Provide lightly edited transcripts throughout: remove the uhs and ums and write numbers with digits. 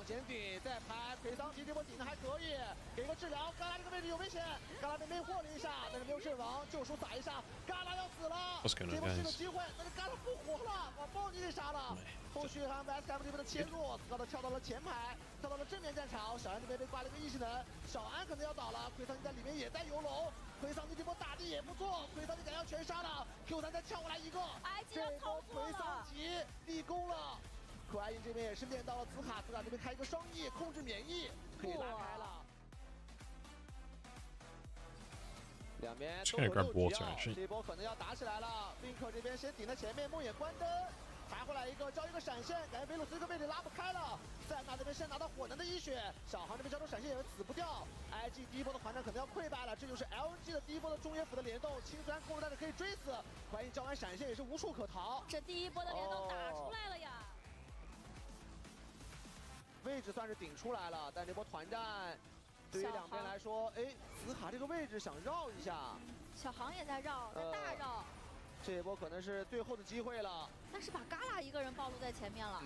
前顶再拍，裴桑奇这波顶的还可以，给个治疗。嘎拉这个位置有危险，嘎拉被魅惑了一下，但是没有阵亡，救赎撒一下，嘎拉要死了。这波是个机会，但是嘎拉复活了，把暴击给杀了。后续还有 SKM 这边的切入，斯高特跳到了前排，跳到了正面战场。小安这边被挂了一个异性能，小安可能要倒了，奎桑尼在里面也在游龙。奎桑尼这波打的也不错，奎桑尼敢要全杀了 ，Q3再跳过来一个，这波奎桑奇立功了。可爱因这边也是练到了紫卡，紫卡这边开一个双翼控制免疫，可以拉开了。两边都有六级啊，这波可能要打起来了。宾克这边先顶在前面，梦魇关灯。抬回来一个，交一个闪现，感觉维鲁斯这个位置拉不开了。塞纳这边先拿到火能的一血，小航这边交出闪现也死不掉。IG 第一波的团战可能要溃败了，这就是 LNG 的第一波的中野辅的联动，青虽然控制但是可以追死，怀疑交完闪现也是无处可逃。这第一波的联动打出来了呀！位置算是顶出来了，但这波团战对于两边来说，哎，紫卡这个位置想绕一下，小航也在绕，在大绕。这一波可能是最后的机会了，但是把嘎啦一个人暴露在前面了。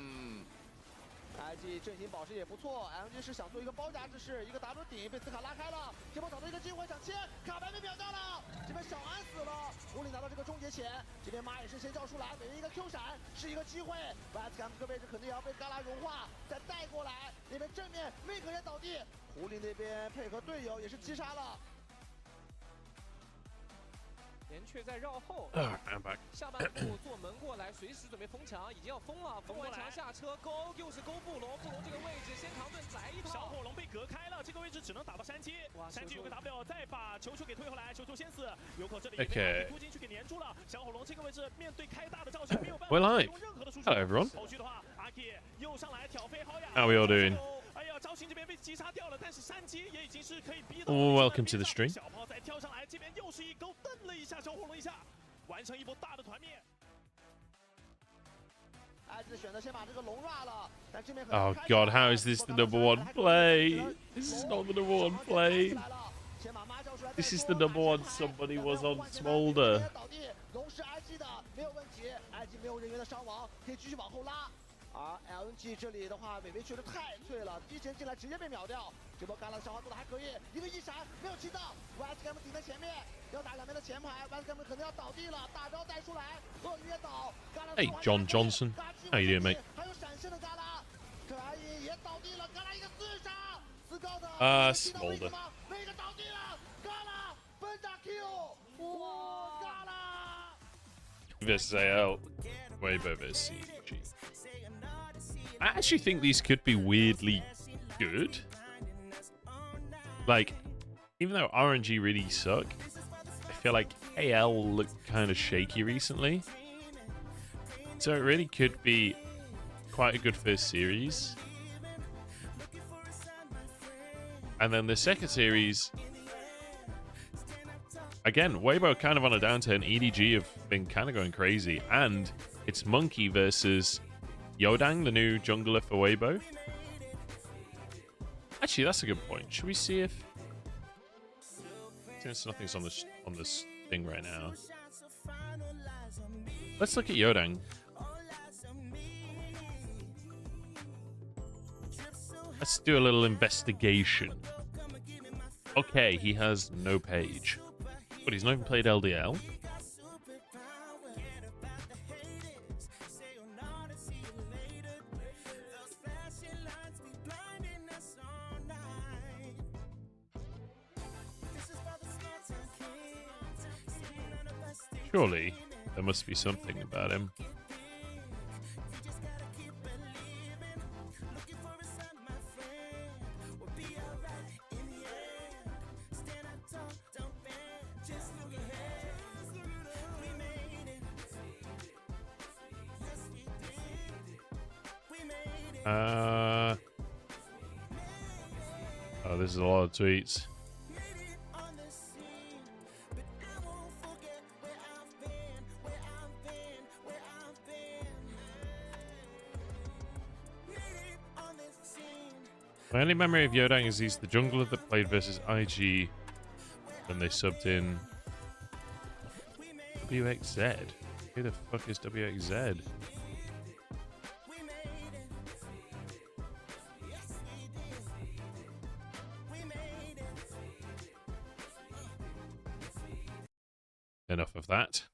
IG 阵型保持也不错 ，LG 是想做一个包夹之势，一个 W 顶被紫卡拉开了，这波找到一个机会想切，卡牌被秒掉了，这边小安死了，狐狸拿到这个终结钳，这边马也是先叫出来，每人一个 Q 闪是一个机会 ，SKM 这个位置肯定也要被嘎啦融化，再带过来，那边正面妹可也倒地，狐狸那边配合队友也是击杀了。连却在绕后，下半部做门过来，随时准备封墙，已经要封了，封完墙下车勾，又是勾布隆，布隆这个位置先扛盾来一套，小火龙被隔开了，这个位置只能打到山鸡，山鸡有个 W， 再把球球给推回来，球球先死，有口这里被突进去给粘住了，小火龙这个位置面对开大的赵翔没有办法用任何的输出， Hello everyone. 后续的话，阿 K 又上来挑飞好雅 How are we all doing? 哎呀，赵鑫这边被击杀掉了，但是山鸡也已经是可以逼到。Welcome to the stream. 小炮再跳上来，这边又是一勾蹬了一下小火龙一下，完成一波大的团灭。选择先把这个龙抓了，但这边 Oh God, how is this the number one play? This is not the number one play. This is the number one somebody was on Smolder. 龙是 IG 的，没有问题 ，IG 没有人员的伤亡，可以继续往后拉。而 LNG 这里的话，伟伟确实太脆了，提前进来直接被秒掉。这波嘎啦的伤亡做的还可以，一个一闪没有清到 ，SKM 顶在前面，要打两边的前排 ，SKM 可能要倒地了，大招带出来，鳄鱼也倒。Hey John Johnson, how you doing, mate? 还有闪现的嘎啦，可爱也倒地了，嘎啦一个自杀，斯高的。Smolder. 那个倒地了，嘎啦分打 Q， 哇，嘎啦。Versus AL, Weibo versus EDG. I actually think these could be weirdly good. Like, even though RNG really suck, I feel like AL looked kind of shaky recently. So it really could be quite a good first series. And then the second series, again, Weibo kind of on a downturn. EDG have been kind of going crazy. And it's Monkey versus Yodang, the new jungler for Weibo. Actually, that's a good point. Should we see if... Since nothing's on this thing right now. Let's look at Yodang. Let's do a little investigation. Okay, he has no page. But he's not even played LDL. Surely, there must be something about him. Oh, this is a lot of tweets. My only memory of Yodang is he's the jungler that played versus IG when they subbed in WXZ. Who the fuck is WXZ? enough of that.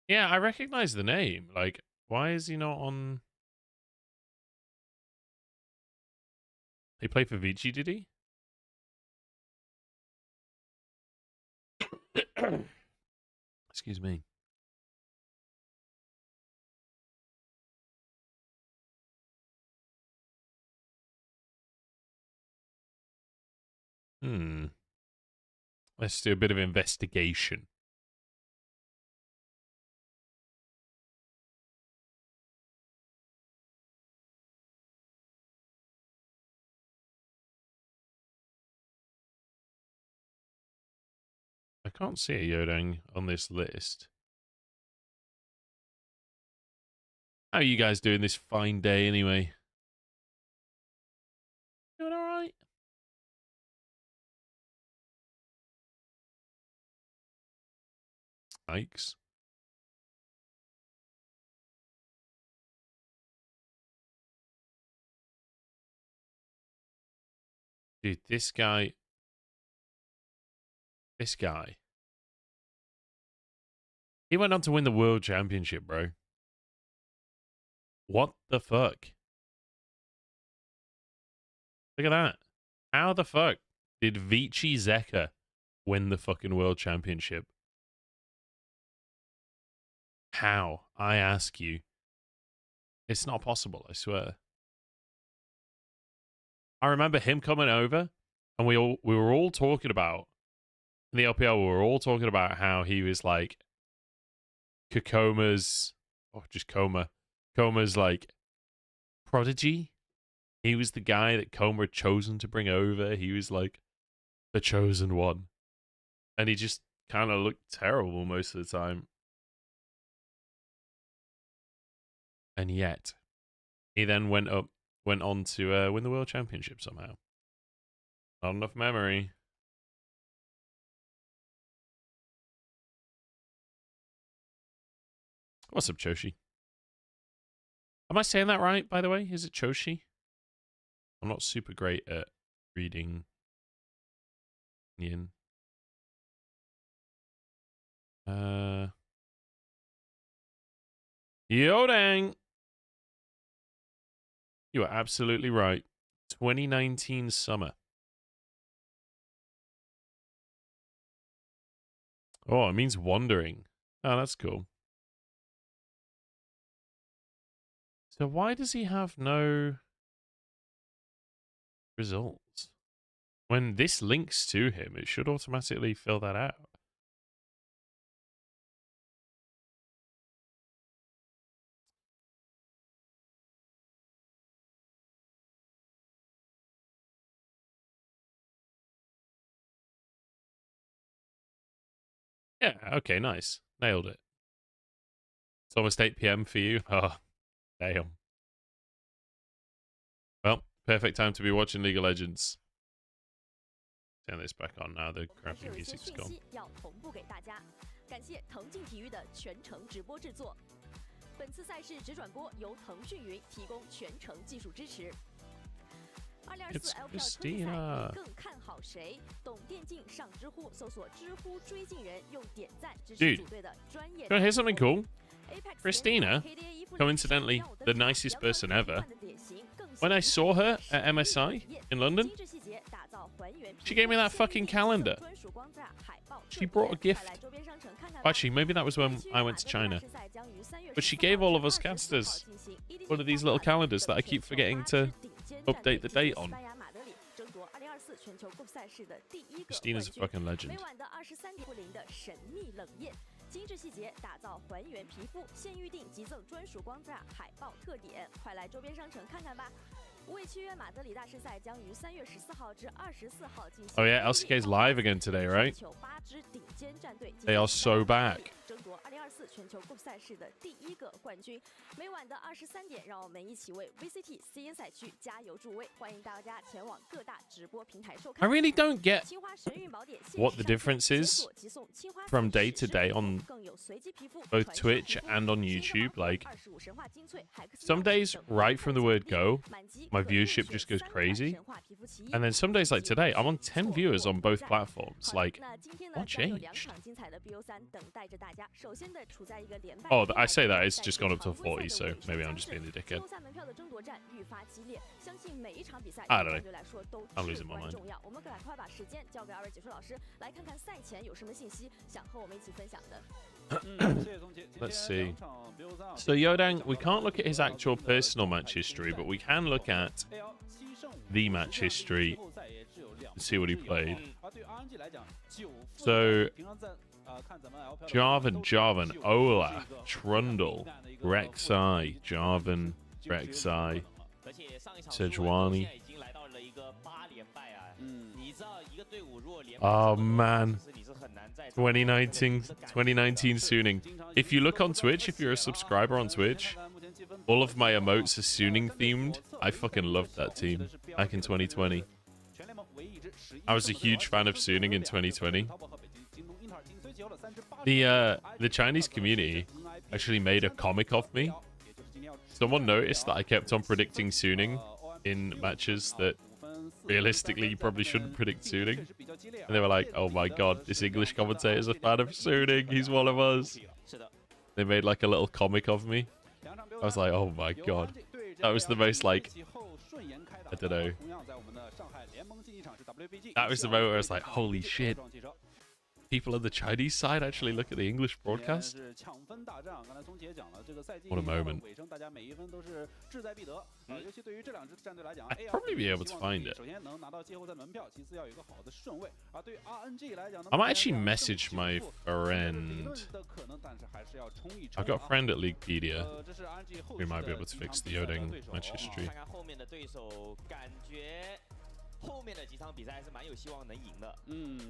Yeah, I recognize the name. Like, why is he not on... He played for Vici, did he? Excuse me. Let's do a bit of investigation. I can't see a Yodang on this list. How are you guys doing this fine day anyway? Doing all right? Yikes. Dude, this guy. He went on to win the World Championship, bro. What the fuck? Look at that. How the fuck did Vici Zeka win the fucking World Championship? How? I ask you. It's not possible, I swear. I remember him coming over, and we were all talking about, in the LPL, we were all talking about how he was like Kokoma's, or just Koma's like prodigy. He was the guy that Koma had chosen to bring over. He was like the chosen one. And he just kind of looked terrible most of the time. And yet, he then went on to win the World Championship somehow. Not enough memory. What's up, Choshi? Am I saying that right, by the way? Is it Choshi? I'm not super great at reading Yin. Yodang! You are absolutely right. 2019 summer. Oh, it means wandering. Oh, that's cool. So why does he have no results? When this links to him, it should automatically fill that out. Yeah, okay, nice. Nailed it. It's almost 8 PM for you. Oh, damn. Well, perfect time to be watching League of Legends. Turn this back on now, the crappy music's gone. It's Christina. Dude, you want to hear something cool? Christina, coincidentally, the nicest person ever. When I saw her at MSI in London, she gave me that fucking calendar. She brought a gift. Actually, maybe that was when I went to China. But she gave all of us casters one of these little calendars that I keep forgetting to update the date on. Christina's a fucking legend. Oh yeah, LCK's live again today, right? They are so back. I really don't get what the difference is from day to day on both Twitch and on YouTube. Like, some days right from the word go, my viewership just goes crazy. And then some days like today, I'm on 10 viewers on both platforms. Like, what changed? Oh, I say that it's just gone up to 40, so maybe I'm just being a dickhead. I don't know. I'm losing my mind. Let's see. So Yodang, we can't look at his actual personal match history, but we can look at the match history and see what he played. So Jarvan, Ola, Trundle, Rek'Sai, Jarvan, Rek'Sai, Sejuani. Oh man, 2019 Suning. If you look on Twitch, if you're a subscriber on Twitch, all of my emotes are Suning themed. I fucking loved that team back in 2020. I was a huge fan of Suning in 2020. The Chinese community actually made a comic of me. Someone noticed that I kept on predicting Suning in matches that realistically you probably shouldn't predict Suning. And they were like, oh my god, this English commentator's a fan of Suning, he's one of us. They made like a little comic of me. I was like, oh my god. That was the most like, I don't know. That was the moment where I was like, holy shit. People on the Chinese side actually look at the English broadcast. What a moment. I'd probably be able to find it. I might actually message my friend. I've got a friend at Leaguepedia who might be able to fix the Yodang match history. 后面的几场比赛还是蛮有希望能赢的。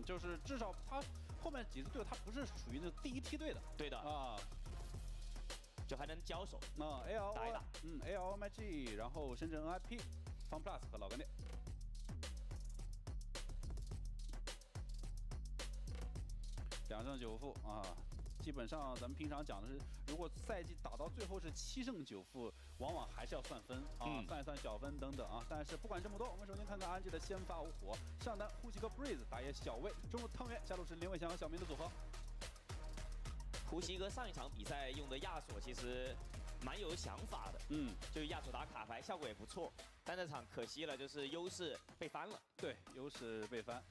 就是至少他后面几支队他不是属于那第一梯队的。对的啊，就还能交手。那 AL 打一打，AL MG， 然后深圳 NIP、FunPlus 和老干爹。2胜9负啊。 基本上咱们平常讲的是，如果赛季打到最后是7胜9负，往往还是要算分啊，算一算小分等等啊。但是不管这么多，我们首先看看安吉的先发无火，上单呼吸哥 Breeze 打野小魏，中路汤圆，下路是林伟翔和小明的组合。呼吸哥上一场比赛用的亚索其实蛮有想法的，就是亚索打卡牌效果也不错，但这场可惜了，就是优势被翻了。对，优势被翻，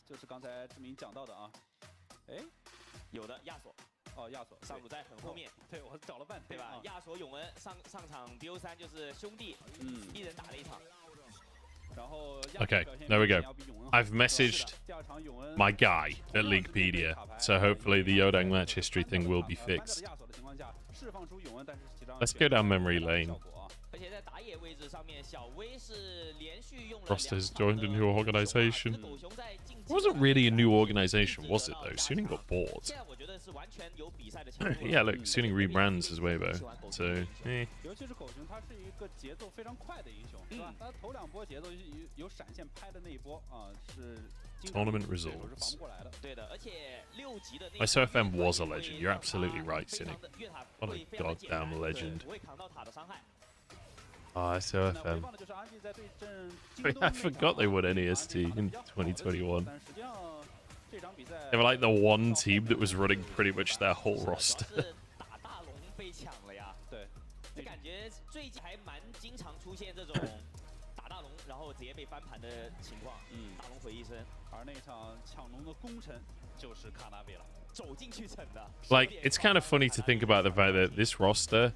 就是刚才志明讲到的啊，哎。 有的亚索，哦，亚索上路在很后面，对我找了半天，对吧？亚索永恩上场 BO3就是兄弟，一人打了一场。Okay, there we go. I've messaged my guy at Leaguepedia, so hopefully the Yodang match history thing will be fixed. Let's go down memory lane. Frost has joined a new organization. It wasn't really a new organization, was it, though? Suning got bought. Yeah, look, Suning rebrands as Weibo. So, eh. Tournament results. SOFM was a legend. You're absolutely right, Suning. What a goddamn legend. Oh, SOFM. I forgot they won NEST in 2021. They were like the one team that was running pretty much their whole roster. Like, it's kind of funny to think about the fact that this roster...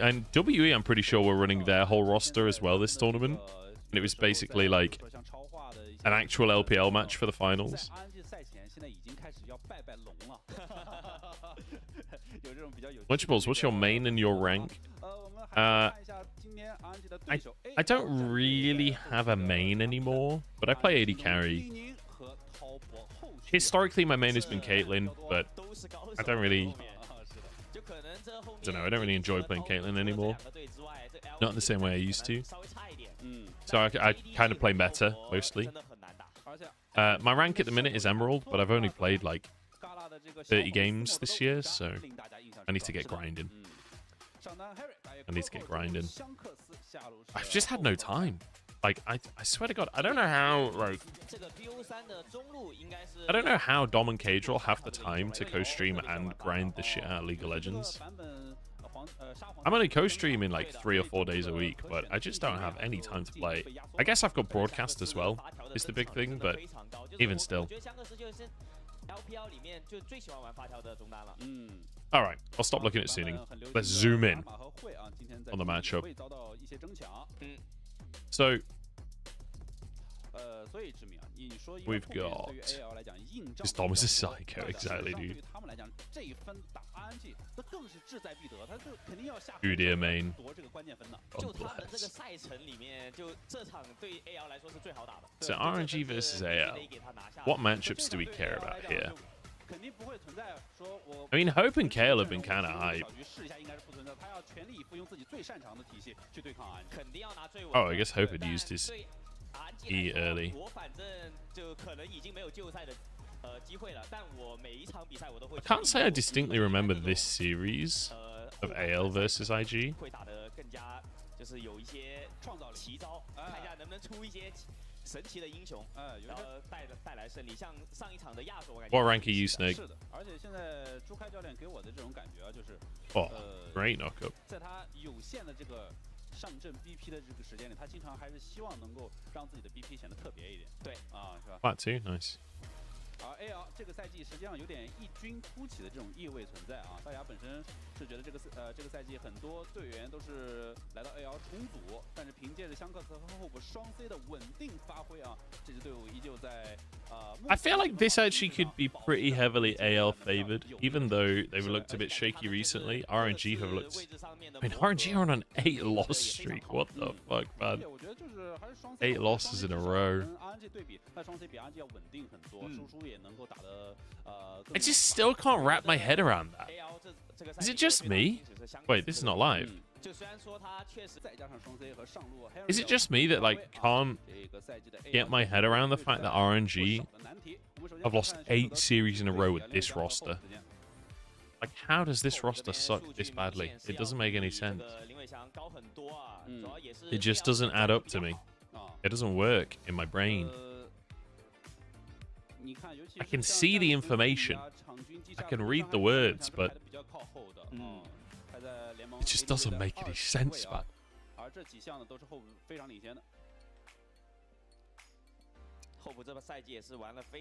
And WE, I'm pretty sure, were running their whole roster as well this tournament. And it was basically like an actual LPL match for the finals. Munchables, what's your main and your rank? I don't really have a main anymore, but I play AD carry. Historically, my main has been Caitlyn, but I don't really... I don't know, I don't really enjoy playing Caitlyn anymore. Not in the same way I used to. So I kind of play meta, mostly. My rank at the minute is Emerald, but I've only played like 30 games this year, so I need to get grinding. I need to get grinding. I've just had no time. Like, I swear to God, I don't know how, like, I don't know how Dom and Cadrel have the time to co-stream and grind the shit out of League of Legends. I'm only co-streaming like 3 or 4 days a week, but I just don't have any time to play. I guess I've got broadcast as well, is the big thing, but even still. Alright, I'll stop looking at Suning. Let's zoom in on the matchup. So, we've got... This Dom is a psycho, exactly, dude. Udyr main. So RNG versus AL. What matchups do we care about here? I mean, Hope and Kale have been kind of hype. Oh, I guess Hope had used his E early. I can't say I distinctly remember this series of AL versus IG. What rank are you, Snake? Oh, great knockup. 上阵 BP 的这个时间里，他经常还是希望能够让自己的 BP 显得特别一点。对啊，是吧？ Flat too, nice. 而 AL 这个赛季实际上有点异军突起的这种意味存在啊。大家本身是觉得这个赛季很多队员都是来到 AL 重组，但是凭借着香克斯和Hope双 C 的稳定发挥啊，这支队伍依旧在I feel like this actually could be pretty heavily AL favored, even though they've looked a bit shaky recently. RNG have looked. I mean, RNG are on an 8-loss streak. What the fuck, man? 8 losses in a row. I just still can't wrap my head around that. Is it just me? Wait, this is not live. Is it just me that, like, can't get my head around the fact that RNG have lost 8 series in a row with this roster? Like, how does this roster suck this badly? It doesn't make any sense. It just doesn't add up to me. It doesn't work in my brain. I can see the information. I can read the words, but it just doesn't make any sense, man.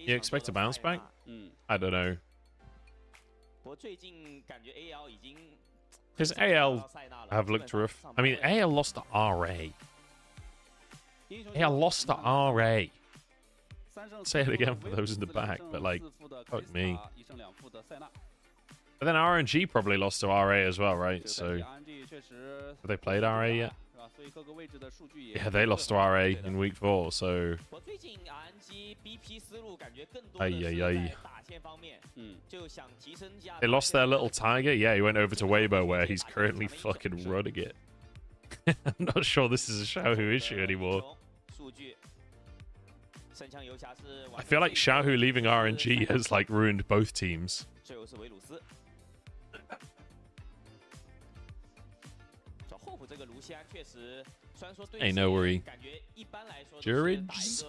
You expect a bounce back? I don't know. Because AL have looked rough. I mean, AL lost to RA. AL lost to RA. Say it again for those in the back, but like, fuck me. But then RNG probably lost to RA as well, right? So, have they played RA yet? Yeah, they lost to RA in week 4, so... Ay. They lost their little tiger? Yeah, he went over to Weibo, where he's currently fucking running it. I'm not sure this is a Xiaohu issue anymore. I feel like Xiaohu leaving RNG has, like, ruined both teams. Hey, no worry. Jurids?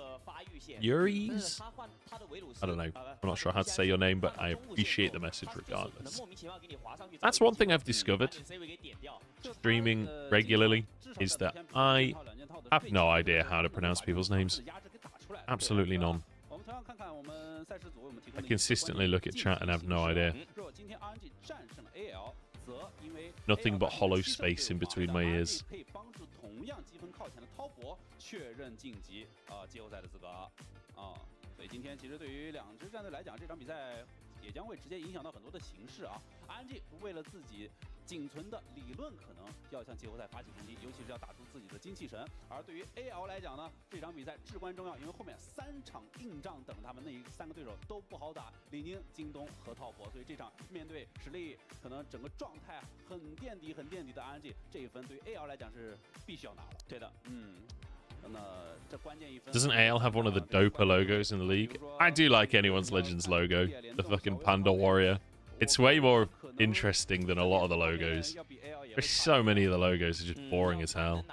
Yuris? I don't know. I'm not sure how to say your name, but I appreciate the message regardless. That's one thing I've discovered streaming regularly, is that I have no idea how to pronounce people's names. Absolutely none. I consistently look at chat and have no idea. Nothing but hollow space in between my ears. AL 来讲呢，这场比赛至关重要，因为后面3场硬仗等他们，那3个对手都不好打，李宁、京东和滔博，所以这场面对实力可能整个状态很垫底的 RNG， 这一分对于 AL 来讲是必须要拿了。对的，Doesn't AL have one of the doper logos in the league? I do like anyone's Legends logo, the fucking Panda Warrior. It's way more interesting than a lot of the logos. There's so many of the logos are just boring as hell.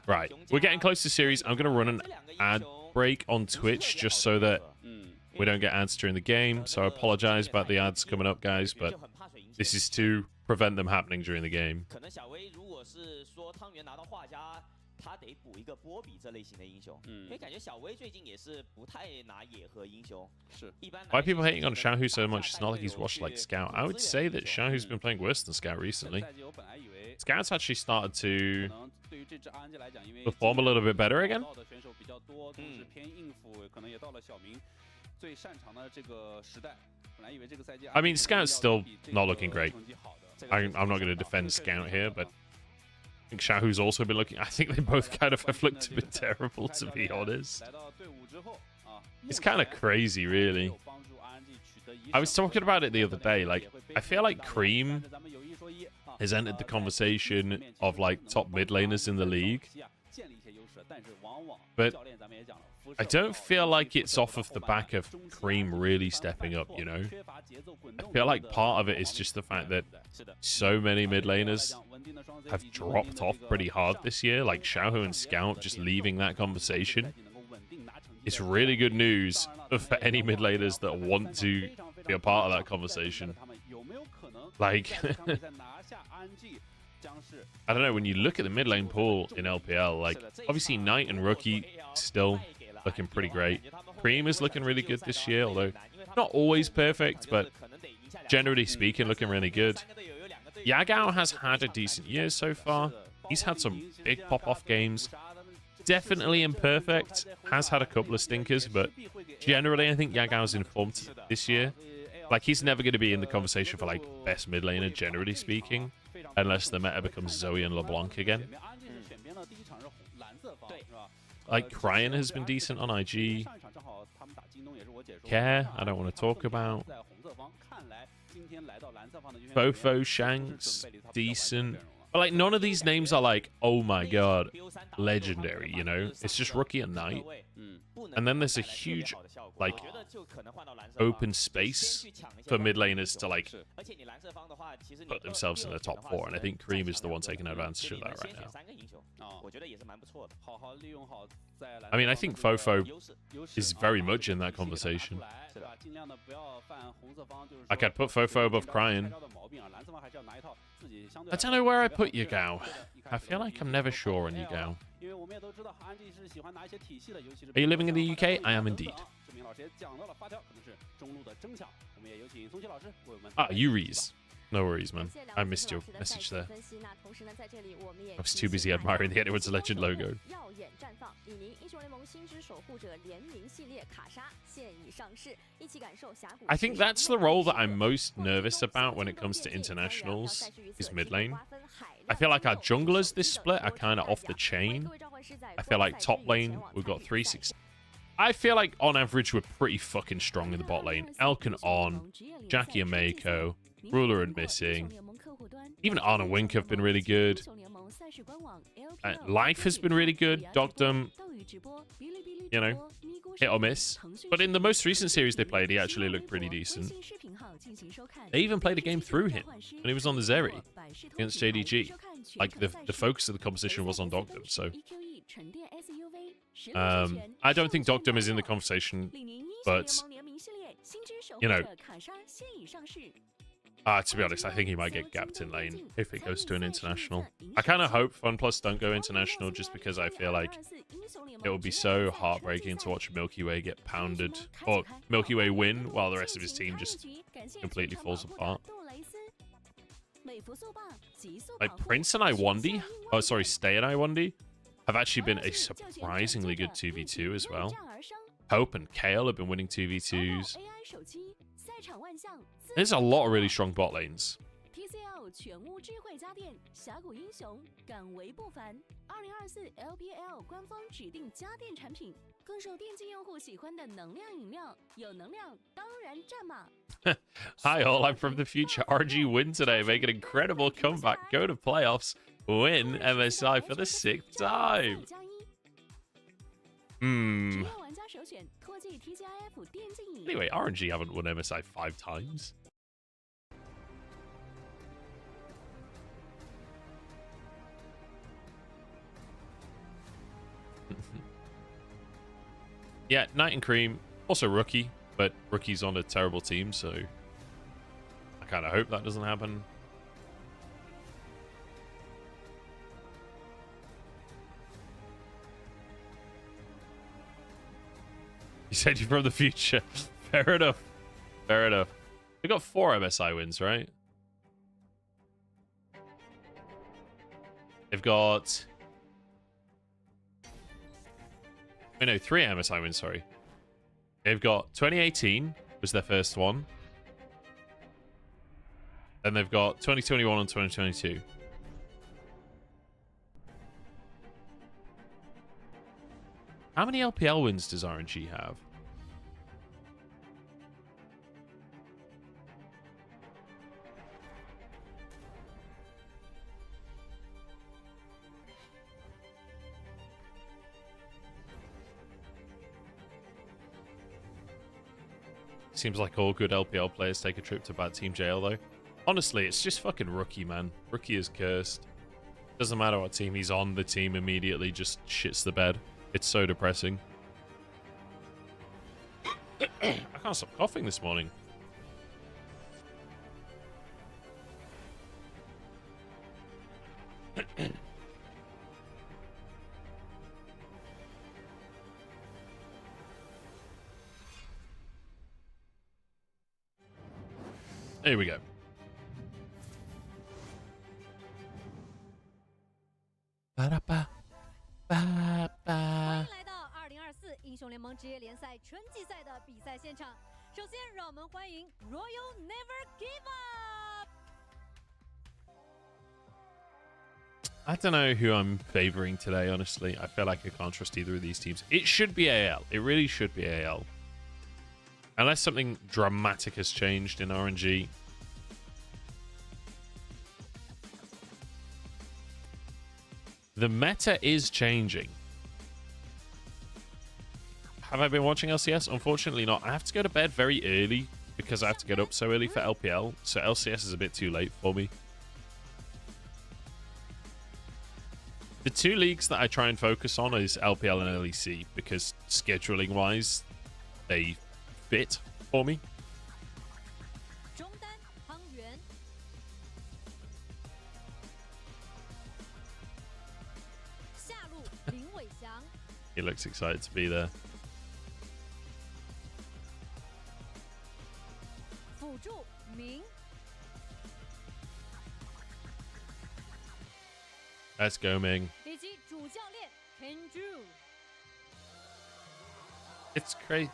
Right, we're getting close to series. I'm going to run an ad break on Twitch just so that we don't get ads during the game. So I apologize about the ads coming up, guys, but this is to prevent them happening during the game. Why are people hating on Xiaohu so much? It's not like he's washed like Scout. I would say that Xiaohu's been playing worse than Scout recently. Scout's actually started to perform a little bit better again. I mean, Scout's still not looking great. I'm not going to defend Scout here, but I think Xiaohu's also been looking... I think they both kind of have looked a bit terrible, to be honest. It's kind of crazy, really. I was talking about it the other day. Like, I feel like Cream has entered the conversation of, like, top mid laners in the league. But I don't feel like it's off of the back of Cream really stepping up, you know? I feel like part of it is just the fact that so many mid laners have dropped off pretty hard this year, like Xiaohu and Scout just leaving that conversation. It's really good news for any mid laners that want to be a part of that conversation. Like, I don't know, when you look at the mid lane pool in LPL, like, obviously Knight and Rookie still looking pretty great. Cream is looking really good this year, although not always perfect, but generally speaking, looking really good. Yagao has had a decent year so far. He's had some big pop-off games. Definitely imperfect. Has had a couple of stinkers, but generally I think Yagao's informed this year. Like, he's never going to be in the conversation for, like, best mid laner, generally speaking, unless the meta becomes Zoe and LeBlanc again. Like, Cryan has been decent on IG. Care, I don't want to talk about. Fofo, Shanks, decent. But, like, none of these names are like, oh my god, legendary, you know? It's just Rookie and Knight. And then there's a huge, like, open space for mid laners to, like, put themselves in the top 4. And I think Cream is the one taking advantage of that right now. I mean, I think Fofo is very much in that conversation. Like, I'd put Fofo above Cryan. I don't know where I put Yagao. I feel like I'm never sure on Yagao. Are you living in the UK? I am indeed. Ah, Yuri's. No worries, man. I missed your message there. I was too busy admiring the Edwards Legend logo. I think that's the role that I'm most nervous about when it comes to internationals, is mid lane. I feel like our junglers this split are kind of off the chain. I feel like top lane, we've got 3-6. I feel like on average we're pretty fucking strong in the bot lane. Elk and On, Jackie and Meiko, Ruler and Missing. Even Arn and Wink have been really good. Life has been really good. Dogdom, you know, hit or miss. But in the most recent series they played, he actually looked pretty decent. They even played a game through him when he was on the Zeri against JDG. Like, the focus of the competition was on Dogdom, so... I don't think Dogdom is in the conversation, but, you know... to be honest, I think he might get gapped in lane if it goes to an international. I kind of hope FunPlus don't go international just because I feel like it would be so heartbreaking to watch Milky Way get pounded, or Milky Way win while the rest of his team just completely falls apart. Like, Prince and Iwandi, oh sorry, Stay and Iwandi have actually been a surprisingly good 2v2 as well. Hope and Kale have been winning 2v2s. There's a lot of really strong bot lanes. Hi all, I'm from the future. RG win today, make an incredible comeback, go to playoffs, win MSI for the 6th time. Anyway, RNG haven't won MSI 5 times. Yeah, Knight and Cream, also rookie, but rookie's on a terrible team, so I kind of hope that doesn't happen. You said you're from the future. Fair enough. Fair enough. We got 4 MSI wins, right? They've got... Wait, no, 3 MSI wins, sorry. They've got 2018 was their first one. Then they've got 2021 and 2022. How many LPL wins does RNG have? Seems like all good LPL players take a trip to bad team jail, though. Honestly, it's just fucking Rookie, man. Rookie is cursed. Doesn't matter what team he's on, the team immediately just shits the bed. It's so depressing. I can't stop coughing this morning. Here we go. Ba-da-ba. 欢迎来到2024英雄联盟职业联赛春季赛的比赛现场。首先，让我们欢迎 Royal Never Give Up。 I don't know who I'm favoring today, honestly. I feel like I can't trust either of these teams. It should be AL. It really should be AL. Unless something dramatic has changed in RNG. The meta is changing. Have I been watching LCS? Unfortunately not. I have to go to bed very early because I have to get up so early for LPL. So LCS is a bit too late for me. The 2 leagues that I try and focus on is LPL and LEC because scheduling-wise, they fit for me. He looks excited to be there. Let's go, Ming. It's crazy.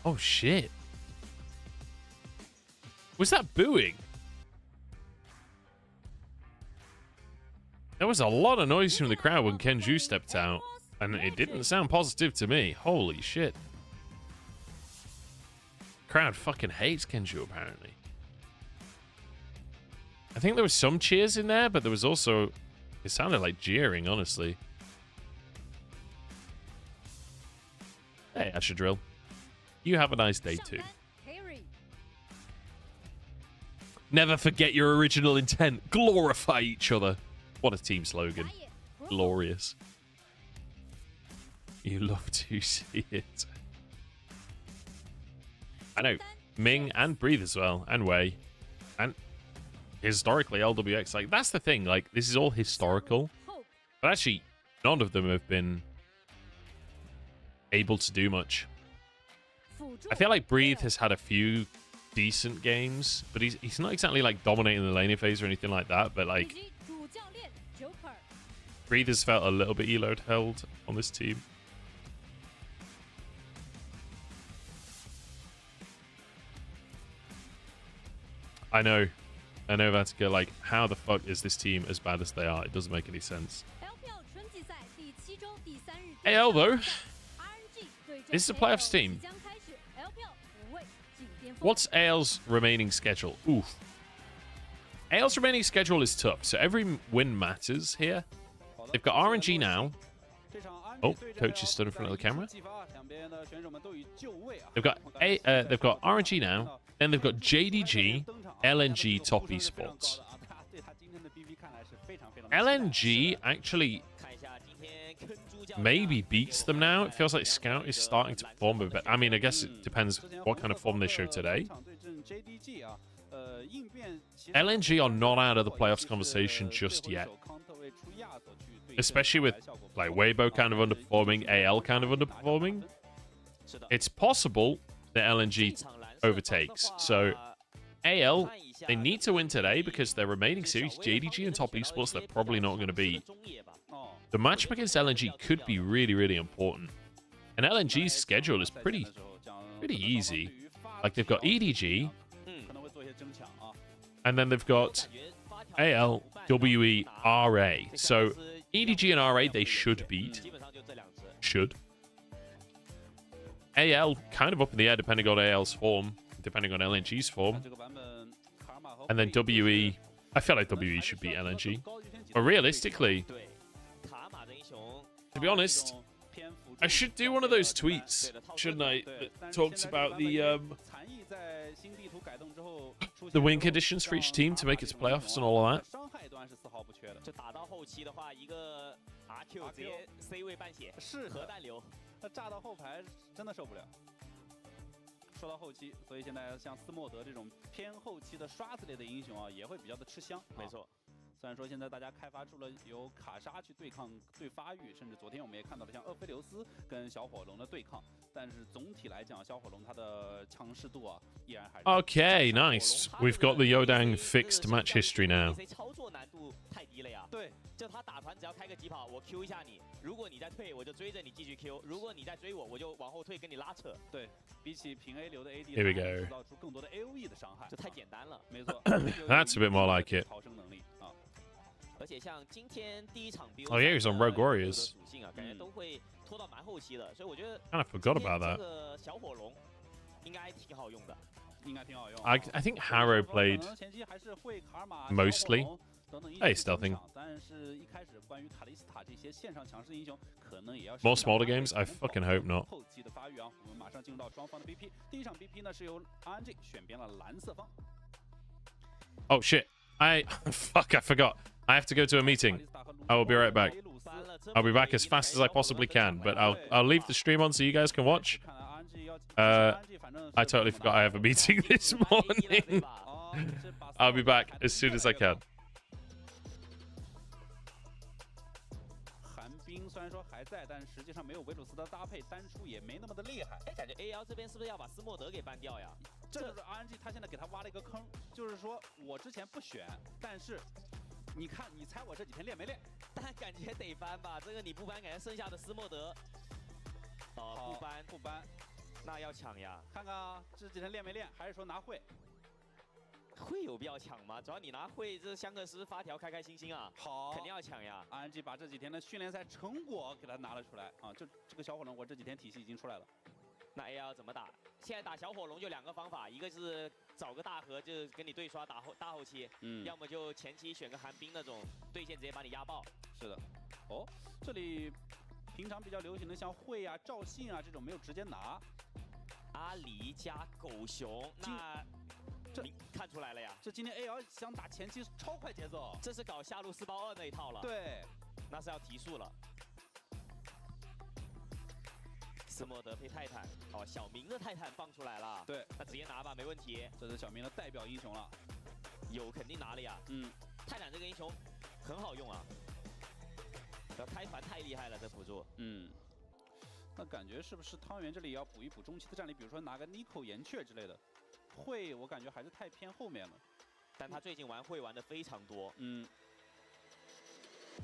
Oh, shit. Was that booing? There was a lot of noise from the crowd when Kenju stepped out, and it didn't sound positive to me. Holy shit. Crowd fucking hates Kenju, apparently. I think there was some cheers in there, but there was also... It sounded like jeering, honestly. Hey, Ashadrill. You have a nice day, too. Never forget your original intent. Glorify each other. What a team slogan. Glorious. You love to see it. I know. Ming and Breathe as well. And Wei. And historically, LWX. Like, that's the thing. Like, this is all historical. But actually, none of them have been able to do much. I feel like Breathe has had a few decent games. But he's not exactly, like, dominating the laning phase or anything like that. But, like... Breathe has felt a little bit elo'd held on this team. I know, Vatica, like, how the fuck is this team as bad as they are? It doesn't make any sense. AL, though, this is a playoffs team. What's AL's remaining schedule? Oof. AL's remaining schedule is tough, so every win matters here. They've got RNG now. Oh, coach is stood in front of the camera. They've got RNG now. Then they've got JDG, LNG, Top Esports. LNG actually maybe beats them now. It feels like Scout is starting to perform a bit. I mean, I guess it depends what kind of form they show today. LNG are not out of the playoffs conversation just yet. Especially with like Weibo kind of underperforming, AL kind of underperforming. It's possible that LNG overtakes. So AL, they need to win today because their remaining series, JDG and Top Esports, they're probably not going to beat. The matchup against LNG could be really, really important. And LNG's schedule is pretty easy. Like, they've got EDG, and then they've got AL, WE, RA. So EDG and RA, they should beat. Should. AL, kind of up in the air, depending on AL's form, depending on LNG's form. And then WE, I feel like WE should beat LNG. But realistically, to be honest, I should do one of those tweets, shouldn't I? That talks about the win conditions for each team to make it to playoffs and all of that.虽然说现在大家开发出了由卡莎去对抗对发育，甚至昨天我们也看到了像厄菲琉斯跟小火龙的对抗，但是总体来讲，小火龙它的强势度啊依然还是。Okay, nice. We've got the Yodang fixed match history now. 操作难度太低了呀。对，就他打团只要开个疾跑，我 Q 一下你，如果你再退，我就追着你继续 Q；如果你再追我，我就往后退跟你拉扯。对，比起平 A 流的 AD， Here we go. 制造出更多的 AOE 的伤害，这太简单了。没错。That's a bit more like it. 逃生能力啊。 而且像今天第一场 Oh yeah, he's on Rogue Warriors. 属性啊，感觉都会拖到蛮后期的，所以我觉得 Kind of forgot about that. 这个小火龙应该挺好用的，应该挺好用。I think Harrow played mostly. Hey, stealthing. More smaller games? I fucking hope not. 后期的发育啊，我们马上进入到双方的 BP。第一场 BP 呢是由 RNG 选边了蓝色方。Oh shit. Fuck, I forgot. I have to go to a meeting. I will be right back. I'll be back as fast as I possibly can, but I'll leave the stream on so you guys can watch. I totally forgot I have a meeting this morning. I'll be back as soon as I can. 寒冰虽然说还在，但实际上没有维鲁斯的搭配，单出也没那么的厉害。哎，感觉 AL 这边是不是要把斯莫德给ban掉呀？这就是 RNG 他现在给他挖了一个坑，就是说我之前不选，但是你看，你猜我这几天练没练？但感觉得ban吧，这个你不ban，感觉剩下的斯莫德，不ban，那要抢呀。看看啊，这几天练没练？还是说拿会？ 会有必要抢吗？主要你拿会，这香克斯发条开开心心啊，好，肯定要抢呀。RNG 把这几天的训练赛成果给他拿了出来啊，就这个小火龙，我这几天体系已经出来了。那 AL 怎么打？现在打小火龙就两个方法，一个是找个大河，就是跟你对刷大后期，要么就前期选个寒冰那种对线直接把你压爆。是的，哦，这里平常比较流行的像会啊、赵信啊这种没有直接拿。阿狸加狗熊，那。 这看出来了呀！这今天 AL 想打前期超快节奏，这是搞下路4包2那一套了。对，那是要提速了。斯莫德配泰坦，哦，小明的泰坦放出来了。对，那直接拿吧，没问题。这是小明的代表英雄了。有肯定拿了呀。泰坦这个英雄很好用啊。开团太厉害了，这辅助。那感觉是不是汤圆这里要补一补中期的战力，比如说拿个 Nico 岩雀之类的？ 会，我感觉还是太偏后面了，但他最近玩会玩的非常多。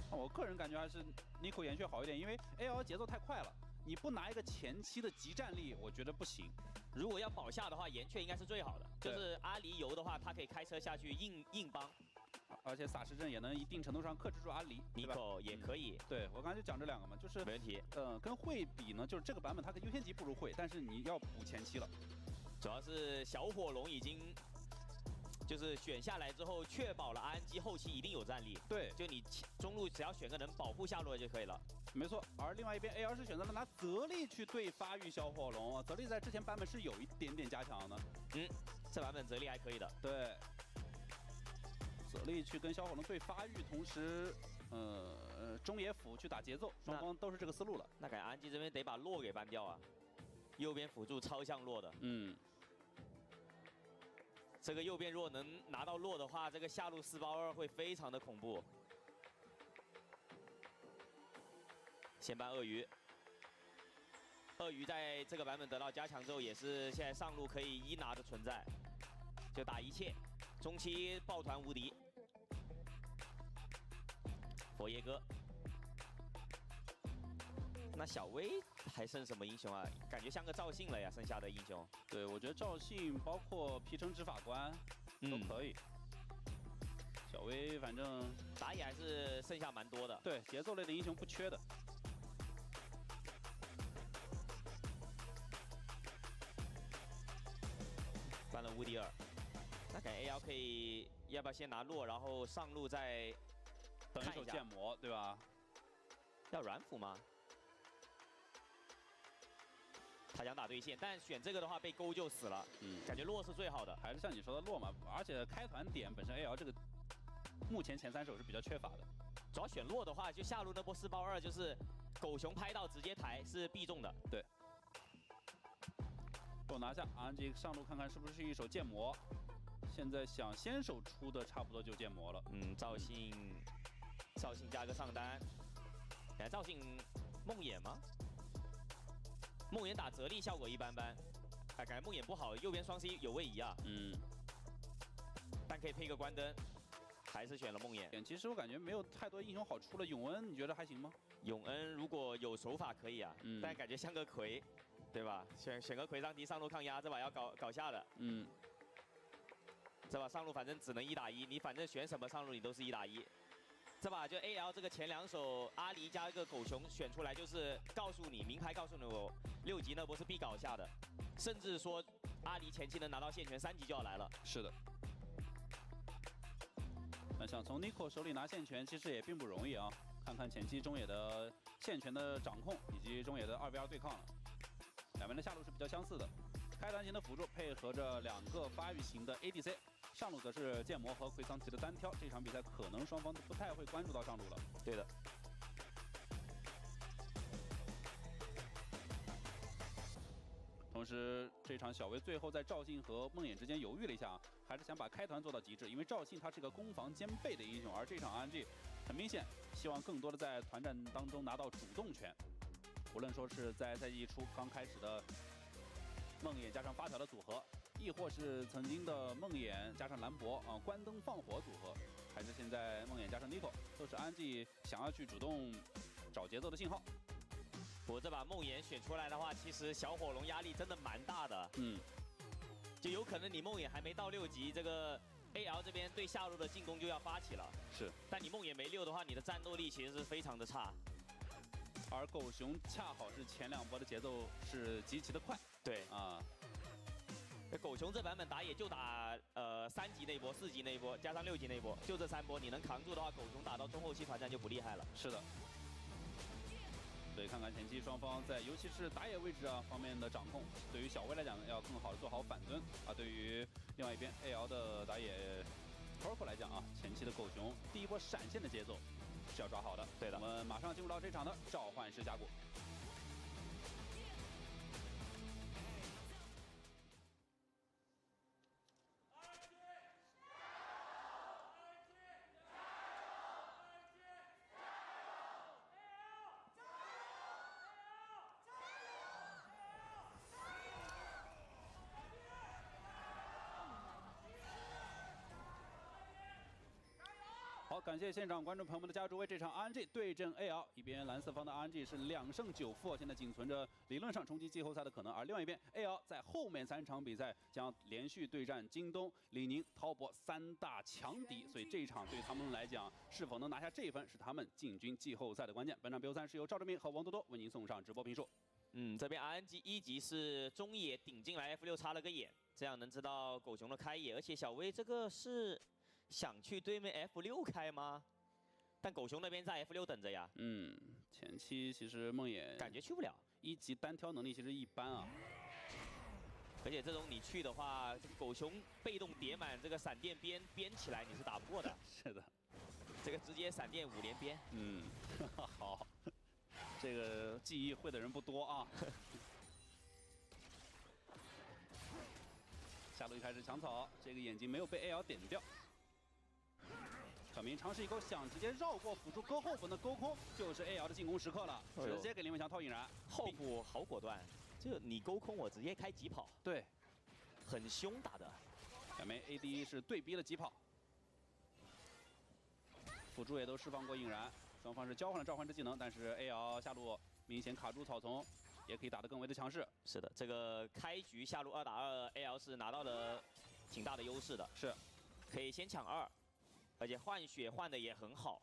我个人感觉还是 Nico 岩雀好一点，因为 AL 节奏太快了，你不拿一个前期的集战力，我觉得不行。如果要保下的话，岩雀应该是最好的。就是阿狸游的话，他可以开车下去硬帮，而且撒石阵也能一定程度上克制住阿狸。Nico 也可以。对我刚才就讲这两个嘛，就是没问题。跟会比呢，就是这个版本它的优先级不如会，但是你要补前期了。 主要是小火龙已经就是选下来之后，确保了 RNG 后期一定有战力。对，就你中路只要选个人保护下路就可以了。没错，而另外一边 AL 是选择了拿泽力去对发育小火龙啊，泽力在之前版本是有一点点加强的。这版本泽力还可以的。对，泽力去跟小火龙对发育，同时中野辅去打节奏，双方都是这个思路了。那感觉安吉这边得把洛给 ban 掉啊，右边辅助超像洛的。这个右边如果能拿到洛的话，这个下路4包2会非常的恐怖。先ban鳄鱼，鳄鱼在这个版本得到加强之后，也是现在上路可以一拿的存在，就打一切，中期抱团无敌。佛爷哥，那小威还剩什么英雄啊？感觉像个赵信了呀，剩下的英雄。对，我觉得赵信包括皮城执法官都可以。小威反正打野还是剩下蛮多的。对，节奏类的英雄不缺的。办了乌迪尔，那感觉 AL 可以，要不要先拿洛，然后上路再等一手剑魔，对吧？要软辅吗？他想打对线，但选这个的话被勾就死了。感觉洛是最好的。还是像你说的洛嘛，而且开团点本身 AL 这个目前前3手是比较缺乏的。主要选洛的话，就下路那波4包2就是狗熊拍到直接抬是必中的。对。洛拿下 RNG 上路看看是不是一手剑魔。现在想先手出的差不多就剑魔了。赵信加个上单。感觉赵信梦魇吗？梦魇打泽力效果一般般，感觉梦魇不好，右边双 C 有位移啊。但可以配个关灯，还是选了梦魇。其实我感觉没有太多英雄好出了，永恩你觉得还行吗？永恩如果有手法可以啊，但感觉像个魁，对吧？选个魁上敌上路抗压，这把要搞下的。这把上路反正只能1打1，你反正选什么上路你都是1打1。这把就 AL 这个前2手阿狸加一个狗熊选出来，就是告诉你明牌告诉你我6级那波是必搞下的，甚至说阿狸前期能拿到线权，3级就要来了。是的。那想从 Nico 手里拿线权，其实也并不容易啊。看看前期中野的线权的掌控，以及中野的2v2对抗了。两边的下路是比较相似的，开团型的辅助配合着2个发育型的 ADC。上路则是剑魔和奎桑提的单挑，这场比赛可能双方都不太会关注到上路了。对的。同时，这场小威最后在赵信和梦魇之间犹豫了一下，还是想把开团做到极致，因为赵信他是个攻防兼备的英雄，而这场 RNG 很明显希望更多的在团战当中拿到主动权。无论说是在赛季初刚开始的梦魇加上发条的组合。亦或是曾经的梦魇加上兰博关灯放火组合，还是现在梦魇加上 Nico， 都是RNG想要去主动找节奏的信号。我这把梦魇选出来的话，其实小火龙压力真的蛮大的。就有可能你梦魇还没到6级，这个 AL 这边对下路的进攻就要发起了。是。但你梦魇没6的话，你的战斗力其实是非常的差。而狗熊恰好是前2波的节奏是极其的快。对啊。狗熊这版本打野就打3级那波、4级那一波，加上6级那一波，就这3波，你能扛住的话，狗熊打到中后期团战就不厉害了。是的。所以看看前期双方在尤其是打野位置方面的掌控，对于小威来讲要更好的做好反蹲对于另外一边 AL 的打野 Torco 来讲前期的狗熊第一波闪现的节奏是要抓好的。对的。我们马上进入到这场的召唤师峡谷。好，感谢现场观众朋友们的加入，为这场 RNG 对阵 AL， 一边蓝色方的 RNG 是2胜9负，现在仅存着理论上冲击季后赛的可能，而另外一边 AL 在后面3场比赛将连续对战京东、李宁、滔博3大强敌，所以这一场对他们来讲，是否能拿下这一分，是他们进军季后赛的关键。本场比赛是由赵志明和王多多为您送上直播评述。这边 RNG 1级是中野顶进来 F6 插了个眼，这样能知道狗熊的开野，而且小威这个是想去对面 F6 开吗？但狗熊那边在 F6 等着呀。前期其实梦魇感觉去不了，1级单挑能力其实一般啊。而且这种你去的话，这个狗熊被动叠满这个闪电鞭起来，你是打不过的。是的。这个直接闪电5连鞭。好，这个技艺会的人不多啊。下路一开始抢草，这个眼睛没有被 AL 点掉。小明尝试一勾，想直接绕过辅助勾后粉的勾空，就是 AL 的进攻时刻了，直接给林文强套引燃。后补好果断，就你勾空我直接开疾跑，对，很凶打的。小梅 AD 是对逼了疾跑，辅助也都释放过引燃，双方是交换了召唤之技能，但是 AL 下路明显卡住草丛。 也可以打得更为的强势。是的，这个开局下路2打2 ，AL 是拿到了挺大的优势的。是，可以先抢2，而且换血换的也很好。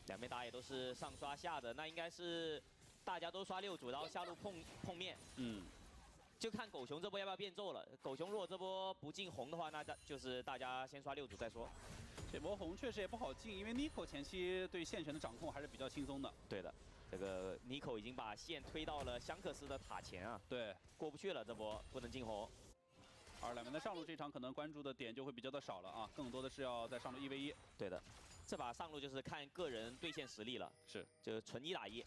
两边打野都是上刷下的，那应该是大家都刷6组，然后下路碰面。就看狗熊这波要不要变奏了。狗熊如果这波不进红的话，那就是大家先刷6组再说。这波红确实也不好进，因为 Nico 前期对线权的掌控还是比较轻松的。对的。 这个Nico 已经把线推到了香克斯的塔前啊，对，过不去了，这波不能进红。而两边的上路这场可能关注的点就会比较的少了啊，更多的是要在上路1v1。对的，这把上路就是看个人对线实力了，是，就是纯1打1。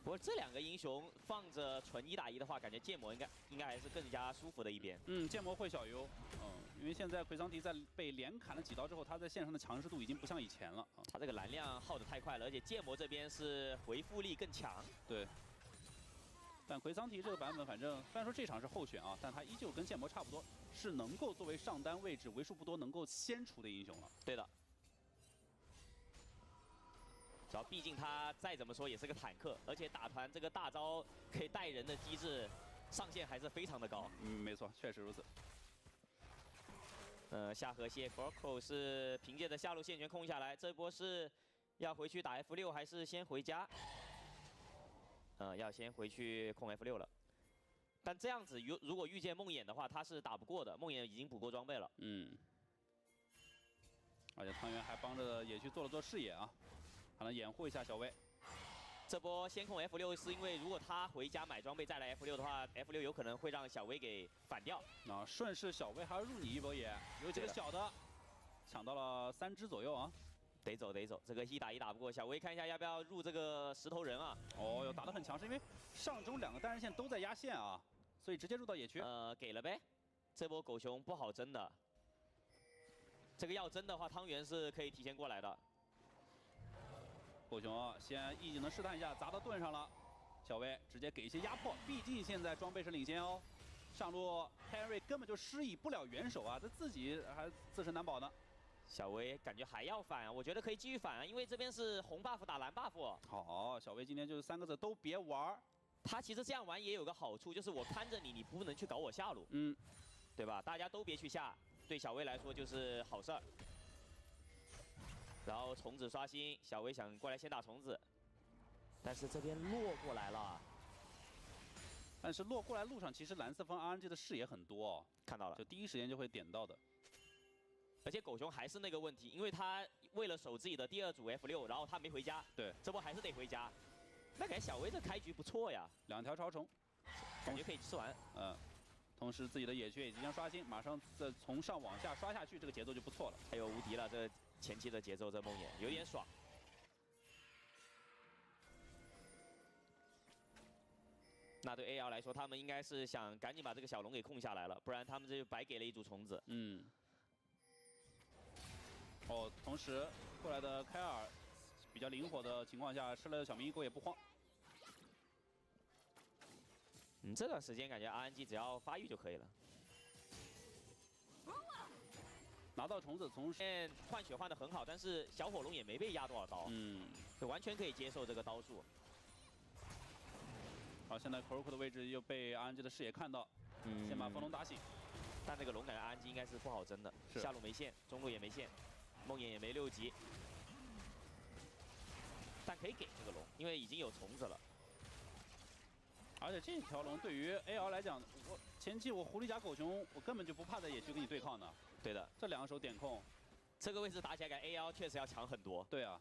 不过这2个英雄放着纯1打1的话，感觉剑魔应该还是更加舒服的一边。剑魔会小优。 因为现在奎桑提在被连砍了几刀之后，他在线上的强势度已经不像以前了。他这个蓝量耗得太快了，而且剑魔这边是回复力更强。对。但奎桑提这个版本，反正虽然说这场是候选啊，但他依旧跟剑魔差不多，是能够作为上单位置为数不多能够先除的英雄了。对的。主要毕竟他再怎么说也是个坦克，而且打团这个大招可以带人的机制上限还是非常的高。没错，确实如此。 下河蟹 Gorko 是凭借着下路线权控下来，这波是要回去打 F6还是先回家？要先回去控 F6了。但这样子如果遇见梦魇的话，他是打不过的。梦魇已经补过装备了。而且汤圆还帮着野区做了做视野啊，还能掩护一下小薇。 这波先控 F6是因为如果他回家买装备再来 F6的话 ，F6有可能会让小薇给反掉。那顺势小薇还要入你一波野，有几个小的抢到了3只左右啊，得走。这个1打1打不过，小薇看一下要不要入这个石头人啊？哟，打得很强势，因为上中2个单人线都在压线啊，所以直接入到野区。给了呗。这波狗熊不好争的，这个要争的话，汤圆是可以提前过来的。 狗熊先一技能试探一下，砸到盾上了。小薇直接给一些压迫，毕竟现在装备是领先哦。上路 Henry 根本就施以不了援手啊，他自己还自身难保呢。小薇感觉还要反啊，我觉得可以继续反啊，因为这边是红 buff 打蓝 buff。好，小薇今天就是3个字，都别玩。他其实这样玩也有个好处，就是我看着你，你不能去搞我下路，对吧？大家都别去下，对小薇来说就是好事儿。 然后虫子刷新，小薇想过来先打虫子，但是这边落过来了。但是落过来路上，其实蓝色方 RNG 的视野很多哦，看到了，就第一时间就会点到的。而且狗熊还是那个问题，因为他为了守自己的第2组 F6，然后他没回家，对，这波还是得回家。那感觉小薇这开局不错呀，2条超虫，感觉可以吃完。同时自己的野区也即将刷新，马上再从上往下刷下去，这个节奏就不错了。还有无敌了，这前期的节奏，这梦魇有点爽。那对 AL 来说，他们应该是想赶紧把这个小龙给控下来了，不然他们这就白给了一组虫子。同时过来的凯尔比较灵活的情况下，吃了小明一勾也不慌。这段时间感觉 RNG 只要发育就可以了。拿到虫子，从换血换的很好，但是小火龙也没被压多少刀，就完全可以接受这个刀数。好，现在 Kuroko 的位置又被 RNG 的视野看到，先把风龙打醒。但这个龙感觉 RNG 应该是不好争的，下路没线，中路也没线，梦魇也没6级，但可以给这个龙，因为已经有虫子了。 而且这条龙对于 AL 来讲，我前期我狐狸甲狗熊，我根本就不怕在野区跟你对抗的。对的，这2个手点控，这个位置打起来感觉 AL 确实要强很多。对啊。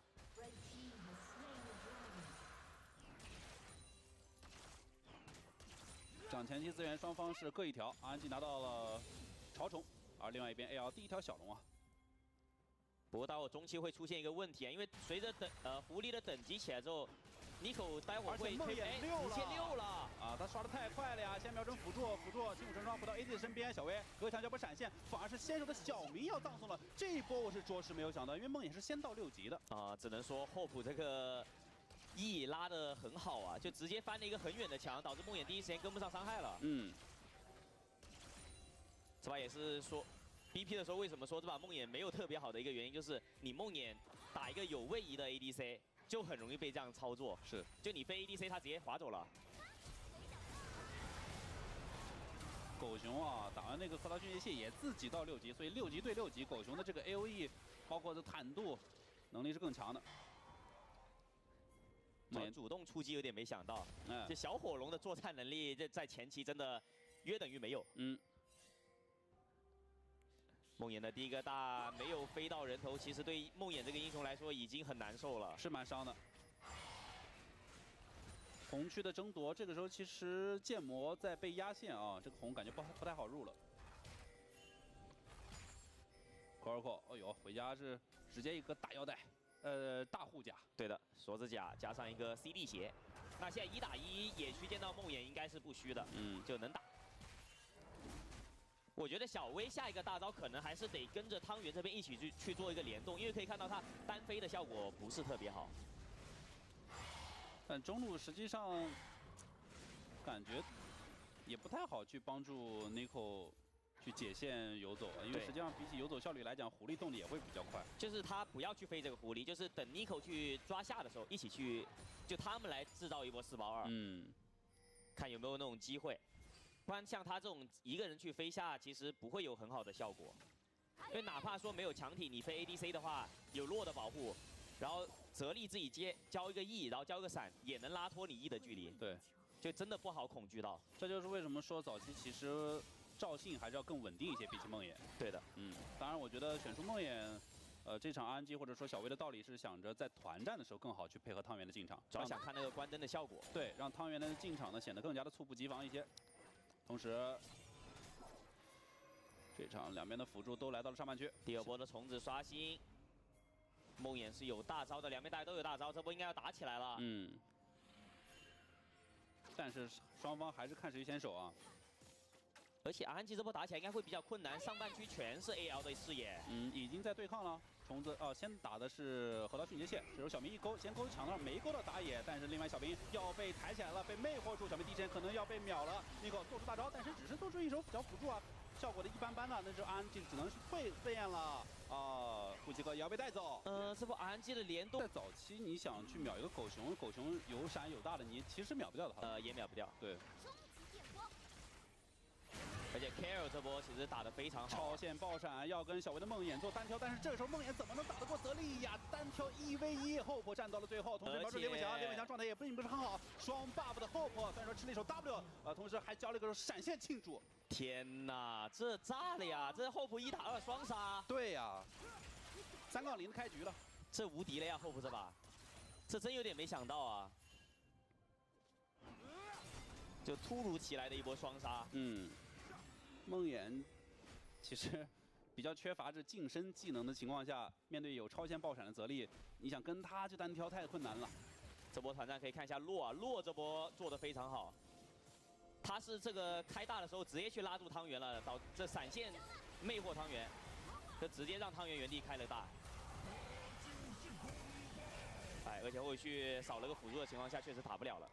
讲前期资源双方是各一条 ，RNG 拿到了潮虫，而另外一边 AL 第一条小龙啊。 不过待会中期会出现一个问题啊，因为随着狐狸的等级起来之后，Nico 待会会梦魇5600了啊！他刷的太快了呀！先瞄准辅助轻弩成双回到 AD 的身边，小薇隔墙交波闪现，反而是先手的小明要葬送了。这一波我是着实没有想到，因为梦魇是先到6级的啊，只能说Hope这个 E 拉得很好啊，就直接翻了一个很远的墙，导致梦魇第一时间跟不上伤害了。这把也是说。 BP 的时候为什么说这把梦魇没有特别好的一个原因，就是你梦魇打一个有位移的 ADC， 就很容易被这样操作。是，就你飞 ADC， 他直接划走了。狗熊啊，打完那个核桃训练器也自己到6级，所以6级对6级，狗熊的这个 AOE， 包括这坦度能力是更强的。梦魇主动出击有点没想到，这小火龙的作战能力，这在前期真的约等于没有。梦魇的第一个大没有飞到人头，其实对梦魇这个英雄来说已经很难受了，是蛮伤的。红区的争夺，这个时候其实剑魔在被压线啊，这个红感觉不太好入了。Coco， 哦呦，回家是直接一个大腰带，大护甲。对的，锁子甲加上一个 CD 鞋。那现在1打1野区见到梦魇应该是不虚的，就能打。 我觉得小威下一个大招可能还是得跟着汤圆这边一起去做一个联动，因为可以看到他单飞的效果不是特别好。但中路实际上感觉也不太好去帮助 Nico 去解线游走啊，因为实际上比起游走效率来讲，狐狸动的也会比较快。就是他不要去飞这个狐狸，就是等 Nico 去抓下的时候一起去，就他们来制造一波4包2，看有没有那种机会。 不然像他这种一个人去飞下，其实不会有很好的效果。因为哪怕说没有强体，你飞 ADC 的话，有弱的保护，然后泽力自己交一个 E， 然后交一个闪，也能拉脱你 E 的距离。对，就真的不好恐惧到。这就是为什么说早期其实赵信还是要更稳定一些，比起梦魇。对的，当然我觉得选出梦魇。 这场 RNG 或者说小威的道理是想着在团战的时候更好去配合汤圆的进场，主要想看那个关灯的效果。对，让汤圆的进场呢显得更加的猝不及防一些。同时，这场两边的辅助都来到了上半区。第2波的虫子刷新，梦魇是有大招的，两边大家都有大招，这波应该要打起来了。但是双方还是看谁先手啊。 而且 RNG 这波打起来应该会比较困难，上半区全是 AL 的视野。已经在对抗了。虫子先打的是核桃迅捷线，这时候小明一勾，先勾抢到没勾到打野，但是另外小明要被抬起来了，被魅惑住，小明第一时间可能要被秒了。Nico 做出大招，但是只是做出一手小辅助啊，效果的一般般了。那时候 RNG 只能是被验了护旗哥也要被带走。这波 RNG 的联动，在早期你想去秒一个狗熊，狗熊有闪有大的，你其实秒不掉的。也秒不掉。对。 而且 Carol 这波其实打得非常好，超线爆闪要跟小维的梦魇做单挑，但是这个时候梦魇怎么能打得过泽利呀？单挑1v1， Hope 站到了最后，同时瞄准连文翔，连文翔状态也并不是很好，双 buff 的 Hope 虽然说吃了一手 W， 同时还交了一个闪现庆祝。天哪，这炸了呀！这 Hope 1打2双杀。对呀，3杠0的开局了，这无敌了呀 Hope 这把，这真有点没想到啊。 就突如其来的一波双杀。梦魇其实比较缺乏这近身技能的情况下，面对有超线爆闪的泽力，你想跟他去单挑太困难了。这波团战可以看一下洛啊，洛这波做得非常好。他是这个开大的时候直接去拉住汤圆了，导这闪现魅惑汤圆，就直接让汤圆原地开了大。而且后续少了个辅助的情况下，确实打不了了。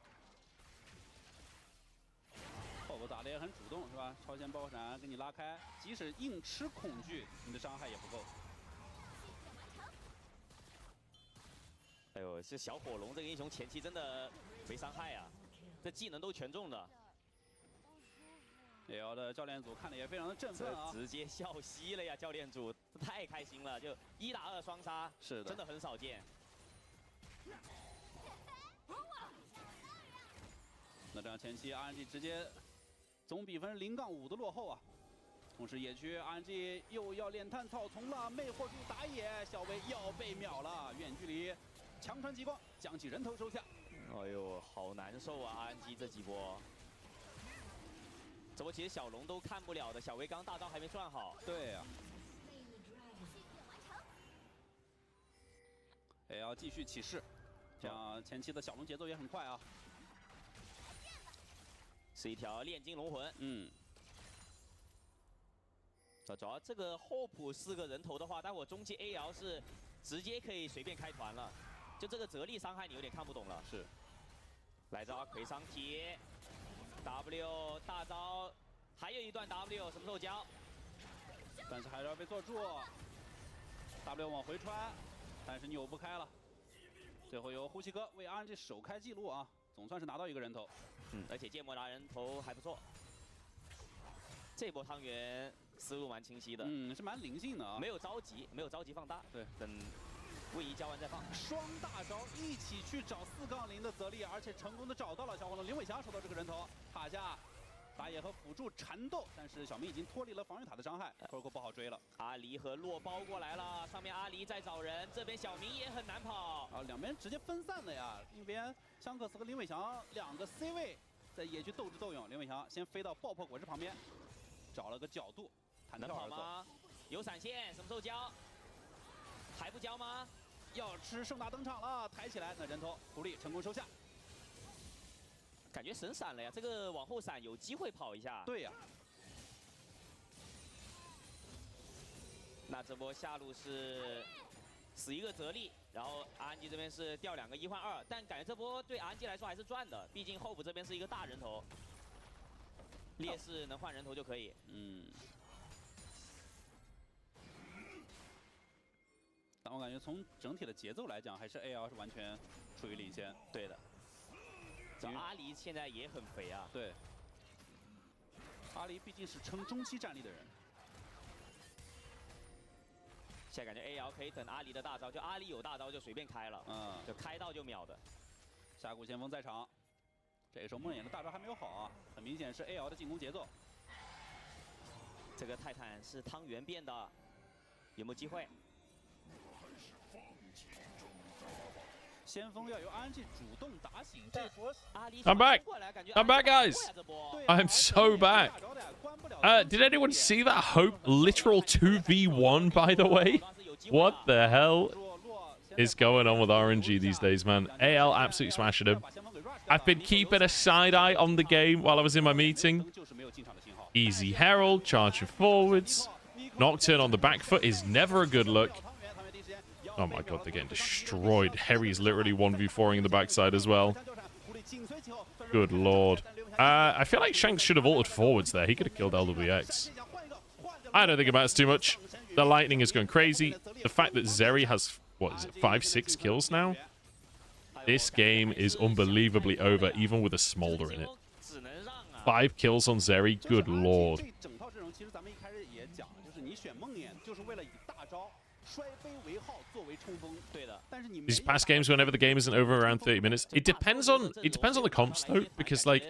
Hope 打的也很主动，是吧？超线爆闪给你拉开，即使硬吃恐惧，你的伤害也不够。哎呦，这小火龙这个英雄前期真的没伤害啊，这技能都全中的。AL 的教练组看的也非常的振奋啊，直接笑嘻了呀！教练组太开心了，就1打2双杀，是的，真的很少见。 那这样前期 RNG 直接总比分0-5的落后啊。同时野区 RNG 又要练探草丛了，魅惑住打野，小威要被秒了，远距离强传激光将其人头收下。哎呦，好难受啊 ！RNG 这几波，这波其实小龙都看不了的，小维刚大招还没转好。对呀、也要继续起势，这样前期的小龙节奏也很快啊。是一条炼金龙魂。主要这个后普4个人头的话，待会中期 AL 是直接可以随便开团了。就这个折力伤害你有点看不懂了。是。来招魁伤体 ，W 大招，还有一段 W 什么时候交？但是还是要被做住 ，W 往回穿，但是扭不开了。最后由呼吸哥为 RNG 首开纪录啊，总算是拿到一个人头。而且芥末拿人头还不错。这波汤圆思路蛮清晰的，是蛮灵性的啊，没有着急，没有着急放大，对，等位移交完再放。双大招一起去找4-0的泽力，而且成功的找到了小黄龙林伟翔收到这个人头，塔下打野和辅助缠斗，但是小明已经脱离了防御塔的伤害 ，Coco 不好追了。阿离和洛包过来了，上面阿离在找人，这边小明也很难跑啊，两边直接分散的呀，一边香克斯和林伟翔2个 C 位在野区斗智斗勇，林伟翔先飞到爆破果实旁边。 找了个角度，弹跳而走。有闪现，什么时候交？还不交吗？要吃盛大登场了，抬起来，那人头狐狸成功收下。感觉神闪了呀，这个往后闪有机会跑一下。对呀。那这波下路是死一个泽力，然后 RNG 这边是掉2个1换2，但感觉这波对 RNG 来说还是赚的，毕竟后补这边是一个大人头。 劣势能换人头就可以。但我感觉从整体的节奏来讲，还是 AL 是完全处于领先。对的。这阿离现在也很肥啊。对。阿离毕竟是撑中期战力的人。现在感觉 AL 可以等阿离的大招，就阿离有大招就随便开了。就开到就秒的。峡谷先锋在场。 这个时候梦魇的大招还没有好啊，很明显是 AL 的进攻节奏。这个泰坦是汤圆变的，有没有机会？先锋要由 RNG 主动打醒，这波阿离 I'm back. I'm back, guys. I'm so back. Did anyone see that Hope literal 2v1? By the way, what the hell is going on with RNG these days, man? AL absolutely smashing him. I've been keeping a side eye on the game while I was in my meeting. Easy Herald, charging forwards. Nocturne on the back foot is never a good look. Oh my god, they're getting destroyed. Harry's literally 1v4ing in the backside as well. Good lord. I feel like Shanks should have altered forwards there. He could have killed LWX. I don't think it matters too much. The lightning is going crazy. The fact that Zeri has, what is it, 5-6 kills now? This game is unbelievably over, even with a Smolder in it. 5 kills on Zeri, good lord. These past games, whenever the game isn't over around 30 minutes, it depends on the comps though, because like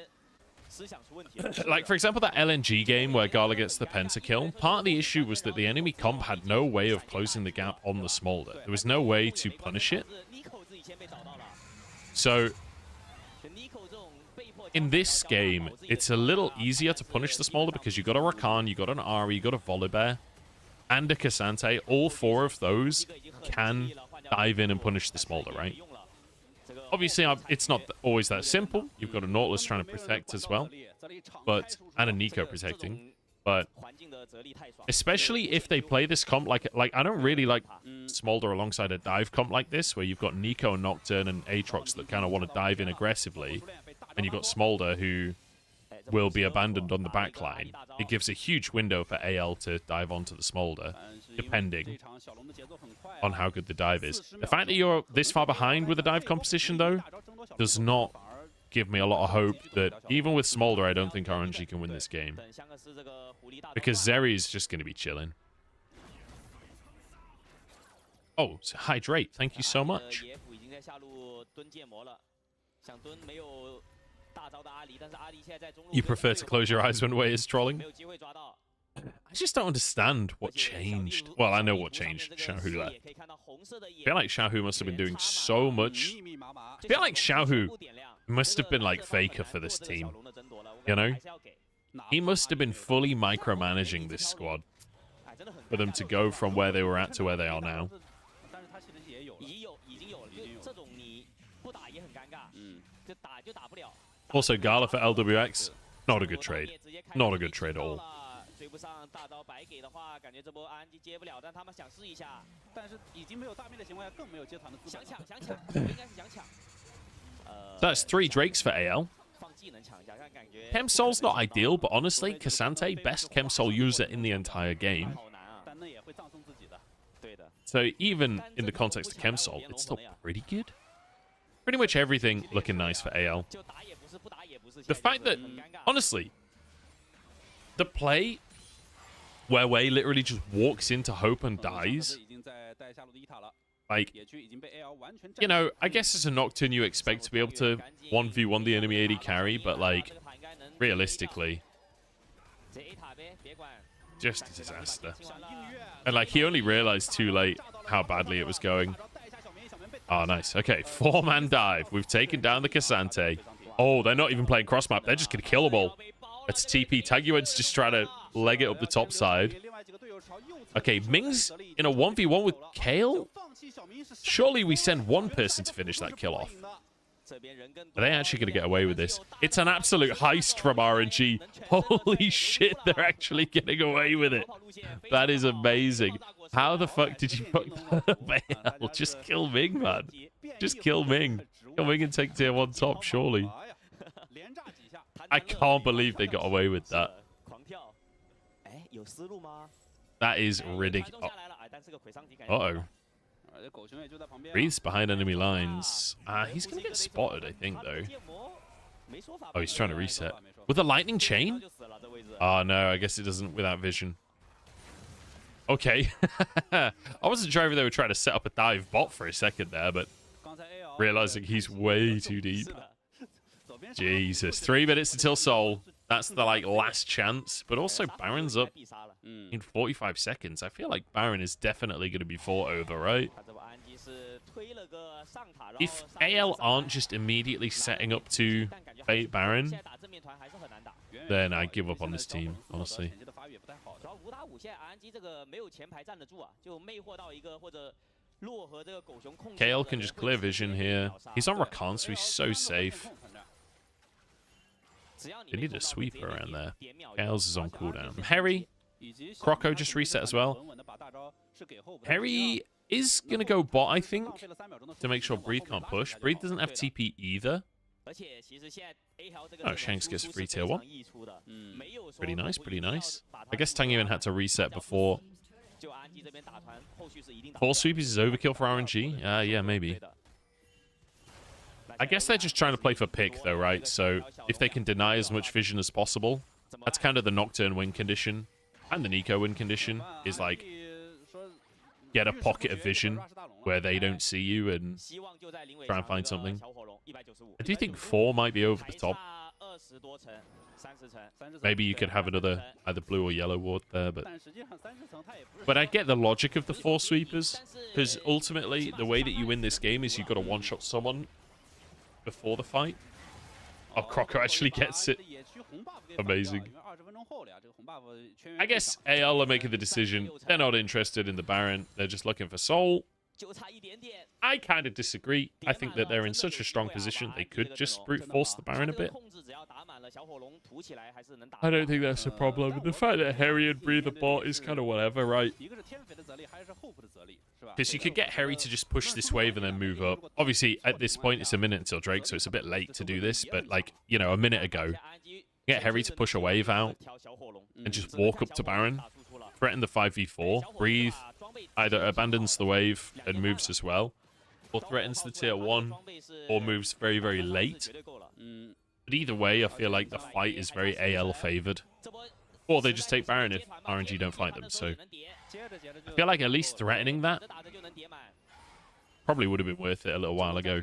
for example that LNG game where Gala gets the pentakill, part of the issue was that the enemy comp had no way of closing the gap on the Smolder. There was no way to punish it. So in this game, it's a little easier to punish the Smolder because you got a Rakan, you got an Ahri, you got a Volibear, and a Cassante. All 4 of those can dive in and punish the Smolder, right? Obviously, it's not always that simple. You've got a Nautilus trying to protect as well, and a Nico protecting. But especially if they play this comp like I don't really like Smolder alongside a dive comp like this, where you've got Nico, Nocturne, and Aatrox that kind of want to dive in aggressively, and you've got Smolder who will be abandoned on the backline. It gives a huge window for AL to dive onto the Smolder, depending on how good the dive is. The fact that you're this far behind with the dive composition, though, does not give me a lot of hope that even with Smolder, I don't think RNG can win this game. Because Zeri is just going to be chilling. Oh, so Hydrate, thank you so much. You prefer to close your eyes when Wei is trolling? I just don't understand what changed. Well, I know what changed. Xiaohu left. I feel like Xiaohu must have been doing so much. I feel like Xiaohu must have been like Faker for this team. You know? he must have been fully micromanaging this squad for them to go from where they were at to where they are now. Also, Gala for LWX, not a good trade. Not a good trade at all. That's 3 Drakes for AL. Chemsol's not ideal, but honestly, Cassante, best Chemsol user in the entire game. So even in the context of Chemsol, it's still pretty good. Pretty much everything looking nice for AL. The fact that, honestly, the play where Wei literally just walks into Hope and dies, like, you know, I guess as a Nocturne you expect to be able to 1v1 the enemy AD carry, but like, realistically, just a disaster. And like, he only realized too late how badly it was going. Oh, nice. Okay, 4-man dive. We've taken down the Cassante. Oh, they're not even playing cross map. They're just going to kill them all. It's TP. Taguen's just trying to leg it up the top side. Okay, Ming's in a 1v1 with Kale? Surely we send one person to finish that kill off. Are they actually going to get away with this? It's an absolute heist from RNG. Holy shit, they're actually getting away with it. That is amazing. How the fuck did you fuck that up? Just kill Ming, man. Just kill Ming. Kill Ming and take tier 1 top, surely. I can't believe they got away with that. That is ridiculous. Uh-oh. Breathes behind enemy lines. He's going to get spotted, I think, though. Oh, he's trying to reset. With a lightning chain? Oh, no, I guess it doesn't without vision. Okay. I wasn't sure if they were trying to set up a dive bot for a second there, but realizing he's way too deep. Jesus. 3 minutes until Soul. That's the, like, last chance. But also, Baron's up in 45 seconds. I feel like Baron is definitely going to be fought over, right? If AL aren't just immediately setting up to bait Baron, then I give up on this team, honestly. KL can just clear vision here. He's on Rakan, so he's so safe. They need a sweeper around there. KL's is on cooldown. Harry, Croco just reset as well. Harry is going to go bot, I think, to make sure Breathe can't push. Breathe doesn't have TP either. Oh, Shanks gets free tier 1. Pretty nice, pretty nice. I guess Tangyuan had to reset before. 4 sweepies is overkill for RNG? Yeah, maybe. I guess they're just trying to play for pick, though, right? So if they can deny as much vision as possible, that's kind of the Nocturne win condition. And the Nico win condition is like, get a pocket of vision where they don't see you and try and find something. I do think 4 might be over the top. Maybe you could have another either blue or yellow ward there, but I get the logic of the 4 sweepers, because ultimately the way that you win this game is you've got to one-shot someone before the fight. Oh, Croco actually gets it. Amazing. I guess AL are making the decision. They're not interested in the Baron. They're just looking for Soul. I kind of disagree. I think that they're in such a strong position they could just brute force the Baron a bit. I don't think that's a problem. The fact that Harry and Breathe the bot is kind of whatever, right? Because you could get Harry to just push this wave and then move up. Obviously, at this point, it's a minute until Drake, so it's a bit late to do this. But, like, you know, a minute ago, get Harry to push a wave out and just walk up to Baron, threaten the 5v4, Breathe either abandons the wave and moves as well, or threatens the tier 1, or moves very, very late. But either way, I feel like the fight is very AL favored. Or they just take Baron if RNG don't fight them, so I feel like at least threatening that probably would have been worth it a little while ago.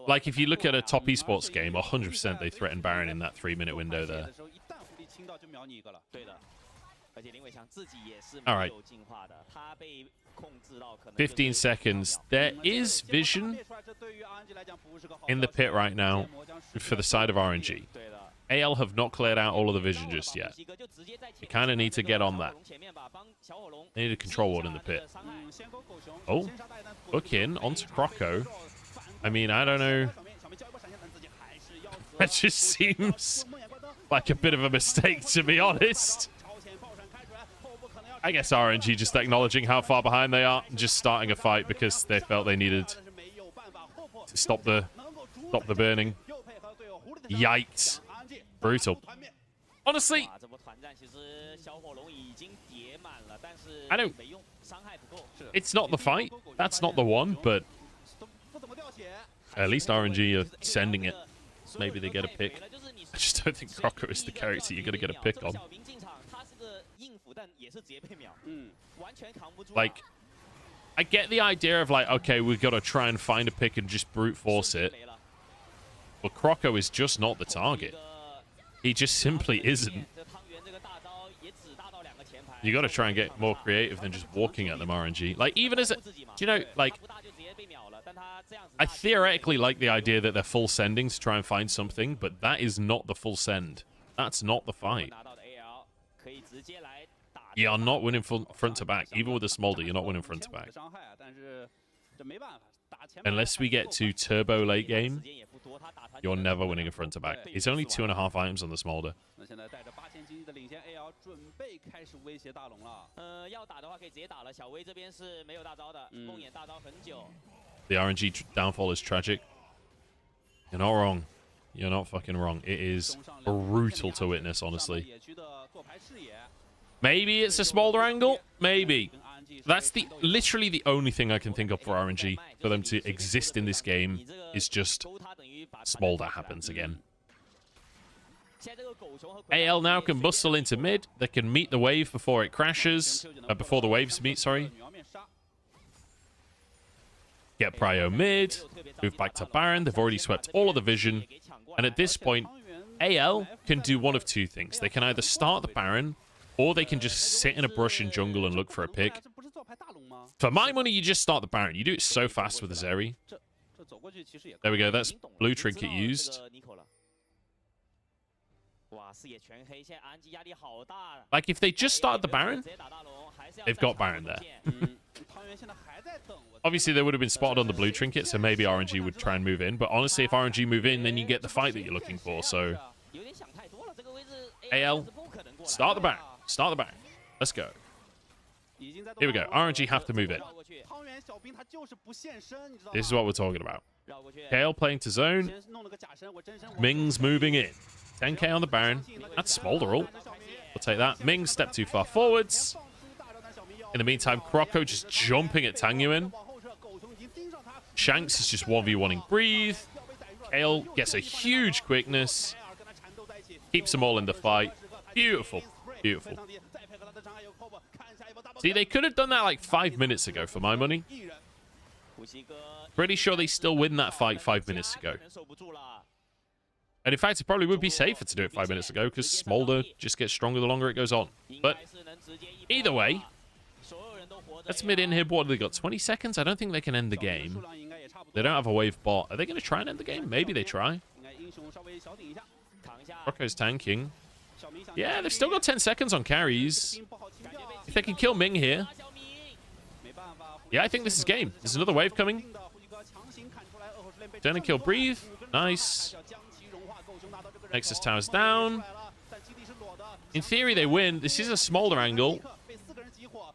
Like, if you look at a top esports game, 100% they threaten Baron in that 3-minute window there. All right. 15 seconds. There is vision in the pit right now for the side of RNG. AL have not cleared out all of the vision just yet. You kind of need to get on that. They need a control ward in the pit. Oh, hook in onto Croco. I mean, I don't know. That just seems like a bit of a mistake, to be honest. I guess RNG just acknowledging how far behind they are and just starting a fight because they felt they needed to stop the burning. Yikes. Brutal. Honestly, I don't... It's not the fight. That's not the one, but at least RNG are sending it. Maybe they get a pick. I just don't think Croco is the character you're going to get a pick on. Like, I get the idea of like, okay, we've got to try and find a pick and just brute force it. But Croco is just not the target. He just simply isn't. You got to try and get more creative than just walking at them, RNG. Like, even as a... Do you know, like... I theoretically like the idea that they're full sending to try and find something, but that is not the full send. That's not the fight. You are not winning front to back. Even with the Smolder, you're not winning front to back. Unless we get to turbo late game, you're never winning a front to back. It's only 2.5 items on the Smolder. The RNG downfall is tragic. You're not wrong. You're not fucking wrong. It is brutal to witness, honestly. Maybe it's a Smolder angle. Maybe. That's literally the only thing I can think of for RNG for them to exist in this game is just Smolder happens again. AL now can bustle into mid. They can meet the wave before it crashes. Before the waves meet, sorry. Get prio mid. Move back to Baron. They've already swept all of the vision. And at this point, AL can do one of two things. They can either start the Baron, or they can just sit in a brush in jungle and look for a pick. For my money, you just start the Baron. You do it so fast with the Zeri. There we go. That's blue trinket used. Like, if they just started the Baron, they've got Baron there. Obviously, they would have been spotted on the blue trinket, so maybe RNG would try and move in. But honestly, if RNG move in, then you get the fight that you're looking for. So, AL, start the Baron. Start the Baron. Let's go. Here we go. RNG have to move in. This is what we're talking about. Kale playing to zone. Ming's moving in. 10k on the Baron. That's Smolder ult. We'll take that. Ming step too far forwards. In the meantime, Croco just jumping at Tangyuan. Shanks is just 1v1ing Breathe. Kale gets a huge quickness. Keeps them all in the fight. Beautiful. Beautiful. See, they could have done that like 5 minutes ago for my money. Pretty sure they still win that fight 5 minutes ago. And in fact, it probably would be safer to do it 5 minutes ago because Smolder just gets stronger the longer it goes on. But either way, let's mid inhib. What have they got? 20 seconds? I don't think they can end the game. They don't have a wave bot. Are they going to try and end the game? Maybe they try. Rocco's tanking. Yeah, they've still got 10 seconds on carries. If they can kill Ming here. Yeah, I think this is game. There's another wave coming. Turn and kill Breathe. Nice. Nexus tower's down. In theory, they win. This is a Smolder angle.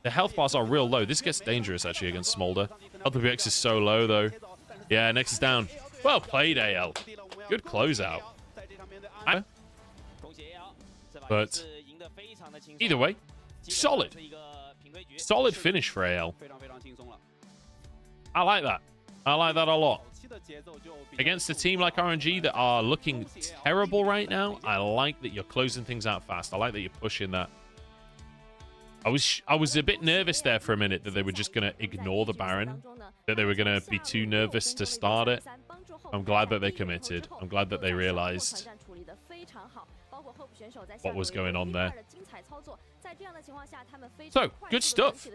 The health bars are real low. This gets dangerous, actually, against Smolder. LPX is so low, though. Yeah, Nexus down. Well played, AL. Good closeout. But either way, solid. Solid finish for AL. I like that. I like that a lot. Against a team like RNG that are looking terrible right now, I like that you're closing things out fast. I like that you're pushing that. I was a bit nervous there for a minute that they were just going to ignore the Baron, that they were going to be too nervous to start it. I'm glad that they committed. I'm glad that they realized what was going on there. So, good stuff.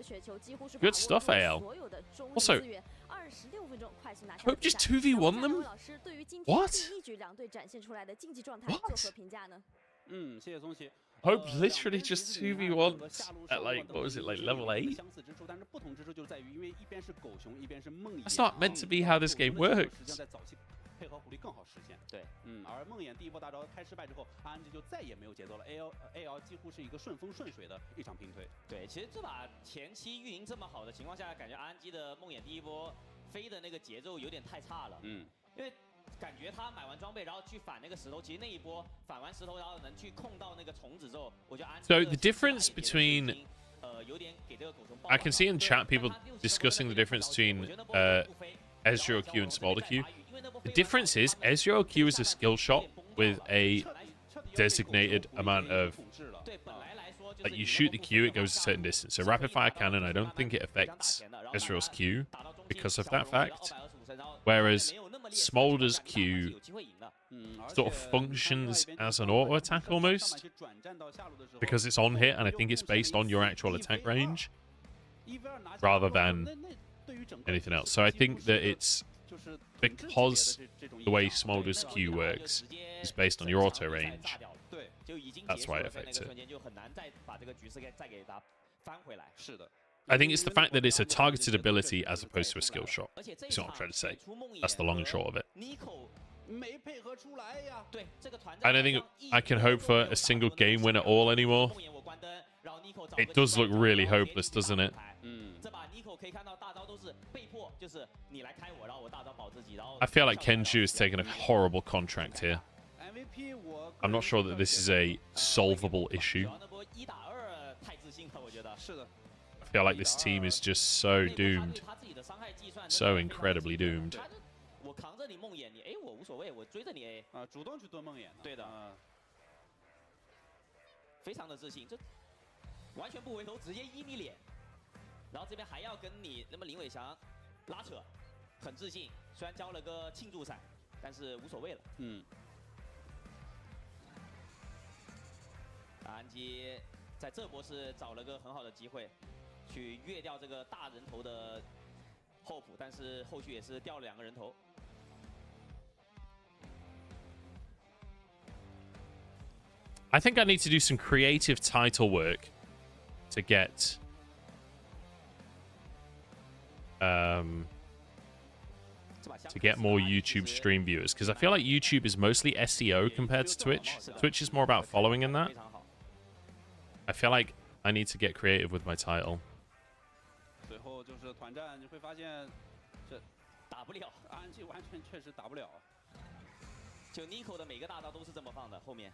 Good stuff, AL. Also, Hope just 2v1 them? What? Hope literally just 2v1 at like, what was it, like level 8? That's not meant to be how this game works. 配合狐狸更好实现。对，而梦魇第一波大招开失败之后，RNG 就再也没有节奏了。AL 几乎是一个顺风顺水的一场平推。对，其实这把前期运营这么好的情况下，感觉 RNG 的梦魇第一波飞的那个节奏有点太差了。因为感觉他买完装备，然后去反那个石头，其实那一波反完石头，然后能去控到那个虫子之后，我觉得 RNG。So the difference between I can see in chat people discussing the difference between Ezreal Q and Smolder Q. The difference is Ezreal Q is a skill shot with a designated amount of, like, you shoot the Q, it goes a certain distance. So rapid fire cannon, I don't think it affects Ezreal's Q because of that fact. Whereas Smolder's Q sort of functions as an auto attack almost because it's on hit, and I think it's based on your actual attack range rather than anything else. So I think that it's because the way Smolder's Q works is based on your auto range. That's why it affects it. I think it's the fact that it's a targeted ability as opposed to a skill shot. That's what I'm trying to say. That's the long and short of it. I don't think I can hope for a single game win at all anymore. It does look really hopeless, doesn't it? I feel like Kenju has taken a horrible contract here. I'm not sure that this is a solvable issue. I feel like this team is just so doomed. So incredibly doomed. RNG 在这波是找了个很好的机会，去越掉这个大人头的Hope，但是后续也是掉了2个人头。I think I need to do some creative title work to get more YouTube stream viewers, because I feel like YouTube is mostly SEO compared to Twitch. Twitch is more about following in that. I feel like I need to get creative with my title. 最后就是团战，你会发现这打不了 ，RNG 完全确实打不了。就 Nico 的每个大招都是这么放的，后面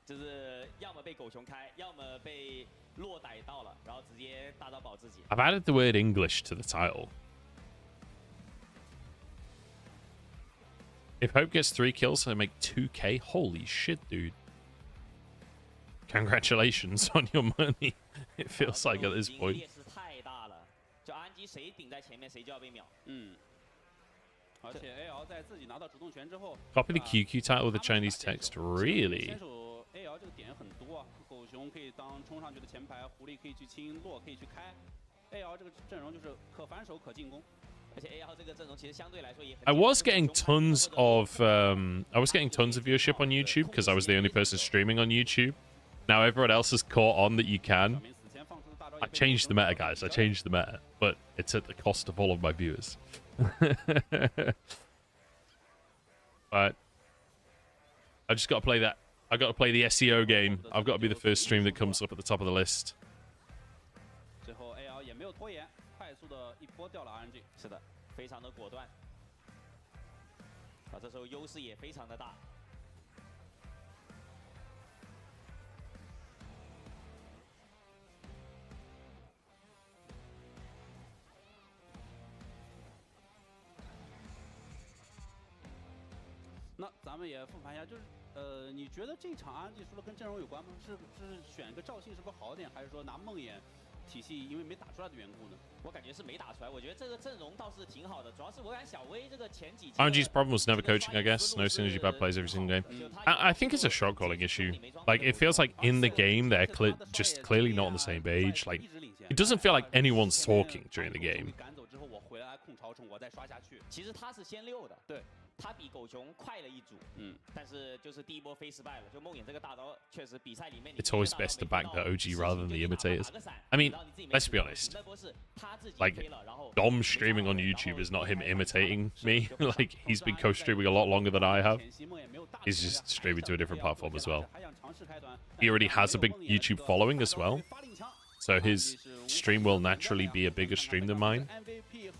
就是要么被狗熊开，要么被落逮到了，然后直接大招保自己。I've added the word English to the title. If Hope gets 3 kills, I make 2k. Holy shit, dude. Congratulations on your money. It feels like at this point. Copy the QQ title with the Chinese text. Really? I was getting tons of viewership on YouTube because I was the only person streaming on YouTube. Now everyone else has caught on that you can. I changed the meta, guys. I changed the meta, but it's at the cost of all of my viewers. But I just got to play that. I got to play the SEO game. I've got to be the first stream that comes up at the top of the list. 是的，非常的果断。啊，这时候优势也非常的大。那咱们也复盘一下，就是你觉得这场RNG输了跟阵容有关吗？是选个赵信是不是好点，还是说拿梦魇体系因为没打出来的缘故呢？我感觉是没打出来，我觉得这个阵容倒是挺好的，主要是我感觉小威这个前几。RNG's problem was never coaching, I guess. No synergy bad plays every single game. I think it's a shot calling issue. Like, it feels like in the game they're just clearly not on the same page. Like, it doesn't feel like anyone's talking during the game. 其实他是先6的，对。 他比狗熊快了一组，但是就是第一波飞失败了。就梦魇这个大招，确实比赛里面 It's always best to back the OG rather than the imitators. I mean, let's be honest. Like, Dom streaming on YouTube is not him imitating me. Like, he's been co-streaming a lot longer than I have. He's just streaming to a different platform as well. He already has a big YouTube following as well. So his stream will naturally be a bigger stream than mine.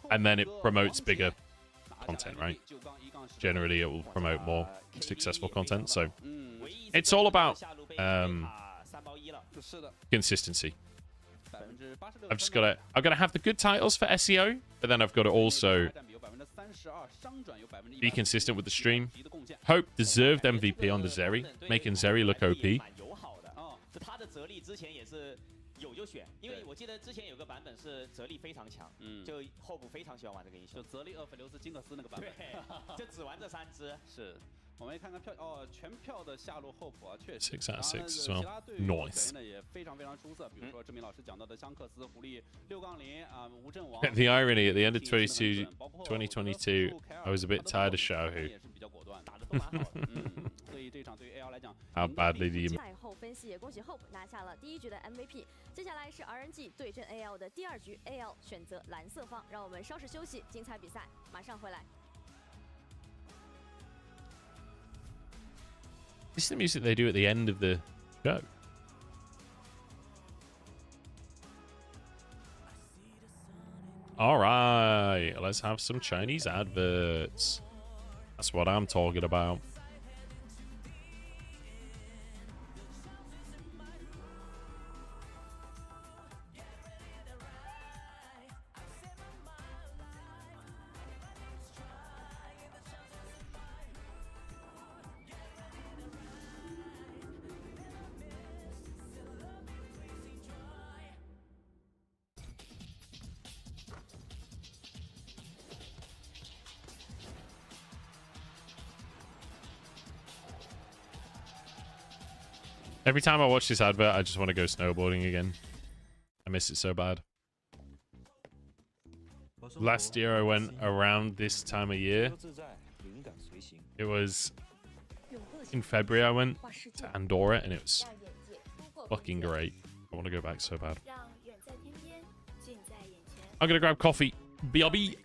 And then it promotes bigger content, right? Generally, it will promote more successful content. So it's all about consistency. I've got to have the good titles for SEO, but then I've got to also be consistent with the stream. Hope deserved MVP on the Zeri, making Zeri look OP. 有就选，因为我记得之前有个版本是泽力非常强，就后补非常喜欢玩这个英雄，就泽力、厄斐琉斯、金克斯那个版本，对，就只玩这3只。是，我们看看票哦，全票的下路后补啊，确实。 6 out of 6 as well. Nice. 也非常出色，比如说志明老师讲到的香克斯、狐狸、6-0啊、无阵王。The irony at the end of 2022, I was a bit tired of Xiaohu. 也是比较果断，打得都蛮好的。所以这场对于 AL 来讲 How badly did you? 赛后分析也恭喜 Hope 拿下了第1局的 MVP。接下来是 RNG 对阵 AL 的第2局 ，AL 选择蓝色方。让我们稍事休息，精彩比赛马上回来。 This is the music they do at the end of the show. All right, let's have some Chinese adverts. That's what I'm talking about. Every time I watch this advert, I just want to go snowboarding again. I miss it so bad. Last year I went around this time of year. It was in February I went to Andorra and it was fucking great. I want to go back so bad. I'm gonna grab coffee. BRB.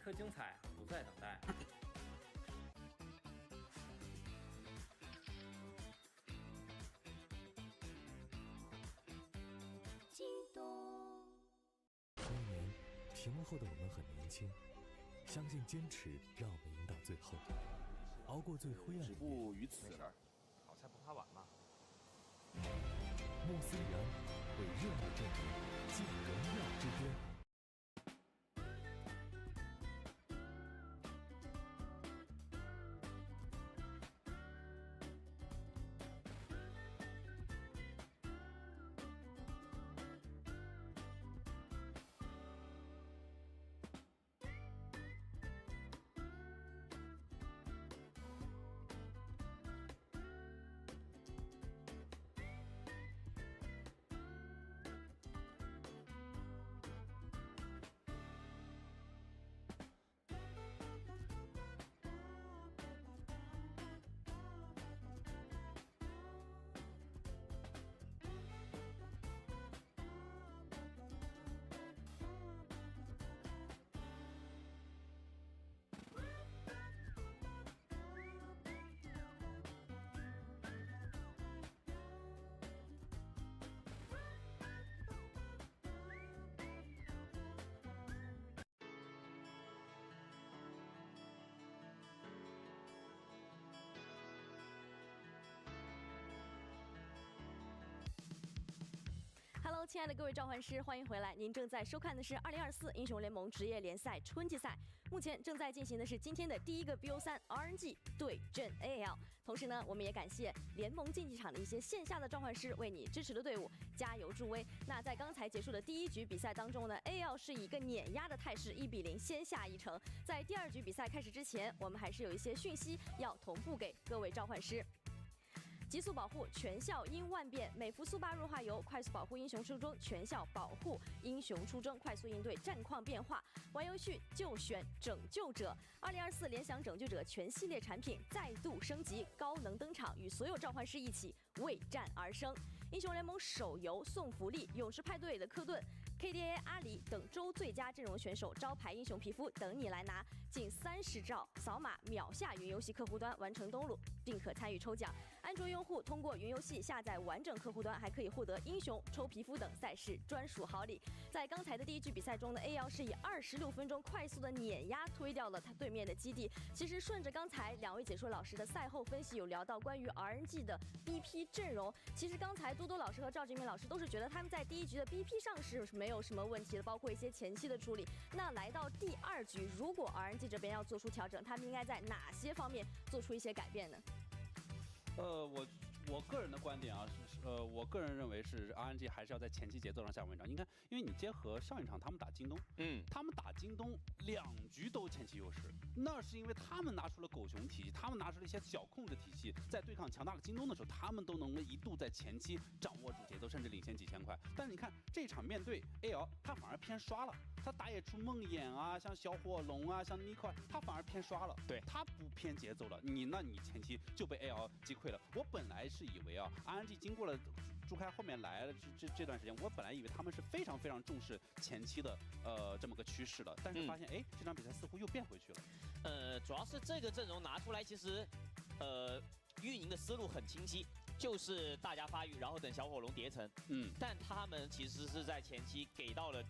Hello， 亲爱的各位召唤师，欢迎回来！您正在收看的是2024英雄联盟职业联赛春季赛，目前正在进行的是今天的第一个 BO3 RNG 对阵 AL。同时呢，我们也感谢联盟竞技场的一些线下的召唤师为你支持的队伍加油助威。那在刚才结束的第1局比赛当中呢 ，AL 是以一个碾压的态势1比0先下一城。在第2局比赛开始之前，我们还是有一些讯息要同步给各位召唤师。极速保护全效因万变，美肤速8润滑油快速保护英雄出征，全效保护英雄出征，快速应对战况变化。玩游戏就选拯救者。2024联想拯救者全系列产品再度升级，高能登场，与所有召唤师一起为战而生。英雄联盟手游送福利，勇士派对的克顿、KDA 阿里等周最佳阵容选手招牌英雄皮肤等你来拿，近30兆扫码秒下云游戏客户端完成登录，并可参与抽奖。安卓用户通过云游戏下载完整客户端，还可以获得英雄抽皮肤等赛事专属好礼。在刚才的第1局比赛中呢 ，AL 是以26分钟快速的碾压推掉了他对面的基地。其实顺着刚才2位解说老师的赛后分析，有聊到关于 RNG 的 BP 阵容。其实刚才多多老师和赵志明老师都是觉得他们在第1局的 BP 上是没有什么问题的，包括一些前期的处理。那来到第2局，如果 RNG 这边要做出调整，他们应该在哪些方面做出一些改变呢？我个人的观点啊，我个人认为是 RNG 还是要在前期节奏上下文章。你看，因为你结合上一场他们打京东，他们打京东2局都前期优势，那是因为他们拿出了狗熊体系，他们拿出了一些小控制体系，在对抗强大的京东的时候，他们都能一度在前期掌握住节奏，甚至领先几千块。但是你看这场面对 AL， 他反而偏刷了。他打野出梦魇啊，像小火龙啊，像尼克，他反而偏刷了。对，他不偏节奏了。你前期就被 AL 击溃了。我本来是以为啊 ，RNG 经过了朱开后面来了这段时间，我本来以为他们是非常非常重视前期的这么个趋势的，但是发现这场比赛似乎又变回去了。主要是这个阵容拿出来，其实运营的思路很清晰。就是大家发育，然后等小火龙叠层。但他们其实是在前期给到了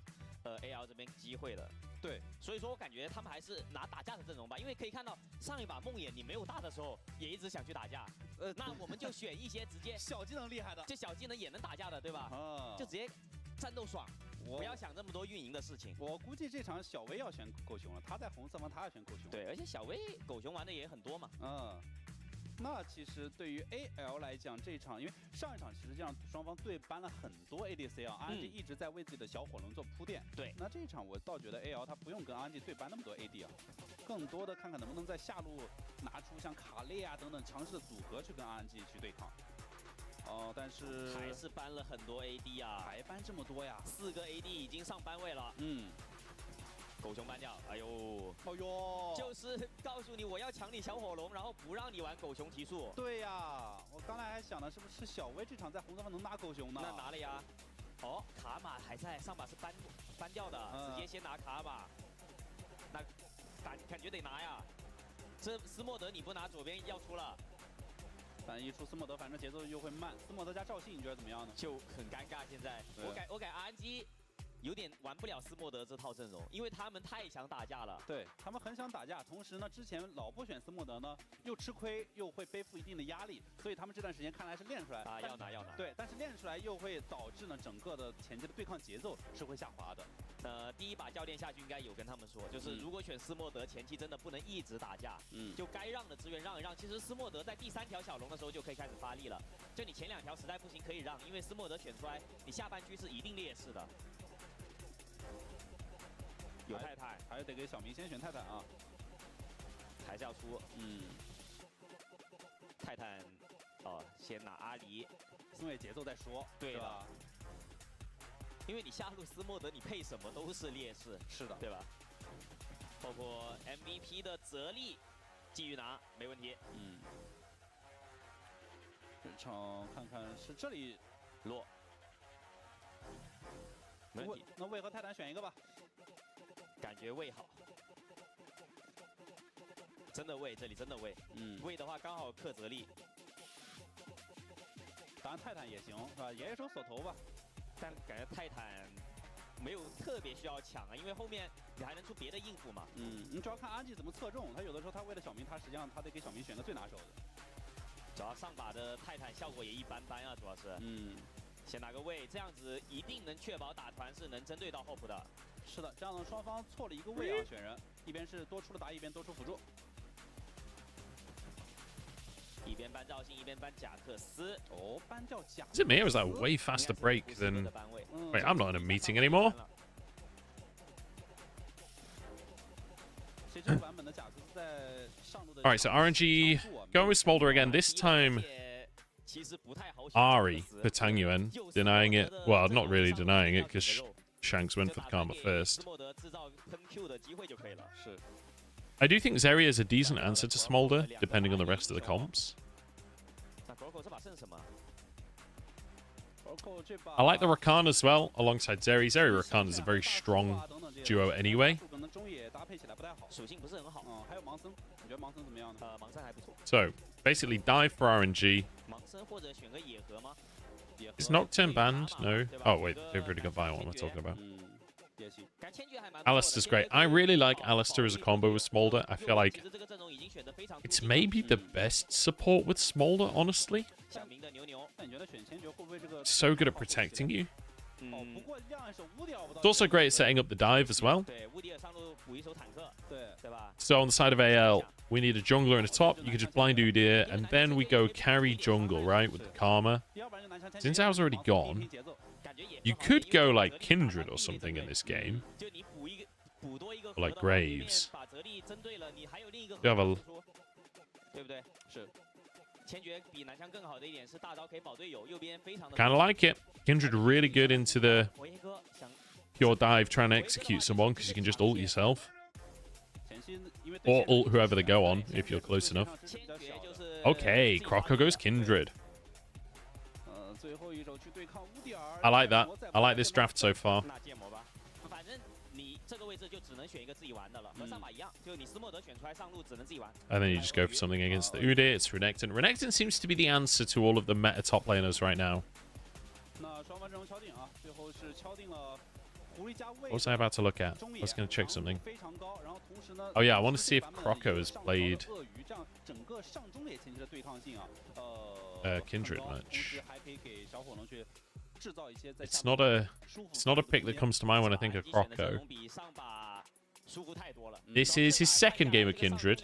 AL 这边机会的。对，所以说我感觉他们还是拿打架的阵容吧，因为可以看到上一把梦魇你没有大的时候也一直想去打架，那我们就选一些直接小技能厉害的，这小技能也能打架的，对吧？就直接战斗爽。不要想这么多运营的事情。我估计这场小薇要选狗熊了，他在红色方，他要选狗熊。对，而且小薇狗熊玩的也很多嘛。那其实对于 AL 来讲，这一场因为上一场实际上双方对搬了很多 ADC 啊，RNG 一直在为自己的小火龙做铺垫。对，那这一场我倒觉得 AL 他不用跟 RNG 对搬那么多 AD 啊，更多的看看能不能在下路拿出像卡列啊等等强势的组合去跟 RNG 去对抗。但是还是搬了很多 AD 啊，还搬这么多呀，4个 AD 已经上班位了。狗熊搬掉，哎呦，就是告诉你我要抢你小火龙，然后不让你玩狗熊提速。对呀，我刚才还想的是不是小薇这场在红色方能拿狗熊呢？那拿了呀。卡玛还在，上把是搬掉的，直接先拿卡玛。那感觉得拿呀。这斯莫德你不拿，左边要出了。但一出斯莫德，反正节奏又会慢。斯莫德加赵信，你觉得怎么样呢？就很尴尬，现在我改 RNG。有点玩不了斯莫德这套阵容，因为他们太想打架了。对他们很想打架，同时呢，之前老不选斯莫德呢，又吃亏，又会背负一定的压力，所以他们这段时间看来是练出来啊，要拿。对，但是练出来又会导致呢，整个的前期的对抗节奏是会下滑的。第一把教练下去应该有跟他们说，就是如果选斯莫德，前期真的不能一直打架，就该让的资源让一让。其实斯莫德在第3条小龙的时候就可以开始发力了，就你前2条实在不行可以让，因为斯莫德选出来，你下半区是一定劣势的。有泰坦，还是得给小明先选泰坦啊，还是要出。泰坦，先拿阿离，因为节奏再说，对吧？因为你下路斯莫德，你配什么都是劣势，是的，对吧？包括 MVP 的泽力，继续拿，没问题。这场看看是这里落，没问题。那魏和泰坦选一个吧。感觉魏好，真的魏，这里真的魏。魏的话刚好克泽力，当然泰坦也行，是吧？也一手锁头吧。但感觉泰坦没有特别需要抢啊，因为后面你还能出别的应付嘛。你主要看安吉怎么侧重，他有的时候他为了小明，他实际上他得给小明选个最拿手的。主要上把的泰坦效果也一般般啊，主要是。先拿个位，这样子一定能确保打团是能针对到 Hope 的。是的，这样呢双方错了一个位啊，选人，一边是多出了达，一边多出辅助。一边搬赵信，一边搬贾克斯。哦，搬掉贾。Is it me or is that a way faster break than? Wait, I'm not in a meeting anymore. 这版本的贾克斯在上路的。All right, so RNG going with Smolder again. This time, Ari for Tangyuan denying it. Well, not really denying it because Shanks went for the karma first. I do think Zeri is a decent answer to Smolder, depending on the rest of the comps. I like the Rakan as well, alongside Zeri. Zeri Rakan is a very strong duo anyway. So, basically dive for RNG. Is Nocturne banned? No. Oh, wait, they've already got Vi. What am I talking about? Alistair's great. I really like Alistair as a combo with Smolder. I feel like it's maybe the best support with Smolder, honestly. So good at protecting you. It's also great at setting up the dive as well. So on the side of AL, we need a jungler and a top. You can just blind Udyr, and then we go carry jungle, right, with the Karma. Since I was already gone, you could go like Kindred or something in this game. Or like Graves. You have a... Kind of like it. Kindred really good into the pure dive trying to execute someone because you can just ult yourself. Or ult whoever they go on if you're close enough. Okay, Croco goes Kindred. I like that. I like this draft so far. And then you just go for something against the Udyr. It's Renekton. Renekton seems to be the answer to all of the meta top laners right now. What was I about to look at? I was going to check something. Oh yeah, I want to see if Croco has played Kindred much. It's not a pick that comes to mind when I think of Croco. This is his second game of Kindred.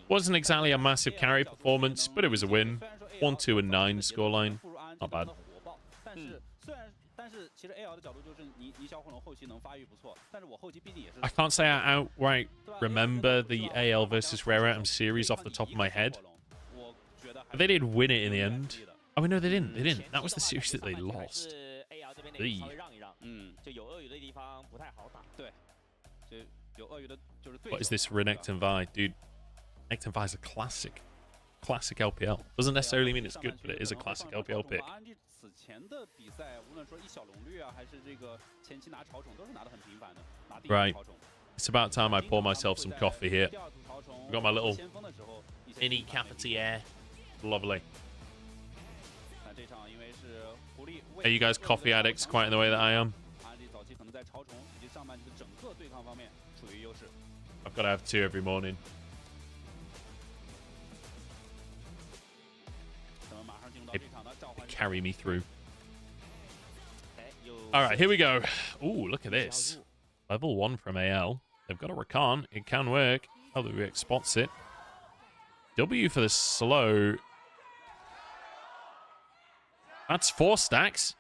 Wasn't exactly a massive carry performance, but it was a win. 1-2 and 9 scoreline. Not bad. I can't say I outright remember the AL versus Rare Atom series off the top of my head. But they did win it in the end. Oh, no, they didn't. They didn't. That was the series that they lost. What is this Renekton Vi? Dude, Renekton Vi is a classic. Classic LPL. Doesn't necessarily mean it's good, but it is a classic LPL pick. Right. It's about time I pour myself some coffee here. I've got my little mini cafetiere. Lovely. Are you guys coffee addicts quite in the way that I am? I've got to have 2 every morning. They carry me through. All right, here we go. Ooh, look at this. Level 1 from AL. They've got a Rakan. It can work. LWX spots it. W for the slow. That's 4 stacks.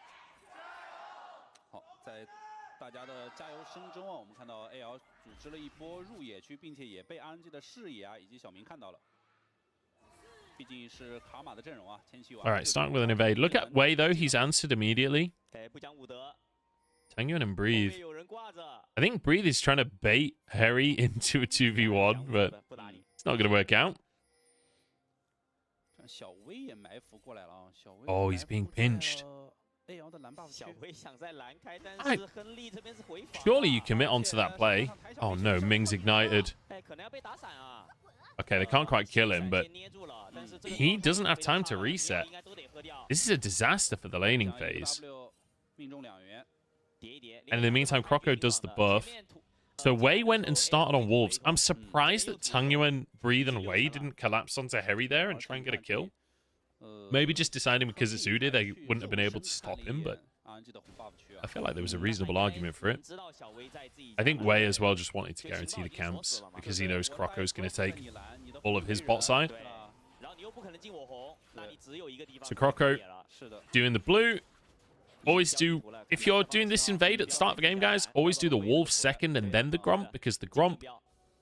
All right, starting with an evade. Look at Wei, though. He's answered immediately. Tangyuan and Breathe. I think Breathe is trying to bait Harry into a 2v1, but it's not going to work out. Oh, he's being pinched. Surely you commit onto that play. Oh no, Ming's ignited. Okay, they can't quite kill him, but he doesn't have time to reset. This is a disaster for the laning phase. And in the meantime, Croco does the buff. So Wei went and started on Wolves. I'm surprised that Tangyuan, Breathe, and Wei didn't collapse onto Harry there and try and get a kill. Maybe just deciding because it's Udyr, they wouldn't have been able to stop him, but I feel like there was a reasonable argument for it. I think Wei as well just wanted to guarantee the camps because he knows Croco's going to take all of his bot side. So Croco doing the blue. Always do, if you're doing this invade at the start of the game, guys, always do the Wolf second and then the Gromp, because the Gromp,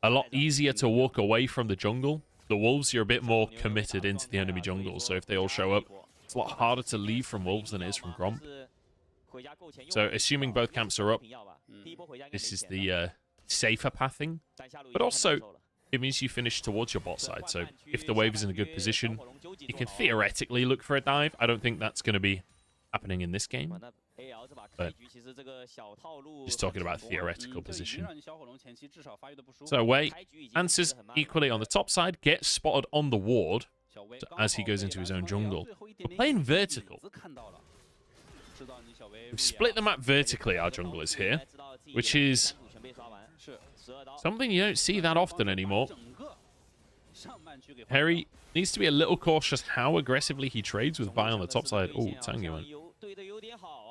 a lot easier to walk away from the jungle. The Wolves, you're a bit more committed into the enemy jungle, so if they all show up, it's a lot harder to leave from Wolves than it is from Gromp. So assuming both camps are up, this is the safer pathing, but also it means you finish towards your bot side. So if the wave is in a good position, you can theoretically look for a dive. I don't think that's going to be happening in this game, but just talking about theoretical position. So Wei answers equally on the top side, gets spotted on the ward as he goes into his own jungle. We're playing vertical. We've split the map vertically, our junglers here, which is something you don't see that often anymore. Harry needs to be a little cautious how aggressively he trades with Vi on the top side. Oh, Tangy went.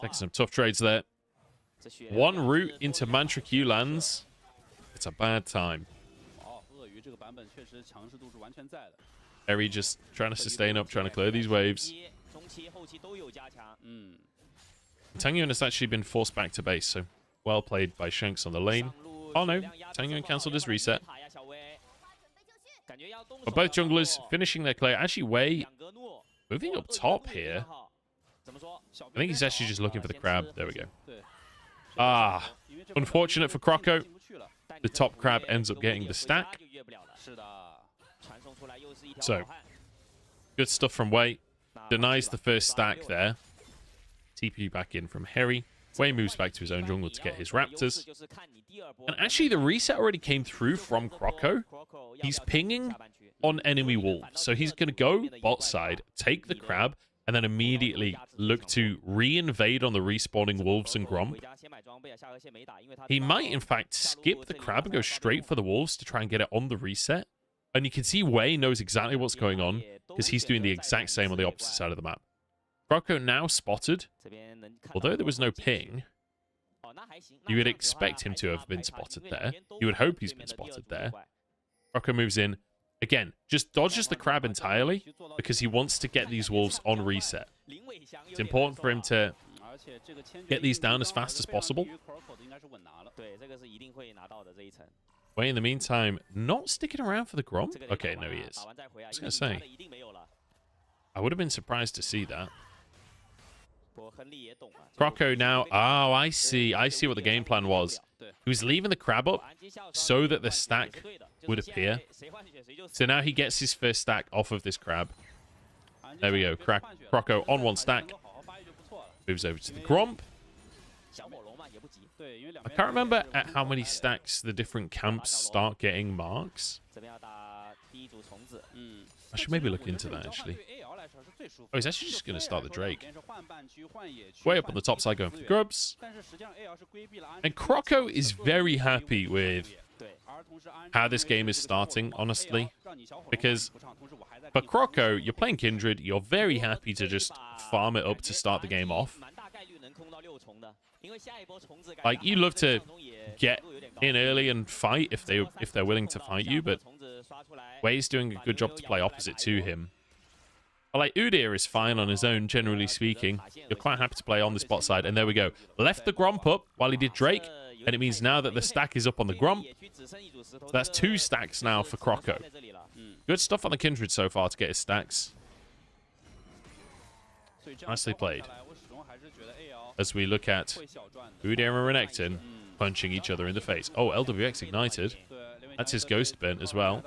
Taking some tough trades there. One route into Mantra Q lands. It's a bad time. Harry just trying to sustain up, trying to clear these waves. Tangyuan has actually been forced back to base, so well played by Shanks on the lane. Oh no, Tangyuan cancelled his reset. But both junglers finishing their clear. Actually, Wei moving up top here. I think he's actually just looking for the crab. There we go. Ah, unfortunate for Croco. The top crab ends up getting the stack. So, good stuff from Wei. Denies the first stack there. TP back in from Harry. Wei moves back to his own jungle to get his raptors. And actually, the reset already came through from Croco. He's pinging on enemy wolves. So he's going to go bot side, take the crab, and then immediately look to re-invade on the respawning wolves and Gromp. He might, in fact, skip the crab and go straight for the wolves to try and get it on the reset. And you can see Wei knows exactly what's going on because he's doing the exact same on the opposite side of the map. Croco now spotted. Although there was no ping, you would expect him to have been spotted there. You would hope he's been spotted there. Croco moves in. Again, just dodges the crab entirely because he wants to get these wolves on reset. It's important for him to get these down as fast as possible. Wei, in the meantime, not sticking around for the Gromp. Okay, no, he is. I was going to say, I would have been surprised to see that. Croco now. Oh, I see. I see what the game plan was. He was leaving the crab up so that the stack would appear. So now he gets his first stack off of this crab. There we go. Croco on one stack. Moves over to the Gromp. I can't remember at how many stacks the different camps start getting marks. I should maybe look into that, actually. Oh, he's actually just going to start the Drake. Way up on the top side going for the grubs. And Croco is very happy with how this game is starting, honestly. Because for Croco, you're playing Kindred. You're very happy to just farm it up to start the game off. Like, you love to get in early and fight if they're willing to fight you, but Wei's doing a good job to play opposite to him. But like, Udyr is fine on his own, generally speaking. You're quite happy to play on this bot side, and there we go. Left the Gromp up while he did Drake, and it means now that the stack is up on the Gromp. So that's 2 stacks now for Croco. Good stuff on the Kindred so far to get his stacks. Nicely played. As we look at Udyr and Renekton punching each other in the face. Oh, LWX ignited. That's his Ghost bent as well.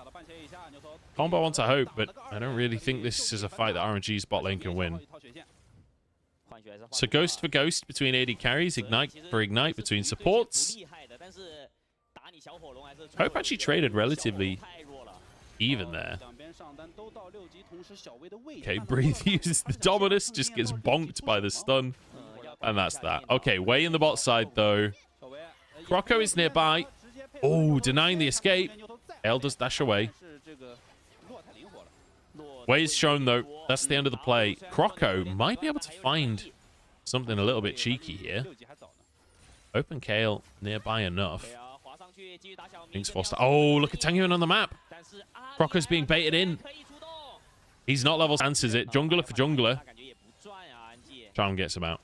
Combo on to hope, but I don't really think this is a fight that RNG's bot lane can win. So Ghost for Ghost between AD carries, Ignite for Ignite between supports. Hope actually traded relatively even there. Okay, Breathe uses the Dominus, just gets bonked by the stun. And that's that. Okay, Wei in the bot side, though. Croco is nearby. Oh, denying the escape. El does dash away. Way's shown, though. That's the end of the play. Croco might be able to find something a little bit cheeky here. Open Kale nearby enough. Things forced. Oh, look at Tangyuan on the map. Croco's being baited in. He's not level. Answers it. Jungler for jungler. Charm gets him out.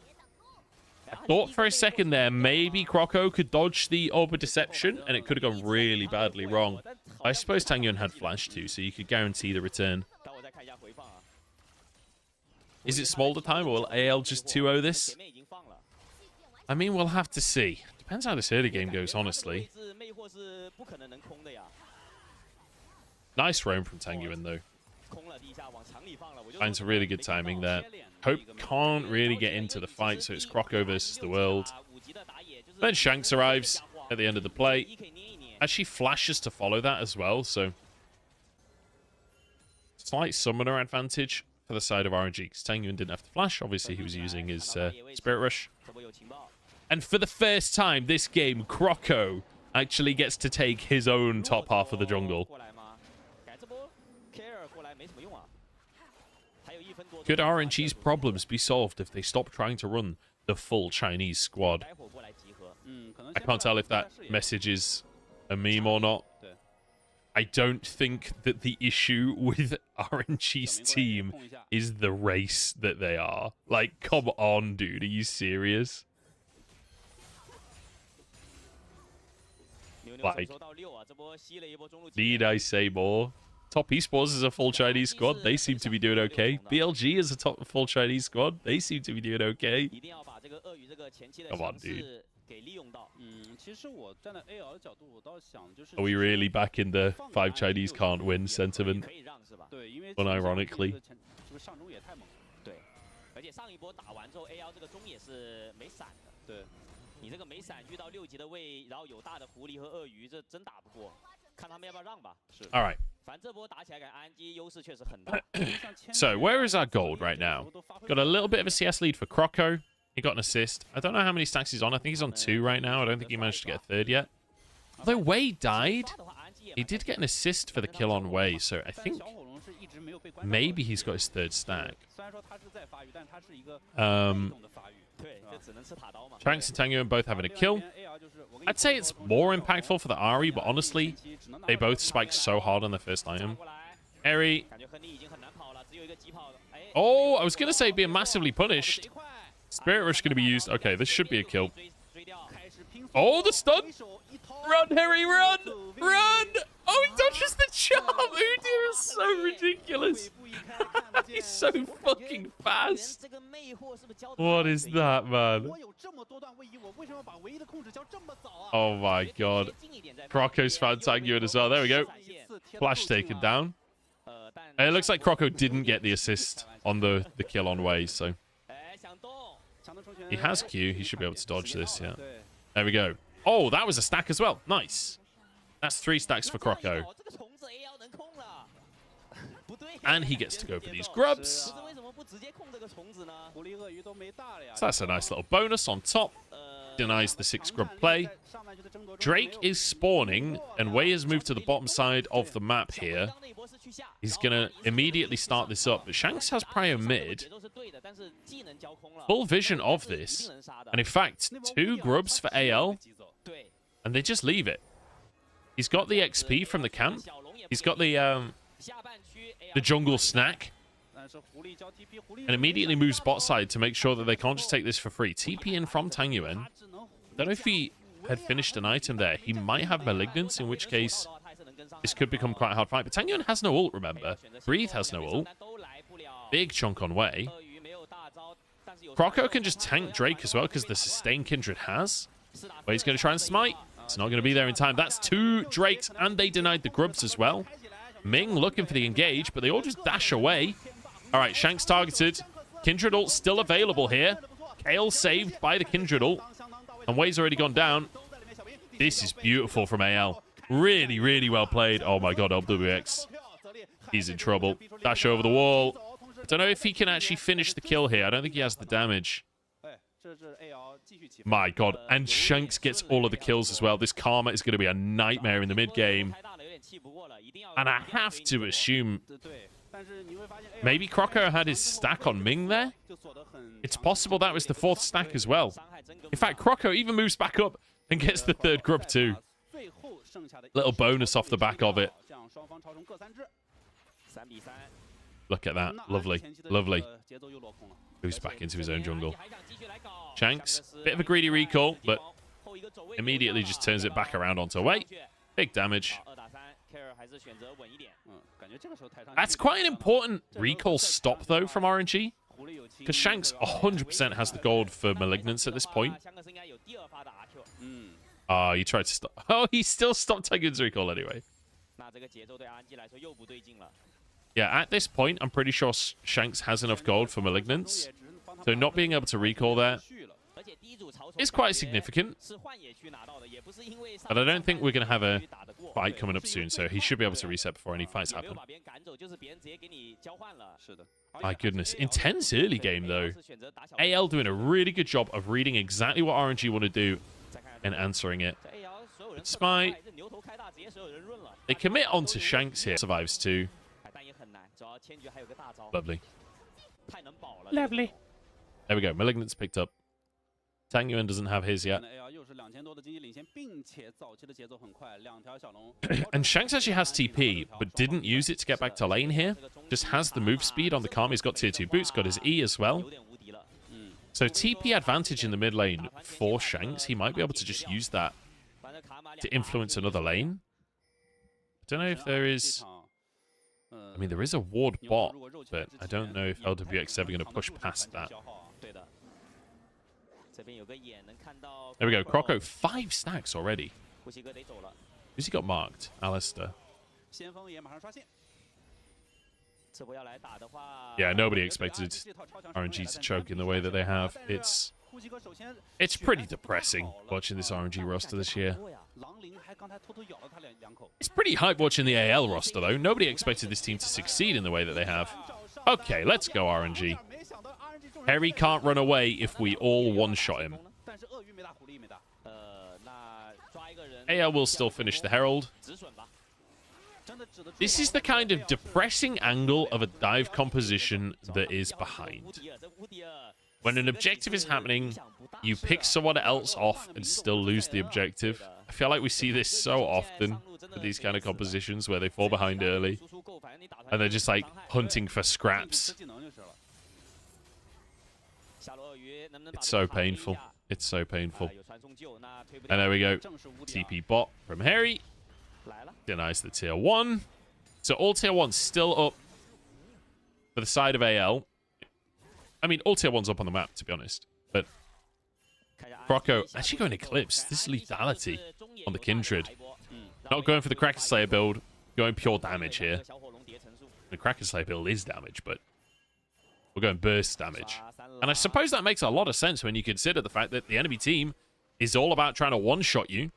I thought for a second there maybe Croco could dodge the Orb of Deception and it could have gone really badly wrong. I suppose Tangyuan had flash too, so you could guarantee the return. Is it Smolder time, or will AL just 2-0 this? I mean, we'll have to see. Depends how this early game goes, honestly. Nice roam from Tangyuan, though. Finds a really good timing there. Hope can't really get into the fight, so it's Croco versus the world. Then Shanks arrives at the end of the play. Actually flashes to follow that as well, so... Slight summoner advantage for the side of RNG, because Tangyuan didn't have to flash. Obviously, he was using his Spirit Rush. And for the first time this game, Croco actually gets to take his own top half of the jungle. Could RNG's problems be solved if they stop trying to run the full Chinese squad? I can't tell if that message is a meme or not. I don't think that the issue with RNG's team is the race that they are. Like, come on, dude. Are you serious? Like, need I say more? Top Esports is a full Chinese squad. They seem to be doing okay. BLG is a full Chinese squad. They seem to be doing okay. Come on, dude. Are we really back in the 5 Chinese can't win sentiment? Unironically. Alright. So, where is our gold right now? Got a little bit of a CS lead for Croco. He got an assist. I don't know how many stacks he's on. I think he's on 2 right now. I don't think he managed to get a 3rd yet. Although Wei died, he did get an assist for the kill on Wei, so I think maybe he's got his 3rd stack. Shanks and Tangyuan both having a kill. I'd say it's more impactful for the Ahri, but honestly, they both spiked so hard on their first item. Eri. Oh, I was going to say being massively punished. Spirit Rush going to be used. Okay, this should be a kill. Oh, the stun! Run, Harry, run! Run! Oh, he dodges the charm! Udyr is so ridiculous. He's so fucking fast. What is that, man? Oh my god. Croco's found Tangyuan as well. There we go. Flash taken down. It looks like Croco didn't get the assist on the kill on Wei, so... He has Q. He should be able to dodge this, yeah. There we go. Oh, that was a stack as well. Nice. That's 3 stacks for Croco. And he gets to go for these grubs. So that's a nice little bonus on top. Denies the 6 grub play. Drake is spawning, and Wei has moved to the bottom side of the map here. He's going to immediately start this up, but Shanks has prior mid. Full vision of this. And in fact, 2 grubs for AL, and they just leave it. He's got the XP from the camp. He's got the jungle snack. And immediately moves bot side to make sure that they can't just take this for free. TP in from Tangyuan. I don't know if he had finished an item there. He might have Malignance, in which case this could become quite a hard fight. But Tangyuan has no ult, remember. Breathe has no ult. Big chunk on Wei. Croco can just tank Drake as well because the sustain Kindred has. Wei's going to try and smite. It's not going to be there in time. That's 2 Drakes, and they denied the grubs as well. Ming looking for the engage, but they all just dash away. All right, Shanks targeted. Kindred ult still available here. Kale saved by the Kindred ult. And Wei's already gone down. This is beautiful from AL. Really, really well played. Oh my god, LWX. He's in trouble. Dash over the wall. I don't know if he can actually finish the kill here. I don't think he has the damage. My god. And Shanks gets all of the kills as well. This Karma is going to be a nightmare in the mid game. And I have to assume Maybe Croco had his stack on Ming there? It's possible that was the 4th stack as well. In fact, Croco even moves back up and gets the 3rd group too. Little bonus off the back of it. Look at that. Lovely. Lovely. Moves back into his own jungle. Shanks, bit of a greedy recall, but immediately just turns it back around onto weight. Big damage. That's quite an important recall stop, though, from RNG. Because Shanks 100% has the gold for Malignance at this point. Oh, he tried to stop. Oh, he still stopped Tygoon's recall anyway. Yeah, at this point, I'm pretty sure Shanks has enough gold for Malignance. So not being able to recall that is quite significant. But I don't think we're going to have a fight coming up soon, so he should be able to reset before any fights happen. My goodness. Intense early game, though. AL doing a really good job of reading exactly what RNG want to do and answering it. Despite they commit onto Shanks here. Survives too. Lovely. Lovely. There we go. Malignance picked up. Tang Yuan doesn't have his yet. And Shanks actually has TP, but didn't use it to get back to lane here. Just has the move speed on the Karma. He's got tier 2 boots, got his E as well. So TP advantage in the mid lane for Shanks. He might be able to just use that to influence another lane. I don't know if there is... I mean, there is a ward bot, but I don't know if LWX is ever going to push past that. There we go. Croco, 5 stacks already. Who's he got marked? Alistair. Yeah, nobody expected RNG to choke in the way that they have. It's pretty depressing watching this RNG roster this year. It's pretty hype watching the AL roster, though. Nobody expected this team to succeed in the way that they have. Okay, let's go, RNG. Harry can't run away if we all one-shot him. AL will still finish the Herald. This is the kind of depressing angle of a dive composition that is behind. When an objective is happening, you pick someone else off and still lose the objective. I feel like we see this so often with these kind of compositions where they fall behind early and they're just like hunting for scraps. It's so painful. It's so painful. And there we go. TP bot from Harry. Denies the tier 1. So all tier 1's still up for the side of AL. I mean, all tier 1's up on the map, to be honest. But Croco actually going Eclipse. This is lethality on the Kindred. Not going for the Kraken Slayer build. Going pure damage here. The Kraken Slayer build is damage, but we're going burst damage. And I suppose that makes a lot of sense when you consider the fact that the enemy team is all about trying to one-shot you.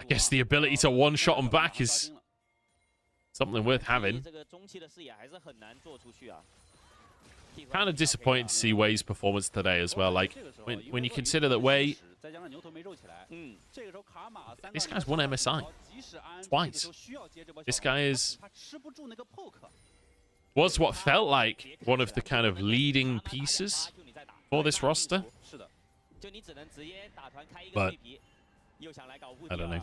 I guess the ability to one-shot them back is something worth having. Kind of disappointed to see Wei's performance today as well. Like, when you consider that Wei... This guy's won MSI. Twice. This guy is... was what felt like one of the kind of leading pieces for this roster. But I don't know.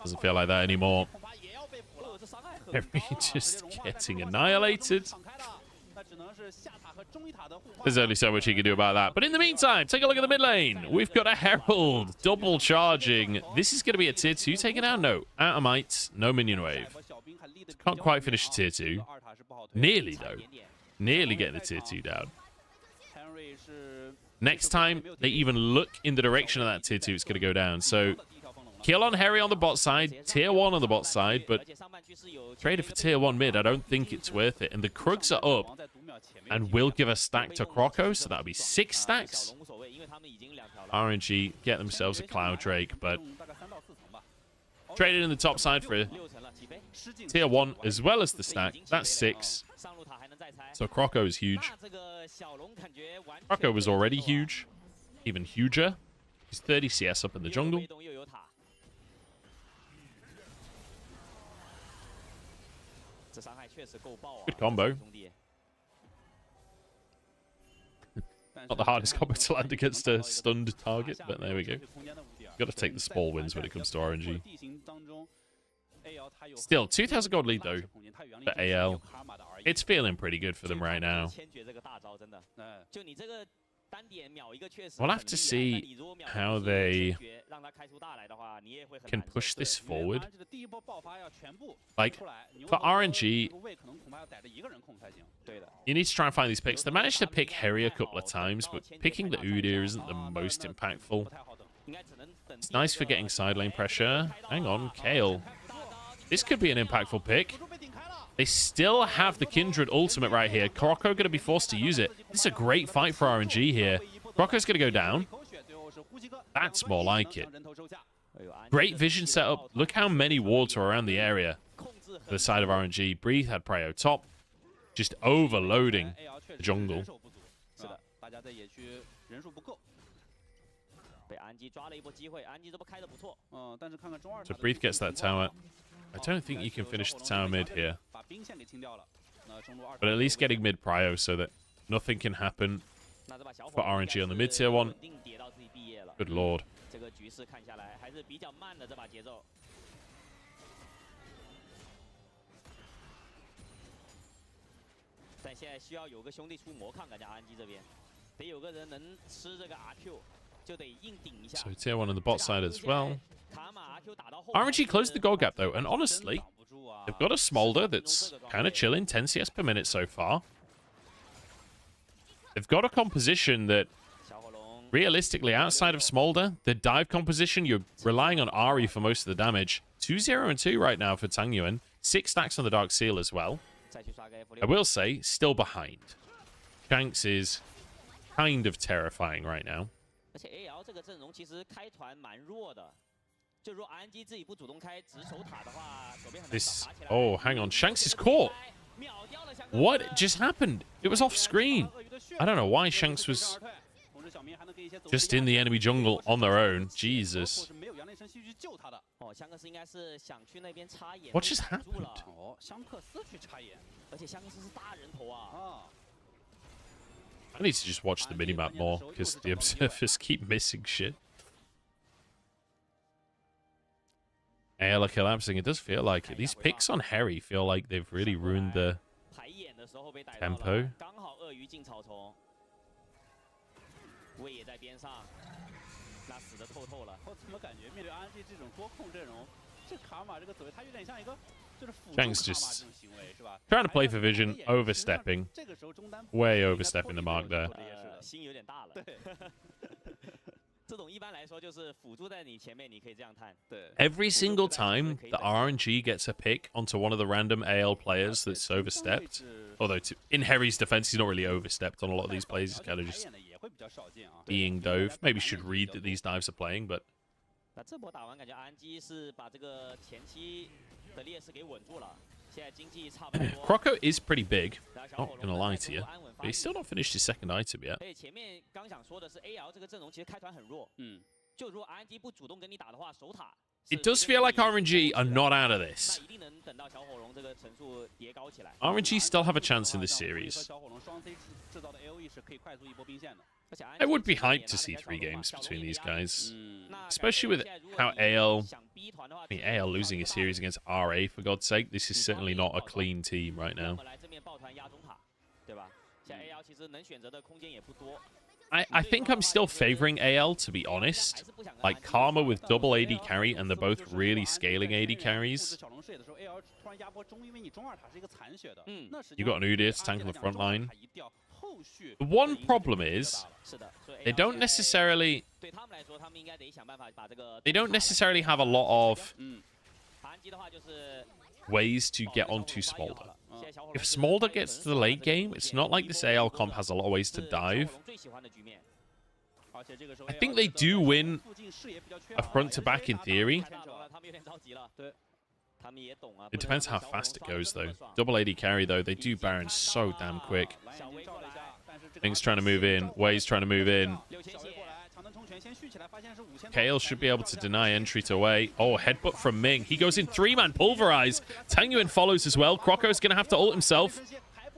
Doesn't feel like that anymore. Everything just getting annihilated. There's only so much he can do about that. But in the meantime, take a look at the mid lane. We've got a Herald double charging. This is going to be a tier 2 taken out. No. Out of might. No minion wave. Can't quite finish tier 2. Nearly, though. Nearly getting the tier 2 down. Next time they even look in the direction of that tier 2, it's going to go down. So, kill on Harry on the bot side, tier 1 on the bot side, but traded for tier 1 mid, I don't think it's worth it. And the Krugs are up and will give a stack to Croco, so that'll be 6 stacks. RNG get themselves a Cloud Drake, but traded in the top side for tier 1 as well as the stack. That's 6. So Croco is huge. Croco was already huge. Even huger. He's 30 CS up in the jungle. Good combo. Not the hardest combo to land against a stunned target, but there we go. Got to take the small wins when it comes to RNG. Still, 2,000 gold lead though for AL. It's feeling pretty good for them right now. We'll have to see how they can push this forward. Like, for RNG, you need to try and find these picks. They managed to pick Harry a couple of times, but picking the Udyr isn't the most impactful. It's nice for getting side lane pressure. Hang on, Kale. This could be an impactful pick. They still have the Kindred ultimate right here. Kroko going to be forced to use it. This is a great fight for RNG here. Kroko's going to go down. That's more like it. Great vision setup. Look how many wards are around the area for the side of RNG. Breathe had Prio top. Just overloading the jungle. So Breathe gets that tower. I don't think you can finish the tower mid here. But at least getting mid prio so that nothing can happen for RNG on the mid tier one. Good lord. So tier 1 on the bot side as well. RNG closed the goal gap though, and honestly, they've got a Smolder that's kind of chilling, 10 CS per minute so far. They've got a composition that, realistically, outside of Smolder, the dive composition, you're relying on Ahri for most of the damage. 2-0 and 2 right now for Tang Yuan. 6 stacks on the Dark Seal as well. I will say, still behind. Shanks is kind of terrifying right now. This... Oh, hang on. Shanks is caught. What just happened? It was off screen. I don't know why Shanks was just in the enemy jungle on their own. Jesus. What just happened? I need to just watch the minimap more, because the observers keep missing shit. AL are collapsing. It does feel like it. These picks on Harry feel like they've really ruined the tempo. Shanks just trying to play for vision, overstepping. Way overstepping the mark there. Every single time the RNG gets a pick onto one of the random AL players that's overstepped, although in Harry's defense, he's not really overstepped on a lot of these plays. He's kind of just being dove. Maybe should read that these dives are playing, but... Kroko is pretty big, not gonna lie to you, but he's still not finished his second item yet. It does feel like RNG are not out of this. RNG still have a chance in this series. I would be hyped to see 3 games between these guys. Especially with how AL... I mean, AL losing a series against RA, for God's sake. This is certainly not a clean team right now. I think I'm still favoring AL, to be honest. Like, Karma with double AD carry, and they're both really scaling AD carries. You got an Udyr to tank on the front line. The one problem is they don't necessarily have a lot of ways to get onto Smolder. If Smolder gets to the late game, it's not like this AL comp has a lot of ways to dive. I think they do win a front to back in theory. It depends how fast it goes, though. Double AD carry, though, they do Baron so damn quick. Ming's trying to move in. Wei's trying to move in. Kale should be able to deny entry to Wei. Oh, headbutt from Ming. He goes in 3-man pulverize. Tang Yuan follows as well. Croco's going to have to ult himself.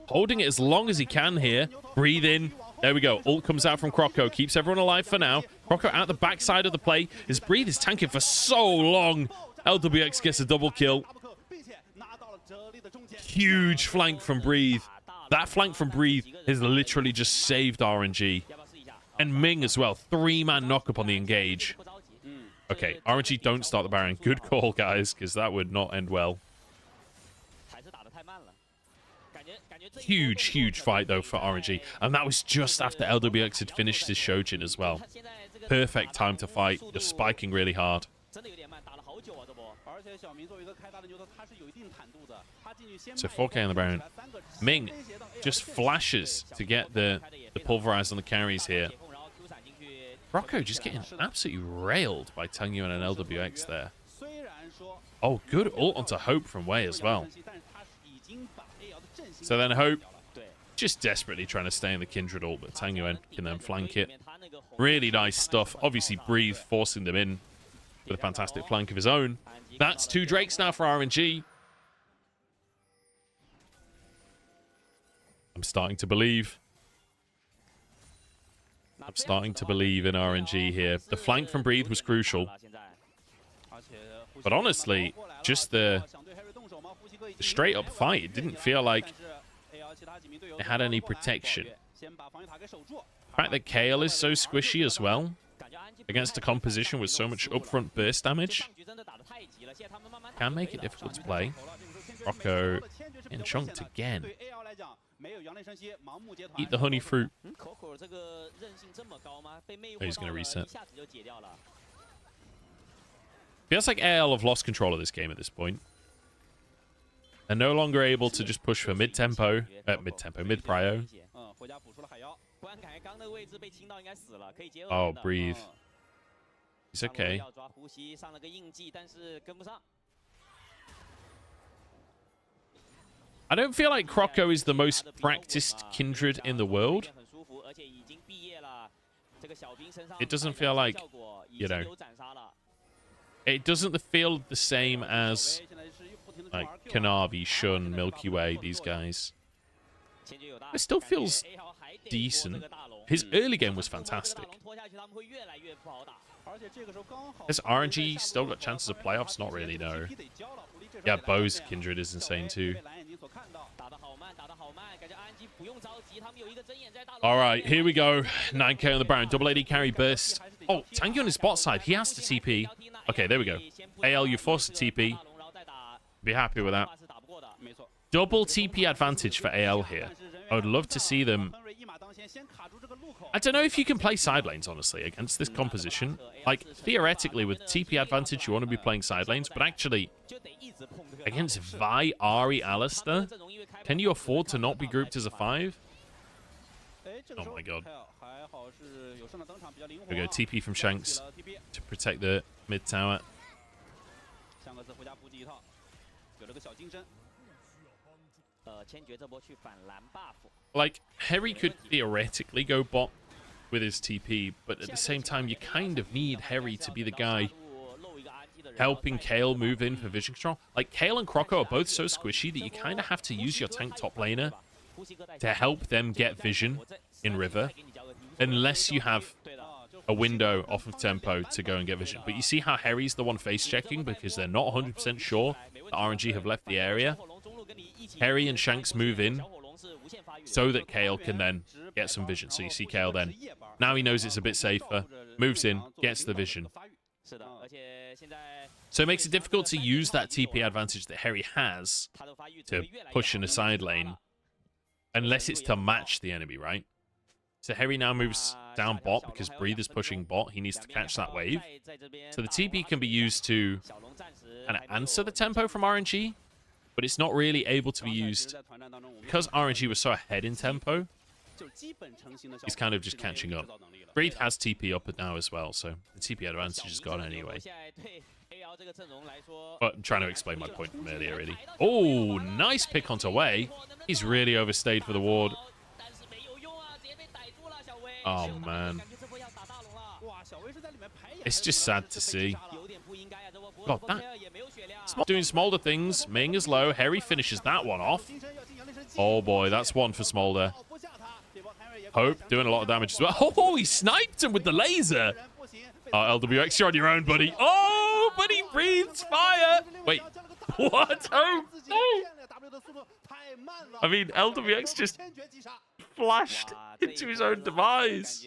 Holding it as long as he can here. Breathe in. There we go. Ult comes out from Croco. Keeps everyone alive for now. Croco out the backside of the play. His Breathe is tanking for so long. LWX gets a double kill. Huge flank from Breathe. That flank from Breathe has literally just saved RNG. And Ming as well. 3-man knock-up on the engage. Okay, RNG don't start the Baron. Good call, guys, because that would not end well. Huge, huge fight, though, for RNG. And that was just after LWX had finished his Shojin as well. Perfect time to fight. Just spiking really hard. So 4K on the Baron. Ming just flashes to get the pulverize on the carries here. Rocco just getting absolutely railed by Tang Yuan and LWX there. Oh, good ult onto Hope from Wei as well. So then Hope just desperately trying to stay in the Kindred ult, but Tang Yuan can then flank it. Really nice stuff. Obviously, Breathe forcing them in with a fantastic flank of his own. That's 2 Drakes now for RNG. I'm starting to believe. I'm starting to believe in RNG here. The flank from Breathe was crucial. But honestly, just the straight up fight, it didn't feel like it had any protection. The fact that Kale is so squishy as well, against a composition with so much upfront burst damage, can make it difficult to play. Rocco getting chunked again. Eat the honey fruit. Oh, he's going to reset. Feels like AL have lost control of this game at this point. They're no longer able to just push for mid-tempo, mid-prio. Oh, Breathe. He's okay. I don't feel like Croco is the most practiced Kindred in the world. It doesn't feel like, you know, it doesn't feel the same as like Kanavi, Shun, Milky Way, these guys. It still feels decent. His early game was fantastic. Has RNG still got chances of playoffs? Not really, no. Yeah, Bo's Kindred is insane too. Alright, here we go. 9k on the Baron. Double AD carry burst. Oh, Tang Yuan is bot side. He has to TP. Okay, there we go. AL, you force a TP. Be happy with that. Double TP advantage for AL here. I would love to see them. I don't know if you can play side lanes, honestly, against this composition. Like, theoretically, with TP advantage, you want to be playing side lanes, but actually, against Vi, Ahri, Alistair, can you afford to not be grouped as a 5? Oh my god. Here we go, TP from Shanks to protect the mid tower. Like, Harry could theoretically go bot with his TP, but at the same time, you kind of need Harry to be the guy helping Kale move in for vision control. Like, Kale and Croco are both so squishy that you kind of have to use your tank top laner to help them get vision in River, unless you have a window off of tempo to go and get vision. But you see how Harry's the one face-checking because they're not 100% sure that RNG have left the area. Harry and Shanks move in so that Kale can then get some vision. So you see Kale then. Now he knows it's a bit safer. Moves in, gets the vision. So it makes it difficult to use that TP advantage that Harry has to push in a side lane unless it's to match the enemy, right? So Harry now moves down bot because Breathe is pushing bot. He needs to catch that wave. So the TP can be used to kind of answer the tempo from RNG, but it's not really able to be used because RNG was so ahead in tempo. He's kind of just catching up. Breathe has TP up now as well, so the TP advantage is gone anyway. But I'm trying to explain my point from earlier, really. Oh, nice pick onto Wei. He's really overstayed for the ward. Oh, man. It's just sad to see. God, doing Smolder things. Ming is low. Harry finishes that one off. Oh boy, that's one for Smolder. Hope doing a lot of damage as well. Oh, he sniped him with the laser. LWX, you're on your own, buddy. Oh, but he breathes fire. Wait, what? Oh, oh. I mean, LWX just flashed into his own demise.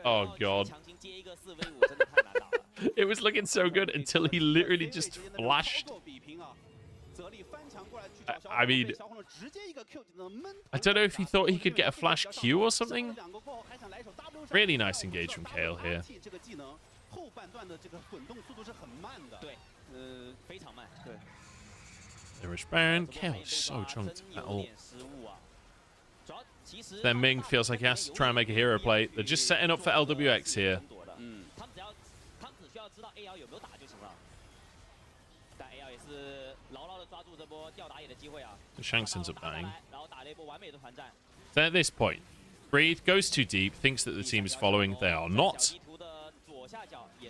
Oh, God. It was looking so good until he literally just flashed. I mean, I don't know if he thought he could get a flash Q or something. Really nice engage from Kale here. Irish Baron. Kale is so chunked at all. Then Ming feels like he has to try and make a hero play. They're just setting up for LWX here. Shanks ends up dying. So at this point, Breathe goes too deep, thinks that the team is following. They are not.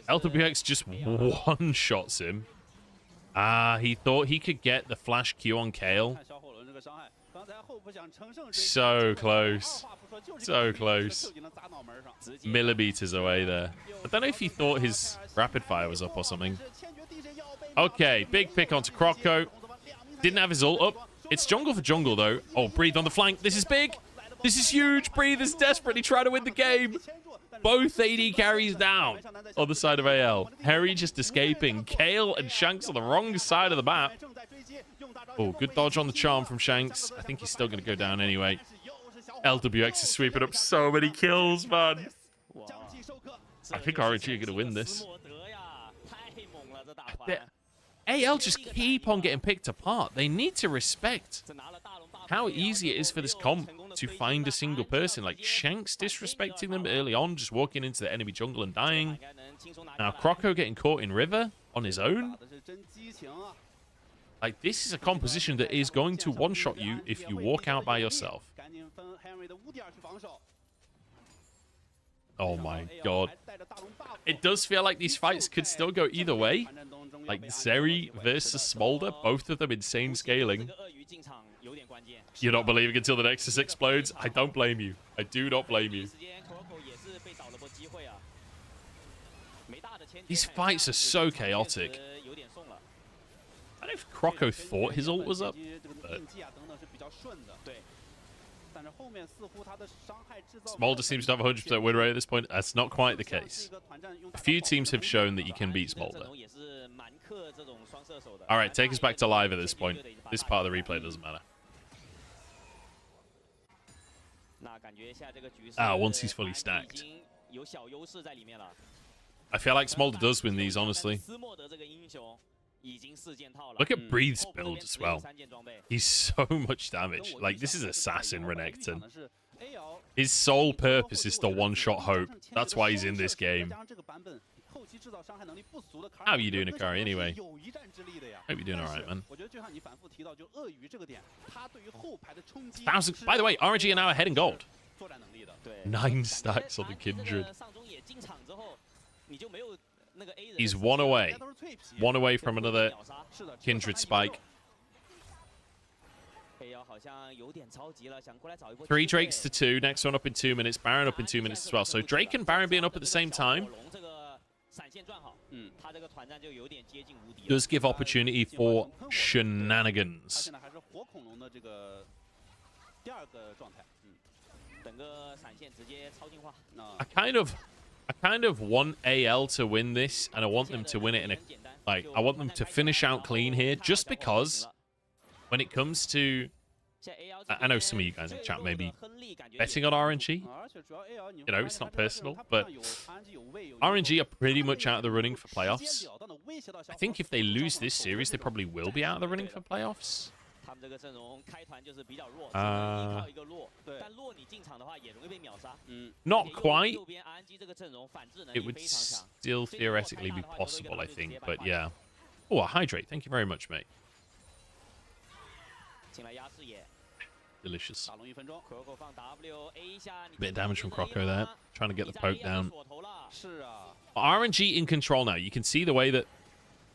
LWX just one-shots him. He thought he could get the flash Q on Kale. So close. So close. Millimeters away there. I don't know if he thought his rapid fire was up or something. Okay, big pick onto Croco. Didn't have his ult up. It's jungle for jungle, though. Oh, Breathe on the flank. This is big. This is huge. Breathe is desperately trying to win the game. Both AD carries down on the side of AL. Harry just escaping. Kale and Shanks on the wrong side of the map. Oh, good dodge on the charm from Shanks. I think he's still going to go down anyway. LWX is sweeping up so many kills, man. I think RNG are going to win this. AL just keep on getting picked apart. They need to respect how easy it is for this comp to find a single person. Like, Shanks disrespecting them early on, just walking into the enemy jungle and dying. Now, Croco getting caught in River on his own. Like, this is a composition that is going to one-shot you if you walk out by yourself. Oh my god. It does feel like these fights could still go either way. Like Zeri versus Smolder, both of them insane scaling. You're not believing until the Nexus explodes? I don't blame you. I do not blame you. These fights are so chaotic. I don't know if Croco thought his ult was up, but Smolder seems to have a 100% win rate at this point. That's not quite the case. A few teams have shown that you can beat Smolder. All right, take us back to live at this point. This part of the replay doesn't matter. Once he's fully stacked. I feel like Smolder does win these, honestly. Look at Breathe's build as well. He's so much damage. Like, this is Assassin Renekton. His sole purpose is to one-shot Hope. That's why he's in this game. How are you doing, Akari, anyway? Hope you're doing alright, man. 1,000. By the way, RNG are now ahead in gold. 9 stacks on the Kindred. He's one away. One away from another Kindred spike. 3 Drakes to 2. Next one up in 2 minutes. Baron up in 2 minutes as well. So Drake and Baron being up at the same time does give opportunity for shenanigans. I kind of want AL to win this, and I want them to win it in a, like, I want them to finish out clean here, just because when it comes to, I know some of you guys in chat may be betting on RNG. You know, it's not personal, but RNG are pretty much out of the running for playoffs. I think if they lose this series, they probably will be out of the running for playoffs. Not quite. It would still theoretically be possible, I think, but yeah. Oh, a hydrate. Thank you very much, mate. Delicious. Bit of damage from Croco there. Trying to get the poke down. RNG in control now. You can see the way that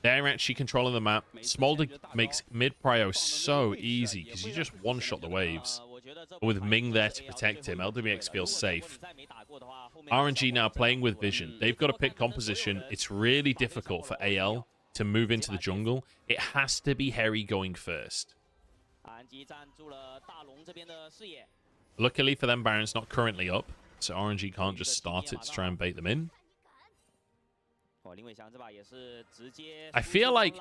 they're actually controlling the map. Smolder makes mid-prio so easy because you just one-shot the waves. But with Ming there to protect him, LWX feels safe. RNG now playing with vision. They've got to pick composition. It's really difficult for AL to move into the jungle. It has to be Harry going first. Luckily for them, Baron's not currently up, so RNG can't just start it to try and bait them in. I feel like,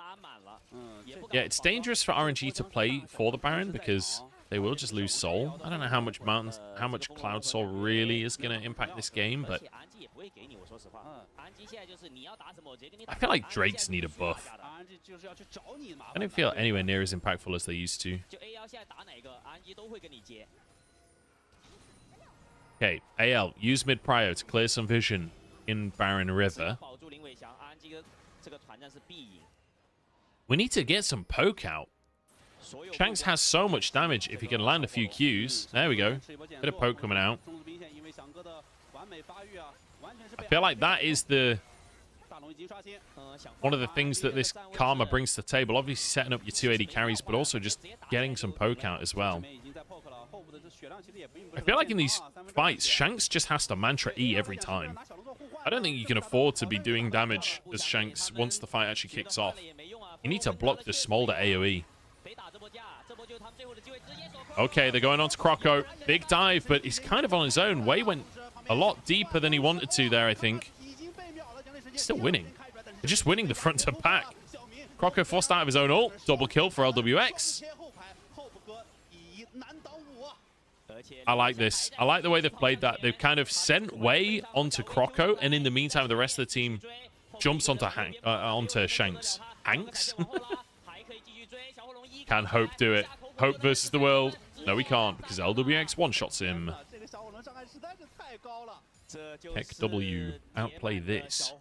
yeah, it's dangerous for RNG to play for the Baron because they will just lose soul. I don't know how much Cloud Soul really is going to impact this game, but I feel like Drakes need a buff. I don't feel anywhere near as impactful as they used to. Okay, AL, use mid-prio to clear some vision in Baron River. We need to get some poke out. Shanks has so much damage if he can land a few Qs. There we go. Bit of poke coming out. I feel like that is one of the things that this Karma brings to the table. Obviously setting up your 280 carries, but also just getting some poke out as well. I feel like in these fights, Shanks just has to Mantra E every time. I don't think you can afford to be doing damage as Shanks once the fight actually kicks off. You need to block the Smolder AoE. Okay, they're going on to Croco. Big dive, but he's kind of on his own. Wei went a lot deeper than he wanted to there, I think. He's still winning. They're just winning the front to back. Croco forced out of his own ult. Double kill for LWX. I like this. I like the way they've played that. They've kind of sent Wei onto Croco, and in the meantime, the rest of the team jumps onto Shanks. Hanks? Can Hope do it? Hope versus the world. No, he can't, because LWX one-shots him. Heck W. Outplay this.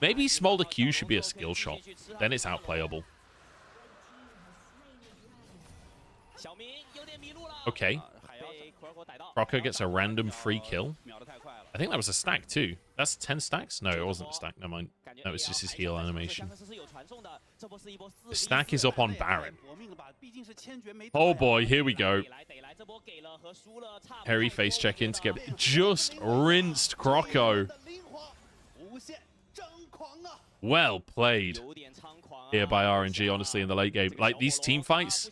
Maybe Smolder Q should be a skill shot. Then it's outplayable. Okay. Croco gets a random free kill. I think that was a stack too. That's 10 stacks? No, it wasn't a stack. Never mind. No, it's just his heal animation. The stack is up on Baron. Oh boy, here we go. Harry face check in to get just rinsed Croco. Well played here by RNG, honestly, in the late game. Like, these team fights,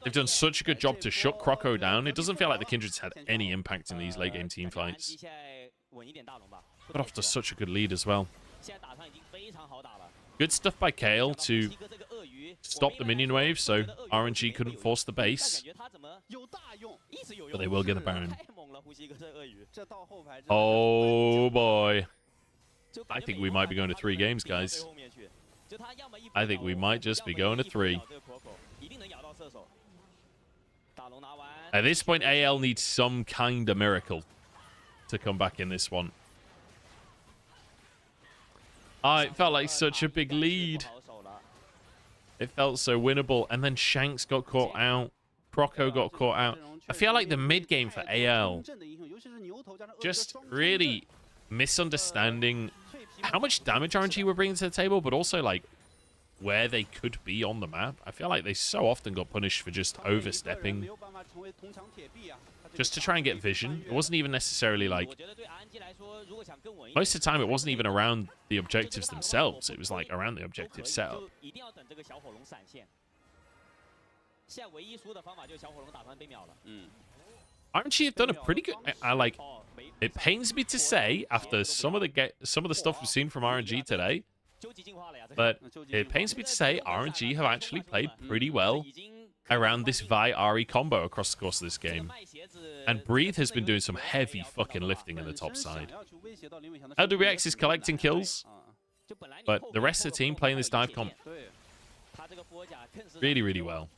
they've done such a good job to shut Croco down. It doesn't feel like the Kindred's had any impact in these late game team fights. Got off to such a good lead as well. Good stuff by Kale to stop the minion wave, so RNG couldn't force the base. But they will get the Baron. Oh boy. I think we might be going to 3 games, guys. I think we might just be going to 3. At this point, AL needs some kind of miracle to come back in this one. It felt like such a big lead. It felt so winnable. And then Shanks got caught out. Croco got caught out. I feel like the mid game for AL just really misunderstanding how much damage RNG were bringing to the table, but also like where they could be on the map. I feel like they so often got punished for just overstepping just to try and get vision. It wasn't even necessarily like, most of the time it wasn't even around the objectives themselves. It was like around the objective setup. RNG have done a pretty good. I like. It pains me to say, after some of the stuff we've seen from RNG today, but it pains me to say RNG have actually played pretty well around this Vi Ahri combo across the course of this game. And Breathe has been doing some heavy fucking lifting in the top side. LWX is collecting kills, but the rest of the team playing this dive comp really, really well.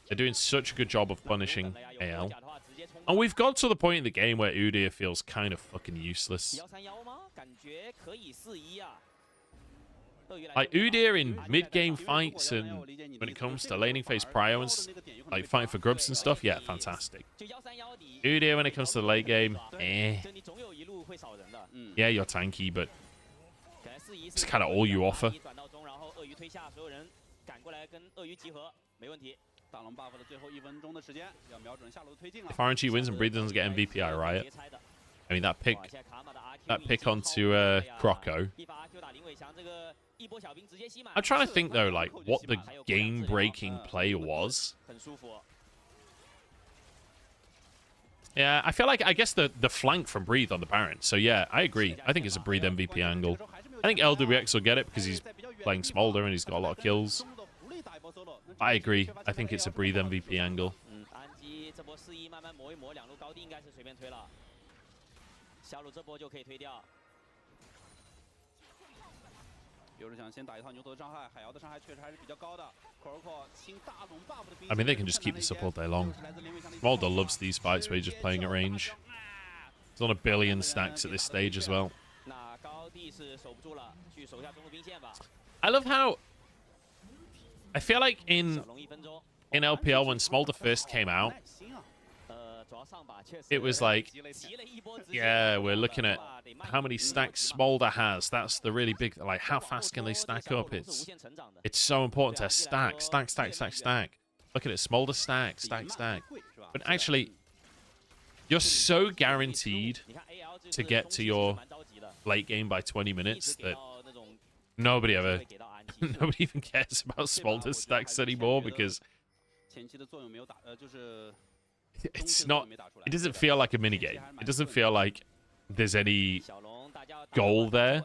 They're doing such a good job of punishing AL. And we've got to the point in the game where Udyr feels kind of fucking useless. Like Udyr in mid-game fights and when it comes to laning phase prio and like fighting for grubs and stuff, yeah, fantastic. Udyr when it comes to the late game, eh. Yeah, you're tanky, but it's kind of all you offer. If RNG wins and Breed doesn't get MVP, I riot. I mean, that pick onto Croco. I'm trying to think, though, like, what the game-breaking play was. Yeah, I feel like, I guess, the flank from Breathe on the Baron. So, yeah, I agree. I think it's a Breathe MVP angle. I think LWX will get it because he's playing Smolder and he's got a lot of kills. I agree. I think it's a Breathe MVP angle. 有人想先打一套牛头的伤害，海瑶的伤害确实还是比较高的。Koroko 清大龙 buff 的兵。 I mean, they can just keep this up all day long. Smolder loves these fights where you're just playing at range. He's on a billion stacks at this stage as well. I love how... I feel like in LPL, when Smolder first came out, it was like, yeah, we're looking at how many stacks Smolder has. That's the really big, like, how fast can they stack up? It's so important to stack. Look at it, Smolder stack. But actually, you're so guaranteed to get to your late game by 20 minutes that nobody even cares about Smolder stacks anymore because it's not, it doesn't feel like a minigame. It doesn't feel like there's any goal there.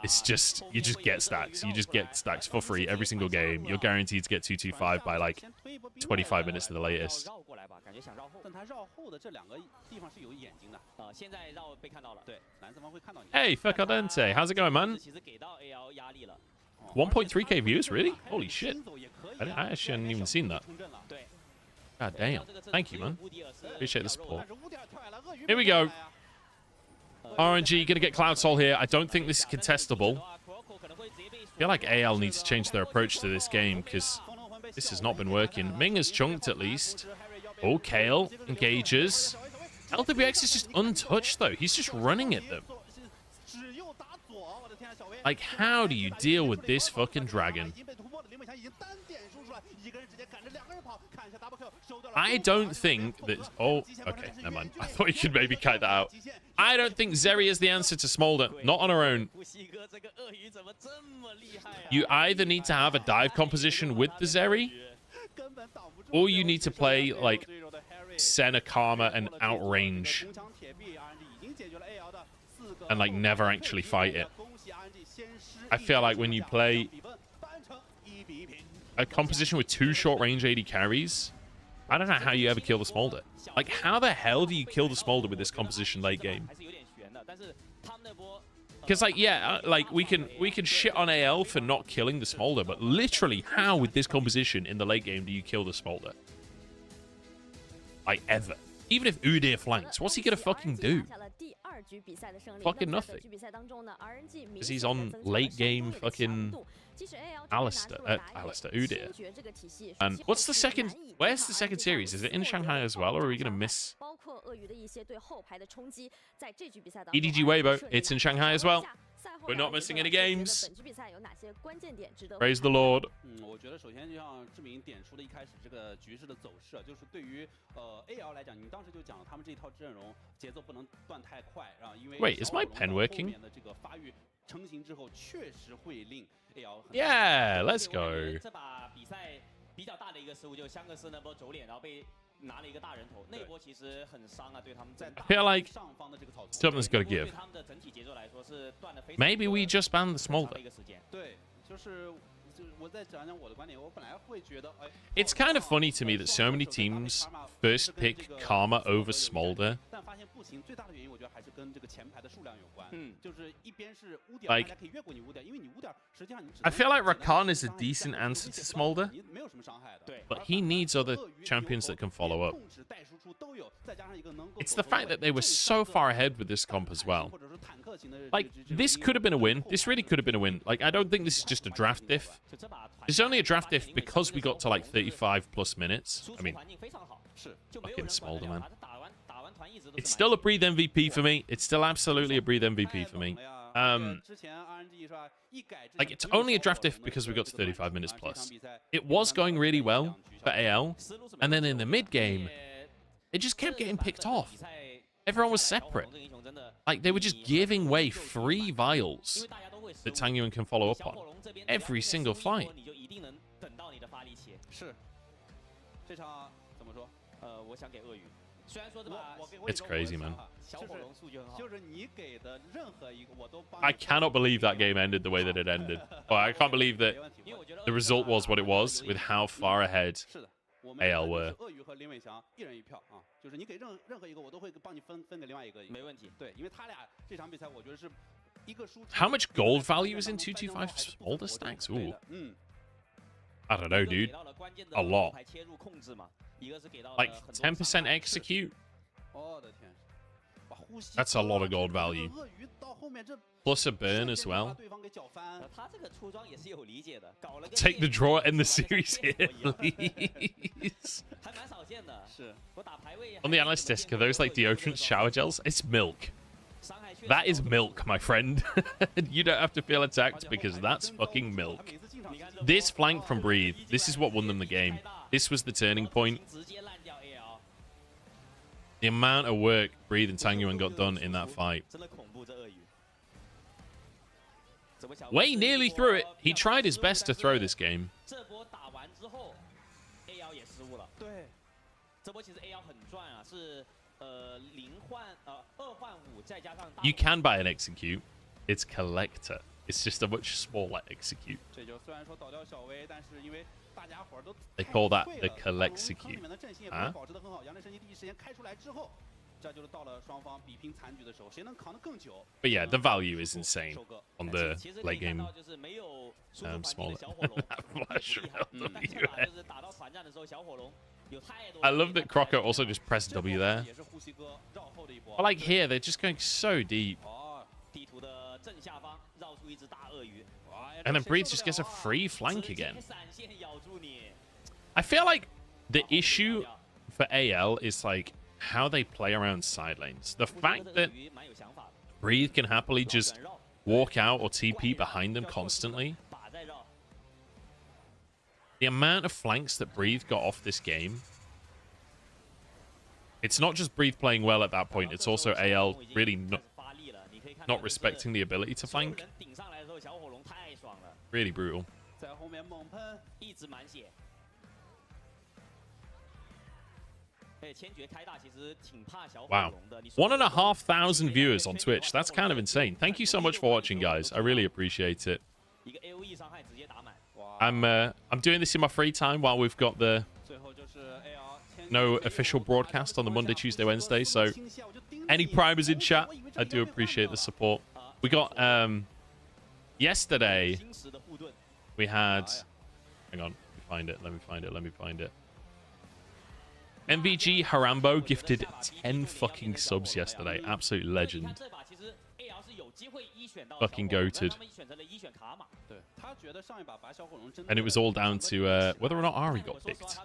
It's just, you just get stacks. You just get stacks for free every single game. You're guaranteed to get 225 by like 25 minutes to the latest. Hey, Fecardente, how's it going, man? 1.3k views, really? Holy shit. I actually hadn't even seen that. God damn. Thank you, man. Appreciate the support. Here we go. RNG gonna get Cloud Soul here. I don't think this is contestable. I feel like AL needs to change their approach to this game because this has not been working. Ming has chunked at least. Oh, Kale engages. LWX is just untouched, though. He's just running at them. Like, how do you deal with this fucking dragon? I don't think that... Oh, okay, never mind. I thought you could maybe kite that out. I don't think Zeri is the answer to Smolder. Not on her own. You either need to have a dive composition with the Zeri, or you need to play, like, Senna, Karma, and outrange. And, like, never actually fight it. I feel like when you play a composition with 2 short-range AD carries, I don't know how you ever kill the Smolder. Like, how the hell do you kill the Smolder with this composition late game? Because, like, yeah, like, we can shit on AL for not killing the Smolder, but literally, how with this composition in the late game do you kill the Smolder? Like, ever. Even if Udyr flanks, what's he gonna fucking do? Fucking nothing. Because he's on late game fucking Udyr. And what's the second... Where's the second series? Is it in Shanghai as well, or are we going to miss... EDG Weibo, it's in Shanghai as well. We're not missing any games. Praise the Lord. Wait, is my pen working? Yeah, let's go. I feel like something's got to give. Maybe we just ban the Smolder. It's kind of funny to me that so many teams first pick Karma over Smolder. Like, I feel like Rakan is a decent answer to Smolder, but he needs other champions that can follow up. It's the fact that they were so far ahead with this comp as well. Like, this could have been a win. This really could have been a win. Like, I don't think this is just a draft diff. It's only a draft diff because we got to, like, 35 plus minutes. I mean, fucking Smolder, man. It's still a Breathe MVP for me. It's still absolutely a Breathe MVP for me. Like, it's only a draft diff because we got to 35 minutes plus. It was going really well for AL. And then in the mid-game, it just kept getting picked off. Everyone was separate. Like, they were just giving away free vials that Tangyuan can follow up on every single fight. It's crazy, man. I cannot believe that game ended the way that it ended. Oh, I can't believe that the result was what it was with how far ahead AL were. How much gold value is in 225 Smolder stacks? Ooh. I don't know, dude. A lot. Like 10% execute? That's a lot of gold value. Plus a burn as well. Take the draw and the series here, please. On the analyst disc, are those like deodorant shower gels? It's milk. That is milk, my friend. You don't have to feel attacked because that's fucking milk. This flank from Breathe, this is what won them the game. This was the turning point. The amount of work Breathe and Tangyuan got done in that fight. Wei nearly threw it. He tried his best to throw this game. You can buy an execute. It's collector. It's just a much smaller execute. They call that the collececute. Huh? But yeah, the value is insane on the late game. Smaller. I love that Crocker also just pressed W there. But like here, they're just going so deep. And then Breathe just gets a free flank again. I feel like the issue for AL is like how they play around side lanes. The fact that Breathe can happily just walk out or TP behind them constantly. The amount of flanks that Breathe got off this game. It's not just Breathe playing well at that point. It's also AL really not respecting the ability to flank. Really brutal. Wow. 1,500 viewers on Twitch. That's kind of insane. Thank you so much for watching, guys. I really appreciate it. I'm doing this in my free time while we've got the no official broadcast on the Monday, Tuesday, Wednesday. So any primers in chat, I do appreciate the support. We got yesterday we had, hang on, let me find it. MVG Harambo gifted 10 fucking subs yesterday. Absolute legend. Fucking goated. And it was all down to whether or not Ari got picked.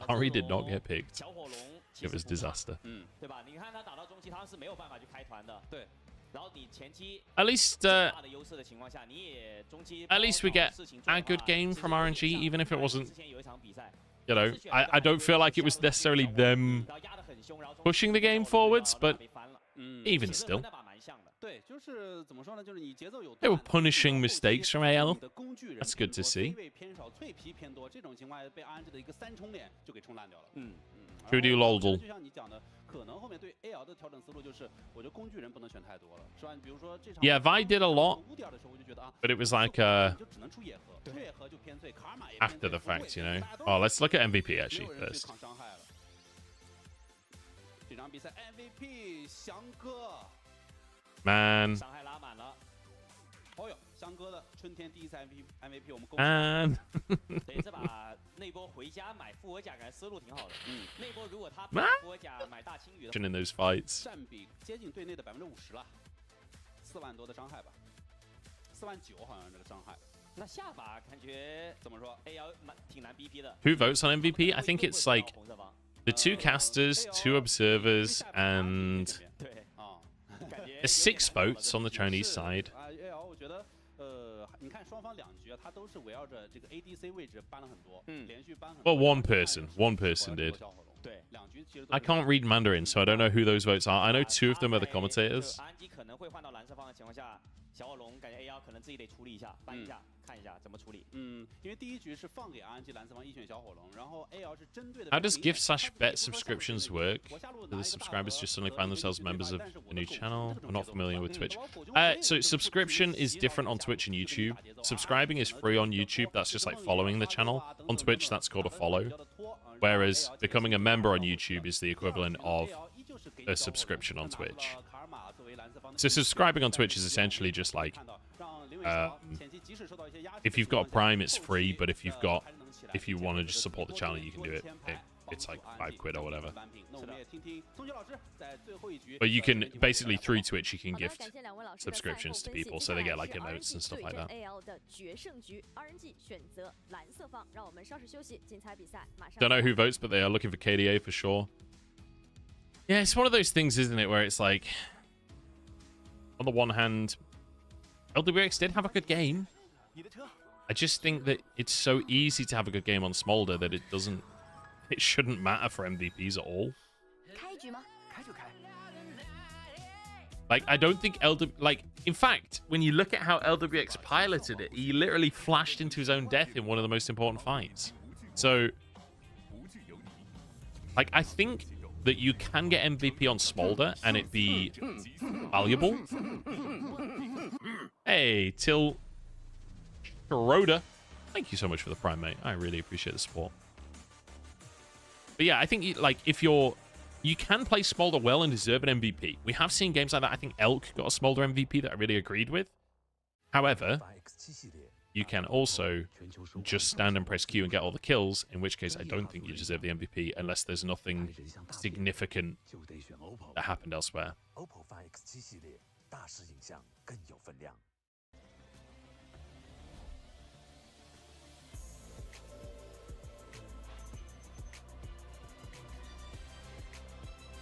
Ari did not get picked. It was disaster. At least we get a good game from RNG, even if it wasn't, you know, I don't feel like it was necessarily them pushing the game forwards, but even still. They were punishing mistakes from AL. That's good to see. Kudu Loldl. Yeah, Vi did a lot, but it was like after the fact, you know. Oh, let's look at MVP actually first. Man. Man. In those fights. 4万多的伤害吧，4万9好像这个伤害。那下把感觉怎么说 ？AL 挺难 BP 的。 Who votes on MVP? I think it's like the 2 casters, 2 observers, and there's 6 votes on the Chinese side. AL 我觉得你看双方2局啊，他都是围绕着这个 ADC 位置搬了很多，连续搬很多。Well, one person did. I can't read Mandarin, so I don't know who those votes are. I know 2 of them are the commentators. 可能会换到蓝色方的情况下，小火龙感觉 AL 可能自己得处理一下，搬一下，看一下怎么处理。因为第一局是放给 RNG 蓝色方1选小火龙，然后 AL 是针对的。How does gift/bet subscriptions work? Do the subscribers just suddenly find themselves members of a new channel? I'm not familiar with Twitch. So subscription is different on Twitch and YouTube. Subscribing is free on YouTube. That's just like following the channel. On Twitch, that's called a follow. Whereas becoming a member on YouTube is the equivalent of a subscription on Twitch. So subscribing on Twitch is essentially just like if you've got Prime, it's free, but if you want to just support the channel, you can do it. It's like £5 or whatever. But you can basically through Twitch you can gift subscriptions to people, so they get like emotes and stuff like that. Don't know who votes, but they are looking for KDA for sure. Yeah, it's one of those things, isn't it, where it's like, on the one hand, LWX did have a good game. I just think that it's so easy to have a good game on Smolder that it shouldn't matter for MVPs at all. Like, I don't think in fact, when you look at how LWX piloted it, he literally flashed into his own death in one of the most important fights. So, like, I think that you can get MVP on Smolder and it be valuable. Hey, Till Schroeder. Thank you so much for the Prime, mate. I really appreciate the support. But yeah, I think if you can play Smolder well and deserve an MVP. We have seen games like that. I think Elk got a Smolder MVP that I really agreed with. However, you can also just stand and press Q and get all the kills, in which case I don't think you deserve the MVP unless there's nothing significant that happened elsewhere.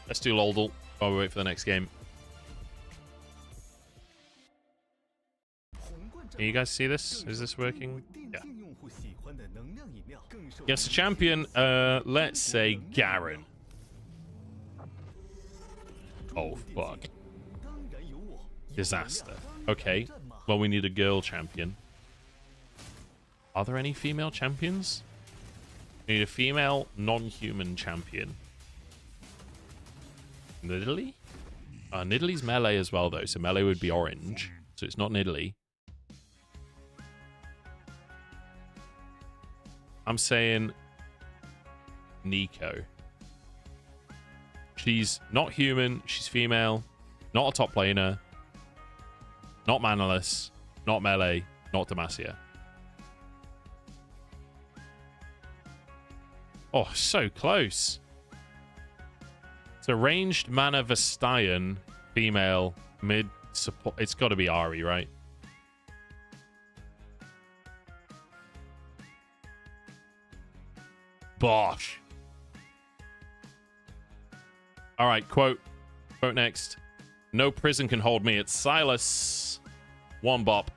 Let's do Loldal while we wait for the next game. Can you guys see this? Is this working? Yeah. Yes, the champion. Let's say Garen. Oh, fuck. Disaster. Okay. Well, we need a girl champion. Are there any female champions? We need a female non-human champion. Nidalee? Nidalee's melee as well, though, so melee would be orange. So it's not Nidalee. I'm saying Nico. She's not human, she's female, not a top laner, not manaless, not melee, not Demacia. Oh, so close. So ranged mana Vestayan, female, mid support. It's got to be Ahri, right? Bosh. All right, quote. Quote next. No prison can hold me. It's Silas. One bop.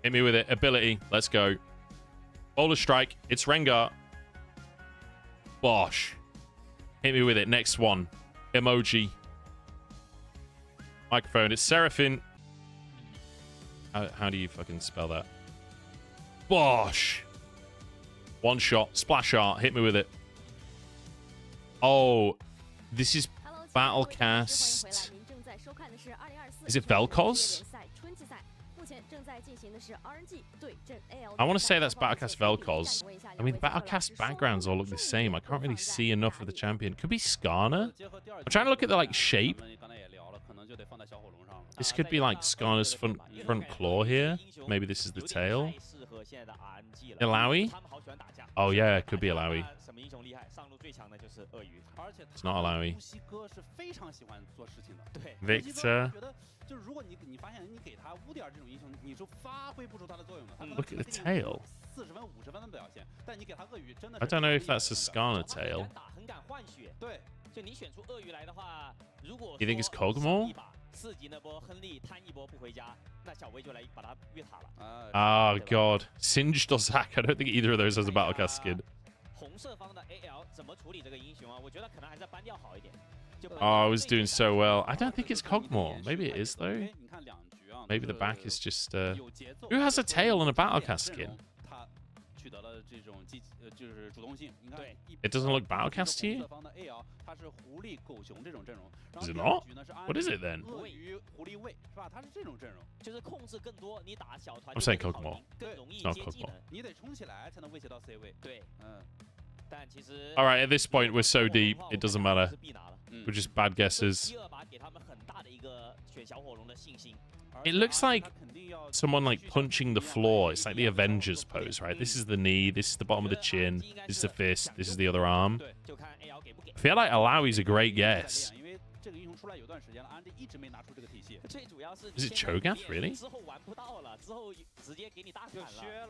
Hit me with it. Ability. Let's go. Boulder strike. It's Rengar. Bosh. Hit me with it. Next one. Emoji. Microphone. It's Seraphine. How do you fucking spell that? Bosh. One shot. Splash art. Hit me with it. Oh, this is Battlecast. Is it Vel'Koz? I want to say that's Battlecast Vel'Koz. I mean, the Battlecast backgrounds all look the same. I can't really see enough of the champion. Could be Skarner. I'm trying to look at the like shape. This could be like Skarner's front claw here. Maybe this is the tail. Ilaoi? Oh yeah, it could be Ilaoi. It's not Ilaoi. Victor. Look at the tail. I don't know if that's a Skarner tail. You think it's Kog'Maw? Oh god. Singed or Zac? I don't think either of those has a Battlecast skin. Oh, I was doing so well. I don't think it's Kog'Maw. Maybe it is though. Maybe the back is just who has a tail and a Battlecast skin? It doesn't look Battlecast to you? Is it not? What is it then? I'm saying Kog'Maw. It's not Kog'Maw. Alright, at this point, we're so deep, it doesn't matter. We're just bad guesses. It looks like someone like punching the floor. It's like the Avengers pose, right? This is the knee, this is the bottom of the chin, this is the fist, this is the other arm. I feel like Ilaoi's a great guess. Is it Cho'Gath, really?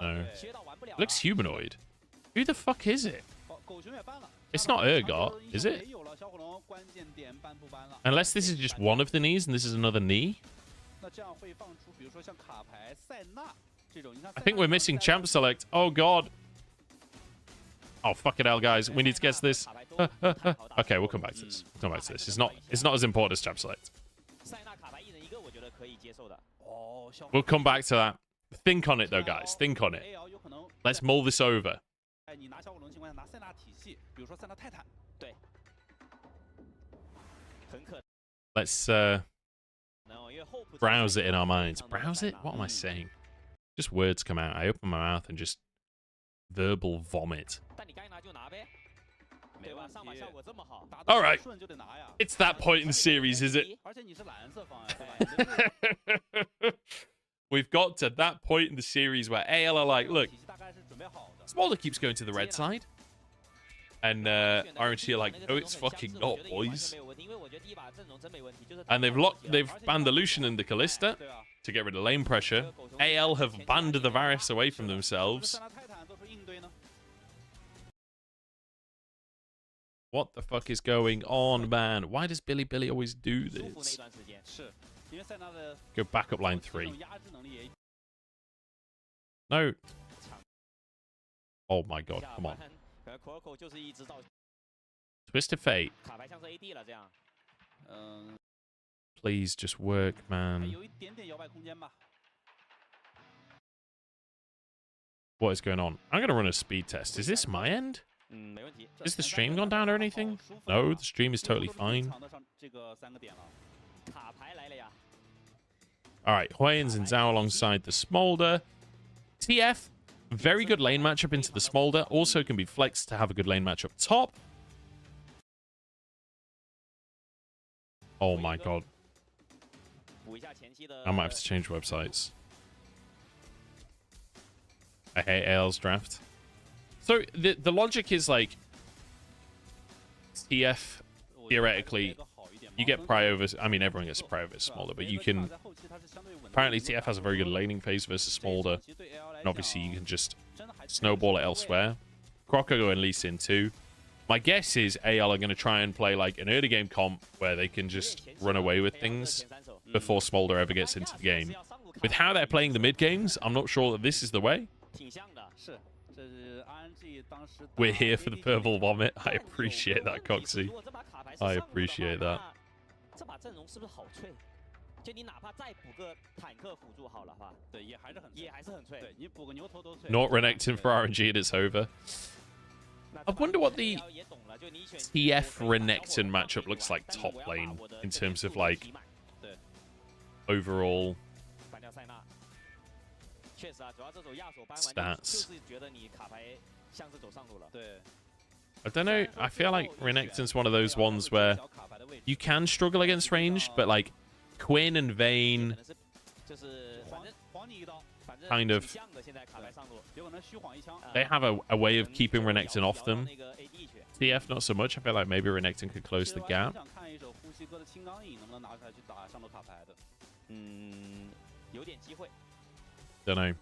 No. It looks humanoid. Who the fuck is it? It's not Urgot, is it? Unless this is just one of the knees and this is another knee. I think we're missing Champ Select. Oh, God. Oh, fucking hell, guys. We need to guess this. Okay, we'll come back to this. We'll come back to this. It's not as important as Champ Select. We'll come back to that. Think on it, though, guys. Think on it. Let's mull this over. Let's browse it in our minds. Browse it? What am I saying? Just words come out. I open my mouth and just verbal vomit. All right. It's that point in the series, is it? We've got to that point in the series where AL are like, look, Smolder keeps going to the red side. And RNG are like, no, it's fucking not, boys. And they've banned the Lucian and the Kalista to get rid of lane pressure. AL have banned the Varus away from themselves. What the fuck is going on, man? Why does Billy always do this? Go back up line 3. No. Oh my god, come on. Twisted Fate. Please just work, man. What is going on? I'm going to run a speed test. Is this my end? Is the stream gone down or anything? No, the stream is totally fine. Alright, Hwayans and Zhao alongside the Smolder. TF, very good lane matchup into the Smolder. Also can be flexed to have a good lane matchup top. Oh my god. I might have to change websites. I hate AL's draft. So the logic is like TF theoretically you get prio versus, I mean everyone gets prio versus Smolder, but you can apparently TF has a very good laning phase versus Smolder, and obviously you can just snowball it elsewhere. Croco and Lee Sin too. My guess is AL are going to try and play like an early game comp where they can just run away with things before Smolder ever gets into the game. With how they're playing the mid games, I'm not sure that this is the way. We're here for the purple vomit. I appreciate that, Coxie. I appreciate that. Not Renekton for RNG and it's over. I wonder what the TF Renekton matchup looks like top lane in terms of like overall stats. I don't know. I feel like Renekton's one of those ones where you can struggle against ranged, but like Quinn and Vayne kind of they have a way of keeping Renekton off them. TF not so much. I feel like maybe Renekton could close the gap. Don't know.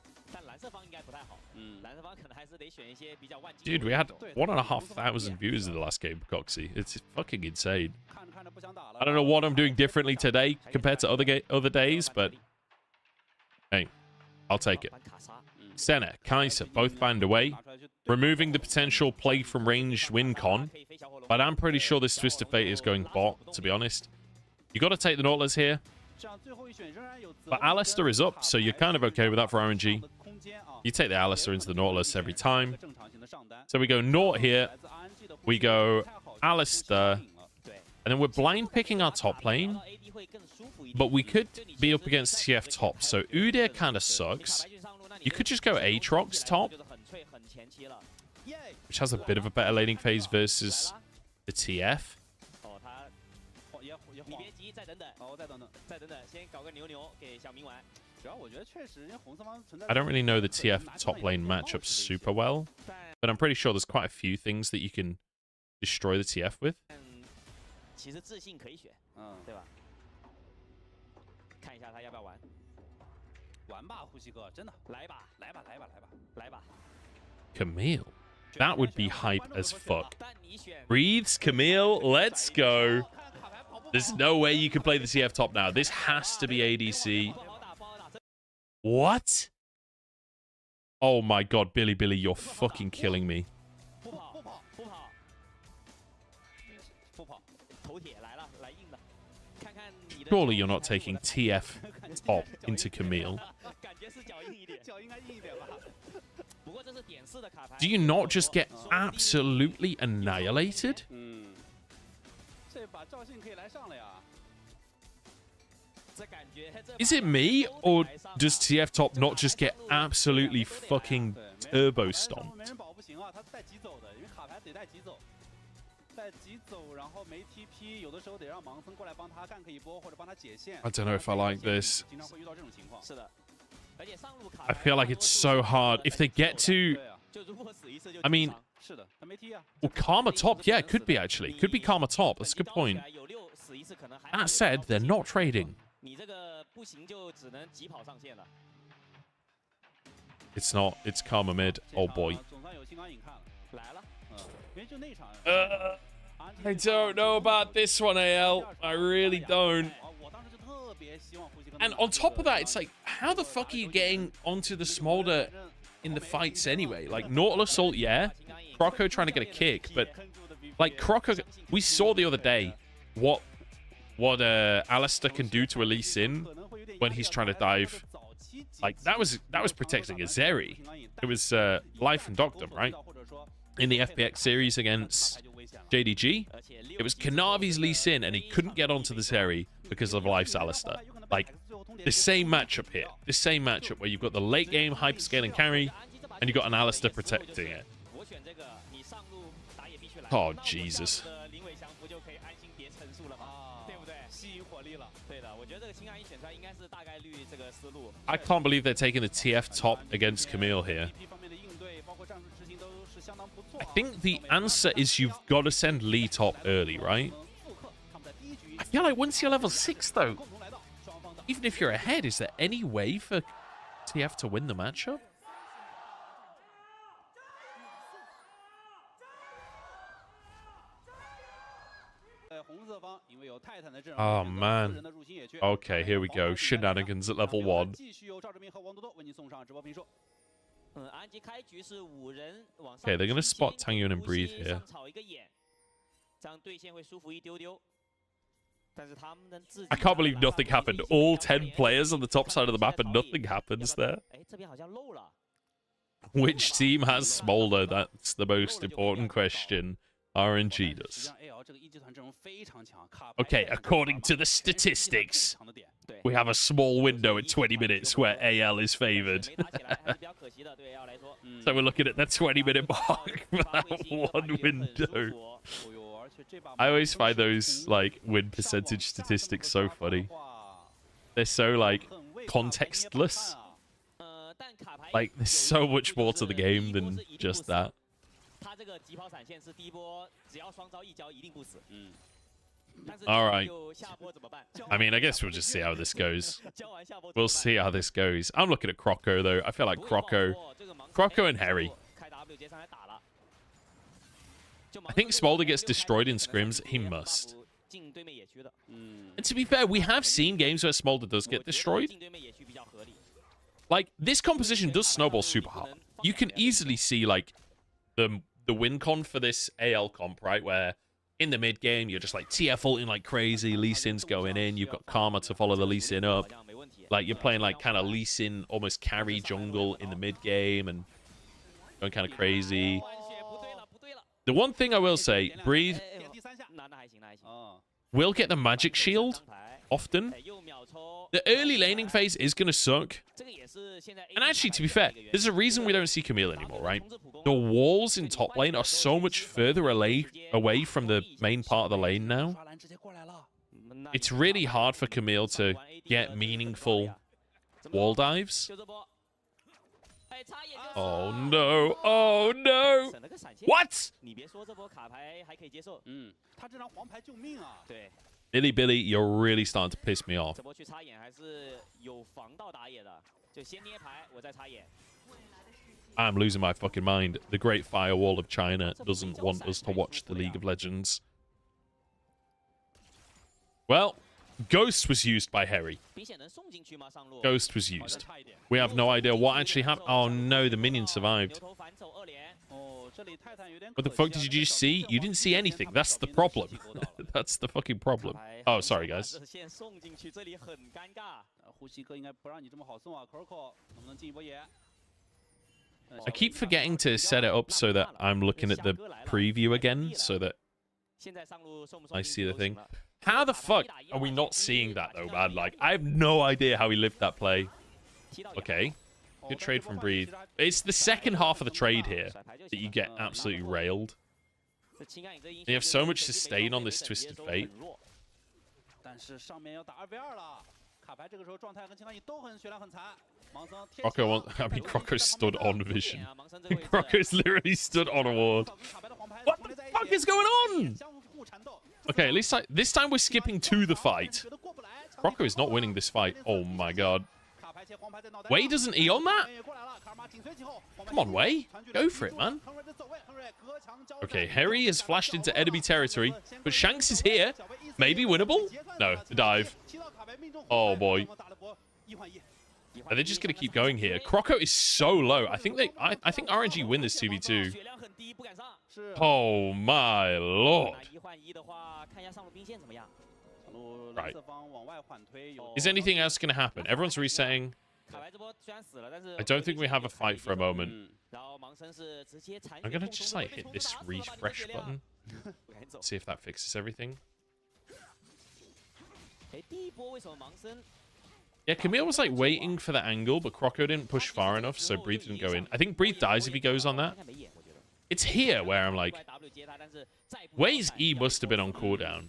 Dude, we had 1,500 viewers in the last game, Coxie. It's fucking insane. I don't know what I'm doing differently today compared to other days, but hey, I'll take it. Senna, Kaiser, both banned away, removing the potential play from ranged win con, but I'm pretty sure this Twist of Fate is going bot, to be honest. You got to take the Nautilus here, but Alistair is up, so you're kind of okay with that for RNG. You take the Alistair into the Nautilus every time. So we go Naut here, we go Alistair, and then we're blind picking our top lane, but we could be up against TF top, so Udyr kind of sucks. You could just go Aatrox top, which has a bit of a better laning phase versus the TF. I don't really know the TF top lane matchup super well, but I'm pretty sure there's quite a few things that you can destroy the TF with. Camille. That would be hype as fuck. Breathes, Camille, let's go. There's no way you can play the TF top now. This has to be ADC. What? Oh my god, Billy, you're fucking killing me. Surely you're not taking TF top into Camille. Do you not just get absolutely annihilated? Is it me, or does TF top not just get absolutely fucking turbo stomped? I don't know if I like this. I feel like it's so hard. If they get to... I mean... Well, Karma top, yeah, it could be actually. Could be Karma top. That's a good point. That said, they're not trading. It's not. It's Karma mid. Oh boy. I don't know about this one, AL. I really don't. And on top of that, it's like, how the fuck are you getting onto the Smolder in the fights anyway? Like, Nautilus ult, yeah. Croco trying to get a kick, but like Croco, we saw the other day what Alistair can do to a Lee Sin when he's trying to dive. Like, that was protecting a Zeri. It was Life and Dogdom, right? In the FPX series against JDG, it was Kanavi's Lee Sin, and he couldn't get onto the Zeri because of Life's Alistair. Like, the same matchup here. The same matchup where you've got the late game hyperscaling carry, and you've got an Alistair protecting it. Oh, Jesus. I can't believe they're taking the TF top against Camille here. I think the answer is you've got to send Lee top early, right? I feel like once you're level 6, though, even if you're ahead, is there any way for TF to win the matchup? Oh, man. Okay, here we go. Shenanigans at level 1. Okay, they're going to spot Tangyun and Breathe here. I can't believe nothing happened. All 10 players on the top side of the map and nothing happens there. Which team has Smolder? That's the most important question. RNG does. Okay, according to the statistics, we have a small window at 20 minutes where AL is favored. So we're looking at the 20-minute mark for that one window. I always find those, like, win percentage statistics so funny. They're so, like, contextless. Like, there's so much more to the game than just that. All right. I mean, I guess we'll just see how this goes. We'll see how this goes. I'm looking at Croco, though. I feel like Croco and Harry. I think Smolder gets destroyed in scrims. He must. And to be fair, we have seen games where Smolder does get destroyed. Like, this composition does snowball super hard. You can easily see, like, the win con for this AL comp, right? Where in the mid game, you're just, like, TF ulting like crazy. Lee Sin's going in. You've got Karma to follow the Lee Sin up. Like, you're playing, like, kind of Lee Sin almost carry jungle in the mid game and going kind of crazy. The one thing I will say, Breathe will get the magic shield often. The early laning phase is going to suck. And actually, to be fair, there's a reason we don't see Camille anymore, right? The walls in top lane are so much further away from the main part of the lane now. It's really hard for Camille to get meaningful wall dives. Oh no! Oh no! What? Billy, you're really starting to piss me off. I'm losing my fucking mind. The Great Firewall of China doesn't want us to watch the League of Legends. Well, Ghost was used by Harry. Ghost was used. We have no idea what actually happened. Oh no, the minion survived. What the fuck did you just see? You didn't see anything. That's the problem. That's the fucking problem. Oh, sorry, guys. I keep forgetting to set it up so that I'm looking at the preview again, so that I see the thing. How the fuck are we not seeing that, though, man? Like, I have no idea how he lived that play. Okay. Good trade from Breathe. It's the second half of the trade here that you get absolutely railed. You have so much sustain on this Twisted Fate. Croco stood on Vision. Croco's literally stood on a ward. What the fuck is going on? Okay, at least this time we're skipping to the fight. Croco is not winning this fight. Oh my god. Wei doesn't E on that? Come on, Wei. Go for it, man. Okay, Harry has flashed into enemy territory, but Shanks is here. Maybe winnable? No, the dive. Oh, boy. Are they just going to keep going here? Croco is so low. I think RNG win this 2v2. Oh, my lord. Right. Is anything else going to happen? Everyone's resetting. I don't think we have a fight for a moment. I'm going to just, like, hit this refresh button. See if that fixes everything. Yeah, Camille was, like, waiting for the angle, but Croco didn't push far enough, so Breathe didn't go in. I think Breathe dies if he goes on that. It's here where I'm like, Wei's E must have been on cooldown.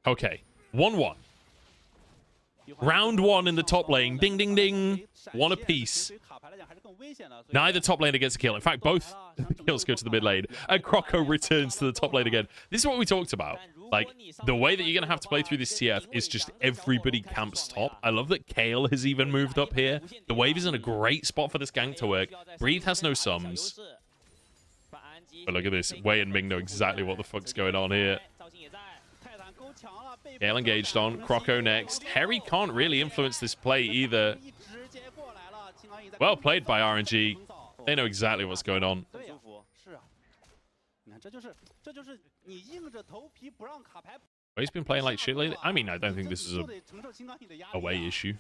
Okay, 1-1. Round 1 in the top lane. Ding, ding, ding. One apiece. Neither top laner gets a kill. In fact, both kills go to the mid lane. And Croco returns to the top lane again. This is what we talked about. Like, the way that you're going to have to play through this TF is just everybody camps top. I love that Kale has even moved up here. The wave is in a great spot for this gank to work. Breathe has no sums. But look at this. Wei and Ming know exactly what the fuck's going on here. Gale engaged on. Croco next. Harry can't really influence this play either. Well played by RNG. They know exactly what's going on. Wei's been playing like shit lately. I mean, I don't think this is a Wei issue.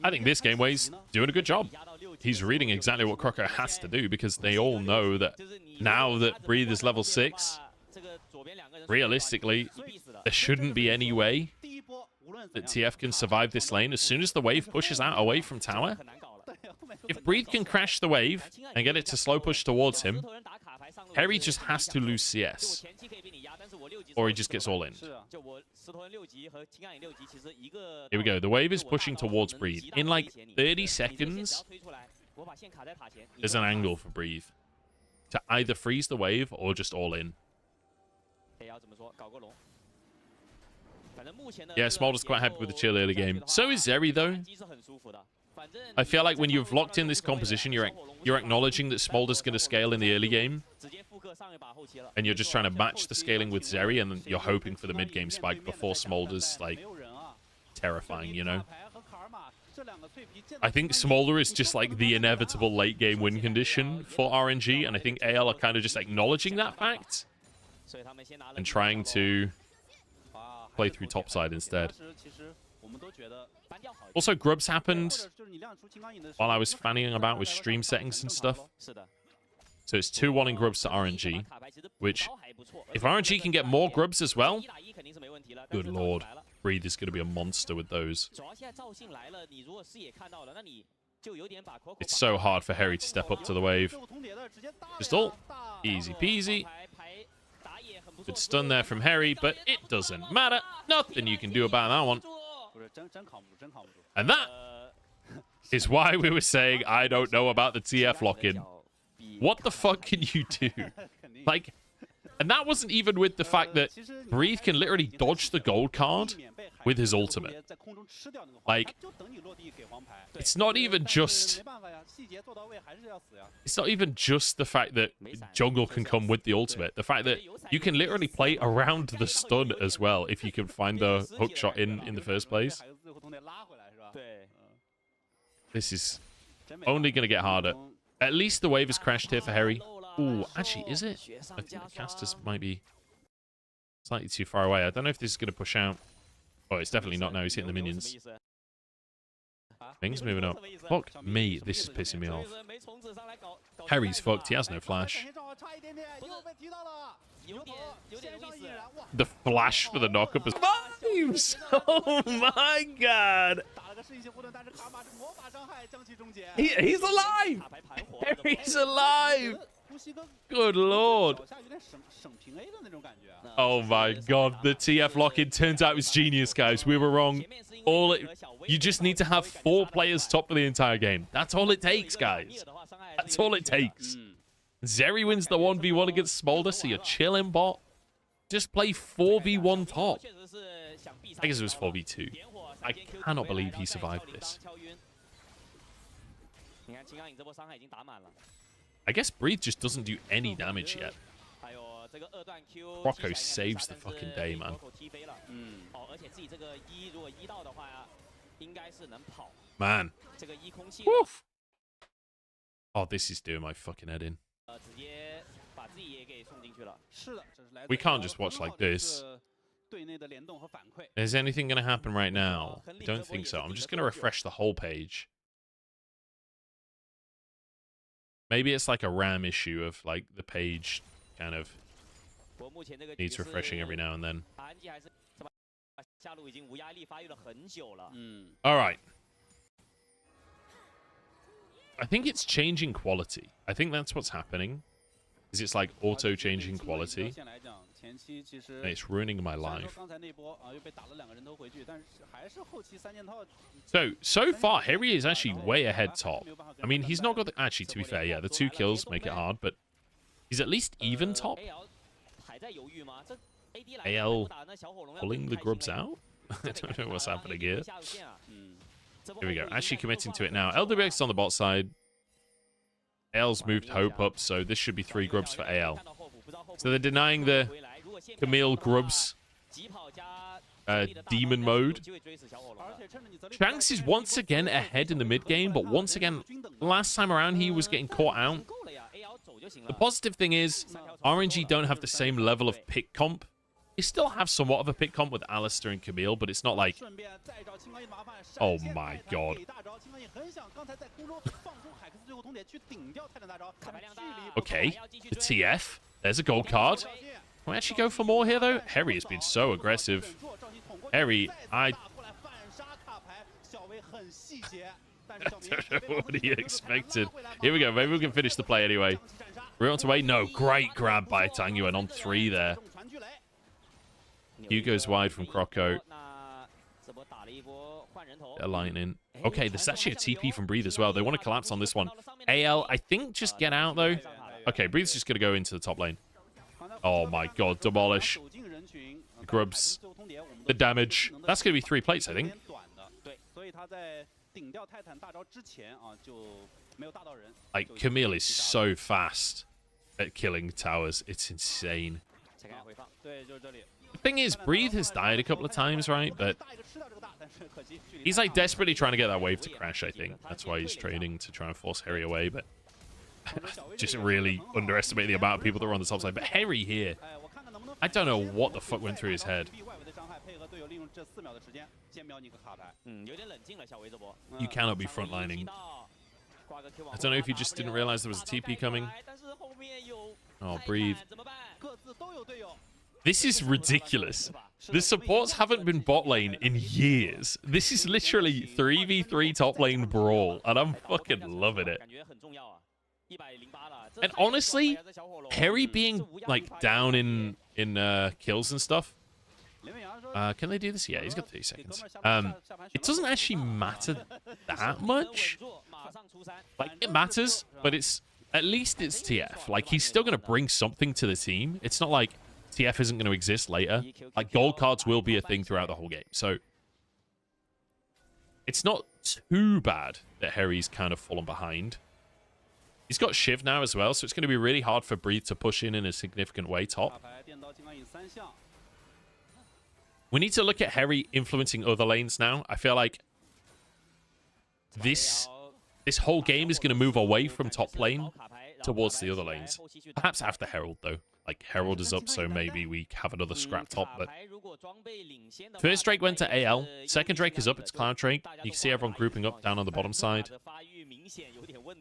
I think this game, Wei's doing a good job. He's reading exactly what Croco has to do because they all know that now that Breathe is level 6, realistically, there shouldn't be any way that TF can survive this lane. As soon as the wave pushes out away from tower, if Breathe can crash the wave and get it to slow push towards him, Harry just has to lose CS. Or he just gets all in. Here we go. The wave is pushing towards Breathe. In like 30 seconds, there's an angle for Breathe to either freeze the wave or just all in. Yeah, Smolder's quite happy with the chill early game. So is Zeri, though. I feel like when you've locked in this composition, you're acknowledging that Smolder's going to scale in the early game. And you're just trying to match the scaling with Zeri, and then you're hoping for the mid-game spike before Smolder's, like, terrifying, you know? I think Smolder is just, like, the inevitable late-game win condition for RNG, and I think AL are kind of just acknowledging that fact and trying to play through topside instead. Also, Grubs happened while I was fanning about with stream settings and stuff. So it's 2-1 in Grubs to RNG, which, if RNG can get more Grubs as well, good lord, Breathe is going to be a monster with those. It's so hard for Harry to step up to the wave. Just ult. Easy peasy. Good stun there from Harry, but it doesn't matter. Nothing you can do about that one. And that is why we were saying I don't know about the TF lock-in. What the fuck can you do? Like, and that wasn't even with the fact that Breathe can literally dodge the gold card with his ultimate. Like, it's not even just the fact that jungle can come with the ultimate. The fact that you can literally play around the stun as well if you can find the hook shot in the first place. This is only going to get harder. At least the wave has crashed here for Harry. Ooh, actually, is it? I think the casters might be slightly too far away. I don't know if this is going to push out. Oh, it's definitely not now. He's hitting the minions. Things moving up. Fuck me, this is pissing me off. Harry's fucked. He has no flash. The flash for the knockup is vibes! Oh my god! He's alive! Harry's alive! Good lord. Oh my god, the TF lock-in turns out it was genius, guys. We were wrong. You just need to have 4 players top for the entire game. That's all it takes, guys. That's all it takes. Zeri wins the 1v1 against Smolder, so you're chilling, bot. Just play 4v1 top. I guess it was 4v2. I cannot believe he survived this. I guess Breathe just doesn't do any damage yet. Rocco saves the fucking day, man. Man. Woof. Oh, this is doing my fucking head in. We can't just watch like this. Is anything going to happen right now? I don't think so. I'm just going to refresh the whole page. Maybe it's like a RAM issue of like the page kind of needs refreshing every now and then. All right. I think it's changing quality. I think that's what's happening. Is it's like auto-changing quality. And it's ruining my life. So far, Harry is actually way ahead top. I mean, he's not got the... Actually, to be fair, yeah, the 2 kills make it hard, but he's at least even top. AL pulling the grubs out? I don't know what's happening here. Here we go. Actually committing to it now. LWX on the bot side. AL's moved Hope up, so this should be 3 grubs for AL. So they're denying the Camille grubs demon mode. Shanks is once again ahead in the mid game, but once again, last time around he was getting caught out. The positive thing is, RNG don't have the same level of pick comp. They still have somewhat of a pick comp with Alistair and Camille, but it's not like... Oh my god. Okay, the TF. There's a gold card. Can we actually go for more here, though? Harry has been so aggressive. Harry, I What he expected. Here we go. Maybe we can finish the play anyway. We're on to way. No, great grab by Tangyuan on 3 there. Hugo's wide from Croco. They're lightning. Okay, there's actually a TP from Breathe as well. They want to collapse on this one. AL, I think, just get out, though. Okay, Breathe's just going to go into the top lane. Oh, my God. Demolish. Grubs. The damage. That's going to be 3 plates, I think. Like, Camille is so fast at killing towers. It's insane. The thing is, Breathe has died a couple of times, right? But he's like desperately trying to get that wave to crash, I think. That's why he's trading to try and force Harry away, but just really underestimate the amount of people that are on the top side. But Harry here, I don't know what the fuck went through his head. You cannot be frontlining. I don't know if you just didn't realize there was a TP coming. Oh, Breathe. This is ridiculous. The supports haven't been bot lane in years. This is literally 3v3 top lane brawl, and I'm fucking loving it. And honestly, Harry being like down in kills and stuff. Can they do this? Yeah, he's got 30 seconds. It doesn't actually matter that much. Like, it matters, but at least it's TF. Like, he's still going to bring something to the team. It's not like TF isn't going to exist later. Like, gold cards will be a thing throughout the whole game. So, it's not too bad that Harry's kind of fallen behind. He's got Shiv now as well, so it's going to be really hard for Breathe to push in a significant way top. We need to look at Harry influencing other lanes now. I feel like this whole game is going to move away from top lane towards the other lanes. Perhaps after Herald, though. Like, Herald is up, so maybe we have another scrap top. But first Drake went to AL. Second Drake is up. It's Cloud Drake. You can see everyone grouping up down on the bottom side.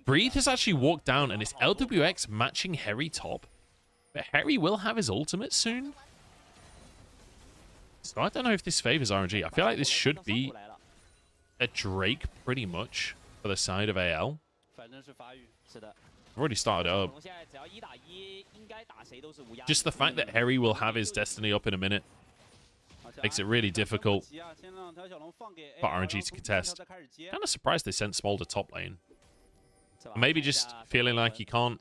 Breathe has actually walked down, and it's LWX matching Harry top. But Harry will have his ultimate soon. So I don't know if this favors RNG. I feel like this should be a Drake pretty much for the side of AL. I've already started up. Just the fact that Harry will have his destiny up in a minute makes it really difficult for RNG to contest. Kind of surprised they sent Smolder top lane. Maybe just feeling like he can't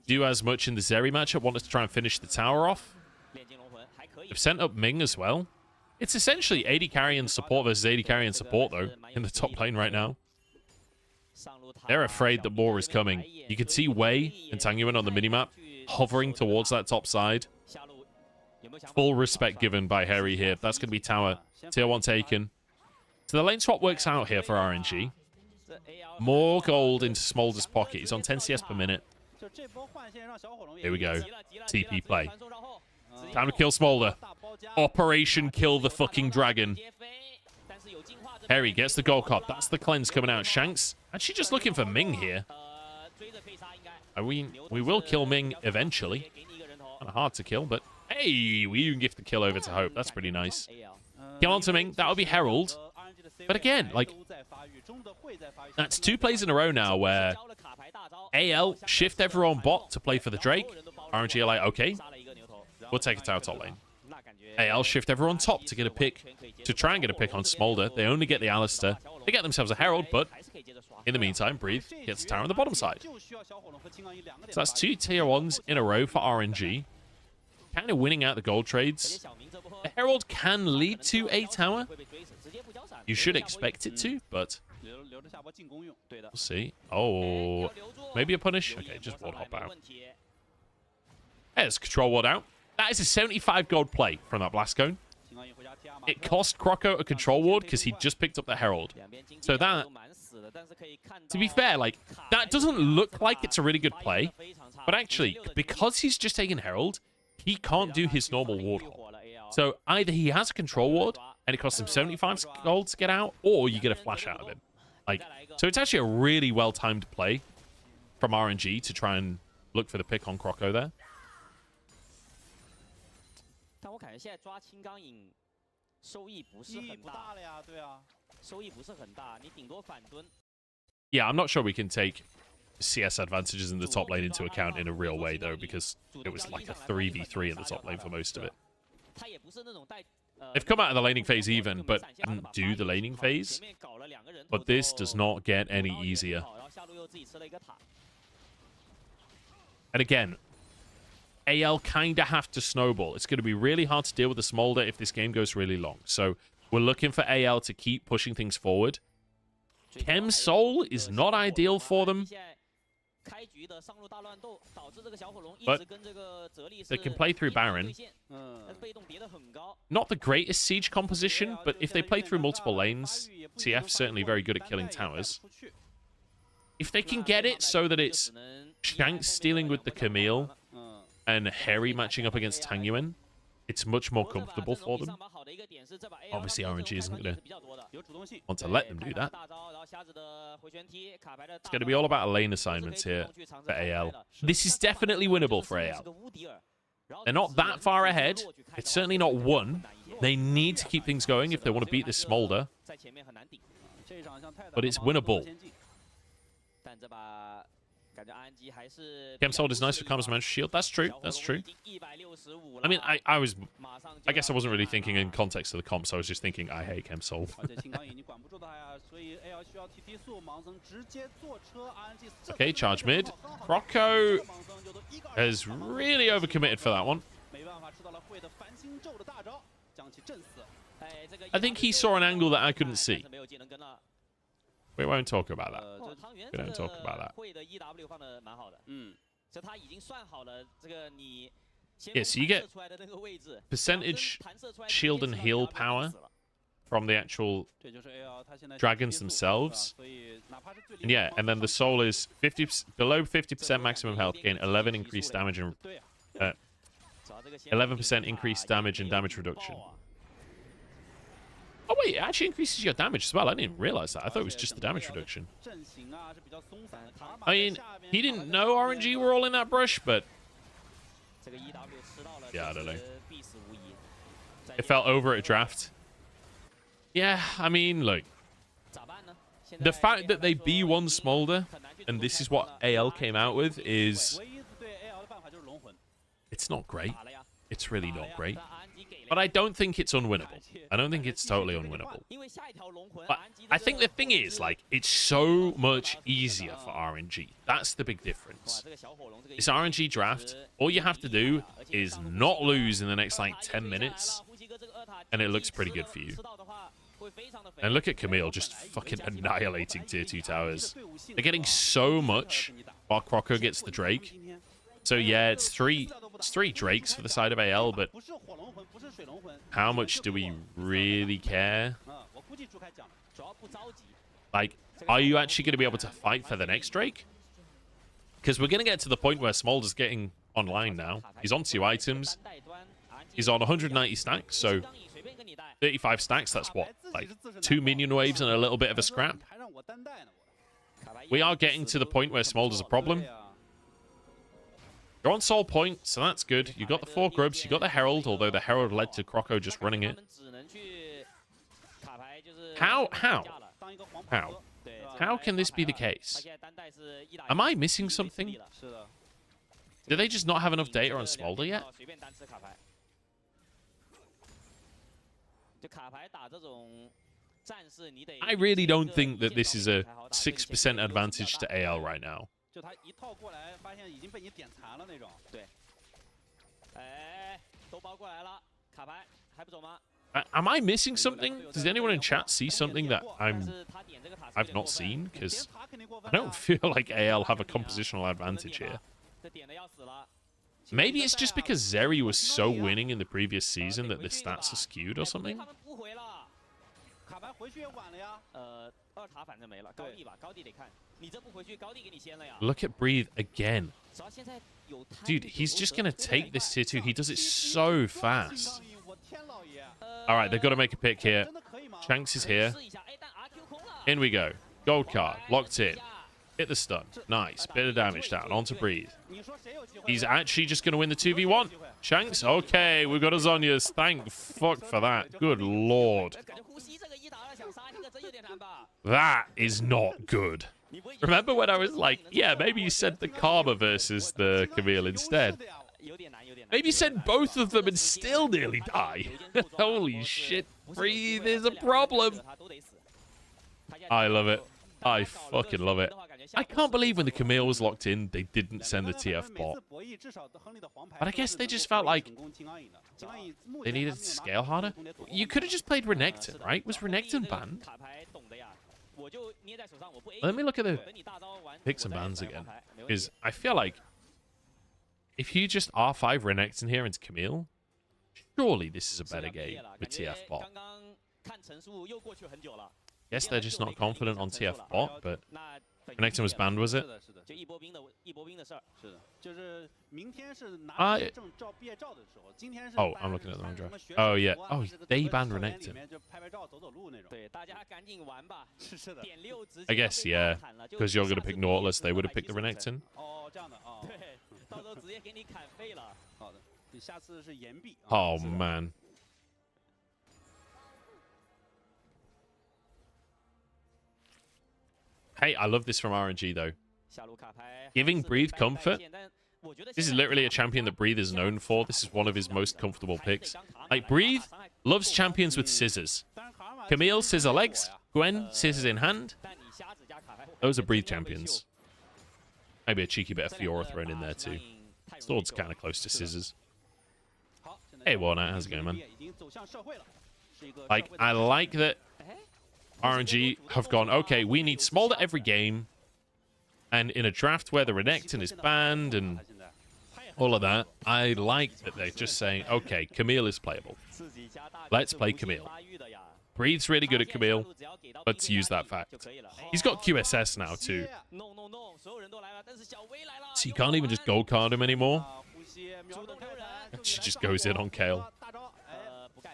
do as much in the Zeri matchup. Wanted to try and finish the tower off. They've sent up Ming as well. It's essentially AD carry and support versus AD carry and support, though, in the top lane right now. They're afraid that more is coming. You can see Wei and Tangyuan on the minimap hovering towards that top side. Full respect given by Harry here. That's going to be tower. Tier 1 taken. So the lane swap works out here for RNG. More gold into Smolder's pocket. He's on 10 CS per minute. Here we go. TP play. Time to kill Smolder. Operation kill the fucking dragon. Harry gets the gold cop. That's the cleanse coming out. Shanks actually just looking for Ming here. We will kill Ming eventually. Kind of hard to kill, but hey, we even give the kill over to Hope. That's pretty nice. Kill onto Ming. That'll be Herald. But again, like, that's 2 plays in a row now where AL shift everyone bot to play for the Drake. RNG are like, okay, we'll take it out top lane. AL shift everyone top to get a pick, to try and get a pick on Smolder. They only get the Alistair. They get themselves a Herald, but in the meantime, Breathe gets a tower on the bottom side. So that's 2 tier 1s in a row for RNG. Kind of winning out the gold trades. The Herald can lead to a tower. You should expect it to, but we'll see. Oh, maybe a punish? Okay, just ward hop out. There's control ward out. That is a 75 gold play from that Blast Cone. It cost Croco a control ward because he just picked up the Herald. So that, to be fair, like, that doesn't look like it's a really good play. But actually, because he's just taken Herald, he can't do his normal ward hop. So either he has a control ward, and it costs him 75 gold to get out, or you get a flash out of him. Like, so it's actually a really well-timed play from RNG to try and look for the pick on Croco there. Yeah, I'm not sure we can take CS advantages in the top lane into account in a real way, though, because it was like a 3v3 in the top lane for most of it. They've come out of the laning phase even, but didn't do the laning phase. But this does not get any easier. And again, AL kind of have to snowball. It's going to be really hard to deal with the Smolder if this game goes really long. So we're looking for AL to keep pushing things forward. Chem Soul is not ideal for them. But they can play through Baron. Not the greatest siege composition, but if they play through multiple lanes, TF's certainly very good at killing towers. If they can get it so that it's Shanks stealing with the Camille and Harry matching up against Tang Yuan, it's much more comfortable for them. Obviously, RNG isn't going to want to let them do that. It's going to be all about lane assignments here for AL. This is definitely winnable for AL. They're not that far ahead. It's certainly not won. They need to keep things going if they want to beat this Smolder. But it's winnable. Chem Soul is nice for Karma's Mantra Shield. That's true. That's true. I mean, I guess I wasn't really thinking in context of the comps. I was just thinking, I hate Chem Soul. Okay, charge mid. Croco has really overcommitted for that one. I think he saw an angle that I couldn't see. We won't talk about that. We don't talk about that. Yeah, so you get percentage shield and heal power from the actual dragons themselves. And yeah, and then the soul is 50 below 50% maximum health gain, 11 increased damage and 11% increased damage and damage reduction. Oh wait, it actually increases your damage as well. I didn't realize that. I thought it was just the damage reduction. I mean, he didn't know RNG were all in that brush, but yeah, I don't know. It felt over at draft. Yeah, I mean, look, the fact that they B1 Smolder and this is what AL came out with is it's not great. It's really not great. But I don't think it's unwinnable. I don't think it's totally unwinnable. But I think the thing is, like, it's so much easier for RNG. That's the big difference. This RNG draft, all you have to do is not lose in the next, like, 10 minutes, and it looks pretty good for you. And look at Camille just fucking annihilating tier 2 towers. They're getting so much while Croco gets the Drake. So yeah, it's three Drakes for the side of AL, but how much do we really care? Like, are you actually going to be able to fight for the next Drake? Because we're going to get to the point where Smolder's getting online now. He's on 2 items. He's on 190 stacks, so 35 stacks, that's what? Like 2 minion waves and a little bit of a scrap. We are getting to the point where Smolder's a problem. You're on soul point, so that's good. You got the 4 grubs, you got the Herald, although the Herald led to Croco just running it. How can this be the case? Am I missing something? Do they just not have enough data on Smolder yet? I really don't think that this is a 6% advantage to AL right now. Am I missing something? Does anyone in chat see something that I've not seen? Because I don't feel like AL have a compositional advantage here. Maybe it's just because Zeri was so winning in the previous season that the stats are skewed or something? Look at Breathe again. Dude, he's just going to take this tier 2. He does it so fast. All right, they've got to make a pick here. Shanks is here. In we go. Gold card. Locked in. Hit the stun. Nice. Bit of damage down. On to Breathe. He's actually just going to win the 2v1. Shanks? Okay, we've got a Zhonya's. Thank fuck for that. Good lord. That is not good. Remember when I was like, yeah, maybe you send the Karma versus the Camille instead. Maybe send both of them and still nearly die. Holy shit, Breathe is a problem. I love it. I fucking love it. I can't believe when the Camille was locked in, they didn't send the TF bot. But I guess they just felt like they needed to scale harder. You could have just played Renekton, right? Was Renekton banned? Let me look at the picks and bans again. Because I feel like if you just R5 Renekton here into Camille, surely this is a better game with TF bot. Guess they're just not confident on TF bot, but Renekton was banned, was it? Oh, I'm looking at the wrong draft. Oh, yeah. Oh, they banned Renekton. I guess, yeah. Because you're going to pick Nautilus, they would have picked the Renekton. Oh, man. Hey, I love this from RNG, though. Giving Breathe comfort. This is literally a champion that Breathe is known for. This is one of his most comfortable picks. Like, Breathe loves champions with scissors. Camille, scissor legs. Gwen, scissors in hand. Those are Breathe champions. Maybe a cheeky bit of Fiora thrown in there, too. Sword's kind of close to scissors. Hey, Warner, how's it going, man? Like, I like that RNG have gone, okay, we need Smolder every game. And in a draft where the Renekton is banned and all of that, I like that they're just saying, okay, Camille is playable. Let's play Camille. Breathe's really good at Camille. Let's use that fact. He's got QSS now, too. So you can't even just gold card him anymore. She just goes in on Kale.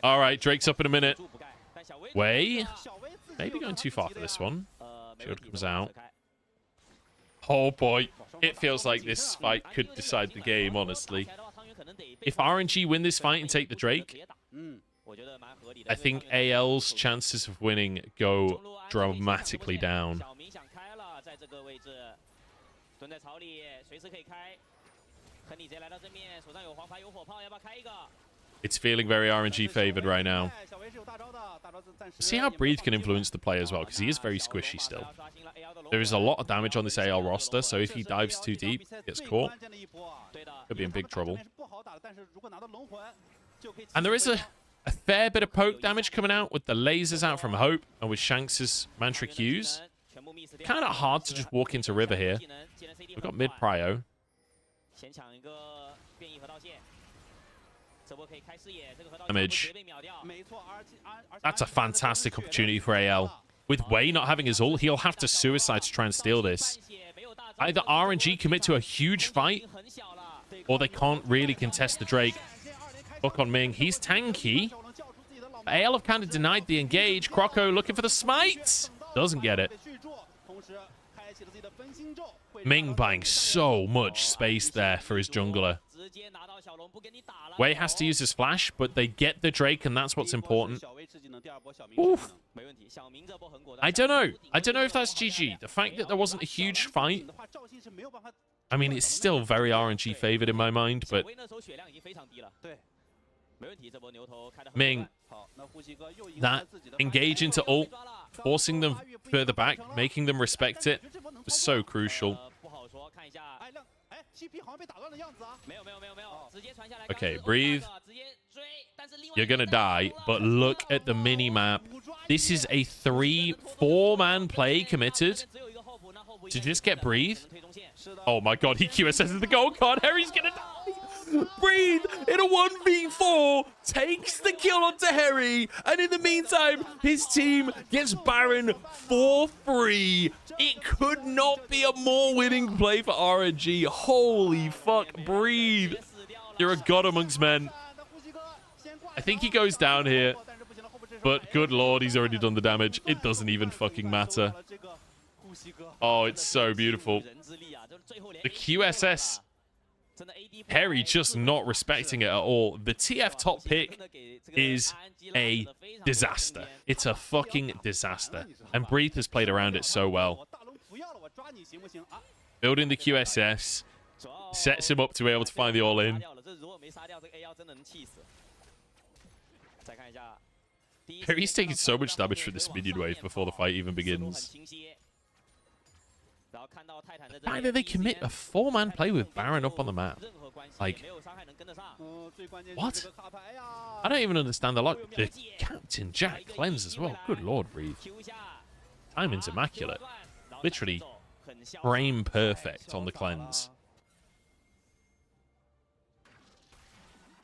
All right, Drake's up in a minute. Wei. Maybe going too far for this one. Shield comes out. Oh, boy. It feels like this fight could decide the game, honestly. If RNG win this fight and take the Drake, I think AL's chances of winning go dramatically down. It's feeling very RNG favored right now. See how Breathe can influence the play as well, because he is very squishy still. There is a lot of damage on this AL roster, so if he dives too deep, gets caught, could be in big trouble. And there is a fair bit of poke damage coming out with the lasers out from Hope and with Shanks' Mantra Qs. Kind of hard to just walk into River here. We've got mid-prio. Damage. That's a fantastic opportunity for AL. With Wei not having his ult, he'll have to suicide to try and steal this. Either RNG commit to a huge fight, or they can't really contest the Drake. Look on Ming. He's tanky. AL have kind of denied the engage. Croco looking for the smite. Doesn't get it. Ming buying so much space there for his jungler. Wei has to use his flash, but they get the Drake, and that's what's important. Oof. I don't know. I don't know if that's GG. The fact that there wasn't a huge fight, I mean, it's still very RNG favored in my mind, but Ming, that engage into ult, forcing them further back, making them respect it, was so crucial. Okay, Breathe. You're gonna die, but look at the mini-map. This is a 3-4-man play committed to just get Breathe. Oh my god, he QSS's the gold card. Harry's gonna die. Breathe in a 1v4 takes the kill onto Harry, and in the meantime his team gets Baron for free. It could not be a more winning play for RNG. Holy fuck, Breathe, you're a god amongst men. I think he goes down here, but good lord, he's already done the damage. It doesn't even fucking matter. Oh, it's so beautiful. The QSS Harry just not respecting it at all. The TF top pick is a disaster. It's a fucking disaster. And Breathe has played around it so well. Building the QSS sets him up to be able to find the all-in. Harry's taking so much damage from this minion wave before the fight even begins. The fact that they commit a 4-man play with Baron up on the map. Like, what? I don't even understand the lock. The Captain Jack cleanse as well. Good lord, Breathe. Timing's immaculate. Literally frame perfect on the cleanse.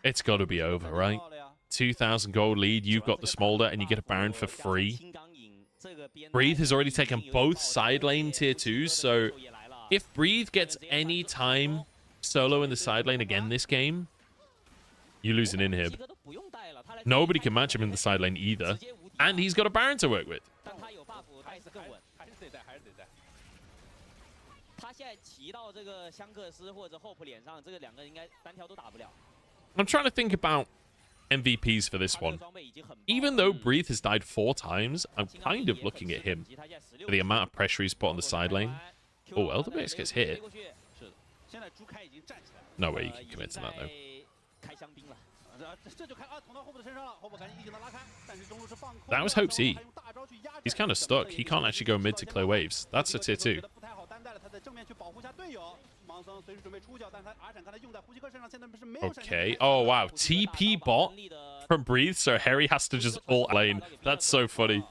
It's got to be over, right? 2,000 gold lead, you've got the Smolder, and you get a Baron for free. Breathe has already taken both side lane tier 2s, so if Breathe gets any time solo in the side lane again this game, you lose an inhib. Nobody can match him in the side lane either, and he's got a Baron to work with. I'm trying to think about MVPs for this one. Even though Breathe has died 4 times, I'm kind of looking at him for the amount of pressure he's put on the side lane. Oh, LWX gets hit. No way you can commit to that, though. That was Hope's E. He's kind of stuck. He can't actually go mid to clear waves. That's a tier 2. Okay. Oh, wow. TP bot from Breathe, so Harry has to just ult lane. That's so funny.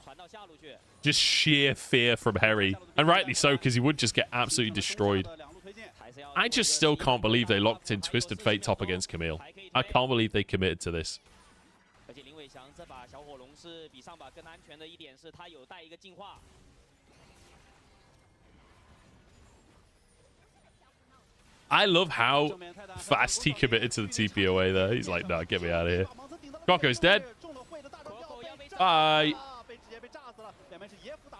Just sheer fear from Harry. And rightly so, because he would just get absolutely destroyed. I just still can't believe they locked in Twisted Fate top against Camille. I can't believe they committed to this. I love how fast he committed to the TP away there. He's like, nah, get me out of here. Coco's dead. Bye.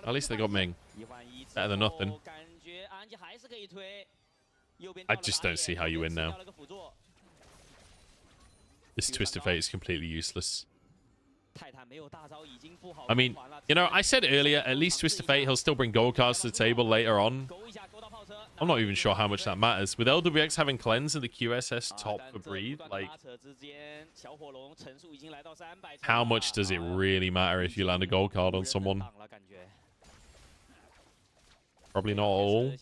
At least they got Ming. Better than nothing. I just don't see how you win now. This Twisted Fate is completely useless. I mean, you know, I said earlier, at least Twisted Fate, he'll still bring gold cards to the table later on. I'm not even sure how much that matters. With LWX having cleanse and the QSS top for Breathe, like, how much does it really matter if you land a gold card on someone? Probably not all.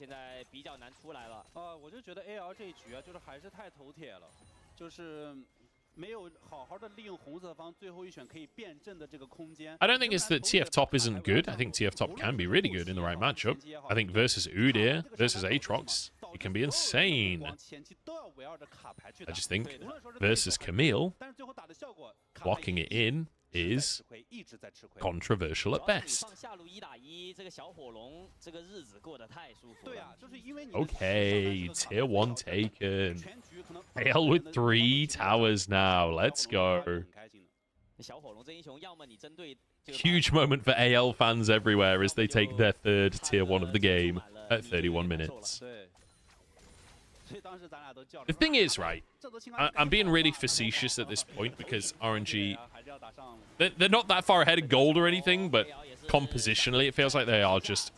I don't think it's that TF top isn't good. I think TF top can be really good in the right matchup. I think versus Udyr, versus Aatrox, it can be insane. I just think versus Camille, blocking it in is controversial at best. Okay, tier 1 taken. AL with 3 towers now. Let's go. Huge moment for AL fans everywhere as they take their 3rd tier 1 of the game at 31 minutes. The thing is, right, I'm being really facetious at this point because RNG, they're not that far ahead of gold or anything, but compositionally it feels like they are just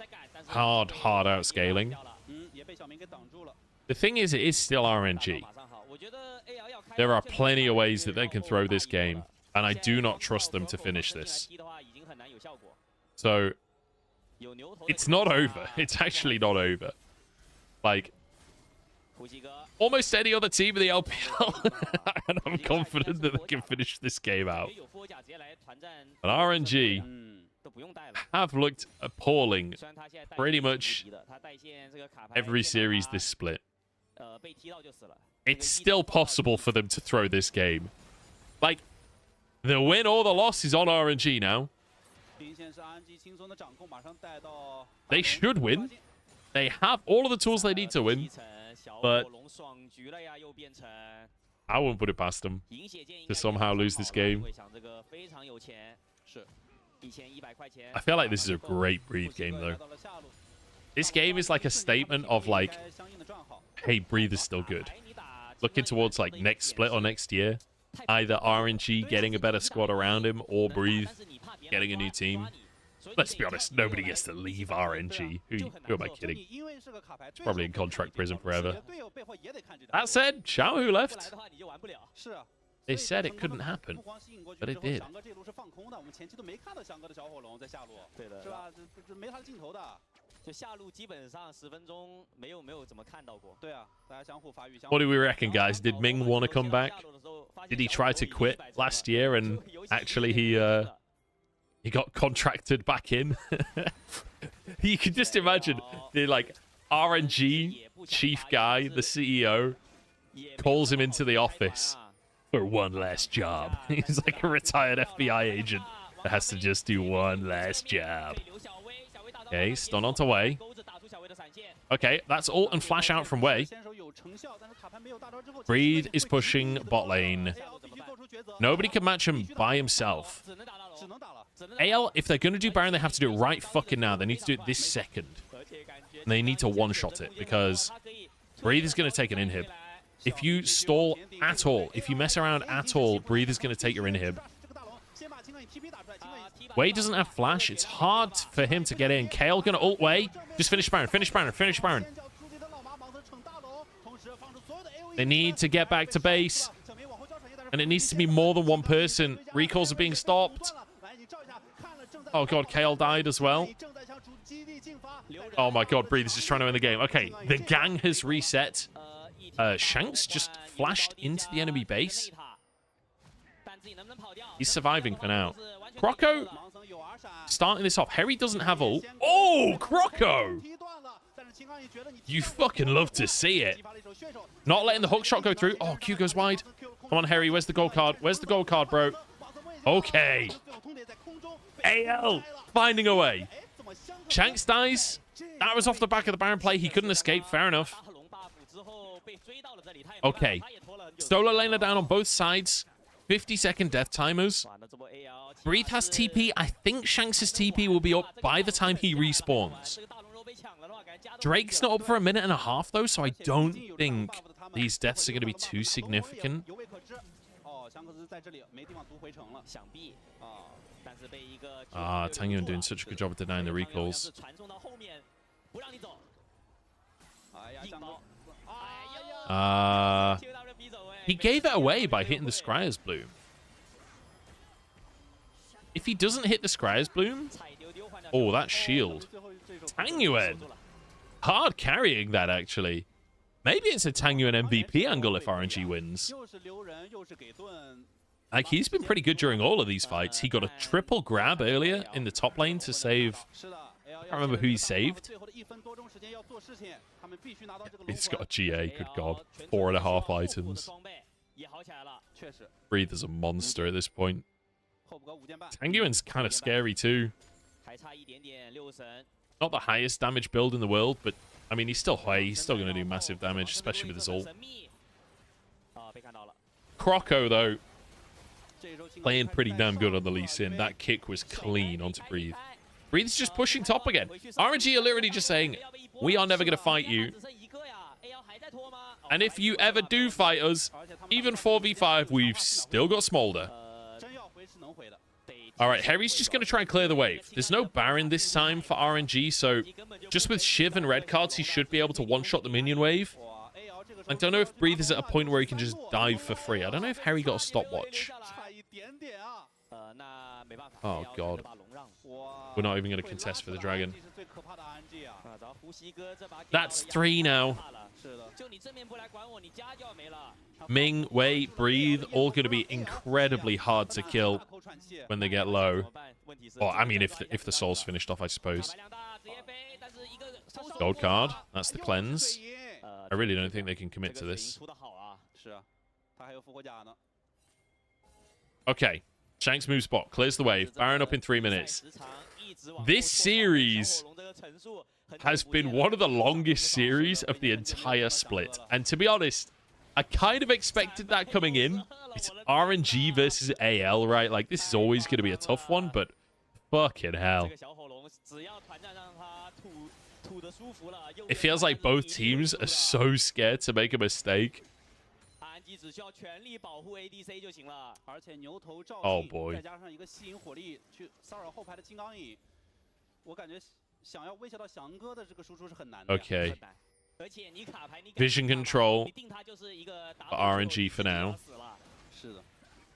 hard out scaling. The thing is, it is still RNG. There are plenty of ways that they can throw this game, and I do not trust them to finish this. So, it's not over. It's actually not over. Like, almost any other team in the LPL, and I'm confident that they can finish this game out. But RNG have looked appalling pretty much every series this split. It's still possible for them to throw this game. Like, the win or the loss is on RNG now. They should win. They have all of the tools they need to win. But I wouldn't put it past them to somehow lose this game. I feel like this is a great Breathe game, though. This game is like a statement of, like, hey, Breathe is still good. looking towards like next split or next year, either RNG getting a better squad around him or Breathe getting a new team. Let's be honest, nobody gets to leave RNG. Who am I kidding? It's probably in contract prison forever. That said, Xiao Hu left. They said it couldn't happen, but it did. What do we reckon, guys? Did Ming want to come back? Did he try to quit last year and actually he got contracted back in? You can just imagine the like RNG chief guy, the CEO, calls him into the office for one last job. He's like a retired FBI agent that has to just do one last job. Okay, stun onto Wei. Okay, that's ult and flash out from Wei. Breathe is pushing bot lane. Nobody can match him by himself. AL, if they're going to do Baron, they have to do it right fucking now. They need to do it this second. And they need to one-shot it because Breathe is going to take an inhib. If you stall at all, if you mess around at all, Breathe is going to take your inhib. Wei doesn't have flash. It's hard for him to get in. Kale going to ult Wei. Just finish Baron, finish Baron, finish Baron. They need to get back to base. And it needs to be more than one person. Recalls are being stopped. Oh god, Kale died as well. Oh my god, Breathe is just trying to win the game. Okay, the gang has reset. Shanks just flashed into the enemy base. He's surviving for now. Croco starting this off. Harry doesn't have ult. Oh, Croco! You fucking love to see it. Not letting the hook shot go through. Oh, Q goes wide. Come on, Harry. Where's the gold card? Where's the gold card, bro? Okay. AL finding a way. Shanks dies. That was off the back of the Baron play. He couldn't escape. Fair enough. Okay. Solo laner down on both sides. 50-second death timers. Breathe has TP. I think Shanks' TP will be up by the time he respawns. Drake's not up for a minute and a half, though, so I don't think these deaths are going to be too significant. Tangyuan doing such a good job of denying the recalls. He gave it away by hitting the Scryer's Bloom. If he doesn't hit the Scryer's Bloom... Oh, that shield. Tangyuan. Hard carrying that, actually. Maybe it's a Tangyuan MVP angle if RNG wins. Like, he's been pretty good during all of these fights. He got a triple grab earlier in the top lane to save... I can't remember who he saved. He's got a GA, good god. 4.5 items. Breathe is a monster at this point. Tangyuan's kind of scary too. Not the highest damage build in the world, but I mean, he's still high. He's still going to do massive damage, especially with his ult. Croco, though, playing pretty damn good on the Lee Sin. That kick was clean onto Breathe. Breathe's just pushing top again. RNG are literally just saying, we are never going to fight you. And if you ever do fight us, even 4v5, we've still got Smolder. All right, Harry's just going to try and clear the wave. There's no Baron this time for RNG, so just with Shiv and red cards, he should be able to one-shot the minion wave. I don't know if Breathe is at a point where he can just dive for free. I don't know if Harry got a stopwatch. Oh, God. We're not even going to contest for the dragon. That's 3 now. Ming, Wei, Breathe, all going to be incredibly hard to kill when they get low. Oh, I mean, if the soul's finished off, I suppose. Gold card. That's the cleanse. I really don't think they can commit to this. Okay. Shanks moves bot. Clears the wave. Baron up in 3 minutes. This series has been one of the longest series of the entire split. And to be honest, I kind of expected that coming in. It's RNG versus AL, right? Like, this is always going to be a tough one, but fucking hell. It feels like both teams are so scared to make a mistake 己只需要全力保护 ADC 就行了。而且牛头照 Oh 进， boy 再加上一个吸引火力去骚扰后排的金刚影，我感觉想要威胁到翔哥的这个输出是很难的。 Okay. 而且你卡牌，你 Vision control 你定它就是一个 for RNG for now. 是的。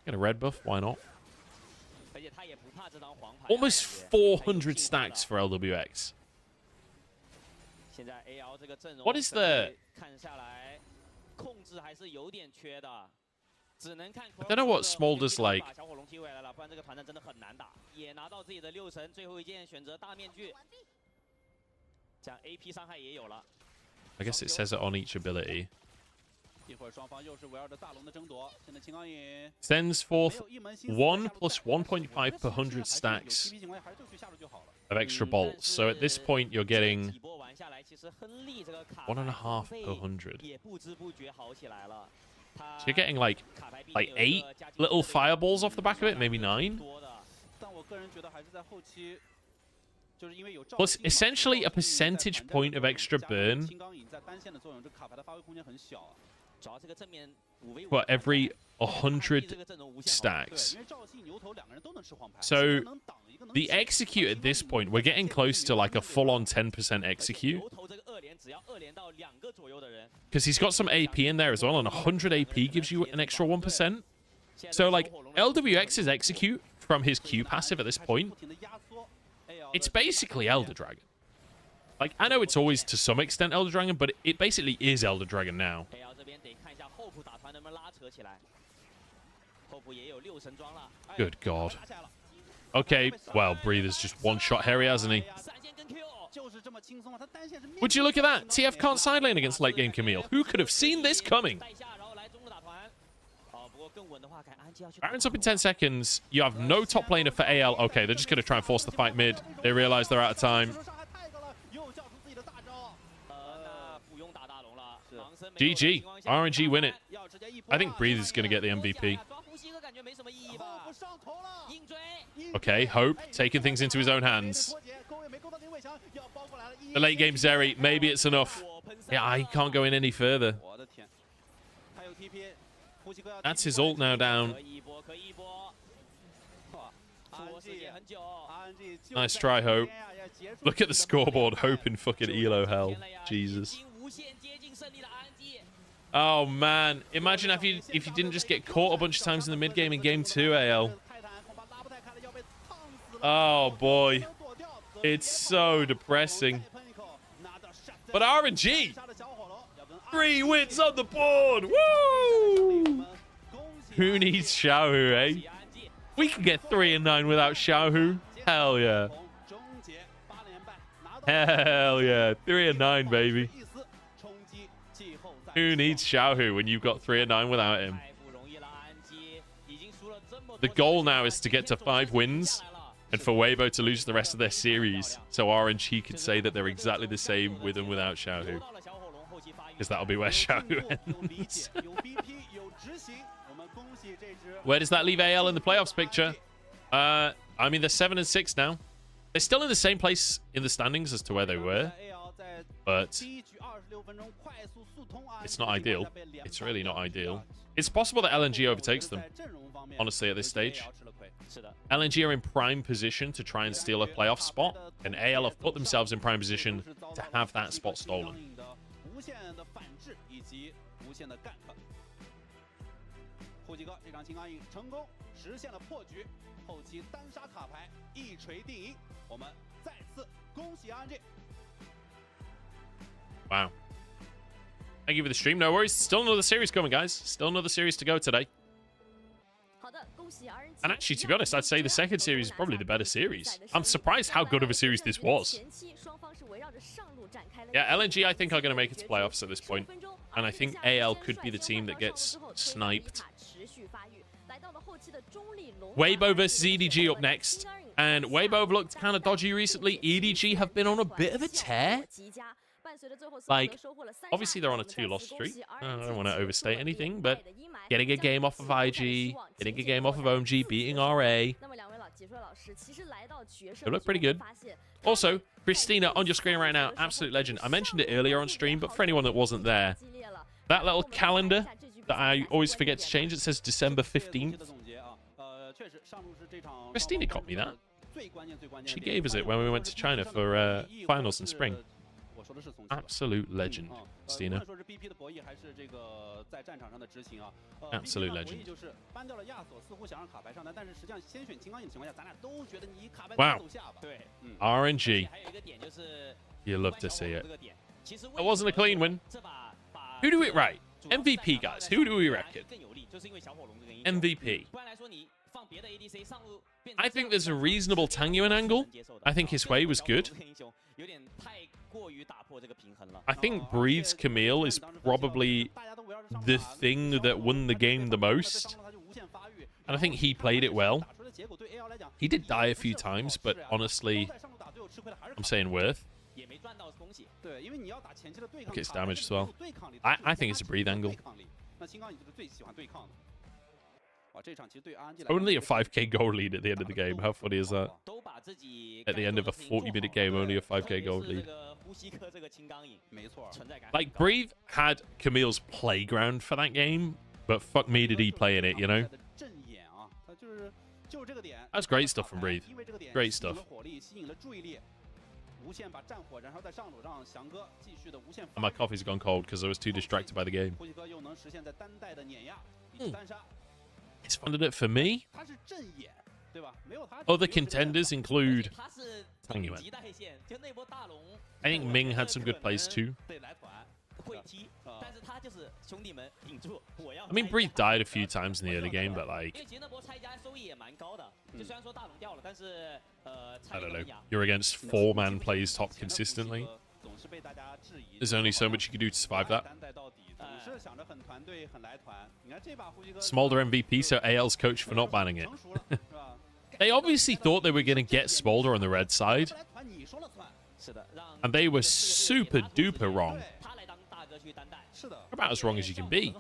Get a red buff, why not? 而且他也不怕这张黄牌。Almost 400 stacks for LWX. 现在 AL 这个阵容 What is the 看下来控制还是有点缺的，只能看。I don't know what Small does like. 把小火龙踢回来了，不然这个团战真的很难打。也拿到自己的6神，最后一件选择大面具，这样 AP 伤害也有了。 I guess it says it on each ability. 一会儿双方又是围绕着大龙的争夺，现在金刚影 Sends forth 1 plus 1.5 per 100 stacks of extra bolts. So at this point, you're getting 1.5 per 100. So you're getting like 8 little fireballs off the back of it, maybe 9. Plus essentially a percentage point of extra burn. Well, every 100 stacks. So the execute at this point, we're getting close to like a full-on 10% execute. Because he's got some AP in there as well, and 100 AP gives you an extra 1%. So like LWX's execute from his Q passive at this point, it's basically Elder Dragon. Like, I know it's always to some extent Elder Dragon, but it basically is Elder Dragon now. Good God. Okay, well, Breather's just one-shot Harry, hasn't he? Would you look at that? TF can't side lane against late game Camille. Who could have seen this coming? Baron's up in 10 seconds. You have no top laner for AL. Okay, they're just going to try and force the fight mid. They realize they're out of time. GG. RNG win it. I think Breather's going to get the MVP. Okay, Hope taking things into his own hands. The late game Zeri. Maybe it's enough. Yeah, I can't go in any further. That's his ult now down. Nice try, Hope. Look at the scoreboard. Hope in fucking Elo hell. Jesus. Oh, man. Imagine if you didn't just get caught a bunch of times in the mid-game in Game 2, AL. Oh, boy. It's so depressing. But RNG! 3 wins on the board! Woo! Who needs Xiaohu, eh? We can get 3 and 9 without Xiaohu. Hell yeah. Hell yeah. 3 and 9, baby. Who needs Xiaohu when you've got 3 and 9 without him? The goal now is to get to 5 wins and for Weibo to lose the rest of their series, so RNG could say that they're exactly the same with and without Xiaohu. Because that'll be where Xiaohu ends. Where does that leave AL in the playoffs picture? I mean, they're 7 and 6 now. They're still in the same place in the standings as to where they were, but it's not ideal. It's really not ideal. It's possible that LNG overtakes them, honestly, at this stage. LNG are in prime position to try and steal a playoff spot, and AL have put themselves in prime position to have that spot stolen. Wow. Thank you for the stream. No worries. Still another series coming, guys. Still another series to go today. And actually, to be honest, I'd say the second series is probably the better series. I'm surprised how good of a series this was. Yeah, LNG, I think, are going to make it to playoffs at this point. And I think AL could be the team that gets sniped. Weibo versus EDG up next. And Weibo have looked kind of dodgy recently. EDG have been on a bit of a tear. Like, obviously they're on a 2-loss streak. I don't want to overstate anything, but getting a game off of IG, getting a game off of OMG, beating RA. They look pretty good. Also, Christina on your screen right now, absolute legend. I mentioned it earlier on stream, but for anyone that wasn't there, that little calendar that I always forget to change. It says December 15th. Christina got me that. She gave us it when we went to China for finals in spring. Absolute legend, Christina. Absolute legend. Wow. RNG. You love to see it. It wasn't a clean win. Who do it right? MVP, guys. Who do we reckon? MVP. I think there's a reasonable Tangyuan angle. I think his way was good. I think Breathe's Camille is probably the thing that won the game the most. And I think he played it well. He did die a few times, but honestly, I'm saying worth. Look at its damage as well. I think it's a Breathe angle. Only a 5k goal lead at the end of the game. How funny is that? At the end of a 40-minute game, only a 5k goal lead. Like, Breathe had Camille's playground for that game, but fuck me did he play in it, you know? That's great stuff from Breathe. Great stuff. And my coffee's gone cold because I was too distracted by the game. It's funded it for me. Other contenders include Tangyuan. I think Ming had some good plays too. I mean, Breathe died a few times in the early game, but like, I don't know. You're against 4-man plays top consistently. There's only so much you can do to survive that. Smolder MVP, so AL's coach for not banning it. They obviously thought they were going to get Smolder on the red side. And they were super duper wrong. About as wrong as you can be.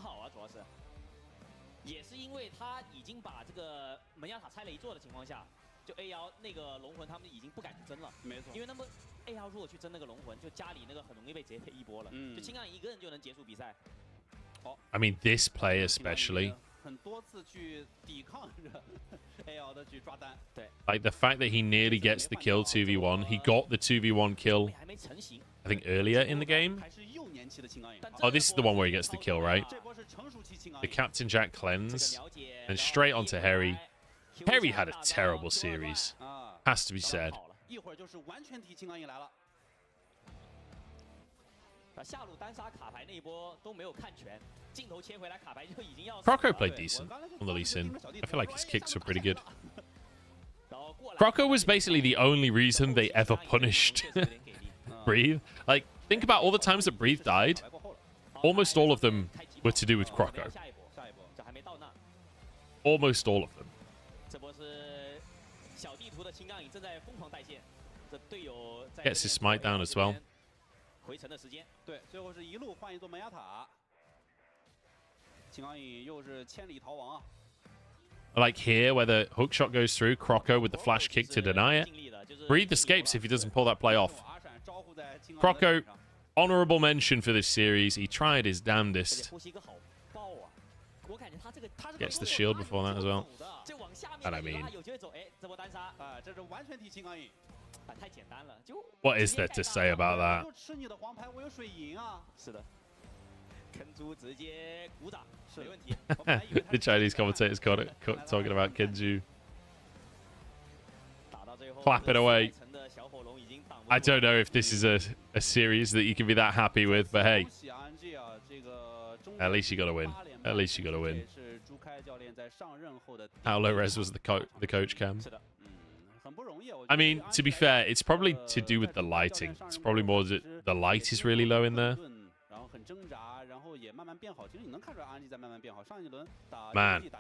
I mean, this play especially. Like, the fact that he nearly gets the kill 2v1. He got the 2v1 kill, I think, earlier in the game. Oh, this is the one where he gets the kill, right? The Captain Jack cleanse. And straight onto Harry. Harry had a terrible series. Has to be said. Croco played decent on the Lee Sin. I feel like his kicks were pretty good. Croco was basically the only reason they ever punished Breathe. Like, think about all the times that Breathe died. Almost all of them were to do with Croco. Almost all of them. Gets his smite down as well. Like here, where the hookshot goes through, Croco with the flash kick to deny it. Breathe escapes if he doesn't pull that play off. Croco, honorable mention for this series. He tried his damnedest. Gets the shield before that as well. And I mean, what is there to say about that? The Chinese commentators got it talking about Kenju. Clap it away. I don't know if this is a series that you can be that happy with, but hey, at least you got to win. At least you got to win. How low res was the coach cam? I mean, to be fair, it's probably to do with the lighting. It's probably more that the light is really low in there. Man.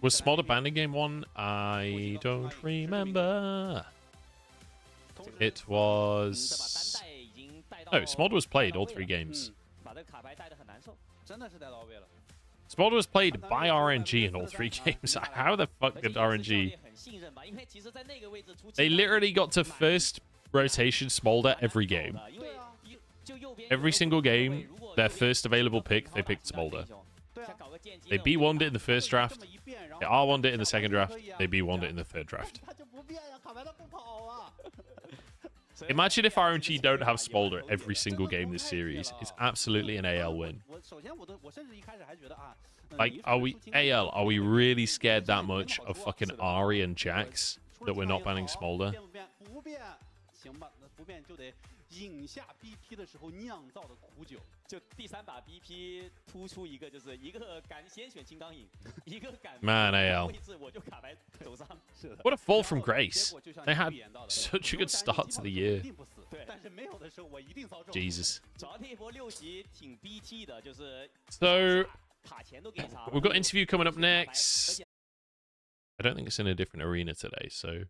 Was Smolder banned in game 1? I don't remember. It was... No, Smolder was played all 3 games. Smolder was played by RNG in all 3 games. How the fuck did RNG... They literally got to first rotation Smolder every game. Every single game, their first available pick, they picked Smolder. They B1'd it in the first draft. They R1'd it in the second draft. They B1'd it in the third draft. Imagine if RNG don't have Smolder every single game this series. It's absolutely an AL win. Like, are we really scared that much of fucking Ari and Jax that we're not banning Smolder? 饮下 BP 的时候酿造的苦酒，就第3把 BP 突出一个，就是一个敢先选金刚饮，一个敢 Man AL 位置我就卡牌手上。What a fall from grace! They had such a good start to the year. 但是没有的时候我一定遭中。 Jesus. 主要这一波6级挺 BT 的，就是 So 塔前都给杀。 we've got interview coming up next. I don't think it's in a different arena today, so.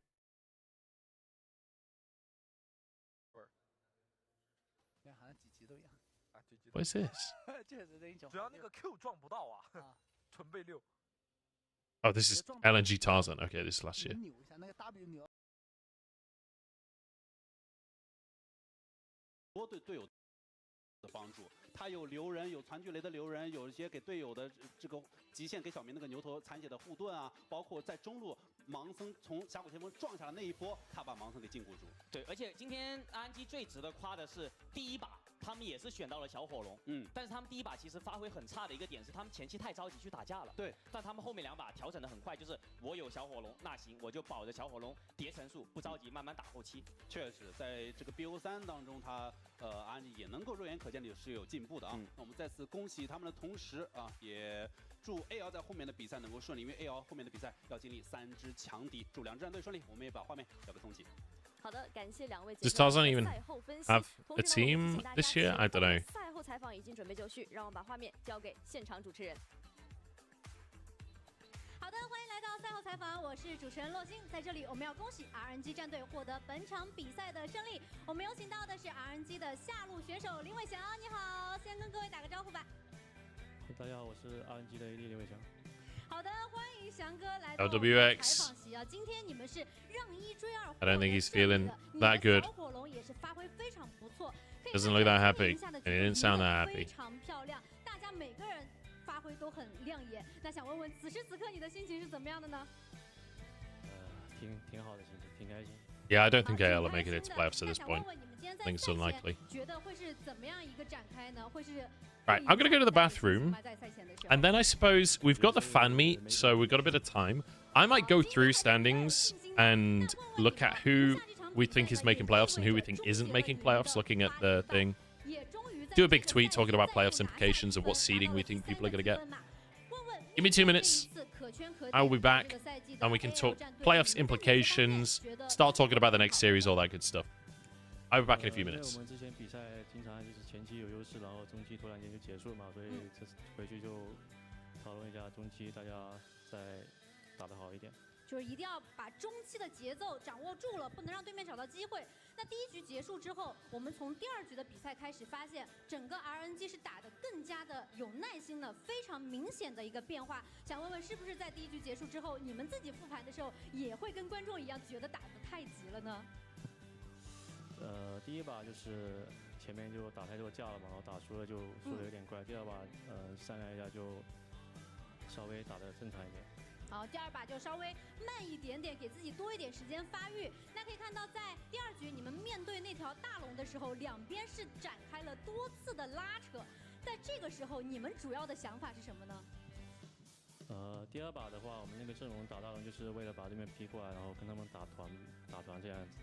What is this? Oh, this is LNG Tarzan. Okay, this is last year. 多对队友的帮助，他有留人，有残巨雷的留人，有一些给队友的这个极限给小明那个牛头残血的护盾啊，包括在中路盲僧从峡谷前锋撞下来那一波，他把盲僧给禁锢住。对，而且今天RNG最值得夸的是第1把。 他们也是选到了小火龙，但是他们第1把其实发挥很差的一个点是，他们前期太着急去打架了。对，但他们后面2把调整的很快，就是我有小火龙，那行我就保着小火龙叠层数，不着急，慢慢打后期。确实，在这个 BO3当中，他RNG也能够肉眼可见的是有进步的啊。那我们再次恭喜他们的同时啊，也祝 AL 在后面的比赛能够顺利，因为 AL 后面的比赛要经历3支强敌，祝2支战队顺利。我们也把画面交给宋琦。 好的，感谢2位。 Does Tarzan even have a team this year? I don't know. 赛后采访已经准备就绪，让我们把画面交给现场主持人。好的，欢迎来到赛后采访，我是主持人洛星。在这里，我们要恭喜 RNG 战队获得本场比赛的胜利。我们有请到的是 RNG 的下路选手林伟翔，你好，先跟各位打个招呼吧。大家好，我是 RNG 的 AD 林伟翔。 好的，欢迎翔哥来到 LWX 采访席啊！今天你们是让1追2， I don't think he's feeling that good. 小火龙也是发挥非常不错 Doesn't look that happy. It didn't sound that happy. 非常漂亮，大家每个人发挥都很亮眼。那想问问，此时此刻你的心情是怎么样的呢？挺好的心情，挺开心。 Yeah, I don't think AL are making it to playoffs at this point. I think it's unlikely. 觉得会是怎么样一个展开呢？会是 Right, I'm going to go to the bathroom. And then I suppose we've got the fan meet, so we've got a bit of time. I might go through standings and look at who we think is making playoffs and who we think isn't making playoffs, looking at the thing. Do a big tweet talking about playoffs implications of what seeding we think people are going to get. Give me 2 minutes. I will be back, and we can talk playoffs implications, start talking about the next series, all that good stuff. I'll be back in a few minutes. 我们之前比赛经常就是前期有优势，然后中期突然间就结束了嘛，所以这回去就讨论一下中期大家再打得好一点。就是一定要把中期的节奏掌握住了，不能让对面找到机会。那第1局结束之后，我们从第2局的比赛开始发现，整个 RNG 是打得更加的有耐心了，非常明显的一个变化。想问问，是不是在第1局结束之后，你们自己复盘的时候，也会跟观众一样觉得打得太急了呢？ 第1把就是前面就打太多架了嘛，然后打输了就输得有点怪。第2把商量一下就稍微打得正常一点。好，第2把就稍微慢一点点，给自己多一点时间发育。那可以看到，在第2局你们面对那条大龙的时候，两边是展开了多次的拉扯。在这个时候，你们主要的想法是什么呢？第2把的话，我们那个阵容打大龙就是为了把对面逼过来，然后跟他们打团这样子。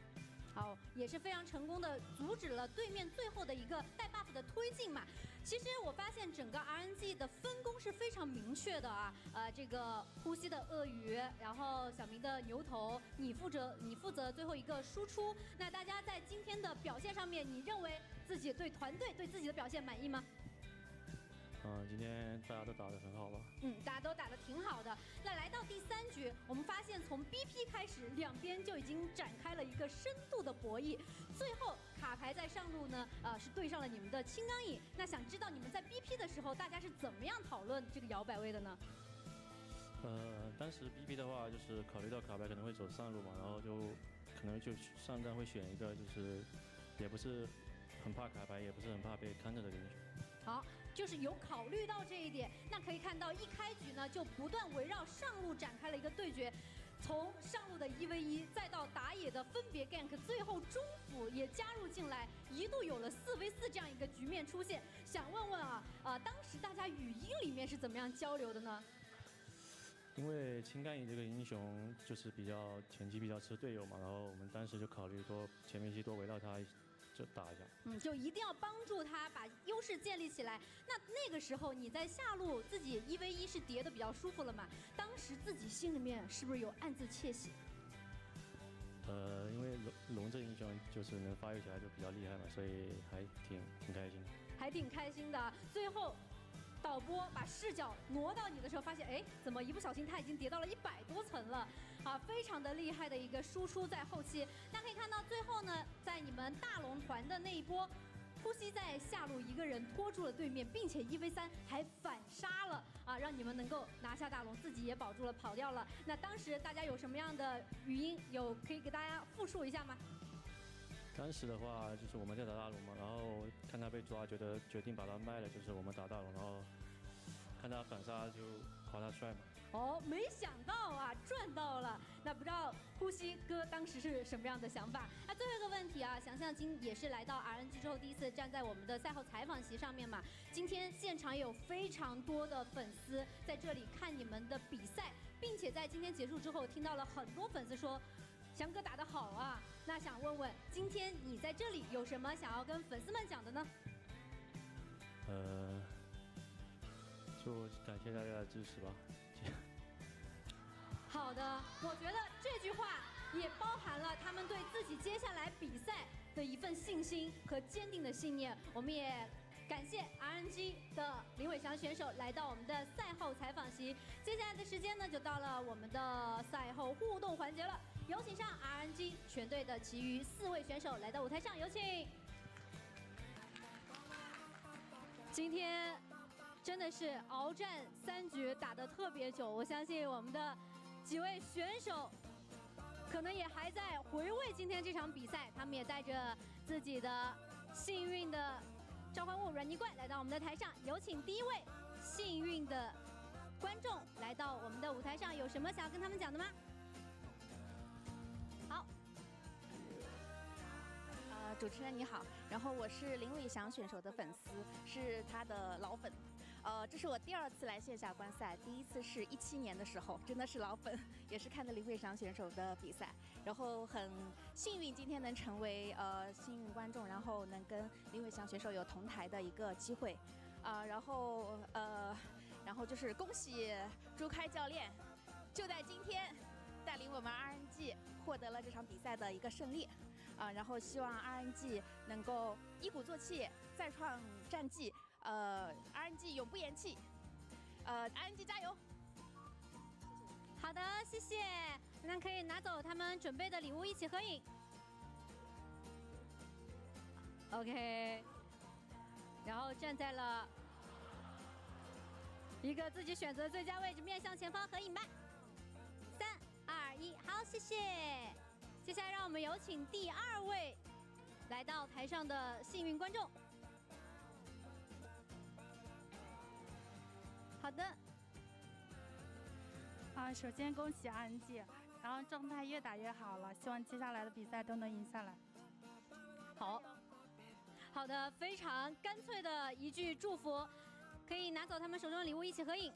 好，也是非常成功的阻止了对面最后的一个带 buff 的推进嘛。其实我发现整个 RNG 的分工是非常明确的啊。这个呼吸的鳄鱼，然后小明的牛头，你负责最后一个输出。那大家在今天的表现上面，你认为自己对团队对自己的表现满意吗？ 今天大家都打得很好吧？大家都打得挺好的。那来到第3局，我们发现从 BP 开始，两边就已经展开了一个深度的博弈。最后卡牌在上路呢，是对上了你们的青钢影。那想知道你们在 BP 的时候，大家是怎么样讨论这个摇摆位的呢？当时 BP 的话，就是考虑到卡牌可能会走上路嘛，然后就可能就上站会选一个就是也不是很怕卡牌，也不是很怕被看着的英雄。好，就是有考虑到这一点。那可以看到一开局呢，就不断围绕上路展开了一个对决。 从上路的1v1，再到打野的分别 gank， 最后中辅也加入进来，一度有了4v4这样一个局面出现。想问问啊，当时大家语音里面是怎么样交流的呢？因为青干乙这个英雄就是比较前期比较吃队友嘛，然后我们当时就考虑多前面期多围绕他就打一下。就一定要帮助他把优势建立起来。那个时候你在下路自己1v1是叠的比较舒服了嘛？当时自己心里面是不是有暗自窃喜？因为龙这英雄就是能发育起来就比较厉害嘛，所以还挺开心的。还挺开心的。最后，导播把视角挪到你的时候，发现哎，怎么一不小心他已经叠到了100多层了啊，非常的厉害的一个输出在后期。那可以看到最后呢，在你们大龙团的那一波。 呼吸在下路一个人拖住了对面，并且1v3还反杀了啊，让你们能够拿下大龙，自己也保住了，跑掉了。那当时大家有什么样的语音，可以给大家复述一下吗？当时的话就是我们在打大龙嘛，然后看他被抓，决定把他卖了，就是我们打大龙，然后看他反杀就夸他帅嘛。哦，没想到啊，赚到了。那不知道呼吸哥当时是什么样的想法？那最后一个问题啊，想象金也是来到 RNG 之后第一次站在我们的赛后采访席上面嘛。今天现场有非常多的粉丝在这里看你们的比赛，并且在今天结束之后听到了很多粉丝说，翔哥打得好啊。那想问问，今天你在这里有什么想要跟粉丝们讲的呢？就感谢大家的支持吧。好的，我觉得这句话也包含了他们对自己接下来比赛的一份信心和坚定的信念。我们也感谢 RNG 的林伟翔选手来到我们的赛后采访席。接下来的时间呢，就到了我们的赛后互动环节了。有请上 RNG 全队的其余4位选手来到舞台上，有请。今天真的是鏖战3局打得特别久，我相信我们的几位选手可能也还在回味今天这场比赛，他们也带着自己的幸运的召唤物软泥怪来到我们的台上。有请第一位幸运的观众来到我们的舞台上，有什么想要跟他们讲的吗？好。主持人你好，然后我是林伟翔选手的粉丝，是他的老粉。这是我第2次来线下观赛，第1次是17年的时候，真的是老粉，也是看的林伟翔选手的比赛，然后很幸运今天能成为幸运观众，然后能跟林伟翔选手有同台的一个机会，然后就是恭喜朱开教练，就在今天带领我们 RNG 获得了这场比赛的一个胜利。然后希望 RNG 能够一鼓作气，再创战绩。RNG 永不言弃。RNG 加油！好的，谢谢。那可以拿走他们准备的礼物，一起合影。OK。然后站在了一个自己选择的最佳位置，面向前方合影吧。3、2、1，好，谢谢。接下来让我们有请第2位来到台上的幸运观众。好的。首先恭喜 RNG， 然后状态越打越好了，希望接下来的比赛都能赢下来。好的，非常干脆的一句祝福，可以拿走他们手中的礼物，一起合影。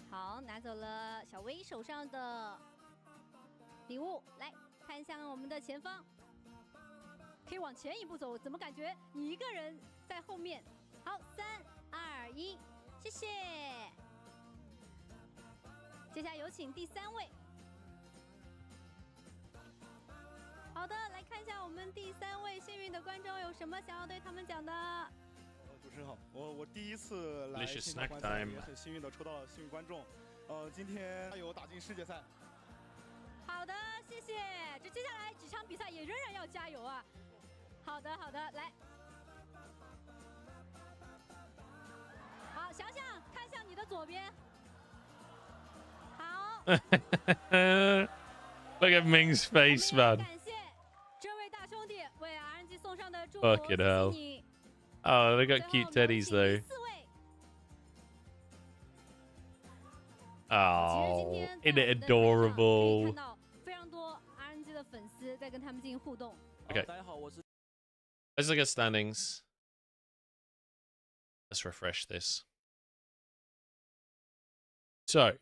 好，拿走了小薇手上的礼物，来看向我们的前方，可以往前一步走，怎么感觉你一个人在后面？好，3、2、1，谢谢。接下来有请第3位。好的，来看一下我们第3位幸运的观众有什么想要对他们讲的。主持人好，我第1次来现场观赛，也很幸运的抽到了幸运观众。今天加油打进世界赛。好的，谢谢。这接下来几场比赛也仍然要加油啊。好的，来。好，想想看向你的左边。好， Look at Ming's face, man. Fucking hell. Oh, they got cute teddies, though. Oh, isn't it adorable? Okay. Let's look at standings. Let's refresh this. So,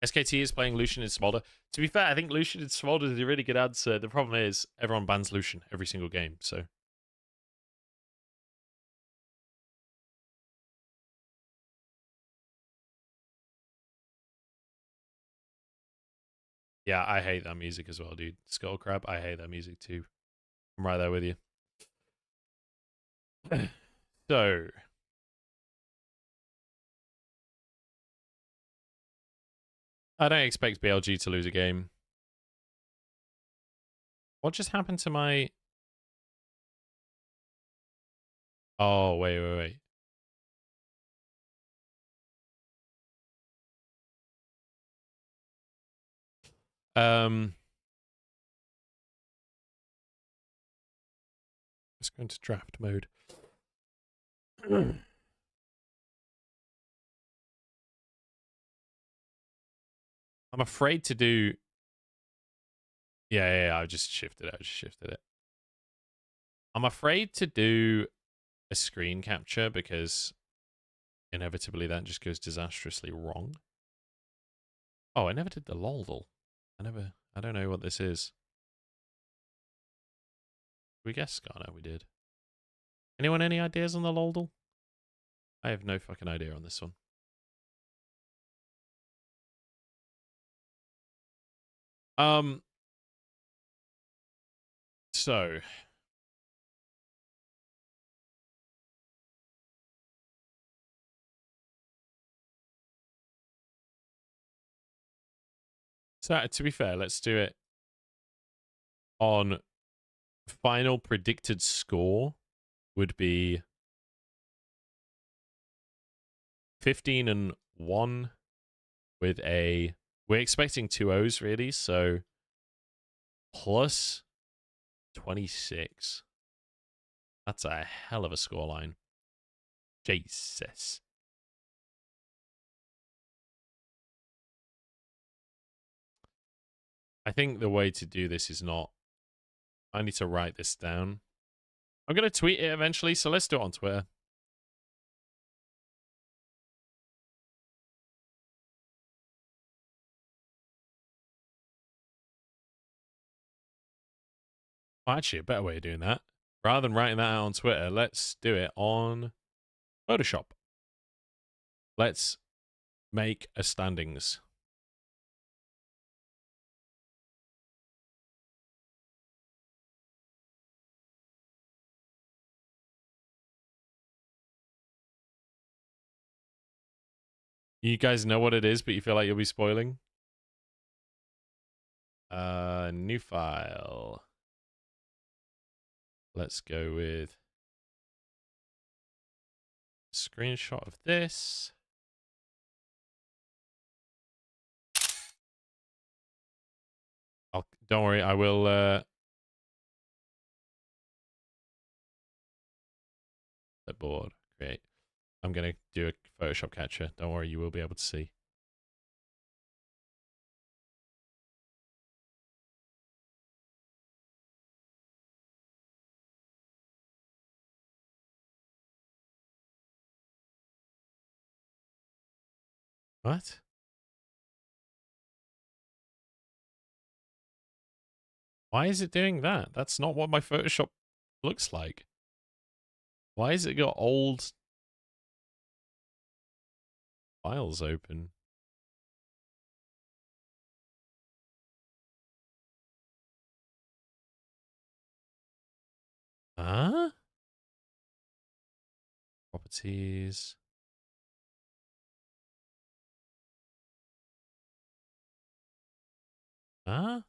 SKT is playing Lucian and Smolder. To be fair, I think Lucian and Smolder is a really good answer. The problem is everyone bans Lucian every single game, so. Yeah, I hate that music as well, dude. Skull Crab, I hate that music too. I'm right there with you. So. I don't expect BLG to lose a game. What just happened to my... Oh, wait. Let's go into draft mode. I'm afraid to do... Yeah, I just shifted it. I'm afraid to do a screen capture because inevitably that just goes disastrously wrong. Oh, I never did the LOLDL. I don't know what this is. We guessed Scar? No, we did. Anyone any ideas on the LOLDL? I have no fucking idea on this one. So to be fair, let's do it on final predicted score would be 15-1 with a... We're expecting 2 O's really, so plus 26. That's a hell of a scoreline. Jesus. I think the way to do this is not... I need to write this down. I'm going to tweet it eventually, so let's do it on Twitter. Well, actually, a better way of doing that. Rather than writing that out on Twitter, let's do it on Photoshop. Let's make a standings. You guys know what it is, but you feel like you'll be spoiling? New file. Let's go with screenshot of this. Don't worry, I will clipboard, create. I'm gonna do a Photoshop capture. Don't worry, you will be able to see. What? Why is it doing that? That's not what my Photoshop looks like. Why has it got old files open? Huh? Properties. Huh?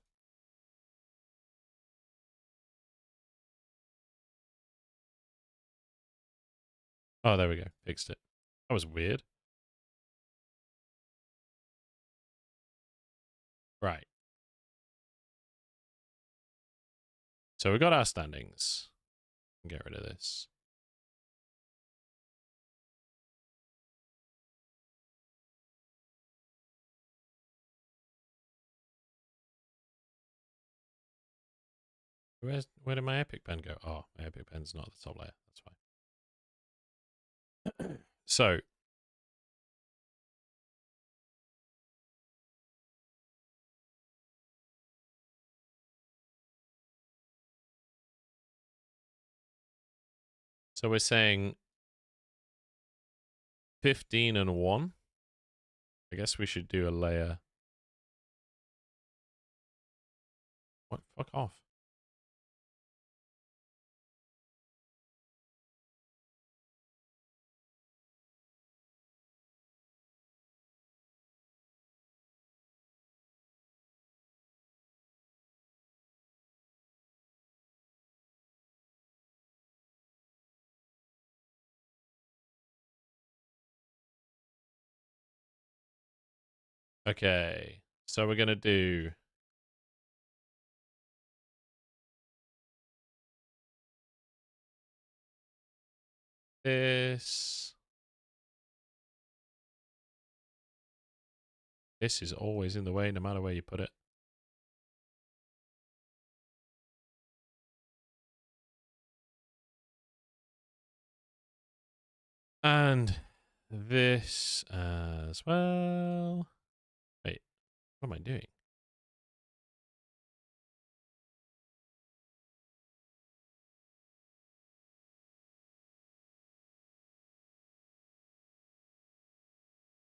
Oh, there we go. Fixed it. That was weird. Right. So we got our standings. Get rid of this. Where did my epic pen go? Oh, my epic pen's not the top layer. That's fine. So we're saying 15 and 1. I guess we should do a layer. What? Fuck off. Okay, so we're going to do this. This is always in the way, no matter where you put it. And this as well. Wait, what am I doing?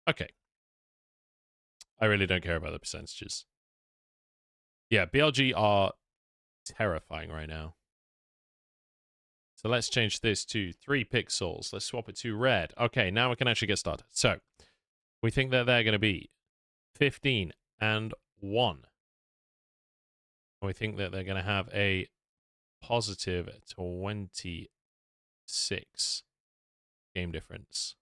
Okay. I really don't care about the percentages. Yeah, BLG are terrifying right now. So let's change this to 3 pixels. Let's swap it to red. Okay, now we can actually get started. So we think that they're going to be 15 and 1. We think that they're going to have a positive 26 game difference.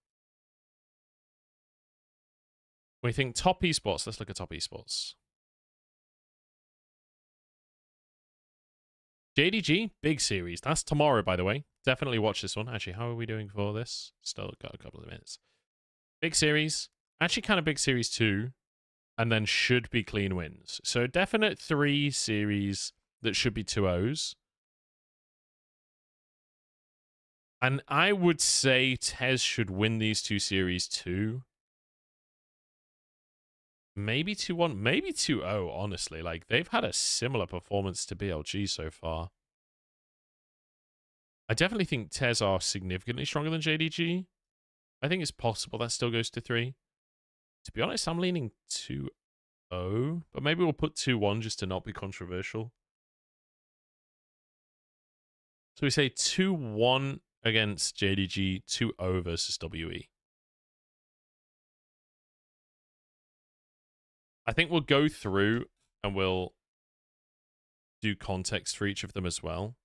We think top esports. Let's look at top esports. JDG, big series. That's tomorrow, by the way. Definitely watch this one. Actually, how are we doing for this? Still got a couple of minutes. Big series. Actually, kind of big series too. And then should be clean wins. So definite 3 series that should be 2-0s. And I would say Tez should win these 2 series too. Maybe 2-1, maybe 2-0, honestly. Like, they've had a similar performance to BLG so far. I definitely think Tez are significantly stronger than JDG. I think it's possible that still goes to 3. To be honest, I'm leaning 2-0, but maybe we'll put 2-1 just to not be controversial. So we say 2-1 against JDG, 2-0 versus WE. I think we'll go through and we'll do context for each of them as well.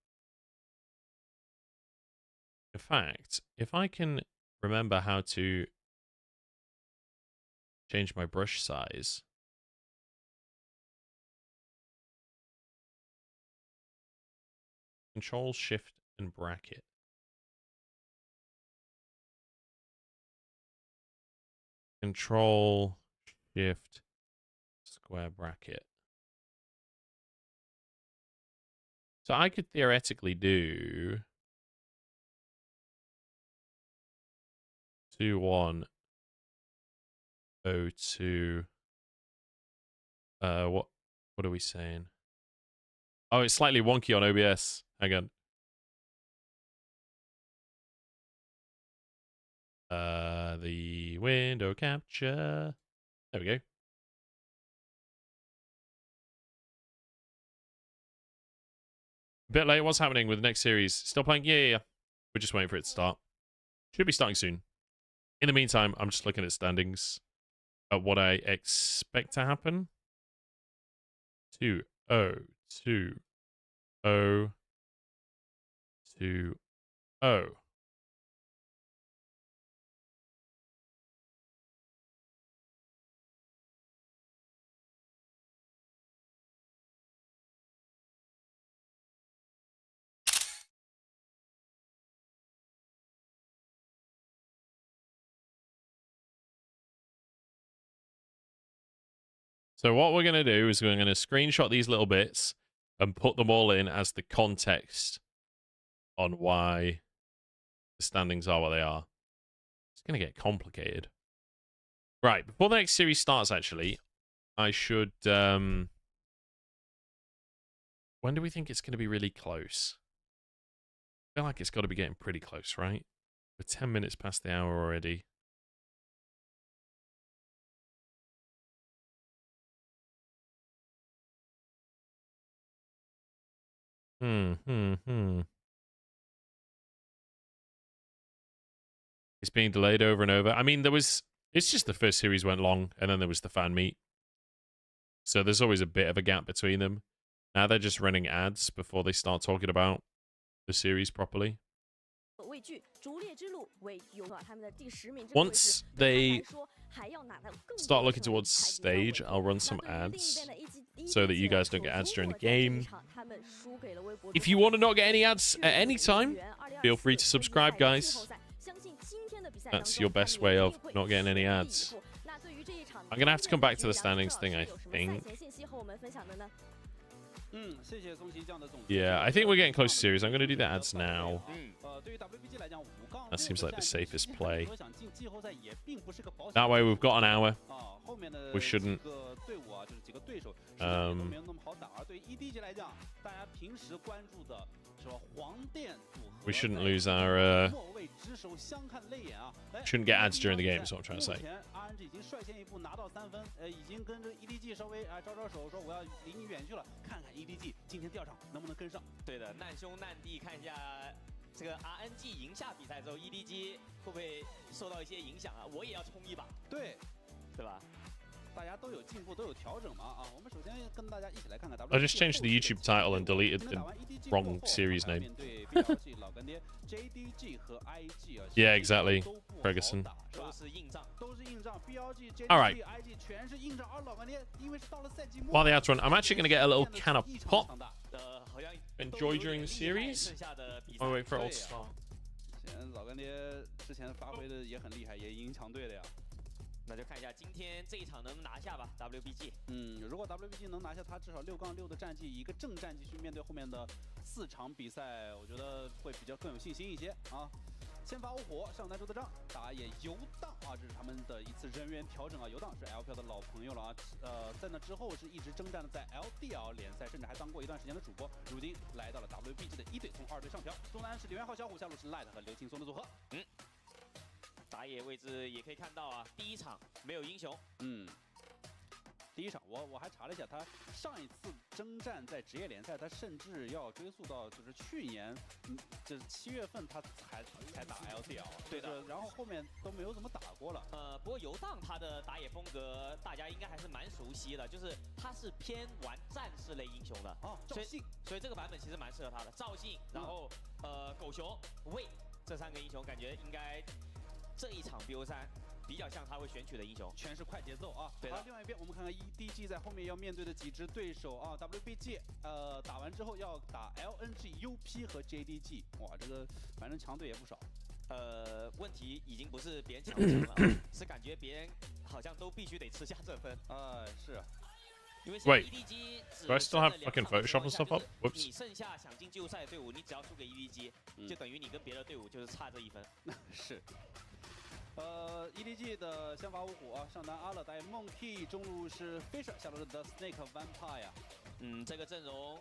In fact, if I can remember how to change my brush size. Control, Shift, and bracket. Control, Shift, square bracket. So I could theoretically do 2-1, 0-2. What are we saying? Oh, it's slightly wonky on OBS. Hang on. The window capture. There we go. A bit late. What's happening with the next series? Still playing? Yeah. We're just waiting for it to start. Should be starting soon. In the meantime, I'm just looking at standings at what I expect to happen. 2-0, 2-0, 2-0. So what we're going to do is we're going to screenshot these little bits and put them all in as the context on why the standings are what they are. It's going to get complicated. Right, before the next series starts, actually, I should... when do we think it's going to be really close? I feel like it's got to be getting pretty close, right? We're 10 minutes past the hour already. It's being delayed over and over. I mean, it's just the first series went long, and then there was the fan meet. So there's always a bit of a gap between them. Now they're just running ads before they start talking about the series properly. Once they start looking towards stage, I'll run some ads so that you guys don't get ads during the game. If you want to not get any ads at any time, feel free to subscribe, guys. That's your best way of not getting any ads. I'm going to have to come back to the standings thing, I think. Yeah, I think we're getting close to series. I'm going to do the ads now. That seems like the safest play. That way we've got an hour. We shouldn't... we shouldn't lose our... shouldn't get ads during the game, is what I'm trying to say.这个 RNG 赢下比赛之后 ，EDG 会不会受到一些影响啊？我也要冲一把，对吧？大家都有进步，都有调整嘛啊！我们首先跟大家一起来看看 I just changed the YouTube title and deleted the wrong series name. Yeah, exactly. Ferguson. All right. While the ads run, I'm actually going to get a little can of pop. Enjoy during the series. Oh, wait for it all to start. 老干爹之前发挥的也很厉害，也赢强队的呀。那就看一下今天这一场能不能拿下吧 ，WBG。如果 WBG 能拿下，他至少6-6的战绩，以一个正战绩去面对后面的4场比赛，我觉得会比较更有信心一些啊。先发无火上单周的仗，打野游荡啊，这是他们的一次人员调整啊。游荡是 LPL 的老朋友了啊，在那之后是一直征战的在 LPL 联赛，甚至还当过一段时间的主播。如今来到了 WBG 的1队，从2队上调。中单是李元昊、小虎，下路是 Light 和刘劲松的组合。打野位置也可以看到啊，第一场没有英雄。第一场我还查了一下，他上一次征战在职业联赛，他甚至要追溯到就是去年，就是7月份他才打 LPL， 对的。然后后面都没有怎么打过了。不过游荡他的打野风格大家应该还是蛮熟悉的，就是他是偏玩战士类英雄的。所以这个版本其实蛮适合他的。赵信，然后狗熊、魏这3个英雄，感觉应该这一场 BO3。比较像他会选取的英雄，全是快节奏啊！对的。另外一边，我们看看 EDG 在后面要面对的几支对手啊 ，WBG 打完之后要打 LNG、UP 和 JDG， 哇，这个反正强队也不少。问题已经不是别人强不强了，是感觉别人好像都必须得吃下这分。是。Wait, do I still have fucking Photoshop and stuff up? Whoops. 你剩下想进季后赛的队伍，你只要输给 EDG， 就等于你跟别的队伍就是差这1分。是。EDG 的先发五虎啊，上单阿乐打野 Monkey， 中路是 Fisher， 下路是 The Snake Vampire。这个阵容，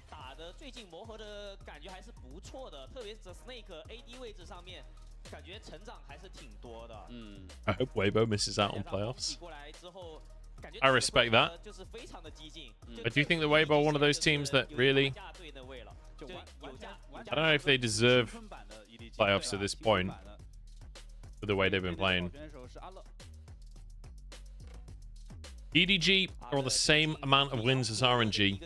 打的最近磨合的感觉还是不错的，特别是 The Snake AD 位置上面，感觉成长还是挺多的。I hope Weibo misses out on playoffs. 过来之后，感觉 I respect that. 就是非常的激进。I do think the Weibo are one of those teams that really. I don't know if they deserve playoffs at this point. For the way they've been playing. EDG are on the same amount of wins as RNG.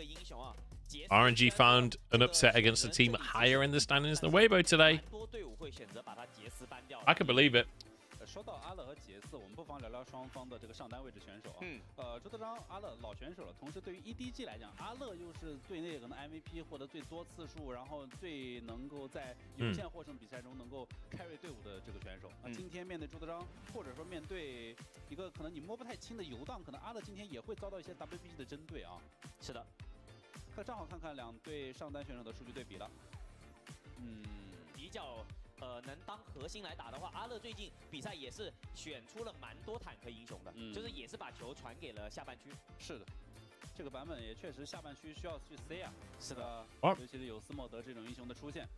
RNG found an upset against a team higher in the standings than Weibo today. I can believe it. 说到阿乐和杰斯，我们不妨聊聊双方的这个上单位置选手啊。朱德章、阿乐老选手了，同时对于 EDG 来讲，阿乐又是队内可能 MVP 获得最多次数，然后最能够在有限获胜比赛中能够 carry 队伍的这个选手。今天面对朱德章，或者说面对一个可能你摸不太清的游荡，可能阿乐今天也会遭到一些 WBG 的针对啊。是的，正好看看两队上单选手的数据对比了。比较能当核心来打的话，阿乐最近比赛也是选出了蛮多坦克英雄的，就是也是把球传给了下半区。是的，这个版本也确实下半区需要去 C 啊。是的，尤其是有斯莫德这种英雄的出现。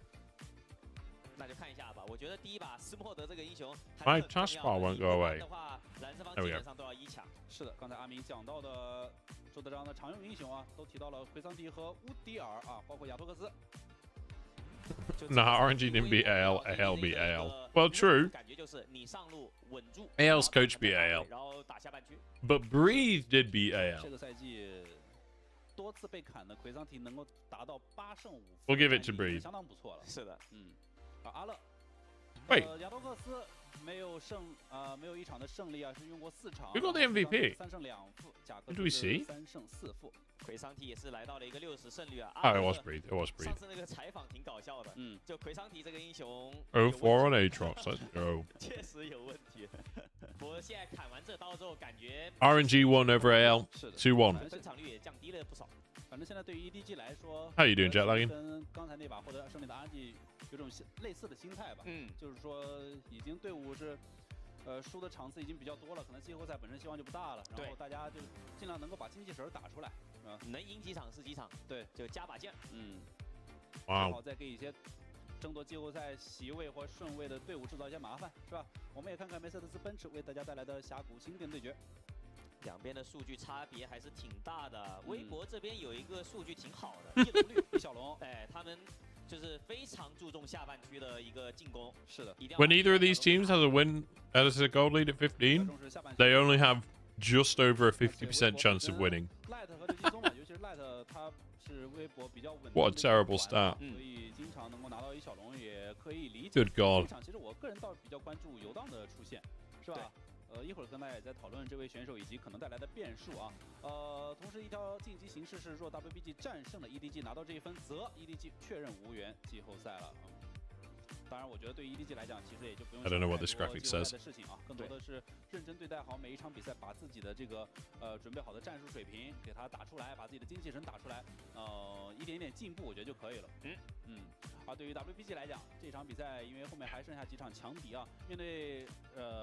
那就看一下吧，我觉得第一把斯莫德这个英雄 My taskbar won't go away. 的话，蓝色方基本上都要1抢。是的，刚才阿明讲到的朱德章的常用英雄啊，都提到了奎桑提和乌迪尔啊，包括亚托克斯。Nah, RNG didn't beat AL, AL beat AL. Well, true. AL's coach beat AL. But Breathe did beat AL. 这个赛季多次被砍的奎桑提能够达到8胜5负， We'll give it to Breathe. 相当不错了。是的，阿乐，亚托克斯没有一场的胜利啊，是用过4场。 Who got the MVP? 3胜2负，贾克Who do we see? 3胜4负。奎桑提也是来到了一个60胜率啊。Oh, it was Breathe. It was Breathe. 上次那个采访挺搞笑的，就奎桑提这个英雄 0-4 on Aatrox. Let's go. 确实有问题。不过现在砍完这刀之后，感觉 RNG won over AL. 2-1. 分场率也降低了不少。反正现在对于 EDG 来说 How you doing, Jet Lagging? 跟刚才那把获得胜利的RNG有种类似的心态吧。就是说已经队伍是。输的场次已经比较多了，可能季后赛本身希望就不大了，然后大家就尽量能够把精气神打出来，能赢几场是几场，对，就加把劲。最好再给一些争夺季后赛席位或顺位的队伍制造一些麻烦，是吧？我们也看看梅赛德斯奔驰为大家带来的峡谷新店对决。两边的数据差别还是挺大的。微博这边有一个数据挺好的，叶龙绿、李小龙，他们。就是非常注重下半区的一个进攻。是的。When either of these teams has a win, as a gold lead at 15, they only have just over a 50% chance of winning. What a terrible start. Good God. 其实我个人倒比较关注游荡的出现，是吧？一会儿跟大家也在讨论这位选手以及可能带来的变数啊。同时一条晋级形势是，若 WBG 战胜了 EDG 拿到这一分，则 EDG 确认无缘季后赛了。当然，我觉得对于 EDG 来讲，其实也就不用想太多季后赛的事情啊，更多的是认真对待好每一场比赛，把自己的这个准备好的战术水平给它打出来，把自己的精气神打出来，一点一点进步，我觉得就可以了。而对于 WBG 来讲，这场比赛因为后面还剩下几场强敌啊，面对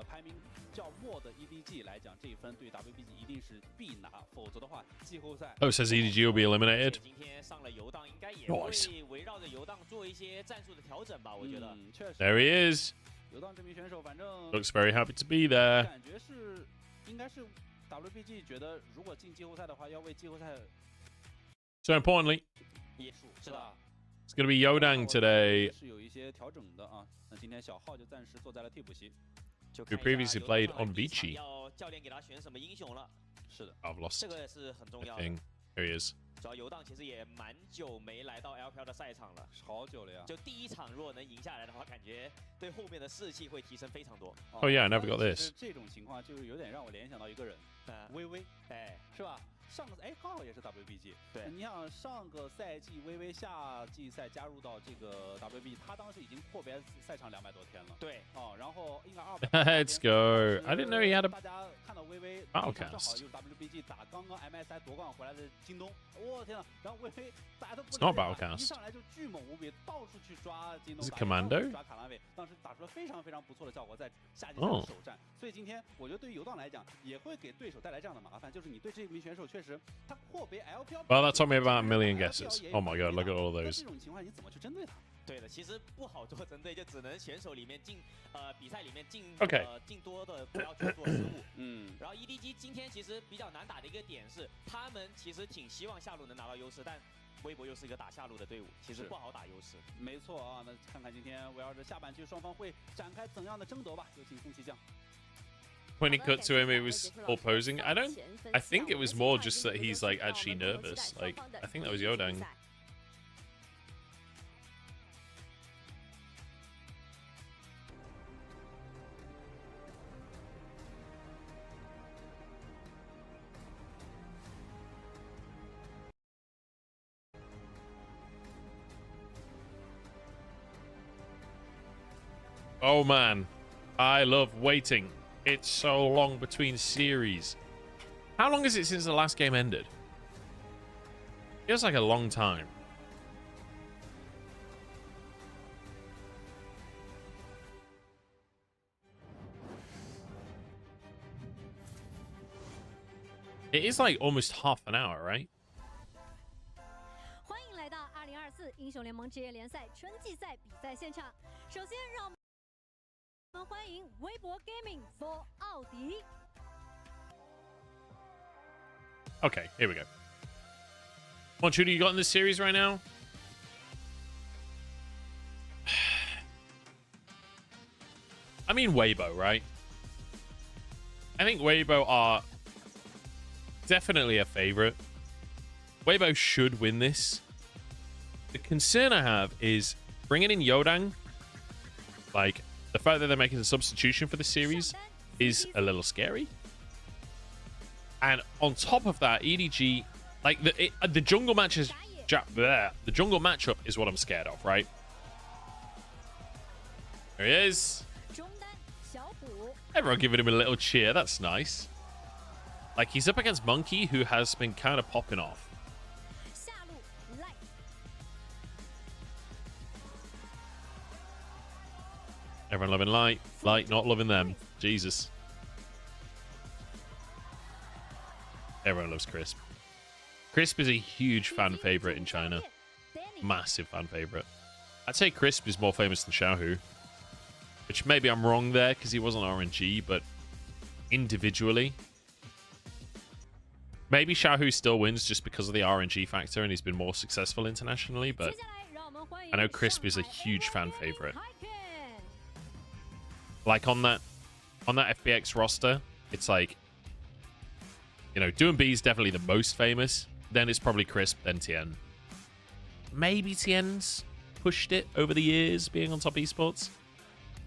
排名较末的 EDG 来讲，这一分对于 WBG 一定是必拿，否则的话季后赛。Oh, says EDG will be eliminated. 今天上了游荡，应该也会围绕着游荡做一些战术的调整吧，我觉得。确实。There he is. 游荡这名选手，反正 looks very happy to be there. 感觉是应该是 WBG 觉得如果进季后赛的话，要为季后赛。So importantly. 是吧？ It's going to be Yodang today. 是有一些调整的啊。那今天小浩就暂时坐在了替补席。Who previously played on Vici. 要教练给他选什么英雄了？是的 I've lost. 这个是很重要的。Here he is. 主要游荡其实也蛮久没来到 LPL 的赛场了，好久了呀。就第一场如果能赢下来的话，感觉对后面的士气会提升非常多。Oh yeah, I never got this. 这种情况就是有点让我联想到一个人，微微，是吧？上个刚好也是 WBG。对，你想上个赛季微微夏季赛加入到这个 WBG， 他当时已经阔别赛场200多天了。对，然后应该200。Let's go. I didn't know he had a. 大家看到微微 Battle 正好 cast. 就是 WBG 打刚刚 MSI 夺冠回来的京东，我天呐！然后微微大家都不 It's not battle cast. 一上来就巨猛无比，到处去抓京东， Commando? 抓卡拉韦，当时打出了非常非常不错的效果，在夏季赛的首战。所以今天我觉得对于游荡来讲，也会给对手带来这样的麻烦，就是你对这名选手确实他阔别 LPL。Well, that told me about a million guesses. Oh my god, look at all those. 这种情况你怎么去针对他？对的，其实不好做针对，就只能选手里面比赛里面进多的不要去做失误。然后 EDG 今天其实比较难打的一个点是，他们其实挺希望下路能拿到优势，但微博又是一个打下路的队伍，其实不好打优势。没错啊，那看看今天围绕着下半区双方会展开怎样的争夺吧。有请空气酱。When it cut to him, it was all posing. I think it was more just that he's like actually nervous. Like, I think that was Yodang. Oh man, I love waiting. It's so long between series. How long is it since the last game ended? Feels like a long time. It is like almost half an hour, right? 欢迎来到2024英雄联盟职业联赛春季赛比赛现场。首先，让我们欢迎微博 Gaming for 奥迪。Okay, here we go. What shooter you got in this series right now? I mean Weibo, right? I think Weibo are definitely a favorite. Weibo should win this. The concern I have is bringing in Yodang. Like, the fact that they're making a substitution for the series is a little scary. And on top of that, EDG, like the jungle matches, the jungle matchup is what I'm scared of, right? There he is. Everyone giving him a little cheer. That's nice. Like, he's up against Monkey, who has been kind of popping off. Everyone loving Light. Light not loving them. Jesus. Everyone loves Crisp. Crisp is a huge fan favorite in China. Massive fan favorite. I'd say Crisp is more famous than Xiaohu. Which maybe I'm wrong there because he wasn't RNG, but individually. Maybe Xiaohu still wins just because of the RNG factor and he's been more successful internationally, but I know Crisp is a huge fan favorite. Like on that FBX roster, it's like, you know, Doing B is definitely the most famous. Then it's probably Crisp, then Tien. Maybe Tien's pushed it over the years, being on top esports.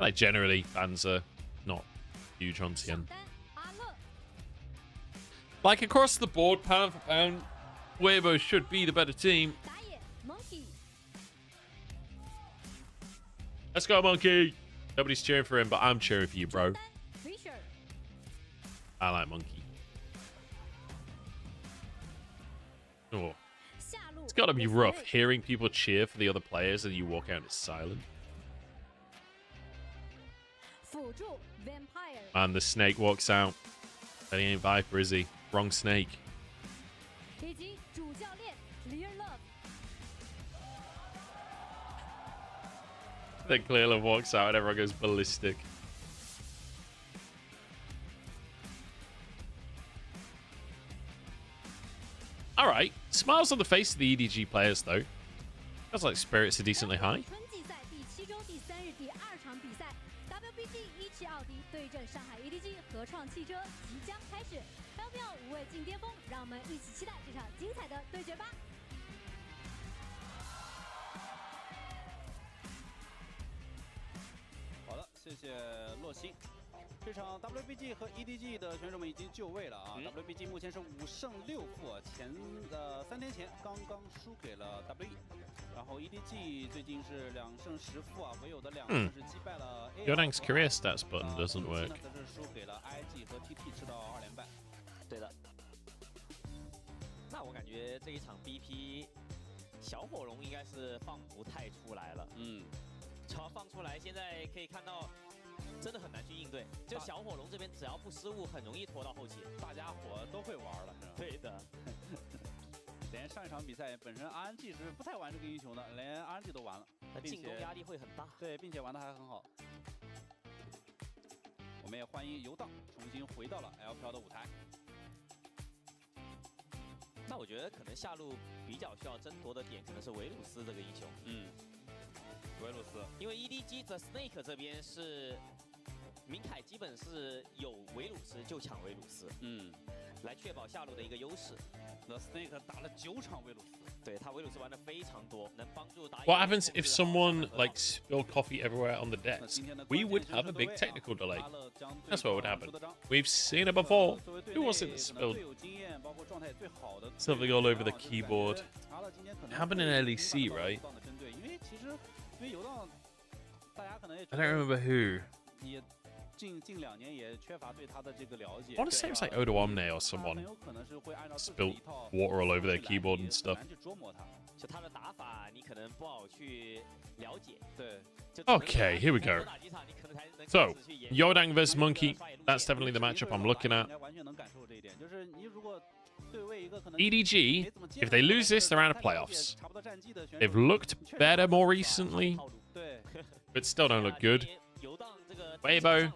Like, generally, fans are not huge on Tien. Like, across the board, pound for pound, Weibo should be the better team. Let's go, Monkey! Nobody's cheering for him, but I'm cheering for you, bro. I like Monkey. Oh. It's got to be rough hearing people cheer for the other players and you walk out and it's silent. Man, the snake walks out. But he ain't Viper, is he? Wrong snake. Then Clear Love walks out and everyone goes ballistic. Alright, smiles on the face of the EDG players though. Feels like spirits are decently high.这场 WBG 和 EDG 的选手们已经就位了啊。WBG 目前是5胜6负，3天前刚刚输给了 WE， 然后 EDG 最近是2胜10负啊，唯有的2胜是击败了 Yodang's career stats button doesn't work. 则是输给了 IG 和 TT， 吃到2连败。对的。那我感觉这一场 BP 小火龙应该是放不太出来了。只要放出来，现在可以看到。真的很难去应对，就小火龙这边只要不失误，很容易拖到后期。大家伙都会玩了，是吧？对的。连上一场比赛本身 RNG 是不太玩这个英雄的，连 RNG 都玩了，进攻压力会很大。对，并且玩的还很好。我们也欢迎游荡重新回到了 LPL 的舞台。那我觉得可能下路比较需要争夺的点，可能是维鲁斯这个英雄。维鲁斯，因为 EDG 的 Snake 这边是明凯基本是有维鲁斯就抢维鲁斯，来确保下路的一个优势。The Snake 打了9场维鲁斯，对他维鲁斯玩的非常多，能帮助打。What happens if someone like spilled coffee everywhere on the desk? We would have a big technical delay. That's what would happen. We've seen it before. Who was it that spilled something all over the keyboard? It happened in LEC, right? 因为游荡 I don't remember who. 近2年也缺乏对他的这个了解。I want to say it was like Odo Omne or someone spilled water all over their keyboard and stuff. Okay, here we go. So, Yodang versus Monkey. That's definitely the matchup I'm looking at. EDG, if they lose this, they're out of playoffs. They've looked better more recently, but still don't look good. Weibo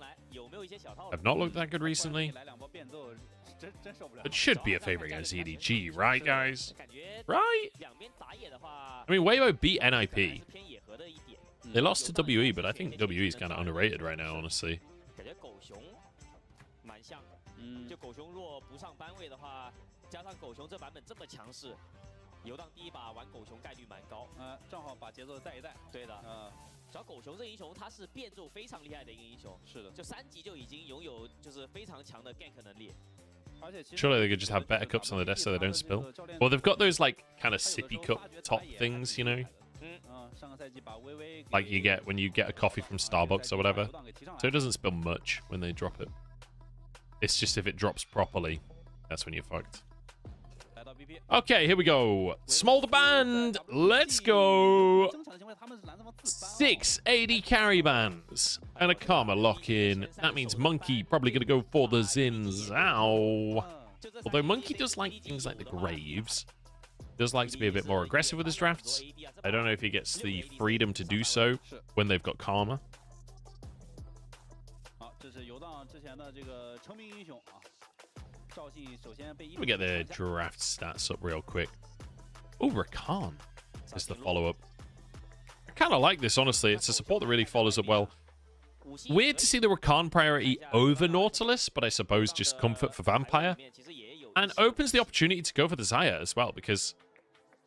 have not looked that good recently, but should be a favorite against EDG, right, guys? Right? I mean, Weibo beat NIP. They lost to WE, but I think WE is kind of underrated right now, honestly. 加上狗熊这版本这么强势，游荡第一把玩狗熊概率蛮高。正好把节奏带一带。对的，主要狗熊这英雄他是变奏非常厉害的一个英雄。是的，就3级就已经拥有就是非常强的 gank 能力。Surely they could just have better cups on the desk so they don't spill. Well, they've got those like kind of sippy cup top things, you know, like you get when you get a coffee from Starbucks or whatever. So it doesn't spill much when they drop it. It's just if it drops properly, that's when you're fucked. Okay, here we go. Smolder Band, let's go. 6 AD carry bands and a Karma lock-in. That means Monkey probably going to go for the Xin Zhao. Although Monkey does like things like the Graves. Does like to be a bit more aggressive with his drafts. I don't know if he gets the freedom to do so when they've got Karma. Let me get the draft stats up real quick. Oh, Rakan is the follow-up. I kind of like this, honestly. It's a support that really follows up well. Weird to see the Rakan priority over Nautilus, but I suppose just comfort for Vampire. And opens the opportunity to go for the Xayah as well, because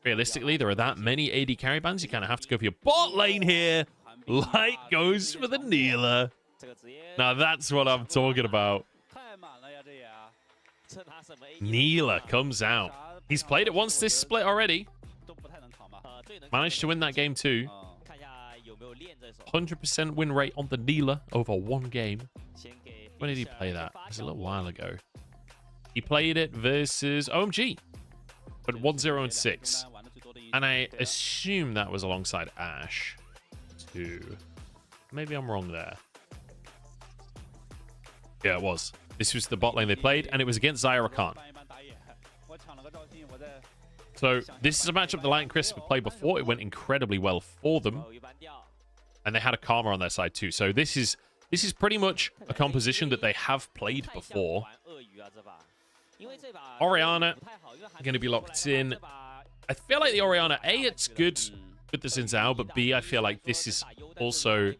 realistically, there are that many AD carry bands. You kind of have to go for your bot lane here. Light goes for the Neela. Now that's what I'm talking about. Neela comes out. He's played it once this split already. Managed to win that game too. 100% win rate on the Neela over one game. When did he play that? It was a little while ago. He played it versus OMG. But 1-0-6. And I assume that was alongside Ashe too. Maybe I'm wrong there. Yeah, it was. This was the bot lane they played, and it was against Xayah Rakan. So this is a matchup the Light and Crisp have played before. It went incredibly well for them. And they had a Karma on their side too. So this is pretty much a composition that they have played before. Orianna going to be locked in. I feel like the Orianna, A, it's good with the Xin Zhao, but B, I feel like this is also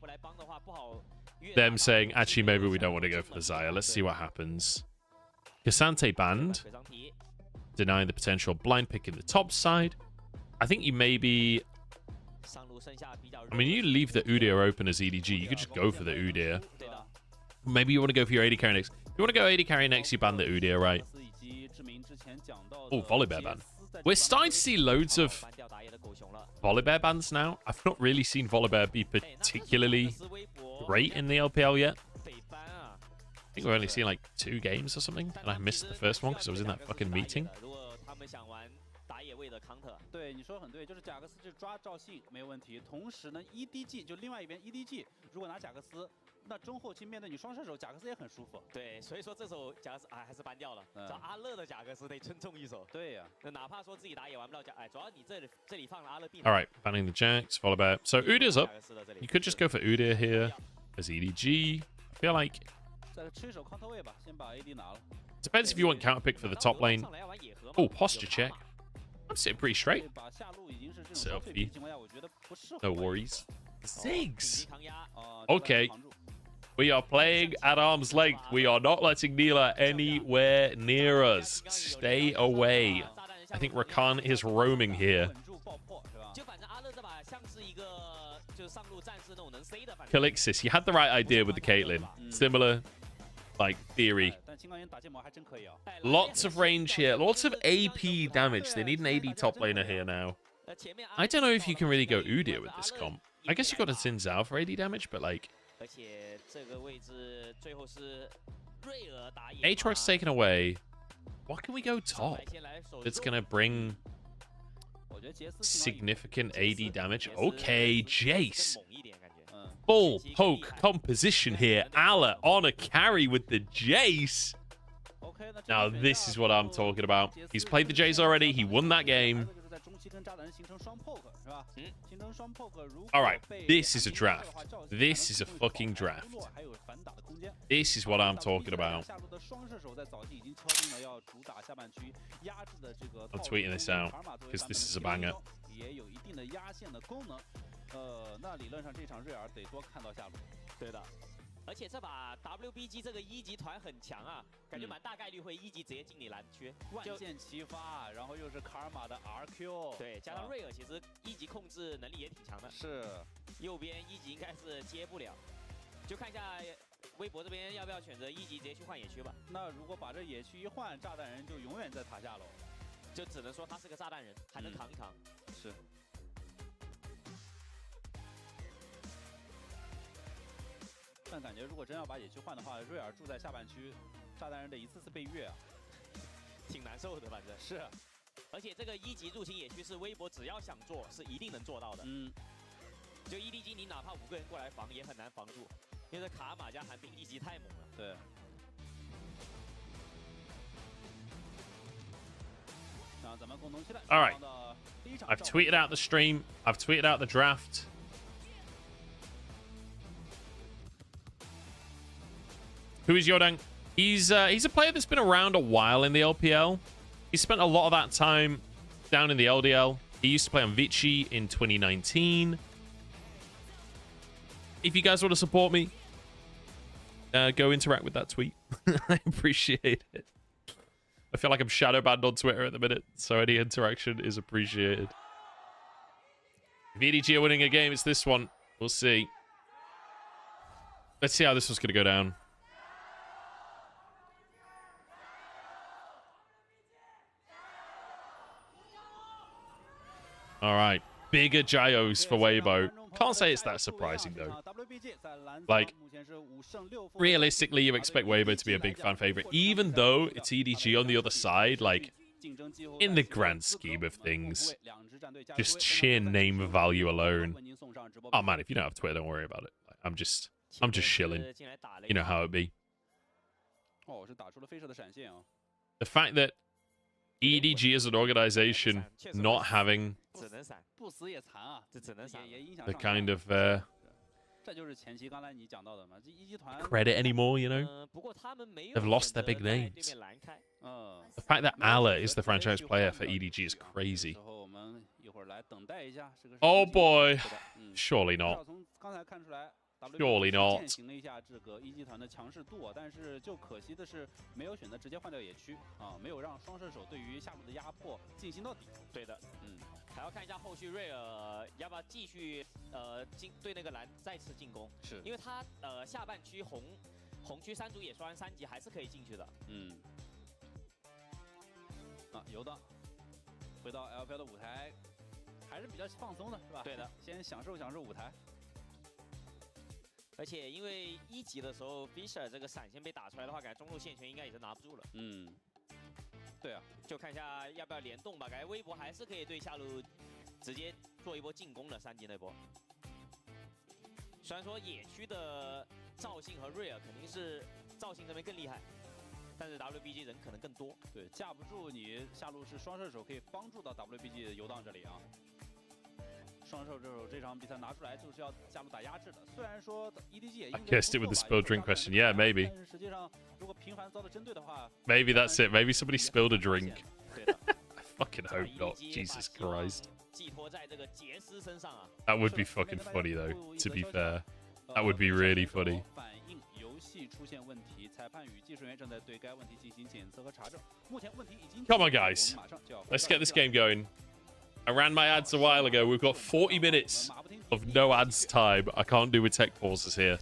them saying, actually, maybe we don't want to go for the Xayah. Let's see what happens. Cassante banned. Denying the potential blind pick in the top side. I think you maybe... I mean, you leave the Udyr open as EDG. You could just go for the Udyr. Maybe you want to go for your AD carry next. If you want to go AD carry next, you ban the Udyr, right? Oh, Volibear ban. We're starting to see loads of Volibear bans now. I've not really seen Volibear be particularly great in the LPL yet. I think we've only seen like 2 games or something, and I missed the first one because I was in that fucking meeting. 对，你说很对，就是贾克斯就抓赵信没有问题。同时呢 ，EDG 就另外一边 EDG 如果拿贾克斯，那中后期面对你双射手，贾克斯也很舒服。对，所以说这手贾克斯还是搬掉了。找阿乐的贾克斯得称重一手。对呀，那哪怕说自己打也玩不到主要你这里放了阿乐病。All right, banning the Jax, Volibear. So Udyr's up. You could just go for Udyr here as EDG. I feel like. Depends if you want counter pick for the top lane. Oh, posture check. I'm sitting pretty straight. Selfie. No worries. Ziggs. Okay. We are playing at arm's length. We are not letting Neela anywhere near us. Stay away. I think Rakan is roaming here. Calixis, you had the right idea with the Caitlyn. Similar, like, theory. Lots of range here. Lots of AP damage. They need an AD top laner here now. I don't know if you can really go Udyr with this comp. I guess you got a Xin Zhao for AD damage, but like... Aatrox taken away. What can we go top that's going to bring significant AD damage? Okay, Jace. Full poke composition here. Ala on a carry with the Jace. Now, this is what I'm talking about. He's played the Jace already. He won that game. All right, this is a draft. This is a fucking draft. This is what I'm talking about. I'm tweeting this out because this is a banger. 那理论上这场瑞尔得多看到下路。对的，而且这把 WBG 这个一级团很强啊，感觉蛮大概率会一级直接进你蓝区。万箭齐发，然后又是卡尔玛的 RQ， 对，加上瑞尔其实一级控制能力也挺强的。是，右边一级应该是接不了，就看一下微博这边要不要选择一级直接去换野区吧。那如果把这野区一换，炸弹人就永远在塔下喽，就只能说他是个炸弹人，还能扛一扛。是。 但感觉如果真要把野区换的话，瑞尔住在下半区，炸弹人得一次次被越啊，挺难受的，反正是。而且这个一级入侵野区是微博只要想做是一定能做到的。就 EDG 你哪怕5个人过来防也很难防住，因为这卡尔玛加寒冰一级太猛了。对。那咱们共同期待。 All right, I've tweeted out the stream. I've tweeted out the draft. Who is Yodang? He's a player that's been around a while in the LPL. He spent a lot of that time down in the LDL. He used to play on Vici in 2019. If you guys want to support me, go interact with that tweet. I appreciate it. I feel like I'm shadow banned on Twitter at the minute, so any interaction is appreciated. If EDG are winning a game, it's this one. We'll see. Let's see how this one's going to go down. All right, bigger Gyos for Weibo. Can't say it's that surprising, though. Like, realistically, you expect Weibo to be a big fan favorite, even though it's EDG on the other side. Like, in the grand scheme of things, just sheer name value alone. Oh, man, if you don't have Twitter, don't worry about it. Like, I'm just chilling. You know how it be. The fact that EDG as an organization not having the kind of credit anymore, you know? They've lost their big names. The fact that Ala is the franchise player for EDG is crazy. Oh boy. Surely not. Surely not. 践行了一下这个一级团的强势度，但是就可惜的是没有选择直接换掉野区啊，没有让双射手对于下路的压迫进行到底。对的，还要看一下后续瑞尔要不要继续对那个蓝再次进攻，是因为他下半区红区3组也刷完3级还是可以进去的。游荡回到 LPL 的舞台，还是比较放松的，是吧？对的，先享受享受舞台。 而且因为1级的时候 ，Fisher 这个闪现被打出来的话，感觉中路线权应该也是拿不住了。对啊，就看一下要不要联动吧。感觉微博还是可以对下路直接做一波进攻的3级那波。虽然说野区的赵信和瑞尔肯定是赵信这边更厉害，但是 WBG 人可能更多。对，架不住你下路是双射手，可以帮助到 WBG 的游荡这里啊。 双射手这场比赛拿出来就是要下路打压制的。虽然说 EDG 也 I guessed it with the spilled drink question. Yeah, maybe. 但是实际上，如果频繁遭到针对的话 ，maybe that's it. Maybe somebody spilled a drink. I fucking hope not. Jesus Christ. 寄托在这个杰斯身上啊。That would be fucking funny though. To be fair, that would be really funny. 反映游戏出现问题，裁判与技术员正在对该问题进行检测和查证。目前问题已经 Come on, guys. Let's get this game going. I ran my ads a while ago. We've got 40 minutes of no ads time. I can't do with tech pauses here.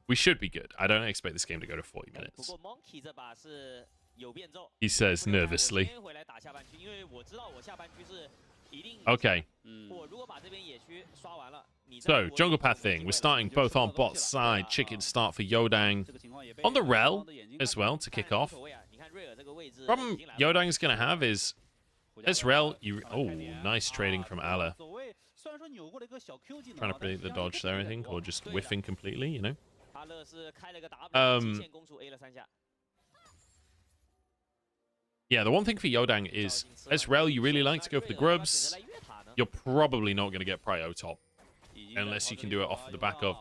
We should be good. I don't expect this game to go to 40 minutes. He says nervously. Okay. So, jungle path thing. We're starting both on bot side. Chicken start for Yodang. On the rel as well to kick off. Problem Yodang's going to have is this rel. Oh, nice trading from Ala. Trying to predict the dodge there, I think, or just whiffing completely, you know. Yeah, the one thing for Yodang is, as rel, you really like to go for the grubs. You're probably not going to get prio top. Unless you can do it off the back of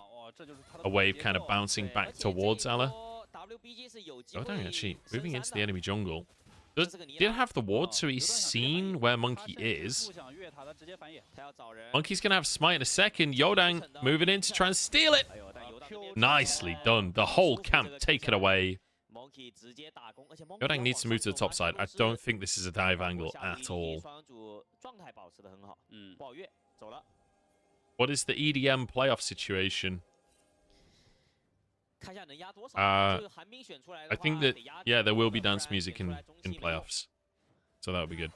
a wave kind of bouncing back towards Ala. Yodang actually moving into the enemy jungle. Did have the ward, so he's seen where Monkey is. Monkey's going to have smite in a second. Yodang moving in to try and steal it. Nicely done. The whole camp taken away. Yodang needs to move to the top side. I don't think this is a dive angle at all. What is the EDM playoff situation? I think that, yeah, there will be dance music in playoffs. So that would be good.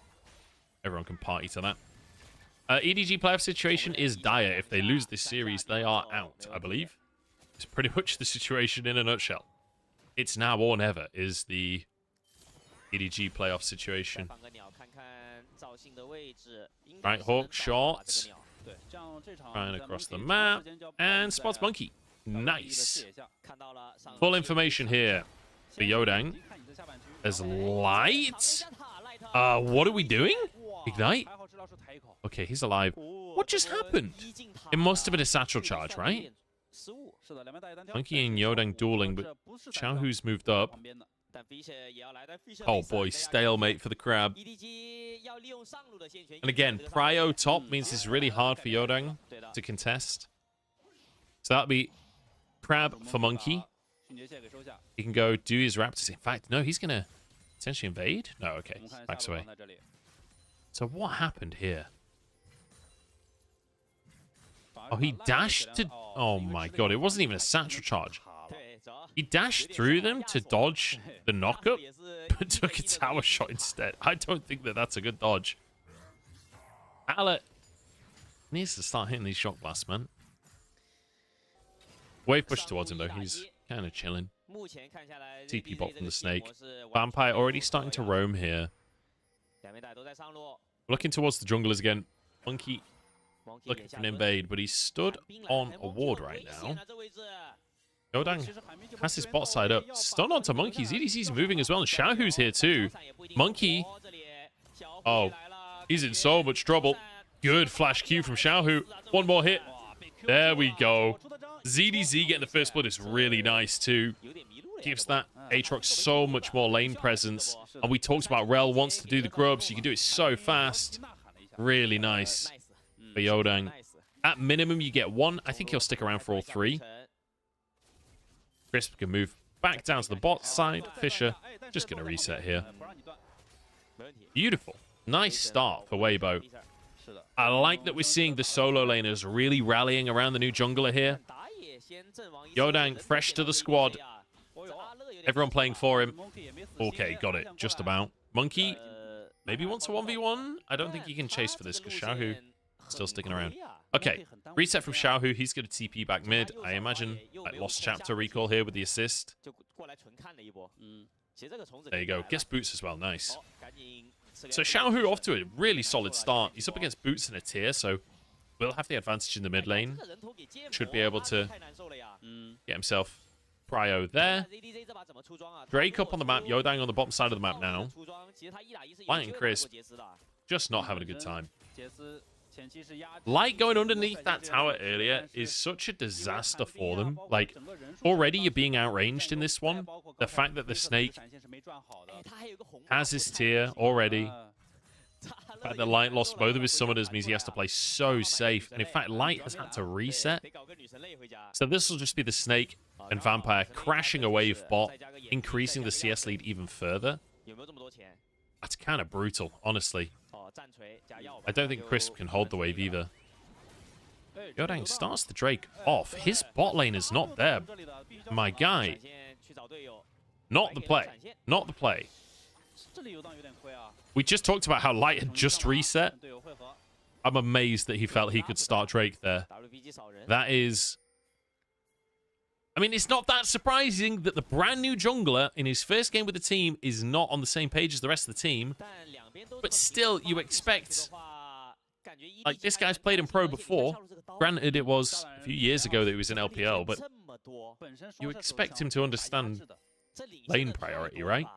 Everyone can party to that. EDG playoff situation is dire. If they lose this series, they are out, I believe. It's pretty much the situation in a nutshell. It's now or never is the EDG playoff situation. Right, Hawk short. Trying across the map. And spots Monkey. Nice. Full information here for Yodang. There's light. What are we doing? Ignite? Okay, he's alive. What just happened? It must have been a satchel charge, right? Monkey and Yodang dueling, but Xiaohu's moved up. Oh boy, stalemate for the crab. And again, prio top means it's really hard for Yodang to contest. So that'll be crab for Monkey. He can go do his raptors. In fact, no, he's going to potentially invade. No, okay. Backs away. So what happened here? Oh, he dashed to... Oh my god, it wasn't even a satchel charge. He dashed through them to dodge the knockup, but took a tower shot instead. I don't think that that's a good dodge. Ala needs to start hitting these shock blasts, man. Wave push towards him, though. He's kind of chilling. TP bot from the snake. Vampire already starting to roam here. Looking towards the junglers again. Monkey looking for an invade, but he's stood on a ward right now. Yodang has his bot side up. Stun onto Monkey. EDC's moving as well, and Xiaohu's here too. Monkey. Oh, he's in so much trouble. Good flash Q from Xiaohu. One more hit. There we go. ZDZ getting the first blood is really nice too. Gives that Aatrox so much more lane presence. And we talked about Rel wants to do the grubs. You can do it so fast. Really nice for Yodang. At minimum, you get one. I think he'll stick around for all three. Crisp can move back down to the bot side. Fisher just going to reset here. Beautiful. Nice start for Weibo. I like that we're seeing the solo laners really rallying around the new jungler here. Yodang fresh to the squad. Everyone playing for him. Okay, got it. Just about. Monkey maybe wants a 1v1. I don't think he can chase for this because Xiaohu still sticking around. Okay, reset from Xiaohu. He's going to TP back mid. I imagine like Lost Chapter recall here with the assist. There you go. Gets boots as well. Nice. So Xiaohu off to a really solid start. He's up against boots in a tier, so will have the advantage in the mid lane. Should be able to get himself prio there. Drake up on the map. Yodang on the bottom side of the map now. Light and Crisp just not having a good time. Light going underneath that tower earlier is such a disaster for them. Like, already you're being outranged in this one. The fact that the snake has his tier already. The fact that Light lost both of his summoners means he has to play so safe. And in fact, Light has had to reset. So this will just be the snake and Vampire crashing a wave bot, increasing the CS lead even further. That's kind of brutal, honestly. I don't think Crisp can hold the wave either. Yodang starts the Drake off. His bot lane is not there. My guy. Not the play. Not the play. We just talked about how Light had just reset. I'm amazed that he felt he could start Drake there. That is... I mean, it's not that surprising that the brand new jungler in his first game with the team is not on the same page as the rest of the team. But still, you expect... Like, this guy's played in Pro before. Granted, it was a few years ago that he was in LPL, but you expect him to understand lane priority, right?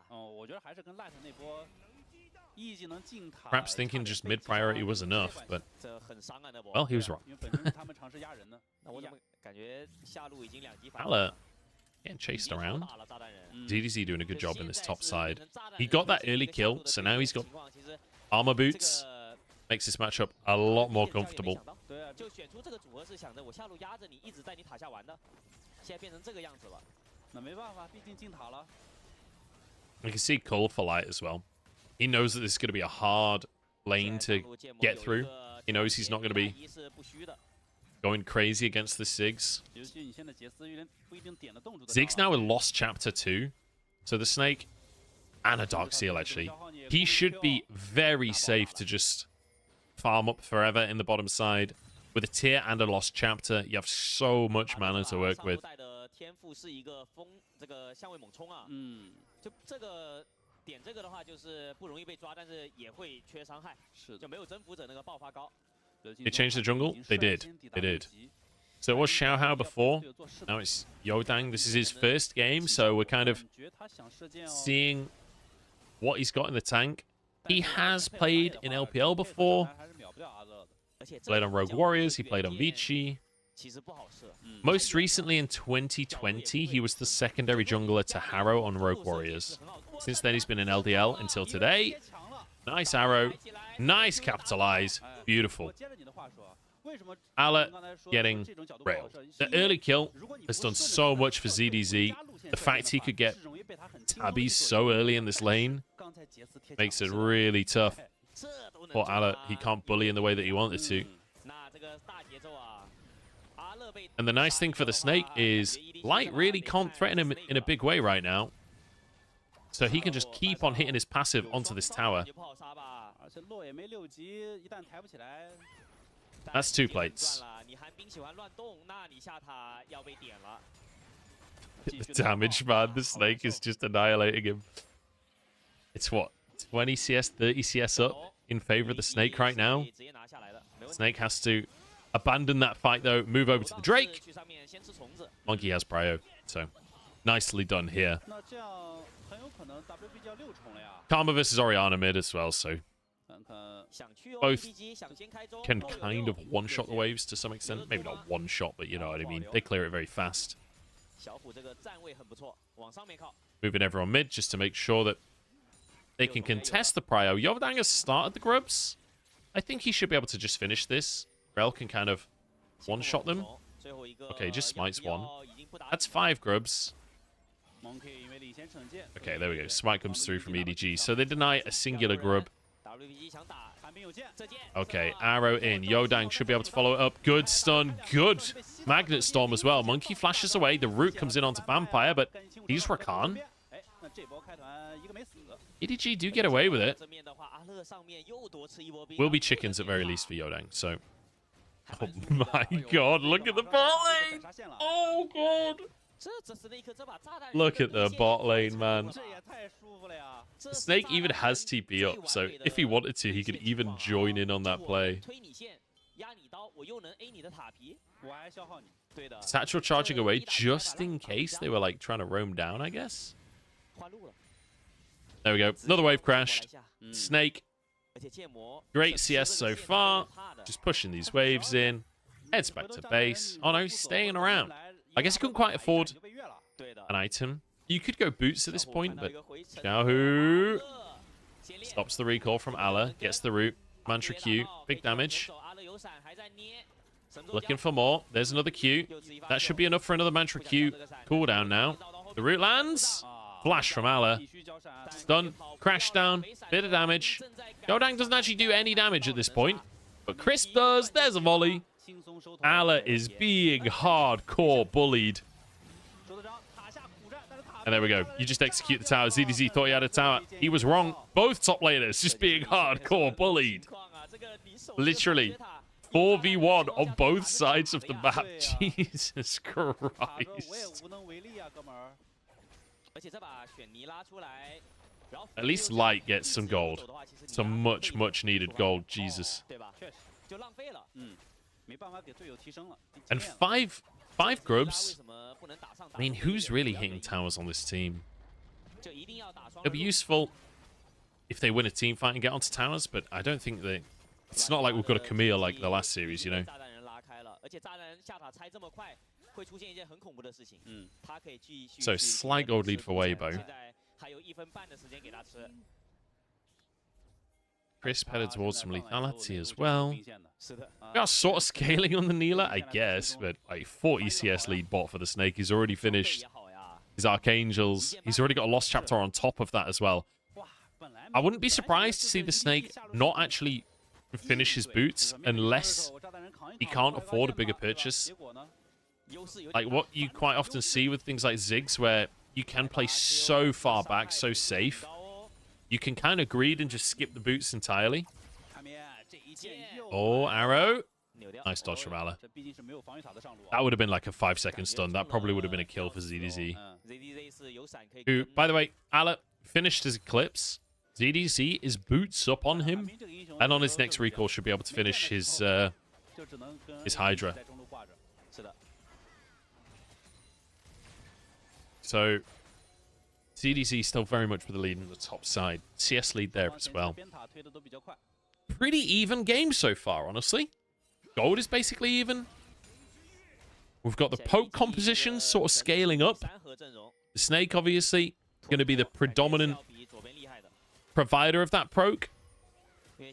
Perhaps thinking just mid priority was enough, but well, he was wrong. Ala getting chased around. ZDZ doing a good job in this top side. He got that early kill, so now he's got armor boots. Makes this matchup a lot more comfortable. You can see Cole for light as well. He knows that this is going to be a hard lane to get through. He knows he's not going to be going crazy against the Ziggs. Ziggs now with Lost Chapter 2. So the Snake and a Dark Seal, actually. He should be very safe to just farm up forever in the bottom side. With a tier and a Lost Chapter, you have so much mana to work with. They changed the jungle? They did. They did. So it was Xiaohao before. Now it's Yodang. This is his first game, so we're kind of seeing what he's got in the tank. He has played in LPL before. Played on Rogue Warriors. He played on Vici. Most recently in 2020, he was the secondary jungler to Harrow on Rogue Warriors. Since then, he's been in LDL until today. Nice arrow. Nice capitalize. Beautiful. Ala getting railed. The early kill has done so much for ZDZ. The fact he could get tabbies so early in this lane makes it really tough for Ala. He can't bully in the way that he wanted to. And the nice thing for the Snake is Light really can't threaten him in a big way right now. So he can just keep on hitting his passive onto this tower. That's 2 plates. The damage, man. The Snake is just annihilating him. It's what? 20 CS, 30 CS up in favor of the Snake right now. Snake has to abandon that fight, though. Move over to the Drake. Monkey has prio, so nicely done here. Karma versus Orianna mid as well, so both can kind of one-shot the waves to some extent. Maybe not one-shot, but you know what I mean. They clear it very fast. Moving everyone mid just to make sure that they can contest the prio. Yodang has started the grubs. I think he should be able to just finish this. Rel can kind of one-shot them. Okay, just smites one. That's 5 grubs. Okay, there we go. Smite comes through from EDG. So they deny a singular grub. Okay, arrow in. Yodang should be able to follow it up. Good stun. Good Magnet Storm as well. Monkey flashes away. The root comes in onto Vampire, but he's Rakan. EDG do get away with it. Will be chickens at very least for Yodang, so... Oh my god, look at the bot lane! Oh god! Look at the bot lane, man. The Snake even has TP up, so if he wanted to, he could even join in on that play. Satchel charging away just in case they were like trying to roam down, I guess. There we go. Another wave crashed. Snake. Great CS so far. Just pushing these waves in. Heads back to base. Oh no, he's staying around. I guess he couldn't quite afford an item. You could go boots at this point, but Xiaohu stops the recall from Ala. Gets the root. Mantra Q. Big damage. Looking for more. There's another Q. That should be enough for another Mantra Q. Cooldown now. The root lands. Flash from Ala. Stun. Crash down. Bit of damage. Yodang doesn't actually do any damage at this point. But Chris does. There's a volley. Ala is being hardcore bullied. And there we go. You just execute the tower. ZDZ thought he had a tower. He was wrong. Both top laners just being hardcore bullied. Literally 4v1 on both sides of the map. Jesus Christ. At least Light gets some gold. Some much, much needed gold. Jesus. And five grubs. I mean, who's really hitting towers on this team? It'll be useful if they win a team fight and get onto towers, but I don't think they... It's not like we've got a Camille like the last series, you know? So, slight gold lead for Weibo. Crisp headed towards some lethality as well. We are sort of scaling on the Neela, I guess, but like 40 CS lead bot for the Snake. He's already finished his Archangels. He's already got a Lost Chapter on top of that as well. I wouldn't be surprised to see the Snake not actually finish his boots unless he can't afford a bigger purchase. Like what you quite often see with things like Ziggs, where you can play so far back, so safe. You can kind of greed and just skip the boots entirely. Oh, arrow. Nice dodge from Ala. That would have been like a 5-second stun. That probably would have been a kill for ZDZ. Who, by the way, Ala finished his Eclipse. ZDZ is boots up on him. And on his next recall should be able to finish his Hydra. So... ZDZ still very much with the lead on the top side. CS lead there as well. Pretty even game so far, honestly. Gold is basically even. We've got the poke composition sort of scaling up. The Snake, obviously, going to be the predominant provider of that poke.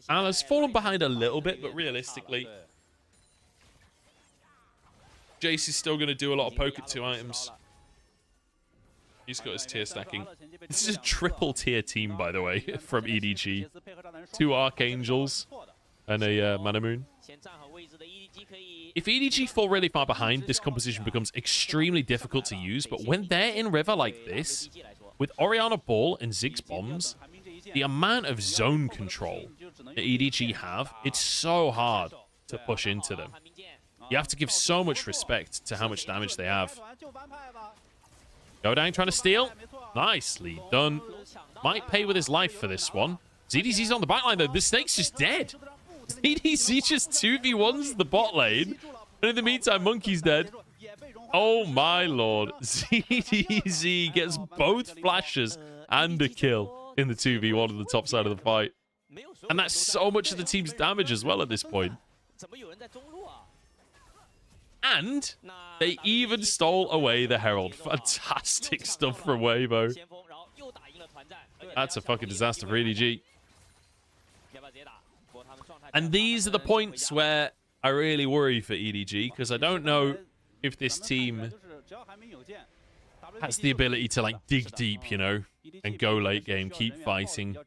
Ala's fallen behind a little bit, but realistically, Jace is still going to do a lot of poke at 2 items. He's got his tier stacking. This is a triple tier team, by the way, from EDG. 2 Archangels and a Mana Moon. If EDG fall really far behind, this composition becomes extremely difficult to use. But when they're in river like this, with Orianna Ball and Ziggs bombs, the amount of zone control that EDG have, it's so hard to push into them. You have to give so much respect to how much damage they have. Go down, trying to steal. Nicely done. Might pay with his life for this one. ZDZ's on the backline, though. The Snake's just dead. ZDZ just 2v1s the bot lane. And in the meantime, Monkey's dead. Oh, my lord. ZDZ gets both flashes and a kill in the 2v1 on the top side of the fight. And that's so much of the team's damage as well at this point. And they even stole away the Herald. Fantastic stuff from Weibo. That's a fucking disaster for EDG. And these are the points where I really worry for EDG, because I don't know if this team has the ability to like dig deep, you know, and go late game, keep fighting.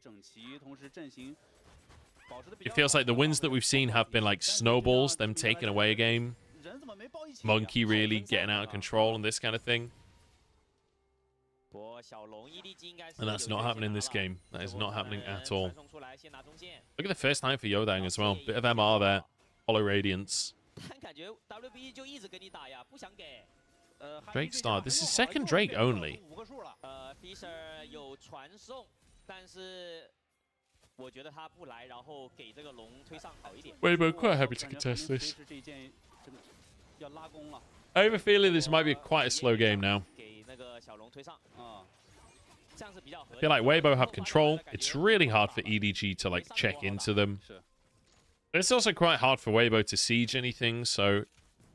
It feels like the wins that we've seen have been like snowballs, them taking away a game. Monkey really getting out of control and this kind of thing. And that's not happening in this game. That is not happening at all. Look at the first time for Yodang as well. Bit of MR there. Hollow Radiance. Drake star. This is second Drake only. Weibo quite happy to contest this. I have a feeling this might be quite a slow game now. I feel like Weibo have control. It's really hard for EDG to like check into them. But it's also quite hard for Weibo to siege anything, so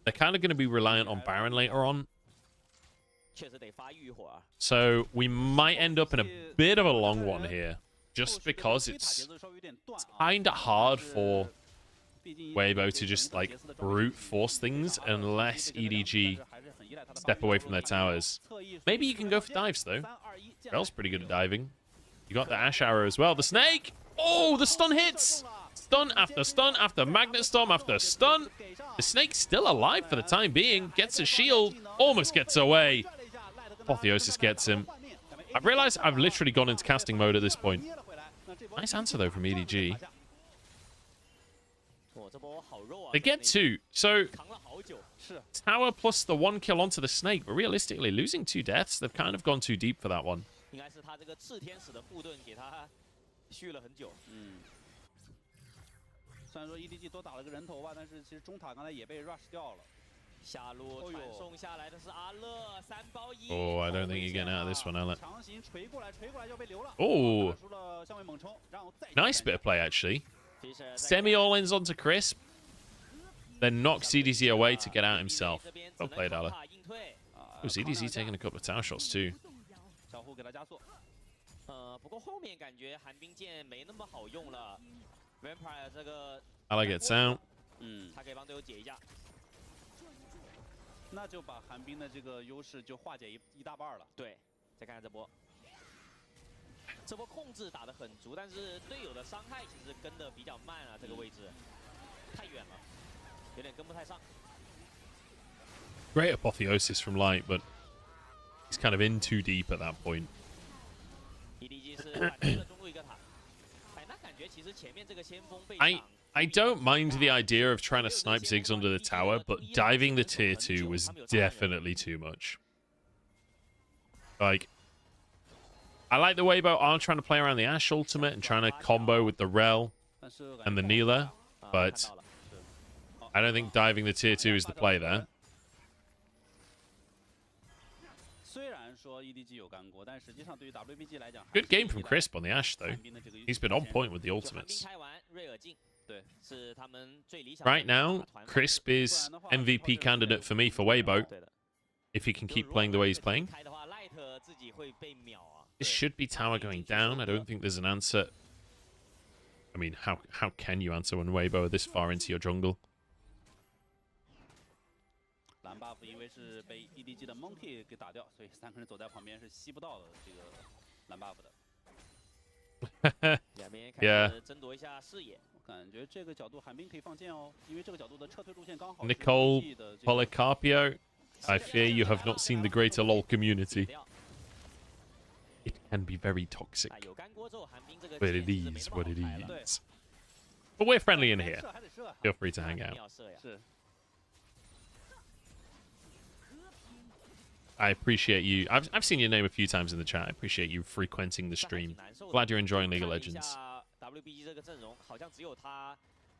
they're kind of going to be reliant on Baron later on. So we might end up in a bit of a long one here, just because it's kind of hard for Weibo to just like brute force things unless EDG step away from their towers. Maybe you can go for dives though. Rel's pretty good at diving. You got the Ash Arrow as well. The Snake! Oh, the stun hits! Stun after Magnet Storm after stun. The Snake's still alive for the time being. Gets a shield. Almost gets away. Apotheosis gets him. I've realized I've literally gone into casting mode at this point. Nice answer though from EDG. They get 2. So tower plus the 1 kill onto the snake, but realistically, losing 2 deaths, they've kind of gone too deep for that one. 应该是他这个炽天使的护盾给他续了很久。虽然说 EDG 多打了个人头吧，但是其实中塔刚才也被 rush 掉了。下路传送下来的是阿乐，3包1。Oh, I don't think you're getting out of this one, Alan. 强行锤过来就被留了。Oh, 输了相位猛冲，然后再 nice bit of play actually. Semi all-ins onto Crisp, then knocks ZDZ away to get out himself. Well played, Alan. Oh, ZDZ taking a couple of tower shots too. 小胡给他加速。不过后面感觉寒冰剑没那么好用了。Vampire 这个 Alan gets out. 他可以帮队友解一下。那就把寒冰的这个优势就化解一大半了。对，再看看这波。这波控制打得很足，但是队友的伤害其实跟得比较慢啊，这个位置太远了，有点跟不太上。Great apotheosis from Light, but he's kind of in too deep at that point. EDG 是反击了中路一个塔，哎，那感觉其实前面这个先锋被挡。I don't mind the idea of trying to snipe Ziggs under the tower, but diving the tier 2 was definitely too much. Like, I like the way Weibo are trying to play around the Ashe ultimate and trying to combo with the Rel and the Neela, but I don't think diving the tier 2 is the play there. Good game from Crisp on the Ashe, though. He's been on point with the ultimates. Right now, Crisp is MVP candidate for me for Weibo, if he can keep playing the way he's playing. This should be tower going down. I don't think there's an answer. I mean, how can you answer when Weibo are this far into your jungle? 蓝 buff 因为是被 EDG 的 Monkey 给打掉，所以3个人走在旁边是吸不到的这个蓝 buff 的。两边开始争夺一下视野。我感觉这个角度寒冰可以放箭哦，因为这个角度的撤退路线刚好。Nicole Policarpio, I fear you have not seen the greater LoL community. It can be very toxic, but it is what it is. But we're friendly in here. Feel free to hang out. I appreciate you. I've seen your name a few times in the chat. I appreciate you frequenting the stream. Glad you're enjoying League of Legends.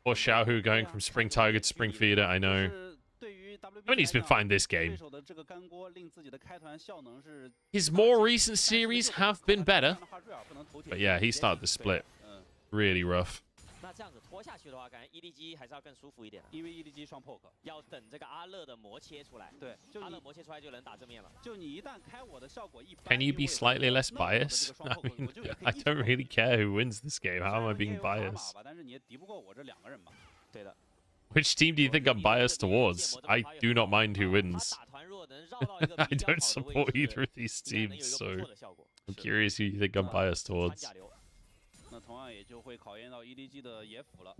Or Xiaohu going from Spring Tiger to Spring Feeder, I know. I mean, he's been fine this game. His more recent series have been better. But yeah, he started the split. Really rough. 那这样子拖下去的话，感觉 EDG 还是要更舒服一点。因为 EDG 双 poke， 要等这个阿乐的魔切出来。对，阿乐魔切出来就能打正面了。就你一旦开我的效果一般。Can you be slightly less biased? I mean, I don't really care who wins this game. How am I being biased? 但是你也敌不过我这两个人嘛。对的。Which team do you think I'm biased towards? I do not mind who wins. I don't support either of these teams, so I'm curious who you think I'm biased towards. 那同样也就会考验到 EDG 的野辅了。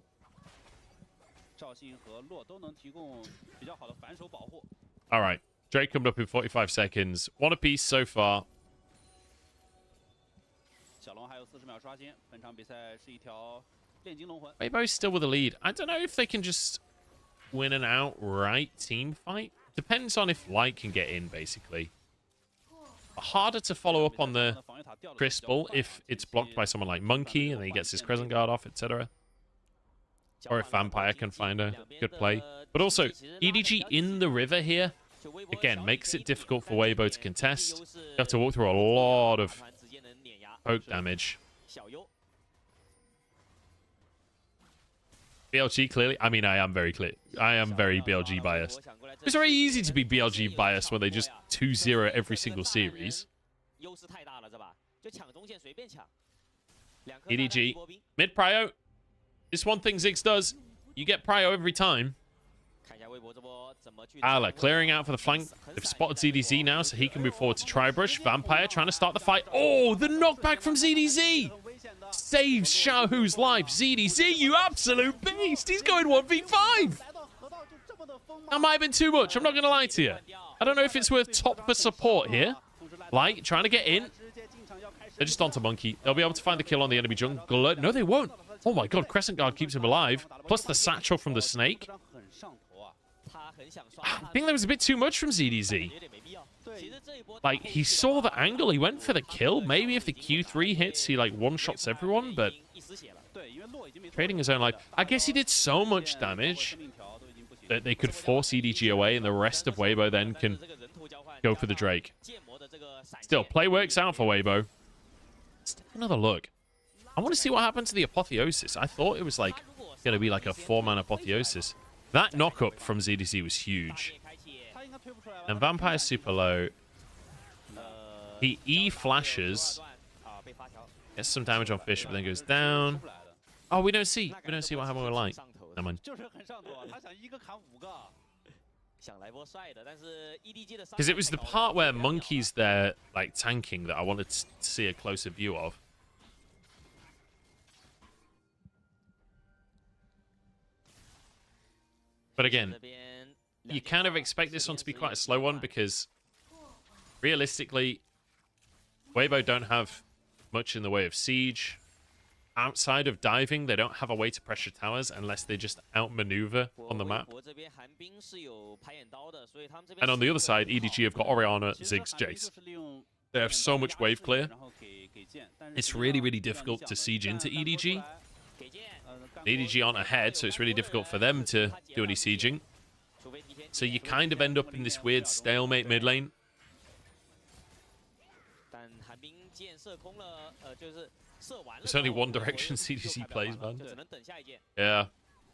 赵信和洛都能提供比较好的反手保护。All right, Drake coming up in 45 seconds. One apiece so far. 小龙还有40秒刷新，本场比赛是一条炼金龙魂。Weibo's still with the lead. I don't know if they can just win an outright team fight. Depends on if Light can get in, basically. Harder to follow up on the Crystal if it's blocked by someone like Monkey and then he gets his Crescent Guard off, etc. Or if Vampire can find a good play. But also, EDG in the river here, again, makes it difficult for Weibo to contest. You have to walk through a lot of poke damage. BLG clearly, I mean, I am very clear. I am very BLG biased. It's very easy to be BLG biased when they just 2-0 every single series. EDG, mid prio. This one thing Ziggs does, you get prio every time. Ala clearing out for the flank. They've spotted ZDZ now, so he can move forward to Tribrush. Vampire trying to start the fight. Oh, the knockback from ZDZ! Saves Xiaohu's life. ZDZ, you absolute beast! He's going 1v5! That might have been too much, I'm not going to lie to you. I don't know if it's worth top for support here. Light trying to get in. They're just onto Monkey. They'll be able to find the kill on the enemy jungler. No, they won't. Oh my god, Crescent Guard keeps him alive. Plus the satchel from the snake. I think that was a bit too much from ZDZ. Like, he saw the angle, he went for the kill. Maybe if the Q3 hits, he, like, one-shots everyone, but... trading his own life. I guess he did so much damage that they could force EDG away, and the rest of Weibo then can go for the Drake. Still, play works out for Weibo. Let's take another look. I want to see what happened to the Apotheosis. I thought it was, like, going to be, like, a 4-man Apotheosis. That knock-up from ZDZ was huge. And Vampire's super low. He E-flashes. Gets some damage on Fish, but then goes down. Oh, we don't see what happened with Light. Never mind. Because it was the part where Monkey's there, like, tanking that I wanted to see a closer view of. But again, you kind of expect this one to be quite a slow one because realistically, Weibo don't have much in the way of siege. Outside of diving, they don't have a way to pressure towers unless they just outmaneuver on the map. And on the other side, EDG have got Orianna, Ziggs, Jace. They have so much wave clear. It's really, really difficult to siege into EDG. EDG aren't ahead, so it's really difficult for them to do any sieging. So you kind of end up in this weird stalemate mid lane. There's only one direction CDC plays, man. Yeah,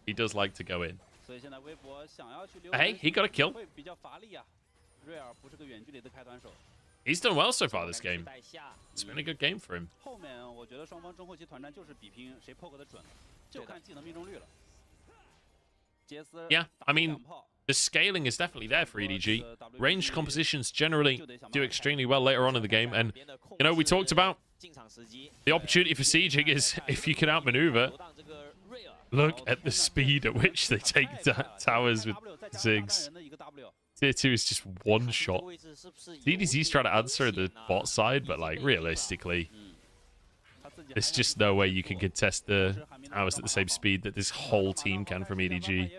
he does like to go in. Hey, he got a kill. He's done well so far this game. It's been a good game for him. Yeah, I mean, the scaling is definitely there for EDG. Ranged compositions generally do extremely well later on in the game. And, you know, we talked about the opportunity for sieging is if you can outmaneuver. Look at the speed at which they take towers with Ziggs. Tier 2 is just one shot. DDZ's trying to answer the bot side, but, like, realistically, there's just no way you can contest the towers at the same speed that this whole team can from EDG.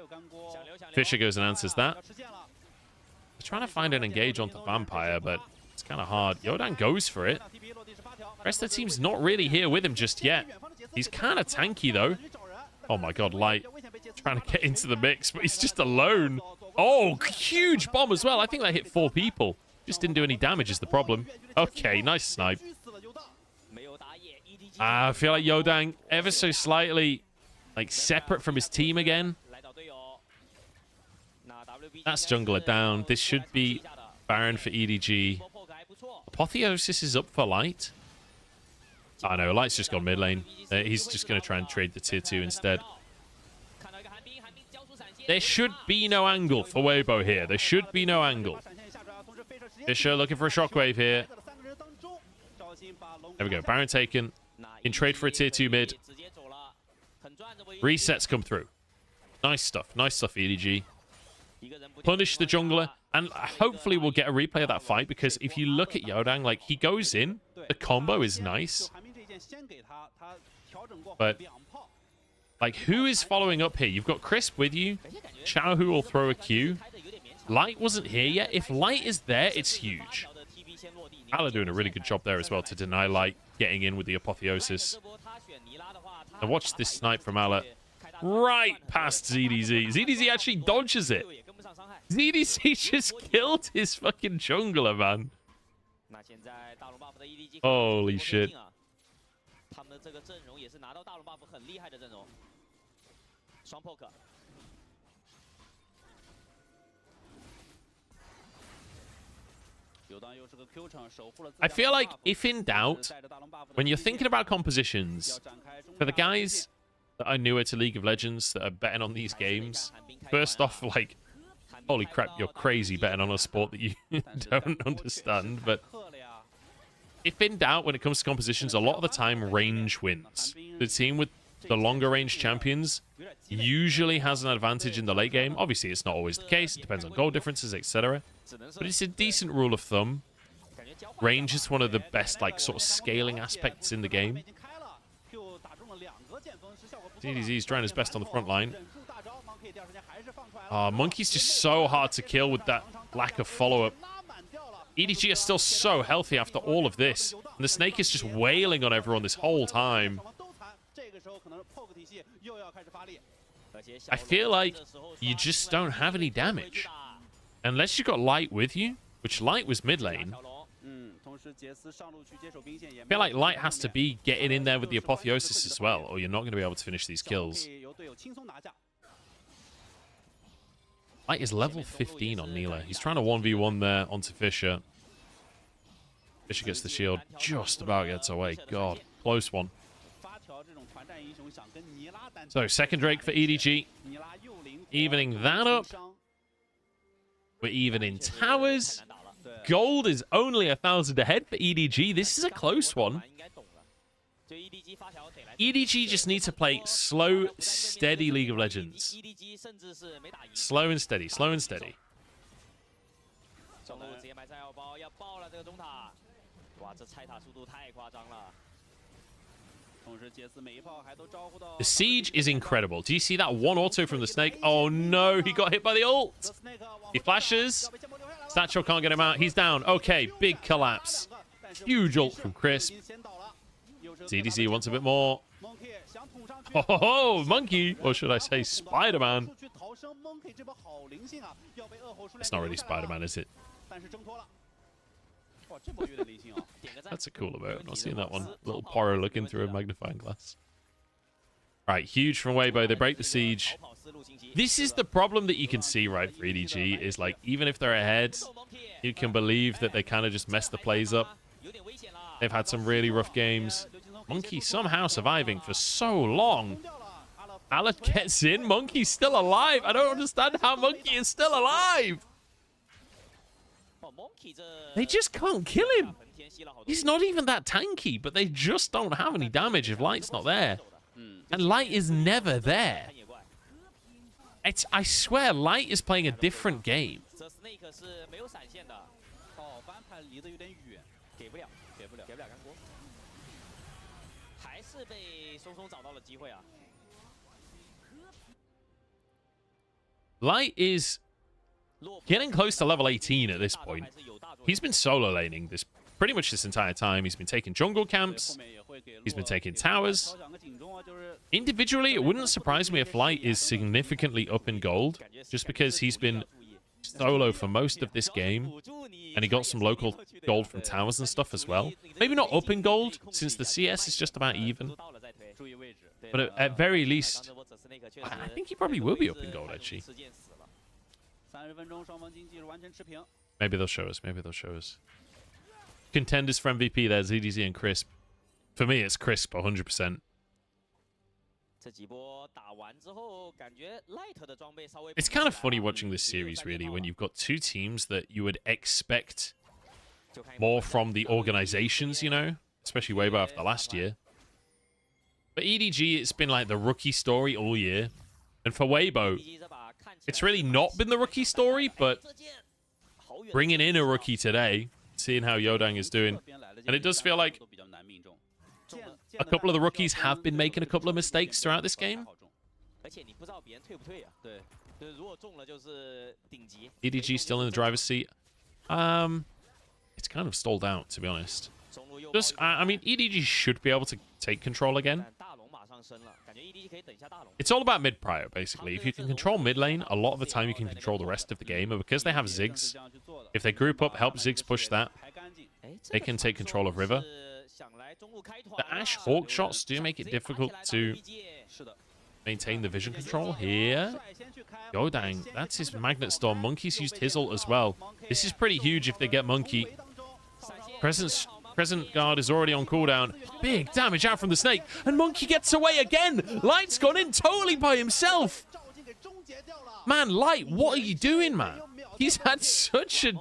Fisher goes and answers that. They're trying to find an engage onto Vampire, but it's kind of hard. Yodan goes for it. The rest of the team's not really here with him just yet. He's kind of tanky, though. Oh, my God, Light trying to get into the mix, but he's just alone. Oh, huge bomb as well. I think that hit 4 people. Just didn't do any damage is the problem. Okay, nice snipe. I feel like Yodang ever so slightly, like, separate from his team again. That's jungler down. This should be Baron for EDG. Apotheosis is up for Light. Oh, no, Light's just gone mid lane. He's just going to try and trade the tier 2 instead. There should be no angle for Weibo here. There should be no angle. Fisher looking for a shockwave here. There we go. Baron taken. In trade for a tier 2 mid. Resets come through. Nice stuff. Nice stuff, EDG. Punish the jungler. And hopefully we'll get a replay of that fight, because if you look at Yodang, like, he goes in. The combo is nice. But, like, who is following up here? You've got Crisp with you. Chao, who will throw a Q. Light wasn't here yet. If Light is there, it's huge. Ala doing a really good job there as well to deny Light getting in with the Apotheosis. And watch this snipe from Ala. Right past ZDZ. ZDZ actually dodges it. ZDZ just killed his fucking jungler, man. Holy shit. I feel like, if in doubt, when you're thinking about compositions, for the guys that are newer to League of Legends that are betting on these games, first off, like, holy crap, you're crazy betting on a sport that you don't understand. But if in doubt, when it comes to compositions, a lot of the time range wins. The team with the longer range champions usually has an advantage in the late game. Obviously, it's not always the case. It depends on goal differences, etc. But it's a decent rule of thumb. Range is one of the best, like, sort of scaling aspects in the game. EDG is trying his best on the front line. Monkey's just so hard to kill with that lack of follow-up. EDG is still so healthy after all of this. And the Snake is just wailing on everyone this whole time. I feel like you just don't have any damage. Unless you got Light with you, which Light was mid lane. I feel like Light has to be getting in there with the Apotheosis as well, or you're not going to be able to finish these kills. Light is level 15 on Neela. He's trying to 1v1 there onto Fisher. Fisher gets the shield, just about gets away. God, close one. So, second Drake for EDG. Evening that up. We're even in towers. Gold is only 1,000 ahead for EDG. This is a close one. EDG just needs to play slow, steady League of Legends. Slow and steady, slow and steady. The siege is incredible. Do you see that one auto from the Snake? Oh no, he got hit by the ult. He flashes. Satchel can't get him out. He's down. Okay, big collapse. Huge ult from Crisp. CDC wants a bit more. Oh, Monkey. Or should I say Spider-Man? It's not really Spider-Man, is it? That's a cool emote. I'm not seeing that one. Little Poro looking through a magnifying glass. Right, huge from Weibo. They break the siege. This is the problem that you can see, right, for EDG, is like, even if they're ahead, you can believe that they kind of just mess the plays up. They've had some really rough games. Monkey somehow surviving for so long. Alad gets in. Monkey's still alive. I don't understand how Monkey is still alive. They just can't kill him. He's not even that tanky, but they just don't have any damage if Light's not there. And Light is never there. I swear, Light is playing a different game. Light is getting close to level 18 at this point. He's been solo laning this pretty much this entire time. He's been taking jungle camps. He's been taking towers. Individually, it wouldn't surprise me if Light is significantly up in gold, just because he's been solo for most of this game, and he got some local gold from towers and stuff as well. Maybe not up in gold, since the CS is just about even. But at very least, I think he probably will be up in gold, actually. Maybe they'll show us. Maybe they'll show us. Contenders for MVP, there's EDZ and Crisp. For me, it's Crisp, 100%. It's kind of funny watching this series, really, when you've got two teams that you would expect more from the organizations, you know? Especially way back after last year. But EDG, it's been like the rookie story all year. And for Weibo, it's really not been the rookie story, but bringing in a rookie today, seeing how Yodang is doing. And it does feel like a couple of the rookies have been making a couple of mistakes throughout this game. EDG still in the driver's seat. It's kind of stalled out, to be honest. I mean, EDG should be able to take control again. It's all about mid prio, basically. If you can control mid lane, a lot of the time you can control the rest of the game. And because they have Ziggs, if they group up, help Ziggs push that, they can take control of River. The Ashe Hawk shots do make it difficult to maintain the vision control here. Yodang, that's his Magnet Storm. Monkey's used his ult as well. This is pretty huge if they get Monkey. Crescent Guard is already on cooldown. Big damage out from the Snake. And Monkey gets away again. Light's gone in totally by himself. Man, Light, what are you doing, man? He's had such a...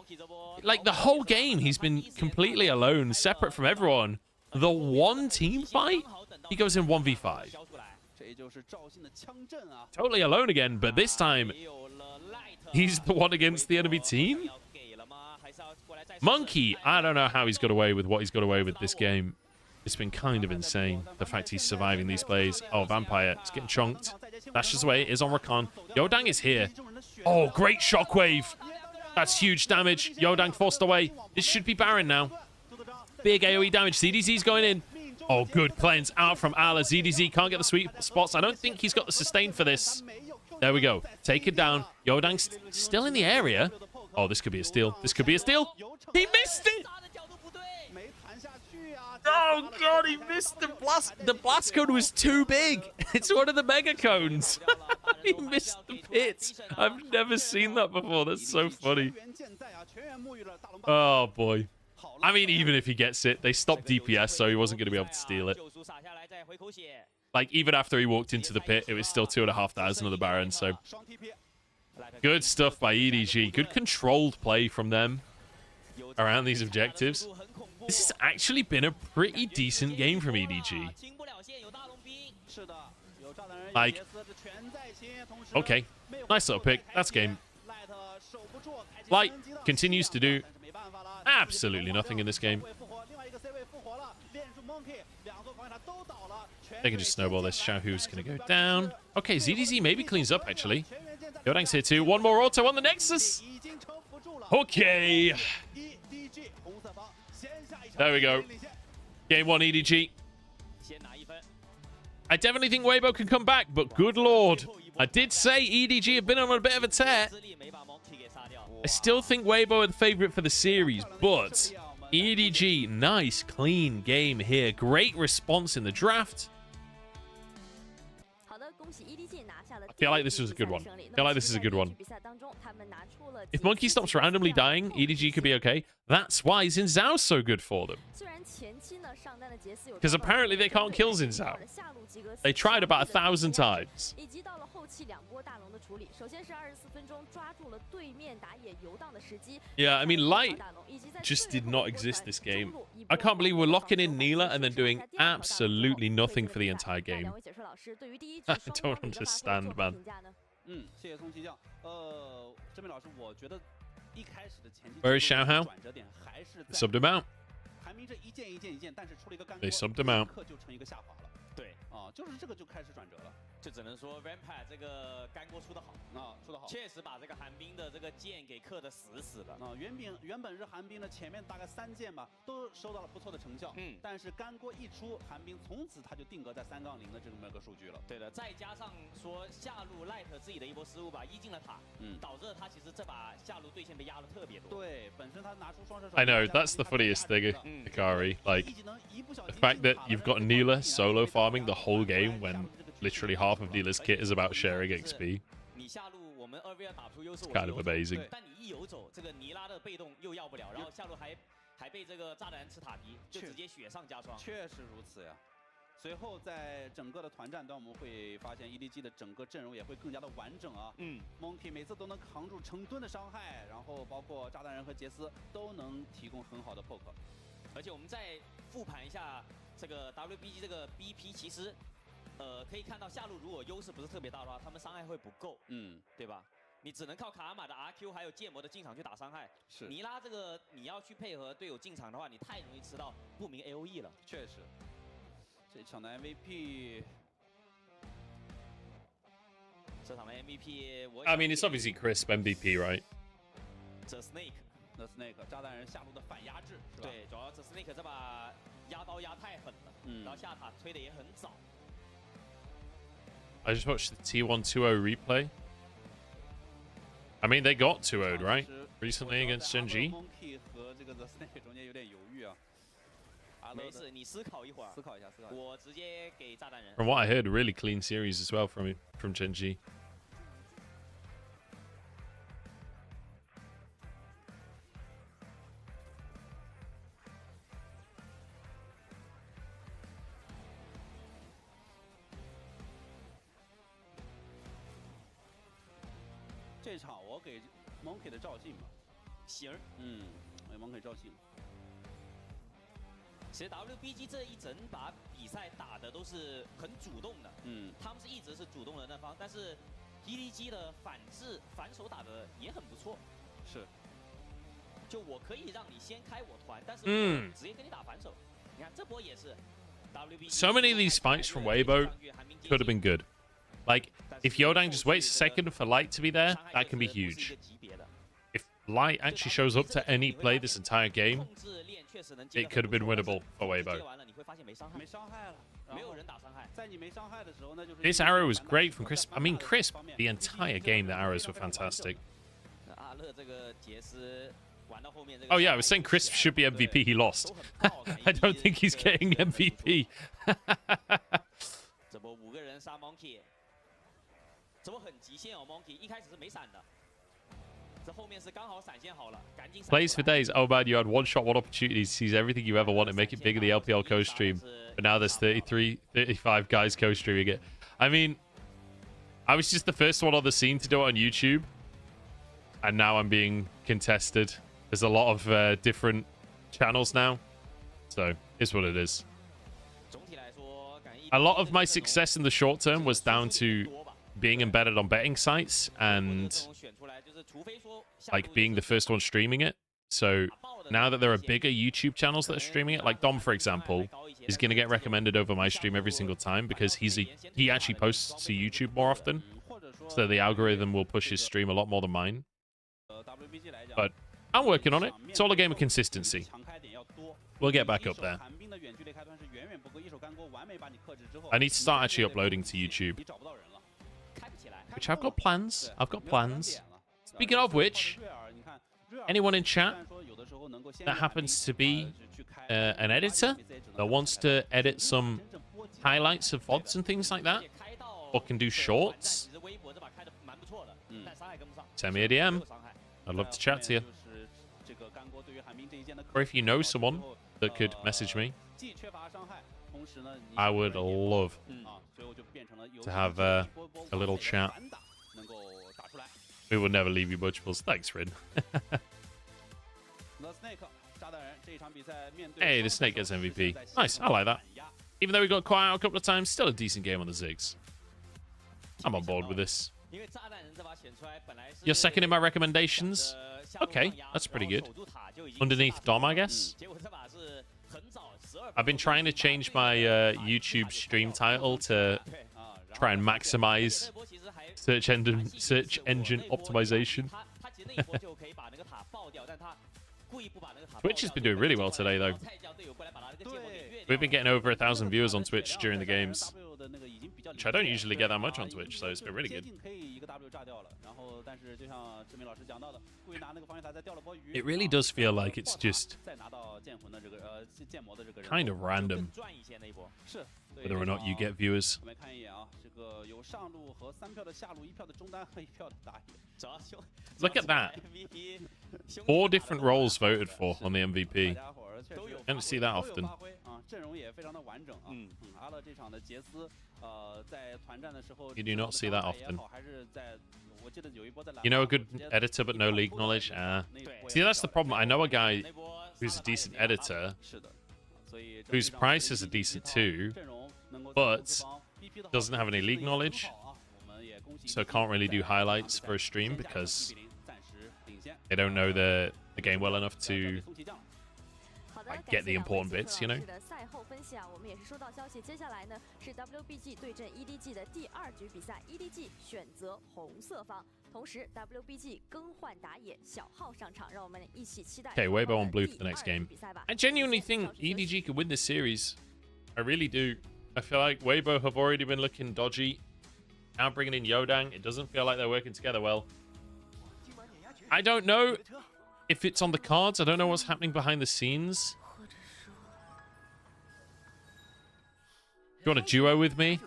Like, the whole game, he's been completely alone, separate from everyone. The one team fight, he goes in 1v5. Totally alone again, but this time, he's the one against the enemy team? Monkey, I don't know how he's got away with what he's got away with this game. It's been kind of insane, the fact he's surviving these plays. Oh, Vampire, it's getting chunked. Dashes away, is on Rakan. Yodang is here. Oh, great shockwave. That's huge damage. Yodang forced away. This should be Baron now. Big AoE damage. ZDZ's going in. Oh, good cleanse out from Ala. ZDZ can't get the sweet spots. I don't think he's got the sustain for this. There we go. Take it down. Yodang's still in the area. Oh, this could be a steal. This could be a steal. He missed it. Oh, God, he missed the blast. The blast cone was too big. It's one of the mega cones. He missed the pit. I've never seen that before. That's so funny. Oh, boy. I mean, even if he gets it, they stopped DPS, so he wasn't going to be able to steal it. Like, even after he walked into the pit, it was still 2,500 of the Baron, so... Good stuff by EDG. Good controlled play from them around these objectives. This has actually been a pretty decent game from EDG. Like, okay, nice little pick. That's game. Light continues to do absolutely nothing in this game. They can just snowball this. Xiaohu's going to go down. Okay, ZDZ maybe cleans up, actually. Yodang's here too. One more auto on the Nexus. Okay. There we go. Game 1 EDG. I definitely think Weibo can come back, but good lord. I did say EDG have been on a bit of a tear. I still think Weibo are the favorite for the series, but EDG, nice, clean game here. Great response in the draft. I feel like this was a good one. I feel like this is a good one. If Monkey stops randomly dying, EDG could be okay. That's why Xin Zhao's so good for them. Because apparently they can't kill Xin Zhao. They tried about 1,000 times. Yeah, I mean, Light just did not exist this game. I can't believe we're locking in Neela and then doing absolutely nothing for the entire game. I don't understand, man. Where is Xiaohao? Subbed him out. They subbed him out. 就是这个就开始转折了，就只能说 Vampire 这个干锅出得好啊，出得好，确实把这个寒冰的这个剑给克得死死的。原本是寒冰的前面大概3剑吧，都收到了不错的成效。但是干锅一出，寒冰从此他就定格在3-0的这么个数据了。对的，再加上说下路 Light 自己的一波失误吧，一进了塔，导致了他其实这把下路对线被压的特别多。对，本身他拿出双射手。 I know, that's the funniest thing, Hikari. Like, the fact that you've got Neela solo farming the whole game when literally half of Neela's kit is about sharing XP. It's kind of amazing. 但你一游走，这个尼拉的被动又要不了，然后下路还被这个炸弹吃塔皮，就直接雪上加霜。确实如此呀。随后在整个的团战端，我们会发现 EDG 的整个阵容也会更加的完整啊。Monkey 每次都能扛住成吨的伤害，然后包括炸弹人和杰斯都能提供很好的 poke。而且我们再复盘一下这个 WBG 这个 BP， 其实可以看到下路如果优势不是特别大的话，他们伤害会不够，对吧？你只能靠卡尔玛的 RQ 还有剑魔的进场去打伤害。是尼拉这个你要去配合队友进场的话，你太容易吃到不明 AOE 了。确实，这场的 MVP， 这场的 MVP， I mean, it's obviously crisp MVP, right? The Snake， 炸弹人下路的反压制，是吧？对，主要 The Snake 这把压刀压太狠了，然后下塔推的也很早。I just watched the T1 2-0 replay. I mean, they got 2-0'd, right? Recently against Genji. 和这个 The Snake 中间有点犹豫啊。没事，你思考一会儿。思考一下，思考。我直接给炸弹人。From what I heard, a really clean series as well from Genji. Monkey 这场我给 Monkey 的赵信吧。行。给 Monkey 赵信。其实 WBG 这一整把比赛打的都是很主动的，他们是一直是主动的那方，但是 EDG 的反手打的也很不错。是。就我可以让你先开我团，但是我直接跟你打反手。So many of these fights from Weibo could have been good. Like, if Yodang just waits a second for Light to be there, that can be huge. If Light actually shows up to any play this entire game, it could have been winnable for Weibo. This arrow was great from Crisp. I mean, Crisp, the entire game, the arrows were fantastic. Oh, yeah, I was saying Crisp should be MVP. He lost. I don't think he's getting MVP. Plays for days. Oh, man, you had one shot, one opportunity. Sees everything you ever wanted. Make it big in the LPL co-stream. But now there's 35 guys co-streaming it. I mean, I was just the first one on the scene to do it on YouTube. And now I'm being contested. There's a lot of different channels now. So, it's what it is. A lot of my success in the short term was down to being embedded on betting sites and like being the first one streaming it. So now that there are bigger YouTube channels that are streaming it, like Dom, for example, is going to get recommended over my stream every single time because he actually posts to YouTube more often. So the algorithm will push his stream a lot more than mine. But I'm working on it. It's all a game of consistency. We'll get back up there. I need to start actually uploading to YouTube. Which I've got plans. I've got plans. Speaking of which, anyone in chat that happens to be an editor that wants to edit some highlights of VODs and things like that, or can do shorts, send me a DM. I'd love to chat to you. Or if you know someone that could message me, I would love to have a little chat. We will never leave you, Munchables. Thanks, Rin. Hey, the Snake gets MVP. Nice, I like that. Even though we got quiet out a couple of times, still a decent game on the Ziggs. I'm on board with this. You're second in my recommendations? Okay, that's pretty good. Underneath Dom, I guess. I've been trying to change my YouTube stream title to try and maximize search engine optimization. Twitch has been doing really well today, though. We've been getting over 1,000 viewers on Twitch during the games, which I don't usually get that much on Twitch, so it's been really good. It really does feel like it's just kind of random whether or not you get viewers. Look at that. 4 different roles voted for on the MVP. I don't see that often. You do not see that often. You know a good editor but no league knowledge? See, that's the problem. I know a guy who's a decent editor, whose prices are decent too, but doesn't have any league knowledge, so can't really do highlights for a stream because they don't know the game well enough to like, get the important bits, you know? 赛后分析啊，我们也是收到消息，接下来呢是 WBG 对阵 EDG 的第2局比赛 ，EDG 选择红色方，同时 WBG 更换打野小号上场，让我们一起期待。Okay, Weibo on blue for the next game. I genuinely think EDG could win this series. I really do. I feel like Weibo have already been looking dodgy. Now bringing in Yodang, it doesn't feel like they're working together well. I don't know if it's on the cards. I don't know what's happening behind the scenes. You want a duo with me?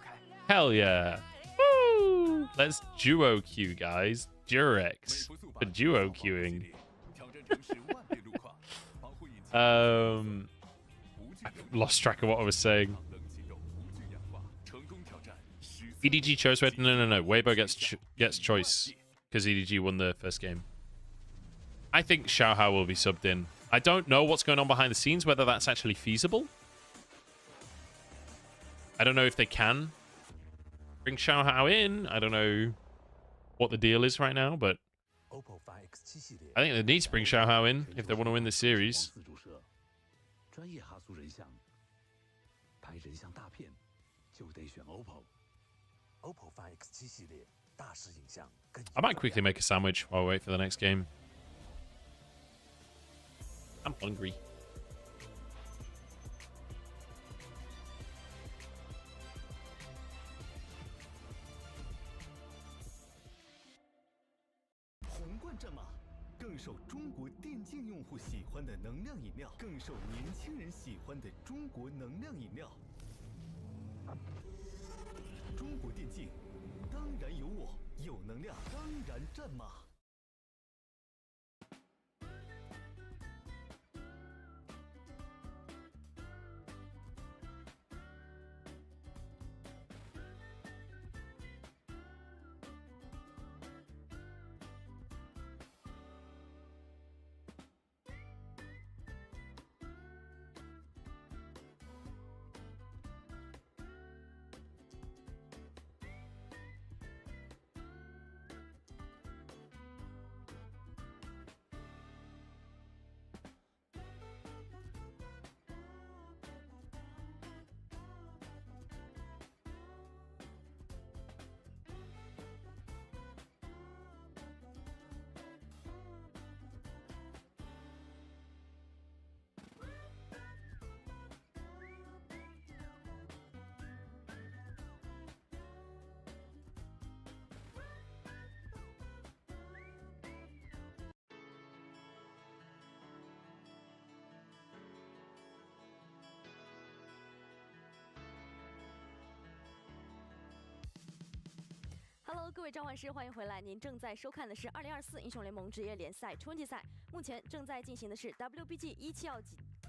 Hell yeah. Woo! Let's duo queue, guys. Durex for duo queuing. I've lost track of what I was saying. EDG chose red. No. Weibo gets choice because EDG won the first game. I think Xiaohao will be subbed in. I don't know what's going on behind the scenes, whether that's actually feasible. I don't know if they can bring Xiaohao in. I don't know what the deal is right now, but I think they need to bring Xiaohao in if they want to win the series. 拍人像大片，就得选 OPPO。OPPO Find X7 系列大师影像更。I might quickly make a sandwich while I wait for the next game. I'm hungry.战马更受中国电竞用户喜欢的能量饮料，更受年轻人喜欢的中国能量饮料。中国电竞，当然有我，有能量，当然战马。Hello， 各位召唤师，欢迎回来！您正在收看的是2024英雄联盟职业联赛春季赛，目前正在进行的是 WBG 17要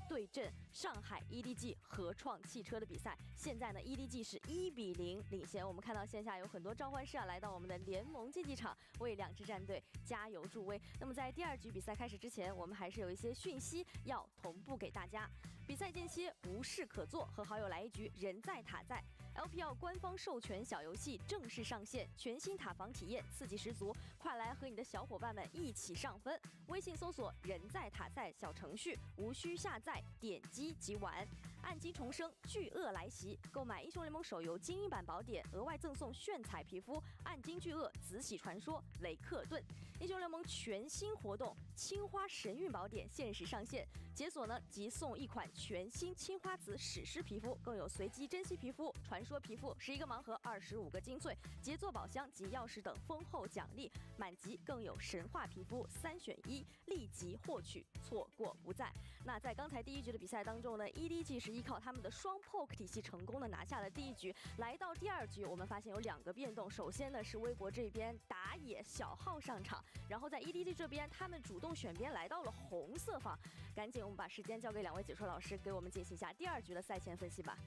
对阵上海 EDG 合创汽车的比赛。现在呢 ，EDG 是1比0领先。我们看到线下有很多召唤师来到我们的联盟竞技场，为两支战队加油助威。那么在第2局比赛开始之前，我们还是有一些讯息要同步给大家。比赛间歇无事可做，和好友来一局人在塔在。LPL 官方授权小游戏正式上线，全新塔防体验刺激十足，快来和你的小伙伴们一起上分！微信搜索"人在塔在"小程序，无需下载，点击即玩。暗金重生，巨鳄来袭！购买英雄联盟手游精英版宝典，额外赠送炫彩皮肤、暗金巨鳄、紫喜传说、雷克顿。英雄联盟全新活动青花神韵宝典限时上线，解锁呢即送一款全新青花紫史诗皮肤，更有随机珍稀皮肤、传说皮肤、11个盲盒、25个精粹、杰作宝箱及钥匙等丰厚奖励，满级更有神话皮肤3选1，立即获取，错过不再。那在刚才第1局的比赛当中呢 ，EDG 是依靠他们的双 poke 体系成功的拿下了第1局。来到第2局，我们发现有2个变动，首先呢是微博这边打野小号上场，然后在 EDG 这边他们主动选边来到了红色方。赶紧我们把时间交给2位解说老师，给我们进行一下第2局的赛前分析吧。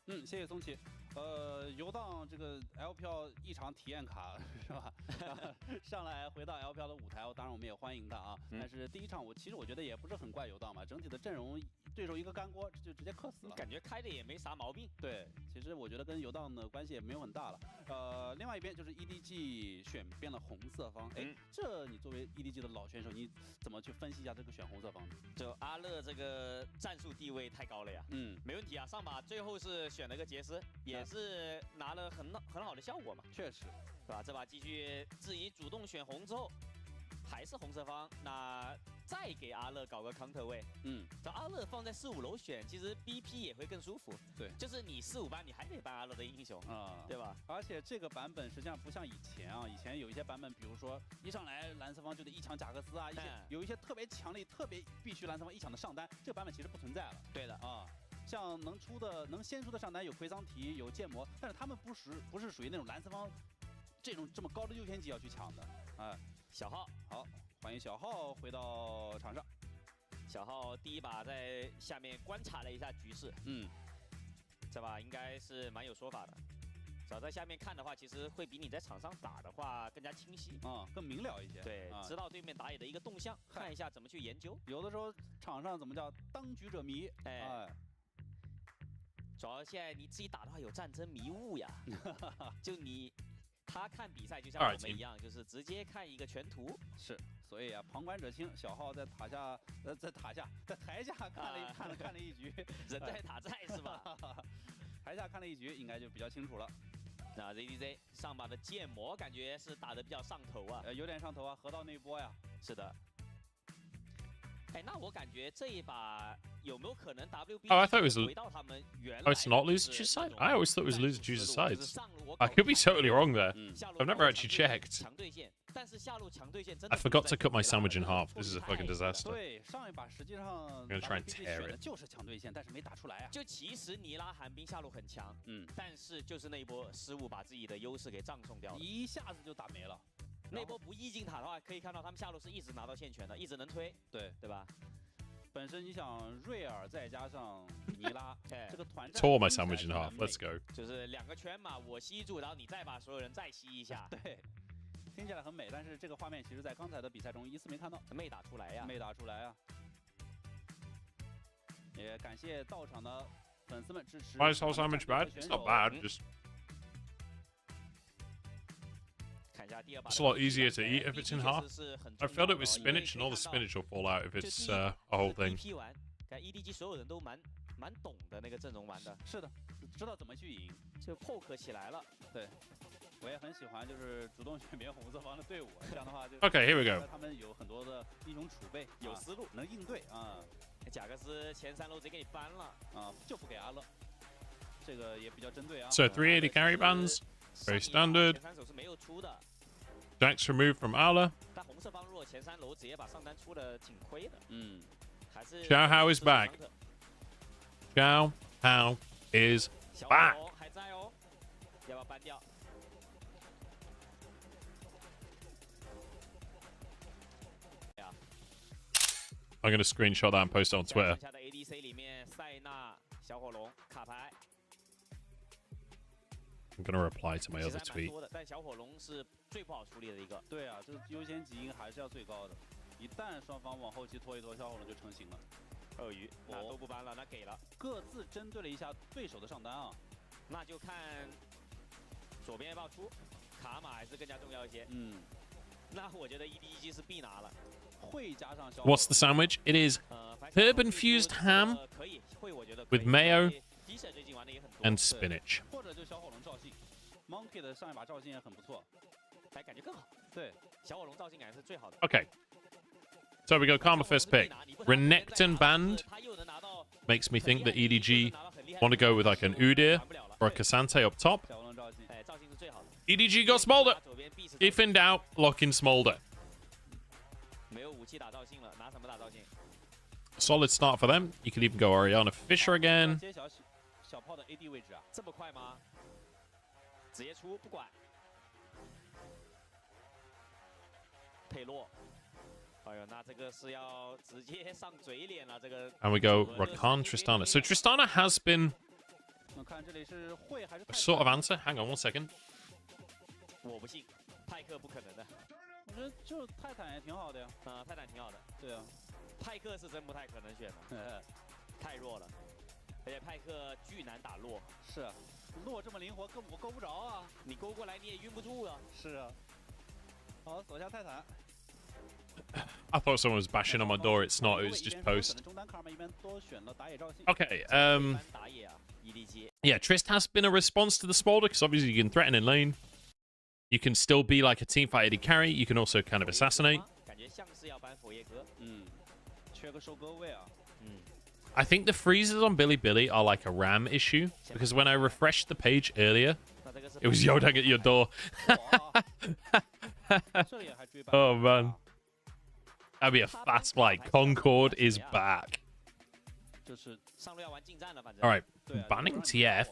谢谢松琪。游荡这个 LPL 一场体验卡是吧？上来回到 LPL 的舞台，当然我们也欢迎他啊。但是第1场其实我觉得也不是很怪游荡嘛，整体的阵容对手一个干锅就直接克死了。感觉开的也没啥毛病。对，其实我觉得跟游荡的关系也没有很大了。另外一边就是 EDG 选边了红色方，这你作为 EDG 的老选手，你怎么去分析一下这个选红色方呢？就阿乐这个战术地位太高了呀。没问题啊，上把最后是选了个杰斯，也是拿了很好的效果嘛。确实，对吧？这把继续自己主动选红之后，还是红色方，那再给阿乐搞个 counter 位。这阿乐放在4、5楼选，其实 BP 也会更舒服。对，就是你4、5班你还得搬阿乐的英雄啊，对吧？而且这个版本实际上不像以前啊，以前有一些版本，比如说一上来蓝色方就得1抢贾克斯啊，有一些特别强力、特别必须蓝色方1抢的上单，这个版本其实不存在了。对的啊。像能先出的上单有奎桑提有剑魔，但是他们不是属于那种蓝色方这么高的优先级要去抢的。小号好，欢迎小号回到场上。小号第1把在下面观察了一下局势，这把应该是蛮有说法的。只要在下面看的话，其实会比你在场上打的话更加清晰更明了一些。对，知道对面打野的一个动向，看一下怎么去研究。有的时候场上怎么叫当局者迷，主要现在你自己打的话有战争迷雾呀，就他看比赛就像我们一样，就是直接看一个全图。是，所以啊，旁观者清，小号在台下看了一局，人在塔在是吧？台下看了一局，应该就比较清楚了。那 EDG 上把的剑魔感觉是打得比较上头啊，有点上头啊，河道那波呀。是的。哎，那我感觉这一把有没有可能 WB 回到他们原来？ Oh, it's not loser choose side. I always thought it was loser choose sides. I could be totally wrong there. I've never actually checked. I forgot to cut my sandwich in half. This is a fucking disaster. 对，上一把实际上 I'm gonna try and tear it. 就是强对线，但是没打出来啊。就其实尼拉寒冰下路很强，但是就是那一波失误把自己的优势给葬送掉了，一下子就打没了。 那波不一进塔的话，可以看到他们下路是一直拿到线权的，一直能推，对吧？本身你想瑞尔再加上尼拉，这个团战 tore my sandwich in half. Let's go. 就是2个圈嘛，我吸住，然后你再把所有人再吸一下。对，听起来很美，但是这个画面其实在刚才的比赛中一次没看到，没打出来呀，没打出来呀。也感谢到场的粉丝们支持。Why is whole sandwich bad? It's not bad. Just. It's a lot easier to eat if it's in half. I filled it with spinach, and all the spinach will fall out if it's a whole thing. EDG 所有人都蛮懂的那个阵容玩的，是的，知道怎么去赢，就 poke 起来了。对，我也很喜欢，就是主动选边红色方的队伍，这样的话就 Okay, here we go. 他们有很多的英雄储备，有思路，能应对啊。贾克斯前3楼直接给你翻了啊，就不给阿乐，这个也比较针对啊。So 380 carry bans, very standard. 前3手是没有出的。 Jack's removed from Ala. 但红色方如果前3楼直接把上单出了，挺亏的。还是 Xiao Hao is back. Xiao Hao is back. 还在哦，要不要搬掉？I'm gonna screenshot that and post it on Twitter. 下的 ADC 里面，塞纳、小火龙、卡牌。 I'm gonna reply to my other tweet. 但小火龙是最不好处理的一个。对啊，这个优先级应该还是要最高的。一旦双方往后期拖一拖，小火龙就成型了。鳄鱼，那都不搬了，那给了。各自针对了一下对手的上单啊。那就看左边要不要出，卡马还是更加重要一些。那我觉得 EDG 是必拿了。会加上小。 What's the sandwich? It is herb infused ham with mayo and spinach. 或者就小火龙赵信 ，Monkey 的上一把赵信也很不错，哎，感觉更好。对，小火龙赵信感觉是最好的。 Okay. So we go Karma first pick. Renekton banned makes me think that EDG want to go with like an Udyr or a Cassante up top. EDG got Smolder. If in doubt, lock in Smolder. Solid start for them. You could even go Oriana Fisher again. 小炮的 AD 位置啊，这么快吗？直接出不管。佩洛，哎呦，那这个是要直接上嘴脸了，这个。And we go Rakan Tristana. So Tristana has been 我看这里是会还是 a sort of answer. Hang on one second. 我不信，派克不可能的。我觉得就泰坦也挺好的呀。泰坦挺好的。对啊，派克是真不太可能选的，太弱了。 而且派克巨难打落，是啊，落这么灵活，我勾不着啊！你勾过来你也晕不住啊！是啊。好，走下泰坦。I thought someone was bashing on my door. It's not. It was just post. Okay. Yeah, Trist has been a response to the Smolder because obviously you can threaten in lane. You can still be like a teamfight AD carry. You can also kind of assassinate. 感觉像是要搬佛耶哥，缺个收割位啊。 I think the freezes on Billy are like a RAM issue because when I refreshed the page earlier, it was Yodang at your door. Oh man, that'd be a fast flight. Concord is back. All right, banning TF.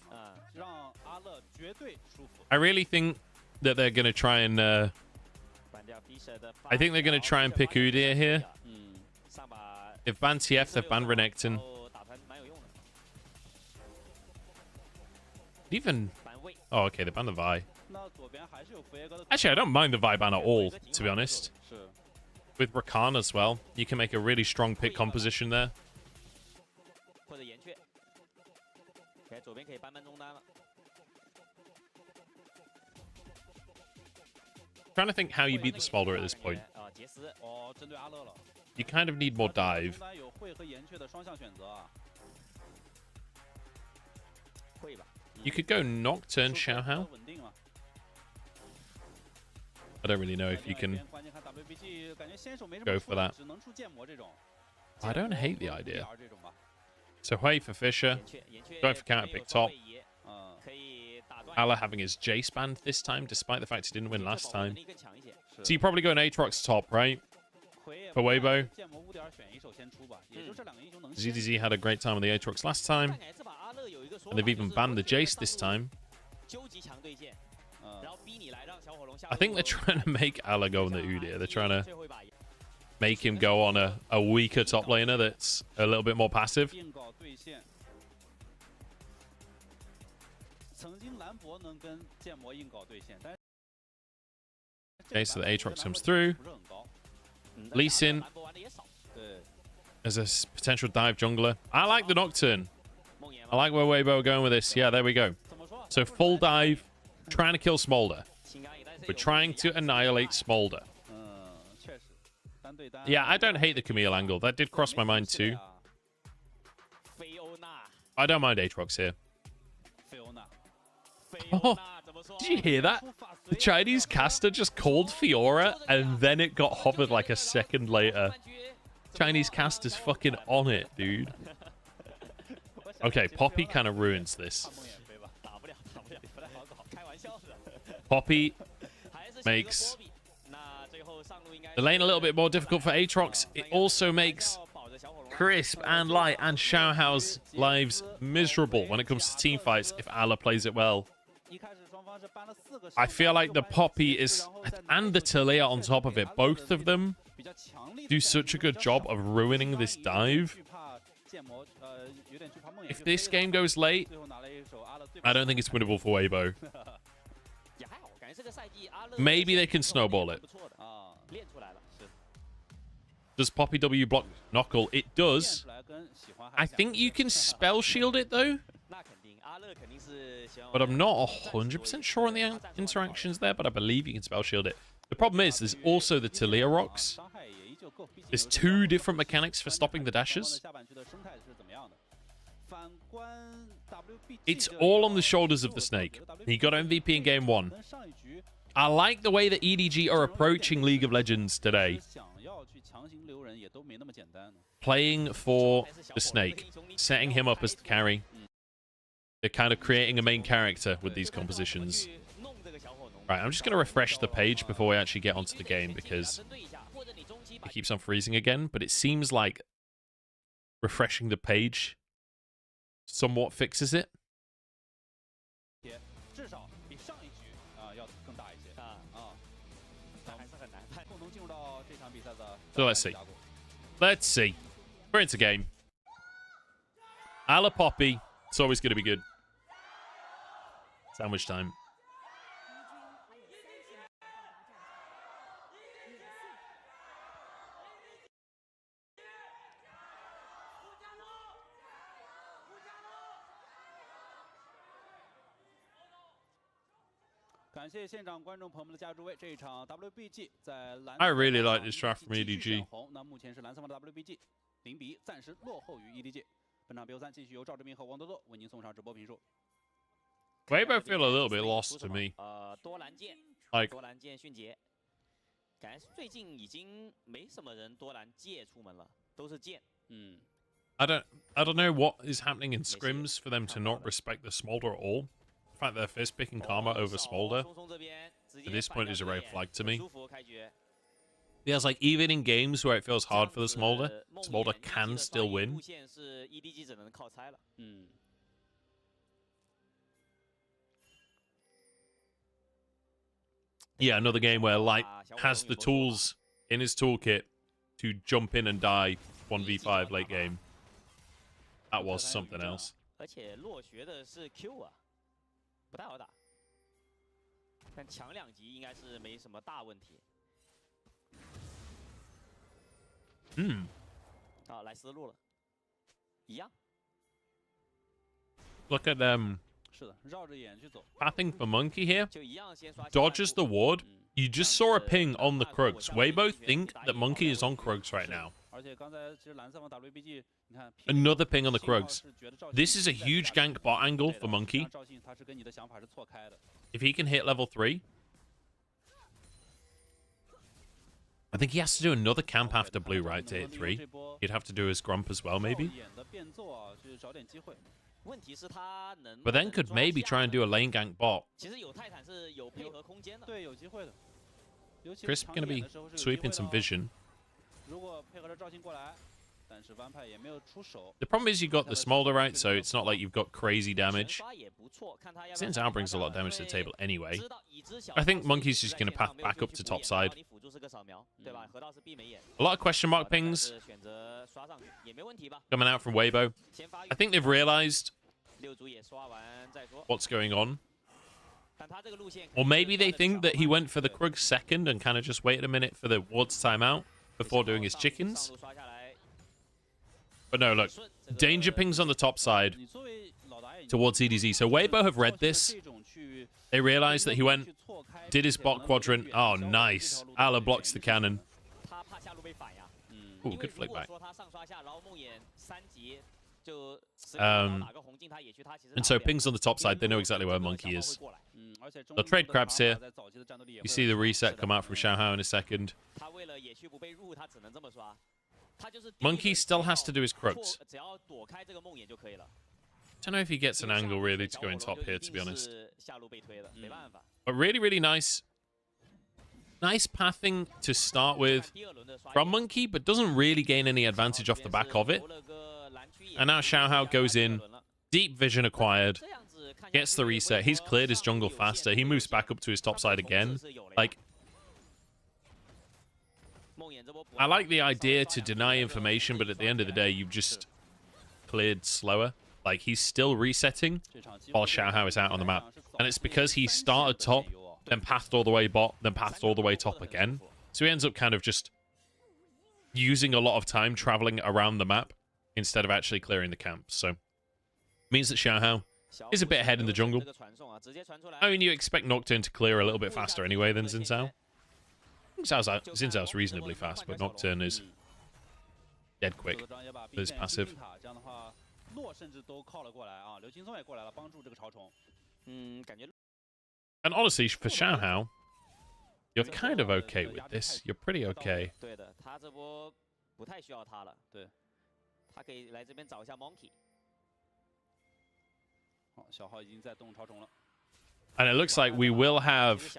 I really think that they're gonna try and. I think they're gonna try and pick Udyr here. If ban TF, they've banned Renekton. Even... Oh, okay, they banned the Vi. Actually, I don't mind the Vi ban at all, to be honest. With Rakan as well, you can make a really strong pick composition there. trying to think how you beat the Smolder at this point. You kind of need more dive. You could go Nocturne Xiaohao. I don't really know if you can go for that. I don't hate the idea. So Hui for Fisher. Going for counter pick top. Ala having his Jace banned this time, despite the fact he didn't win last time. So you probably go an Aatrox top, right? For Weibo. ZDZ had a great time on the Aatrox last time. And they've even banned the Jace this time. I think they're trying to make Ala go on the Udyr. They're trying to make him go on a weaker top laner that's a little bit more passive. Okay, so the Aatrox comes through. Lee Sin as a potential dive jungler. I like the Nocturne. I like where Weibo are going with this. Yeah, there we go. So full dive, trying to kill Smolder. We're trying to annihilate Smolder. Yeah, I don't hate the Camille angle. That did cross my mind too. I don't mind Aatrox here. Oh, did you hear that? The Chinese caster just called Fiora and then it got hovered like a second later. Chinese caster's fucking on it, dude. Okay, Poppy kind of ruins this. Poppy makes the lane a little bit more difficult for Aatrox. It also makes Crisp and Light and Xiaohao's lives miserable when it comes to team fights if Ala plays it well. I feel like the Poppy is, and the Taliyah on top of it, both of them do such a good job of ruining this dive. If this game goes late, I don't think it's winnable for Weibo. Maybe they can snowball it. Does Poppy W block Knuckle? It does. I think you can spell shield it though. But I'm not 100% sure on the interactions there, but I believe you can spell shield it. The problem is there's also the Taliyah rocks. There's two different mechanics for stopping the dashes. It's all on the shoulders of the Snake. He got MVP in game 1. I like the way that EDG are approaching League of Legends today. Playing for the Snake, setting him up as the carry. They're kind of creating a main character with these compositions. Right, I'm just going to refresh the page before we actually get onto the game because it keeps on freezing again, but it seems like refreshing the page somewhat fixes it. So let's see. Let's see. We're into game. Ala Poppy. It's always going to be good. Sandwich time. I really like this draft from EDG. Weibo feel a little bit lost to me. Like, I don't know what is happening in scrims for them to not respect the Smolder at all. The fact that they're first picking Karma over Smolder at this point is a red flag to me. Yeah, it's like even in games where it feels hard for the Smolder, Smolder can still win. Yeah, another game where Light has the tools in his toolkit to jump in and die 1v5 late game. That was something else. Look at Pathing for Monkey here. Dodges the ward. You just saw a ping on the Krugs. Weibo think that Monkey is on Krugs right now. Another ping on the Krugs. This is a huge gank bot angle for Monkey. If he can hit level 3. I think he has to do another camp after blue, right, to hit 3. He'd have to do his Grump as well, maybe. But then could maybe try and do a lane gank bot. Crisp going to be sweeping some vision. The problem is you got the Smolder, right? So it's not like you've got crazy damage. Xin Zhao brings a lot of damage to the table anyway. I think Monkey's just going to path back up to top side. A lot of question mark pings coming out from Weibo. I think they've realized what's going on. Or maybe they think that he went for the Krug second and kind of just waited a minute for the ward's timeout before doing his chickens. But no, look. Danger pings on the top side towards EDG. So Weibo have read this. They realized that he went, did his bot quadrant. Oh, nice. Ala blocks the cannon. Ooh, good flick back. And so pings on the top side. They know exactly where Monkey is. They'll trade crabs here. You see the reset come out from Xiaohao in a second. Monkey still has to do his Krugs. Don't know if he gets an angle really to go in top here, to be honest. But really, really nice. Nice pathing to start with from Monkey, but doesn't really gain any advantage off the back of it. And now Xiaohao goes in. Deep vision acquired. Gets the reset. He's cleared his jungle faster. He moves back up to his top side again. Like, I like the idea to deny information, but at the end of the day, you've just cleared slower. Like, he's still resetting while Xiaohao is out on the map. And it's because he started top, then pathed all the way bot, then pathed all the way top again. So he ends up kind of just using a lot of time traveling around the map instead of actually clearing the camp. So, means that Xiaohao is a bit ahead in the jungle. I mean, you expect Nocturne to clear a little bit faster anyway than Xin Zhao. Xin Zhao's reasonably fast, but Nocturne is dead quick with his passive. And honestly, for Xiaohao, you're kind of okay with this. You're pretty okay. And it looks like we will have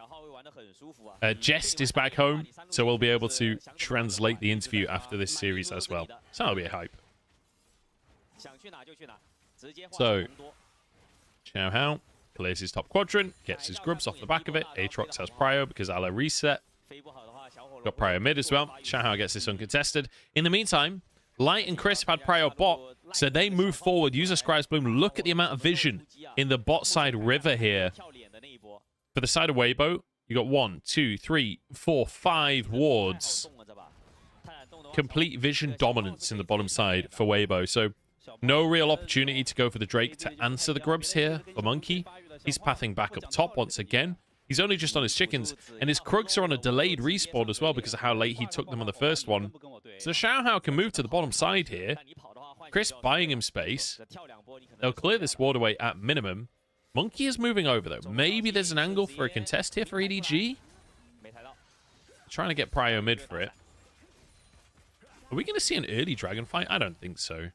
Jest is back home, so we'll be able to translate the interview after this series as well. So that'll be a hype. So, Xiaohao clears his top quadrant, gets his grubs off the back of it. Aatrox has prio because Ala reset. Got prio mid as well. Xiaohao gets this uncontested. In the meantime, Light and Crisp had prio bot, so they move forward. Use a Scribe's Bloom. Look at the amount of vision in the bot side river here. For the side of Weibo, you got 1, 2, 3, 4, 5 wards. Complete vision dominance in the bottom side for Weibo. So no real opportunity to go for the Drake to answer the grubs here for Monkey. He's pathing back up top once again. He's only just on his chickens, and his Krugs are on a delayed respawn as well because of how late he took them on the first one. So Xiaohao can move to the bottom side here. Chris buying him space. They'll clear this ward away at minimum. Monkey is moving over, though. Maybe there's an angle for a contest here for EDG. Trying to get prio mid for it. Are we going to see an early dragon fight? I don't think so.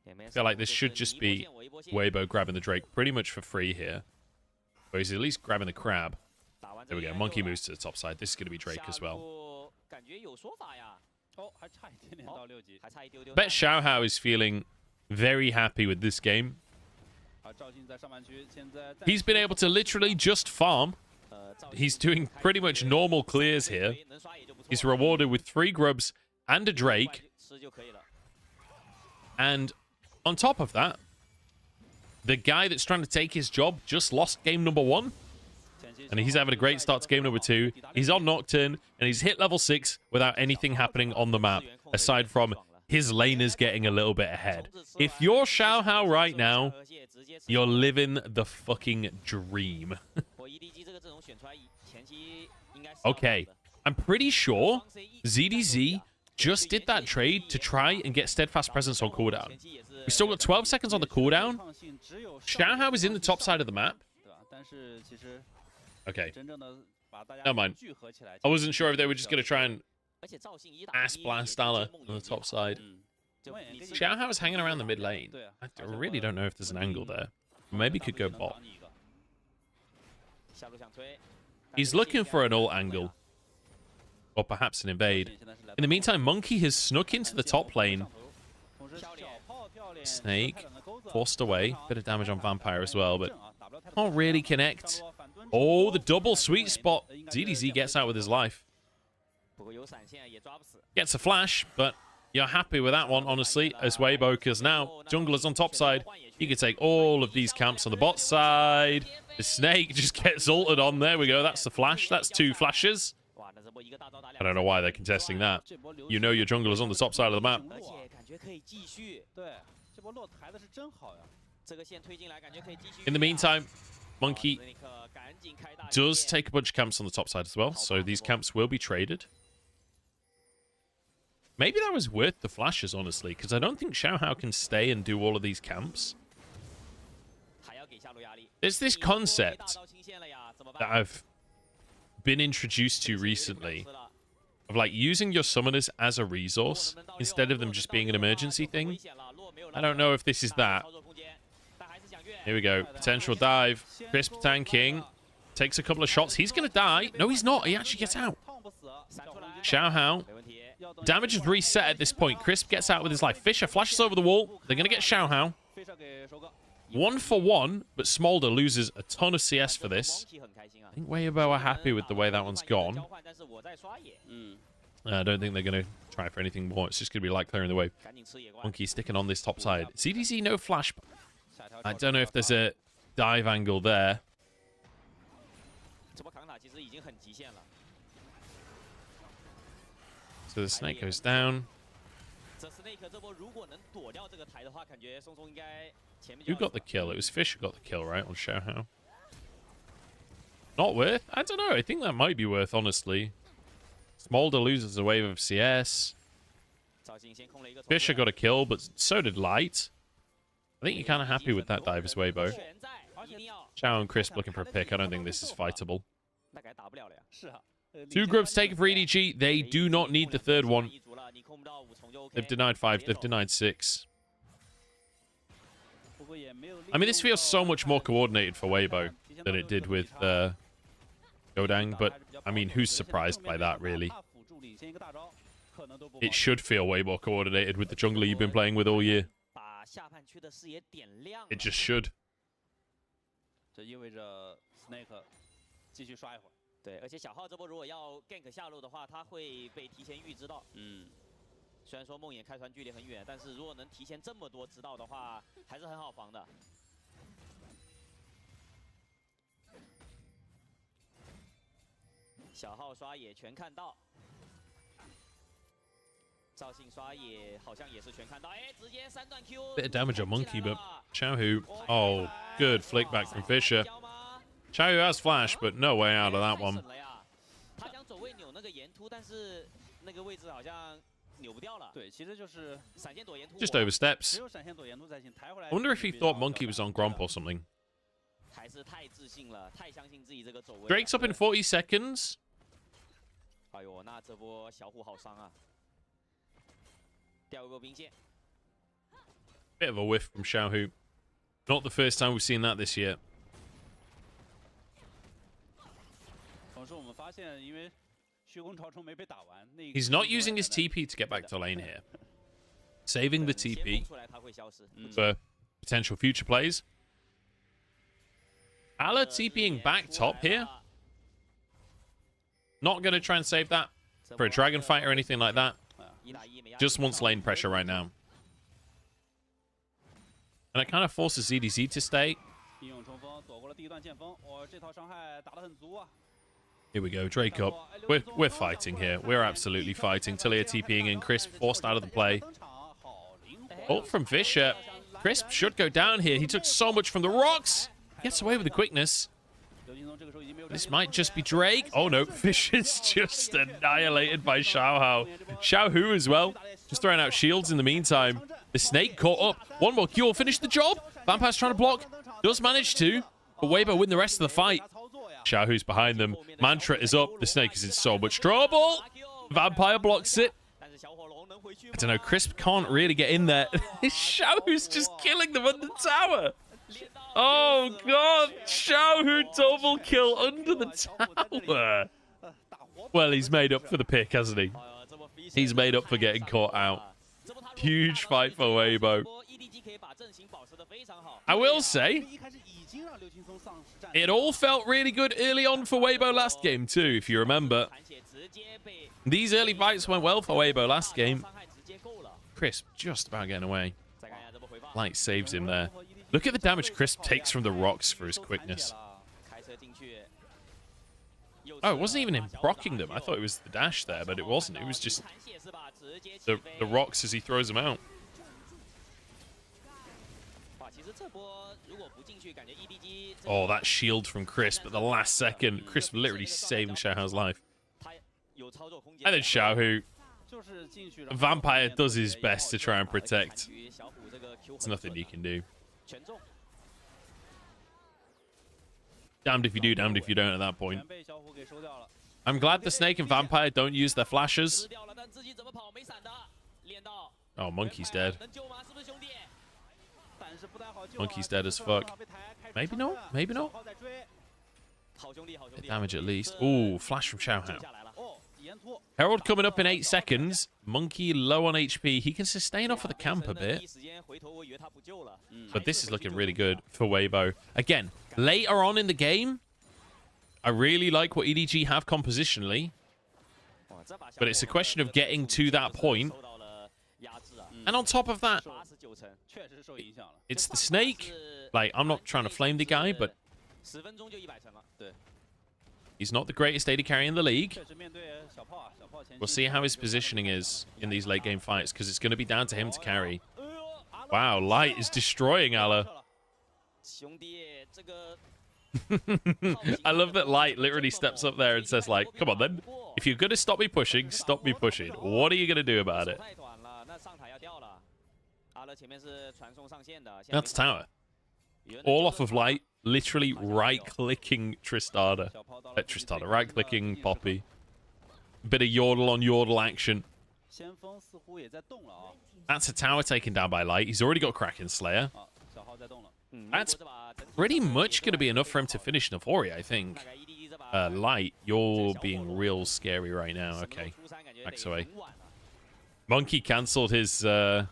I feel like this should just be Weibo grabbing the Drake pretty much for free here. But he's at least grabbing the crab. There we go. Monkey moves to the top side. This is going to be Drake as well. Bet Xiaohao is feeling very happy with this game. He's been able to literally just farm. He's doing pretty much normal clears here. He's rewarded with 3 grubs and a Drake. And on top of that, the guy that's trying to take his job just lost game number 1. And he's having a great start to game number 2. He's on Nocturne, and he's hit level 6 without anything happening on the map, aside from his laner's getting a little bit ahead. If you're Xiaohao right now, you're living the fucking dream. Okay, I'm pretty sure ZDZ just did that trade to try and get Steadfast Presence on cooldown. We still got 12 seconds on the cooldown. Xiaohao is in the top side of the map. Okay. Never mind. I wasn't sure if they were just going to try and ass blast Ala on the top side. Xiaohao is hanging around the mid lane. I really don't know if there's an angle there. Maybe could go bot. He's looking for an ult angle. Or perhaps an invade. In the meantime, Monkey has snuck into the top lane. Snake forced away. Bit of damage on Vampire as well, but can't really connect. Oh, the double sweet spot. ZDZ gets out with his life. Gets a flash, but you're happy with that one, honestly, as Weibo, because now Jungler's on top side. He can take all of these camps on the bot side. The Snake just gets ulted on. There we go. That's the flash. That's 2 flashes. I don't know why they're contesting that. You know your jungler's on the top side of the map. In the meantime, Monkey does take a bunch of camps on the top side as well, so these camps will be traded. Maybe that was worth the flashes, honestly, because I don't think Xiaohao can stay and do all of these camps. There's this concept that I've been introduced to recently of like using your summoners as a resource instead of them just being an emergency thing. I don't know if this is that. Here we go. Potential dive. Crisp tanking. Takes a couple of shots. He's going to die. No, he's not. He actually gets out. Xiaohao. Damage is reset at this point. Crisp gets out with his life. Fisher flashes over the wall. They're going to get Xiaohao. 1 for 1, but Smolder loses a ton of CS for this. I think Weibo are happy with the way that one's gone. I don't think they're going to try for anything more. It's just going to be like clearing the wave. Monkey sticking on this top side. CDC no flash. I don't know if there's a dive angle there. So the Snake goes down. Who got the kill? It was Fisher got the kill, right, on Xiaohao. Not worth? I don't know. I think that might be worth, honestly. Smolder loses a wave of CS. Fisher got a kill, but so did Light. I think you're kind of happy with that dive as Weibo. Xiao and Crisp looking for a pick. I don't think this is fightable. 2 groups taken for EDG. They do not need the third one. They've denied 5. They've denied 6. I mean, this feels so much more coordinated for Weibo than it did with Godang, but I mean, who's surprised by that, really? It should feel way more coordinated with the jungler you've been playing with all year. It just should. 对，而且小号这波如果要 gank 下路的话，他会被提前预知到。虽然说梦魇开船距离很远，但是如果能提前这么多知道的话，还是很好防的。小号刷野全看到，赵信刷野好像也是全看到，哎，直接3段 Q。Bit of damage on Monkey, but Xiaohu. Oh, good flick back from Fisher. Xiaohu has flash, but no way out of that one. 他想走位扭那个岩突，但是那个位置好像扭不掉了。对，其实就是闪现躲岩突。Just oversteps. I wonder if he thought Monkey was on Gromp or something. 还是太自信了，太相信自己这个走位。Drake's up in 40 seconds. 哎呦，那这波小虎好伤啊！掉个兵线。Bit of a whiff from Xiaohu. Not the first time we've seen that this year. 同时我们发现，因为虚空潮虫没被打完， He's not using his TP to get back to lane here. Saving the TP for potential future plays. Ala TPing back top here. Not going to try and save that for a dragon fight or anything like that. Just wants lane pressure right now. And it kind of forces ZDZ to stay. Here we go, Drake up. We're fighting here. We're absolutely fighting. Talia TPing in, Crisp forced out of the play. Ult from Fisher. Crisp should go down here. He took so much from the rocks. Gets away with the quickness. This might just be Drake. Oh no, Fisher's just annihilated by Xiaohao. Xiaohu as well. Just throwing out shields in the meantime. The Snake caught up. One more Q will finish the job. Vampire's trying to block. Does manage to. But Weibo win the rest of the fight. Xiaohu's behind them. Mantra is up. The Snake is in so much trouble. Vampire blocks it. I don't know. Crisp can't really get in there. Xiaohu's just killing them under the tower. Oh, God. Xiaohu double kill under the tower. Well, he's made up for the pick, hasn't he? He's made up for getting caught out. Huge fight for Weibo. I will say, it all felt really good early on for Weibo last game, too, if you remember. These early fights went well for Weibo last game. Crisp just about getting away. Light saves him there. Look at the damage Crisp takes from the rocks for his quickness. Oh, it wasn't even him procking them. I thought it was the dash there, but it wasn't. It was just the rocks as he throws them out. Oh, that shield from Crisp at the last second. Crisp literally saving Xiaohu's life. And then Xiaohu. Vampire does his best to try and protect. There's nothing you can do. Damned if you do, damned if you don't at that point. I'm glad the Snake and Vampire don't use their flashes. Oh, Monkey's dead. Monkey's dead as fuck. Maybe not, maybe not. Bit damage at least. Ooh, flash from Xiaohao. Herald coming up in 8 seconds. Monkey low on HP. He can sustain off of the camp a bit. But this is looking really good for Weibo. Again, later on in the game, I really like what EDG have compositionally. But it's a question of getting to that point. And on top of that, it's the Snake. Like, I'm not trying to flame the guy, but he's not the greatest AD carry in the league. We'll see how his positioning is in these late game fights, because it's going to be down to him to carry. Wow, Light is destroying Allah. I love that Light literally steps up there and says, like, come on then. If you're going to stop me pushing, stop me pushing. What are you going to do about it? That's tower. All off of Light, literally right-clicking Tristana. Tristana, right-clicking Poppy. Bit of yodel on yodel action. That's a tower taken down by Light. He's already got Kraken Slayer. That's pretty much going to be enough for him to finish Navori, I think. Light, you're being real scary right now. Okay, backs away. Monkey cancelled his recall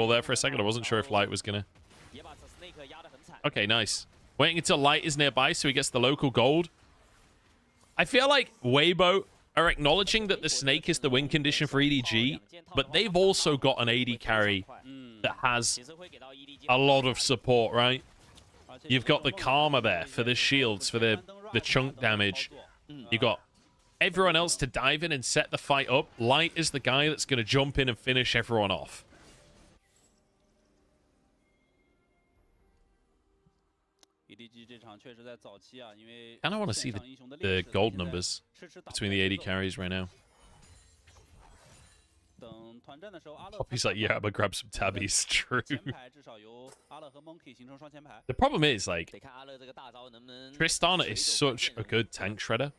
there for a second. I wasn't sure if Light was going to... Okay, nice. Waiting until Light is nearby so he gets the local gold. I feel like Weibo are acknowledging that the Snake is the win condition for EDG, but they've also got an AD carry that has a lot of support, right? You've got the Karma there for the shields, for the chunk damage. You've got everyone else to dive in and set the fight up. Light is the guy that's going to jump in and finish everyone off. And I want to see the gold numbers between the AD carries right now. Poppy's like, yeah, I'm gonna grab some tabbies. True. The problem is, like, Tristana is such a good tank shredder.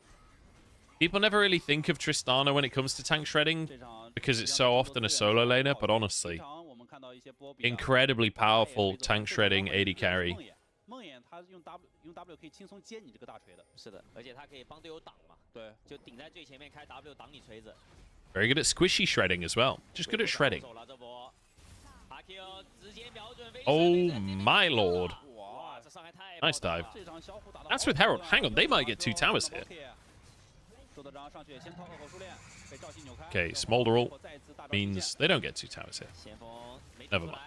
People never really think of Tristana when it comes to tank shredding because it's so often a solo laner, but honestly, incredibly powerful tank shredding AD carry. Very good at squishy shredding as well. Just good at shredding. Oh my lord. Nice dive. That's with Herald. Hang on, they might get 2 towers here. Okay, Smolder ult means they don't get 2 towers here. Never mind.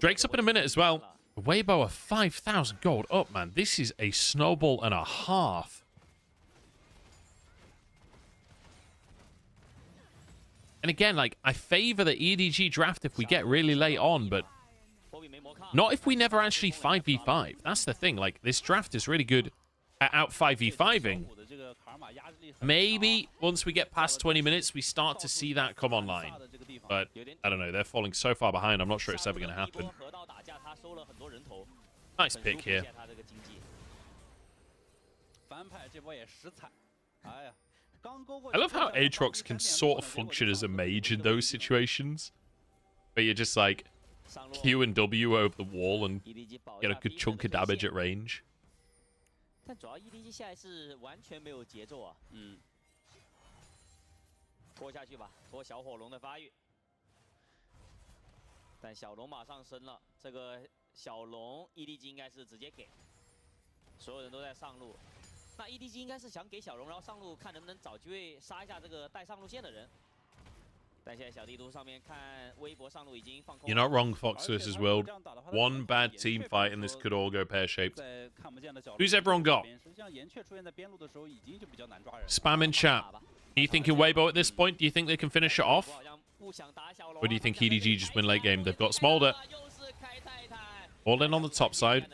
Drake's up in a minute as well. Weibo are 5,000 gold up, man. This is a snowball and a half. And again, like, I favor the EDG draft if we get really late on, but not if we never actually 5v5. That's the thing. Like, this draft is really good at out 5v5ing. Maybe once we get past 20 minutes, we start to see that come online. But, I don't know. They're falling so far behind, I'm not sure it's ever going to happen. Nice pick here. I love how Aatrox can sort of function as a mage in those situations. Where you're just like Q and W over the wall and get a good chunk of damage at range. 但主要 EDG 现在是完全没有节奏啊，拖下去吧，拖小火龙的发育。但小龙马上升了，这个小龙 EDG 应该是直接给，所有人都在上路。那 EDG 应该是想给小龙，然后上路看能不能找机会杀一下这个带上路线的人。 You're not wrong, Fox vs. World. One bad team fight and this could all go pear-shaped. Who's everyone got? Spam in chat. Are you thinking Weibo at this point? Do you think they can finish it off? Or do you think EDG just win late game? They've got Smolder. All in on the top side.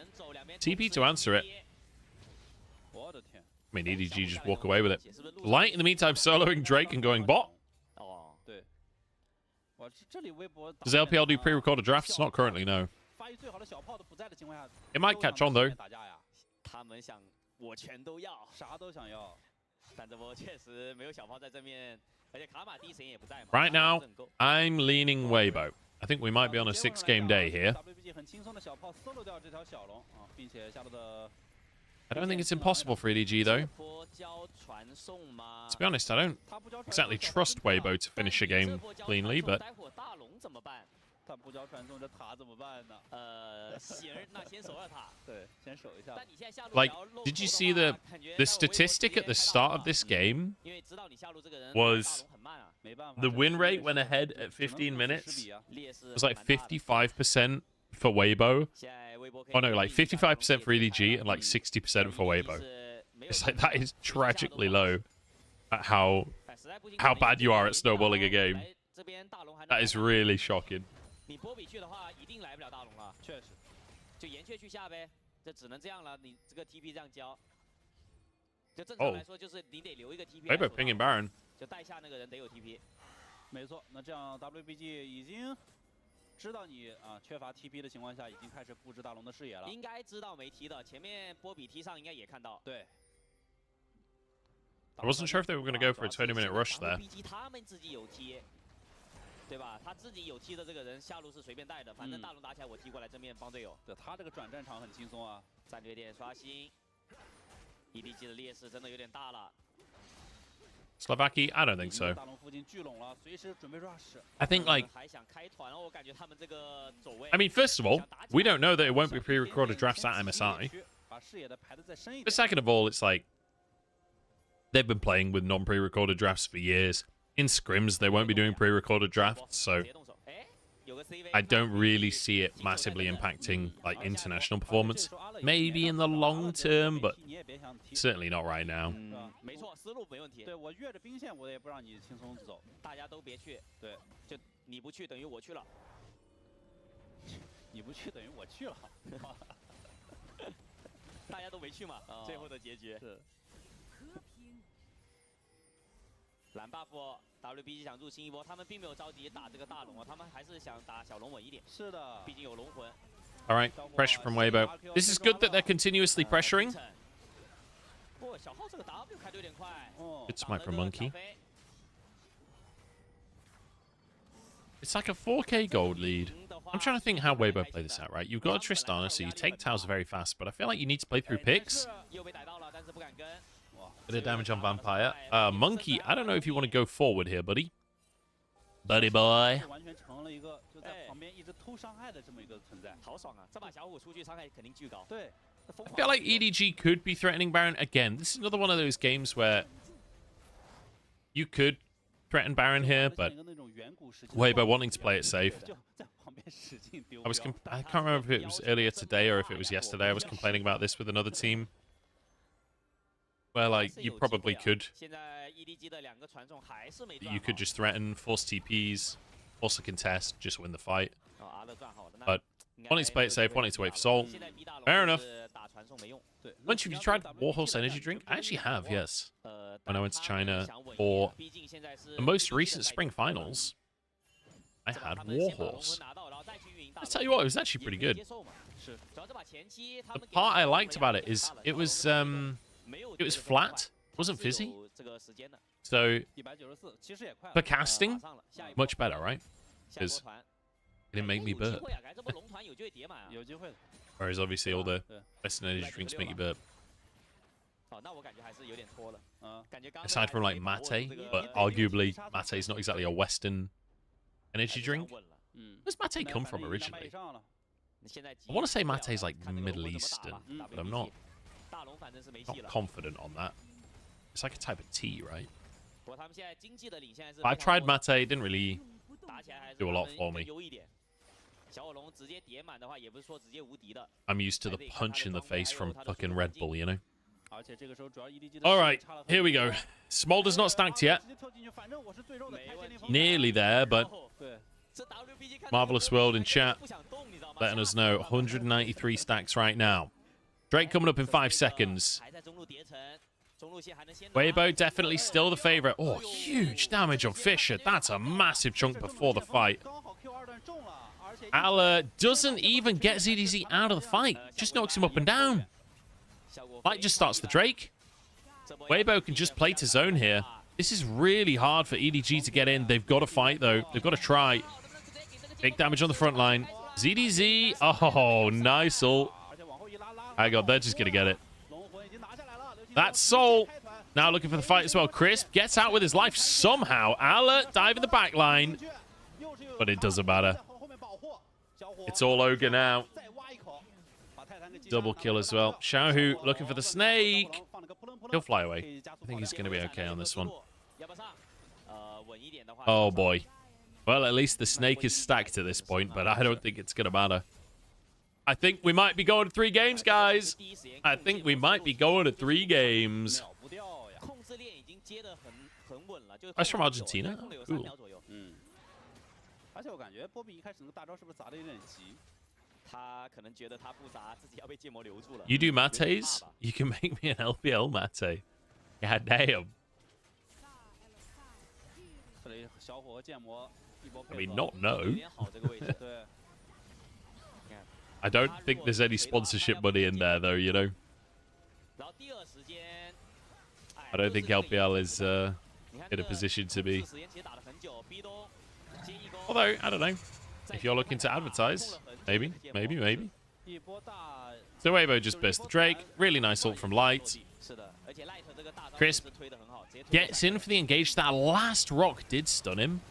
TP to answer it. I mean, EDG just walk away with it. Light, in the meantime, soloing Drake and going bot. Does LPL do pre-recorded drafts? Not currently, no. It might catch on, though. Right now, I'm leaning Weibo. I think we might be on a 6-game day here. I don't think it's impossible for EDG, though. To be honest, I don't exactly trust Weibo to finish a game cleanly, but... Like, did you see the statistic at the start of this game was the win rate went ahead at 15 minutes? It was like 55% for Weibo. Oh no, like 55% for EDG and like 60% for Weibo. It's like that is tragically low at how bad you are at snowballing a game. That is really shocking. Oh, Weibo pinging Baron. 知道你缺乏 TP 的情况下，已经开始布置大龙的视野了。应该知道没踢的，前面波比踢上应该也看到。对。I wasn't sure if they were going to go for a 20-minute rush there. 他们自己有踢，对吧？他自己有踢的这个人下路是随便带的，反正大龙打起来我踢过来正面帮队友。对，他这个转战场很轻松啊。战略点刷新 ，EDG 的劣势真的有点大了。 Slovakia? I don't think so. I think, like... I mean, first of all, we don't know that it won't be pre-recorded drafts at MSI. But second of all, it's like... They've been playing with non-pre-recorded drafts for years. In scrims, they won't be doing pre-recorded drafts, so... I don't really see it massively impacting, like, international performance. Maybe in the long term, but certainly not right now. 没错，思路没问题。对我越着兵线，我也不让你轻松走。大家都别去。对，就你不去等于我去了。你不去等于我去了。大家都没去嘛，最后的结局是。蓝 buff WBG 想入侵一波，他们并没有着急打这个大龙啊，他们还是想打小龙稳一点。是的，毕竟有龙魂。All right, pressure from Weibo. This is good that they're continuously pressuring. Good smite from Monkey. It's like a 4k gold lead. I'm trying to think how Weibo play this out, right? You've got a Tristana, so you take towers very fast, but I feel like you need to play through picks. Bit of damage on Vampire. Monkey, I don't know if you want to go forward here, buddy. Buddy boy. I feel like EDG could be threatening Baron again. This is another one of those games where you could threaten Baron here, but Weibo wanting to play it safe. I can't remember if it was earlier today or if it was yesterday. I was complaining about this with another team. where like you probably could. You could just threaten, force TPs, force a contest, just win the fight. But wanting to play it safe, wanting to wait for Soul. Fair enough. Munch, have you tried Warhorse Energy Drink? I actually have, yes. When I went to China for the most recent spring finals, I had Warhorse. Let's tell you what, it was actually pretty good. The part I liked about it is it was flat, it wasn't fizzy. So for casting, much better, right? Because it didn't make me burp. Whereas obviously all the Western energy drinks make you burp. Aside from like mate, but arguably mate is not exactly a Western energy drink. Where's mate come from originally? I want to say mate is like Middle Eastern, but I'm not confident on that. It's like a type of tea, right? I tried mate, it didn't really do a lot for me. I'm used to the punch in the face from fucking Red Bull, you know? Alright, here we go. Smolder's not stacked yet. Nearly there, but Marvelous World in chat letting us know 193 stacks right now. Drake coming up in 5 seconds. Weibo definitely still the favorite. Oh, huge damage on Fisher. That's a massive chunk before the fight. Ala doesn't even get ZDZ out of the fight. Just knocks him up and down. Light just starts the Drake. Weibo can just play to zone here. This is really hard for EDG to get in. They've got to fight, though. They've got to try. Big damage on the front line. ZDZ. Oh, nice ult. My God, they're just going to get it. That's Soul. Now looking for the fight as well. Crisp gets out with his life somehow. Ala dive in the back line. But it doesn't matter. It's all Ogre now. Double kill as well. Xiaohu looking for the snake. He'll fly away. I think he's going to be okay on this one. Oh, boy. Well, at least the snake is stacked at this point, but I don't think it's going to matter. I think we might be going to 3 games, guys. I think we might be going to 3 games. That's from Argentina? Cool. You do mates? You can make me an LPL mate. God damn. I mean, not no. I don't think there's any sponsorship money in there, though, you know. I don't think LPL is in a position to be. Although, I don't know. If you're looking to advertise, maybe. So Weibo just burst the Drake. Really nice ult from Light. Crisp gets in for the engage. That last rock did stun him.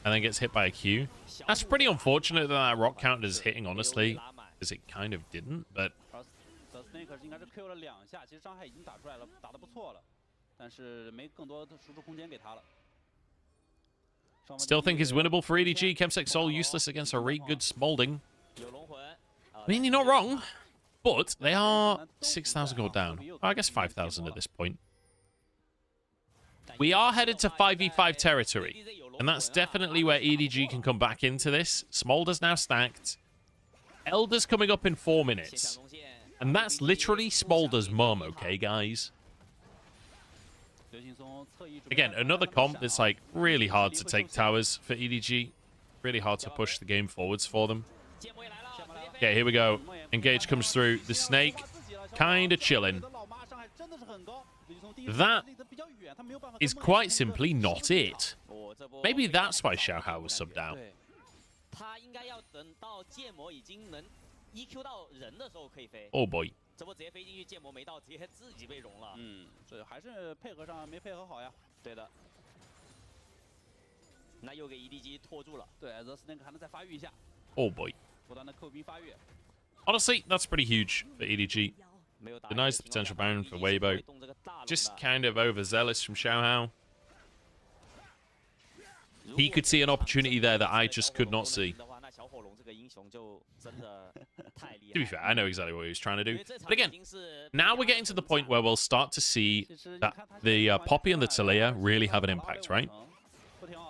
And then gets hit by a Q. That's pretty unfortunate that that rock counted as hitting, honestly. Because it kind of didn't, but... Still think is winnable for EDG. Chemsec Soul useless against a really good Smolding. I mean, you're not wrong. But they are 6,000 gold down. Oh, I guess 5,000 at this point. We are headed to 5v5 territory. And that's definitely where EDG can come back into this. Smolder's now stacked. Elder's coming up in 4 minutes. And that's literally Smolder's mum, okay, guys? Again, another comp that's like really hard to take towers for EDG. Really hard to push the game forwards for them. Okay, here we go. Engage comes through. The snake kind of chilling. That is quite simply not it. Maybe that's why Xiaohao was subbed out. Oh boy. Oh boy. Honestly, that's pretty huge for EDG. Denies the potential Baron for Weibo. Just kind of overzealous from Xiaohao. He could see an opportunity there that I just could not see. To be fair, I know exactly what he was trying to do. But again, now we're getting to the point where we'll start to see that the Poppy and the Taliyah really have an impact, right?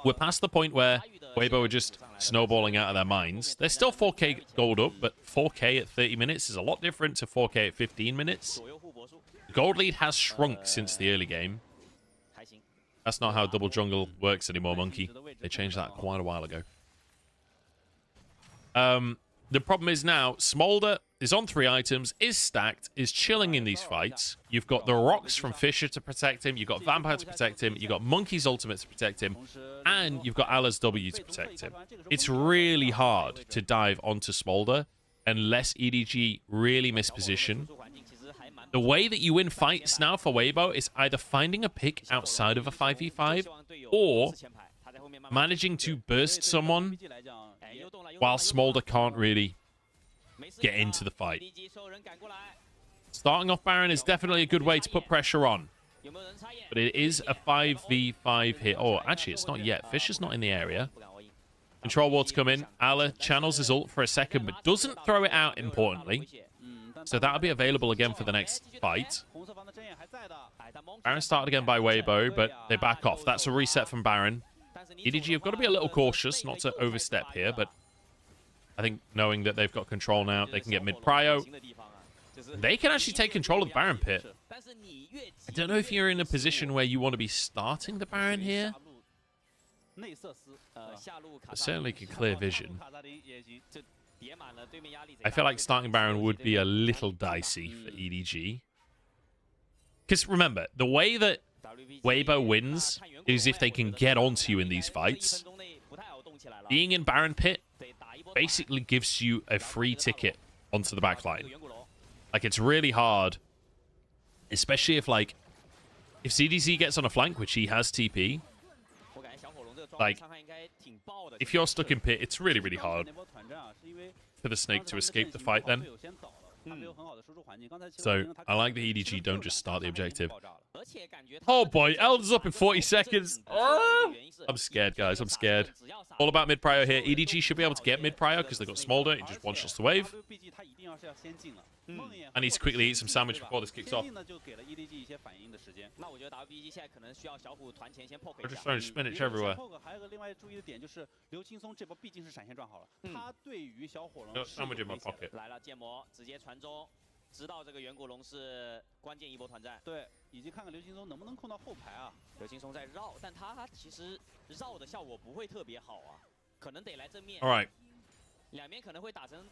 We're past the point where Weibo are just snowballing out of their minds. They're still 4K gold up, but 4K at 30 minutes is a lot different to 4K at 15 minutes. The gold lead has shrunk since the early game. That's not how double jungle works anymore, Monkey. They changed that quite a while ago. The problem is now, Smolder is on 3 items, is stacked, is chilling in these fights. You've got the rocks from Fisher to protect him, you've got Vampire to protect him, you've got Monkey's ultimate to protect him, and you've got Allah's W to protect him. It's really hard to dive onto Smolder unless EDG really miss position. The way that you win fights now for Weibo is either finding a pick outside of a 5v5 or managing to burst someone while Smolder can't really get into the fight. Starting off Baron is definitely a good way to put pressure on. But it is a 5v5 here. Oh, actually, it's not yet. Fisher's not in the area. Control ward to come in. Allah channels his ult for a second, but doesn't throw it out, importantly. So that'll be available again for the next fight. Baron started again by Weibo, but they back off. That's a reset from Baron. EDG have got to be a little cautious not to overstep here, but I think knowing that they've got control now, they can get mid-prio. They can actually take control of the Baron pit. I don't know if you're in a position where you want to be starting the Baron here. But certainly can clear vision. I feel like starting Baron would be a little dicey for EDG. Because remember, the way that Weibo wins is if they can get onto you in these fights. Being in Baron pit basically gives you a free ticket onto the backline. Like, it's really hard, especially if, like, if CDZ gets on a flank, which he has TP, like, if you're stuck in pit, it's really, really hard for the Snake to escape the fight then. So, I like the EDG don't just start the objective. Oh boy, Elder's up in 40 seconds. Oh! I'm scared, guys. I'm scared. All about mid-prio here. EDG should be able to get mid-prio because they've got Smolder. He just one-shots the wave. I need to quickly eat some sandwich before this kicks off. We're just throwing spinach everywhere. No sandwich in my pocket. 知道这个远古龙是关键一波团战，对，以及看看刘青松能不能控到后排啊。刘青松在绕，但他其实绕的效果不会特别好啊，可能得来正面。All right. 两边可能会打成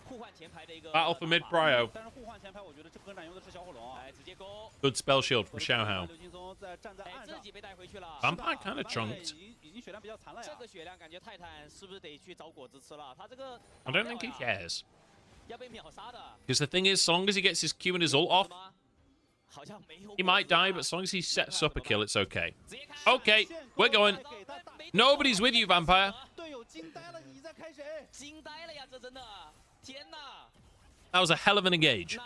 互换前排的一个。Battle for mid prio. 但是互换前排，我觉得这个战用的是小火龙啊。哎，直接勾。Good spell shield from Xiaohao. 刘青松在站在岸上，自己被带回去了。Vampire kind of chunked. 已经血量比较残了呀。这个血量感觉泰坦是不是得去找果子吃了？他这个。I don't think he cares. 要被秒杀的。Because the thing is, so long as he gets his Q and his ult off, he might die, but as long as he sets up a kill, it's okay. Okay, we're going. Nobody's with you, Vampire. That was a hell of an engage.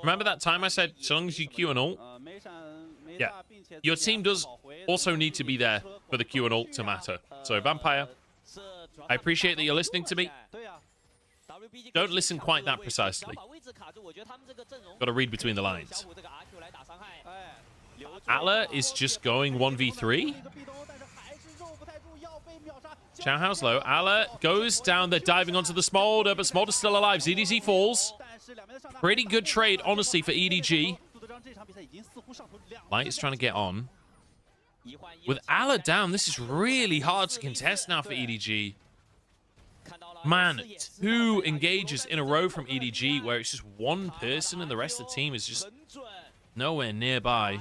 Remember that time I said, so long as you Q and ult? Yeah. Your team does also need to be there for the Q and ult to matter. So, Vampire, I appreciate that you're listening to me. Don't listen quite that precisely. Got to read between the lines. Atla is just going 1v3. Xiaohao's low. Atla goes down there, diving onto the Smolder, but Smolder's still alive. ZDZ falls. Pretty good trade, honestly, for EDG. Light is trying to get on. With Atla down, this is really hard to contest now for EDG. Man, 2 engages in a row from EDG where it's just one person and the rest of the team is just nowhere nearby.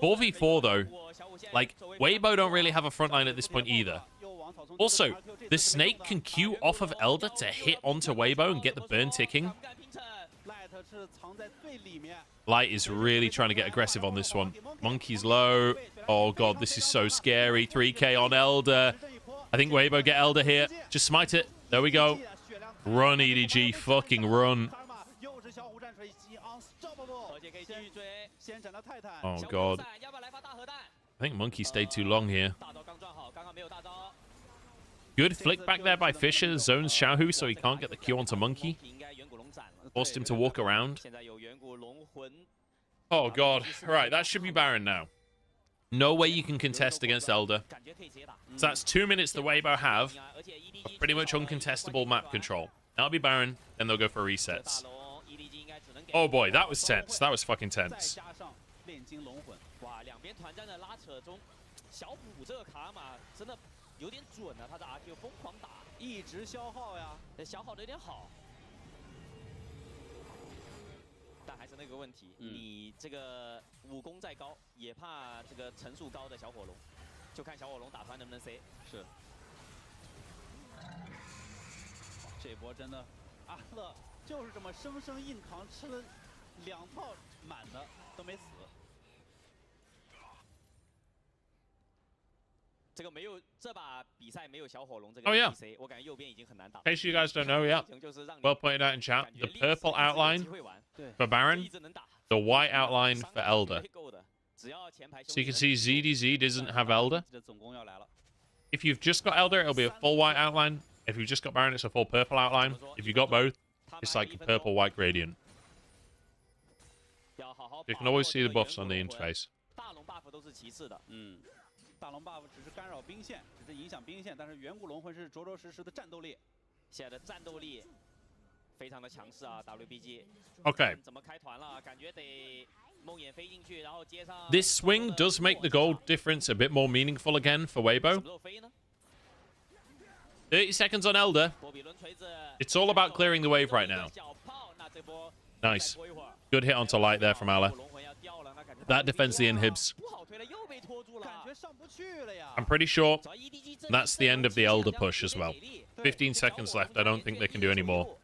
4v4 though. Like, Weibo don't really have a front line at this point either. Also, the Snake can Q off of Elder to hit onto Weibo and get the burn ticking. Light is really trying to get aggressive on this one. Monkey's low. Oh god, this is so scary. 3k on Elder. I think Weibo get Elder here. Just smite it. There we go. Run, EDG. Fucking run. Oh god. I think Monkey stayed too long here. Good flick back there by Fisher. Zones Xiaohu so he can't get the Q onto Monkey. Forced him to walk around. Oh, God. All right, that should be Baron now. No way you can contest against Elder. So that's 2 minutes the Weibo have of pretty much uncontestable map control. That'll be Baron, then they'll go for resets. Oh, boy, that was tense. That was fucking tense. 有点准啊，他的 RQ 疯狂打，一直消耗呀，消耗的有点好。但还是那个问题，你这个武功再高，也怕这个层数高的小火龙，就看小火龙打团能不能 C。是。这波真的，阿乐就是这么生生硬扛，吃了2套满的都没死。 这个没有，这把比赛没有小火龙这个 Oh, yeah. PC， 我感觉右边已经很难打。 In case you guys don't know, yeah. Well pointed out in chat. The purple outline for Baron, the white outline for Elder. So you can see ZDZ doesn't have Elder. If you've just got Elder, it'll be a full white outline. If you've just got Baron, it's a full purple outline. If you've got both, it's like a purple-white gradient. You can always see the buffs on the interface. 大龙 buff 只是干扰兵线，只是影响兵线，但是远古龙魂是着着实实的战斗力。现在的战斗力非常的强势啊 ，WBG。Okay. 怎么开团了？感觉得梦魇飞进去，然后接上。This swing does make the gold difference a bit more meaningful again for Weibo. 30 seconds on Elder. It's all about clearing the wave right now. Nice. Good hit onto light there from Ala. That defends the inhibs. I'm pretty sure that's the end of the Elder push as well. 15 seconds left. I don't think they can do any more.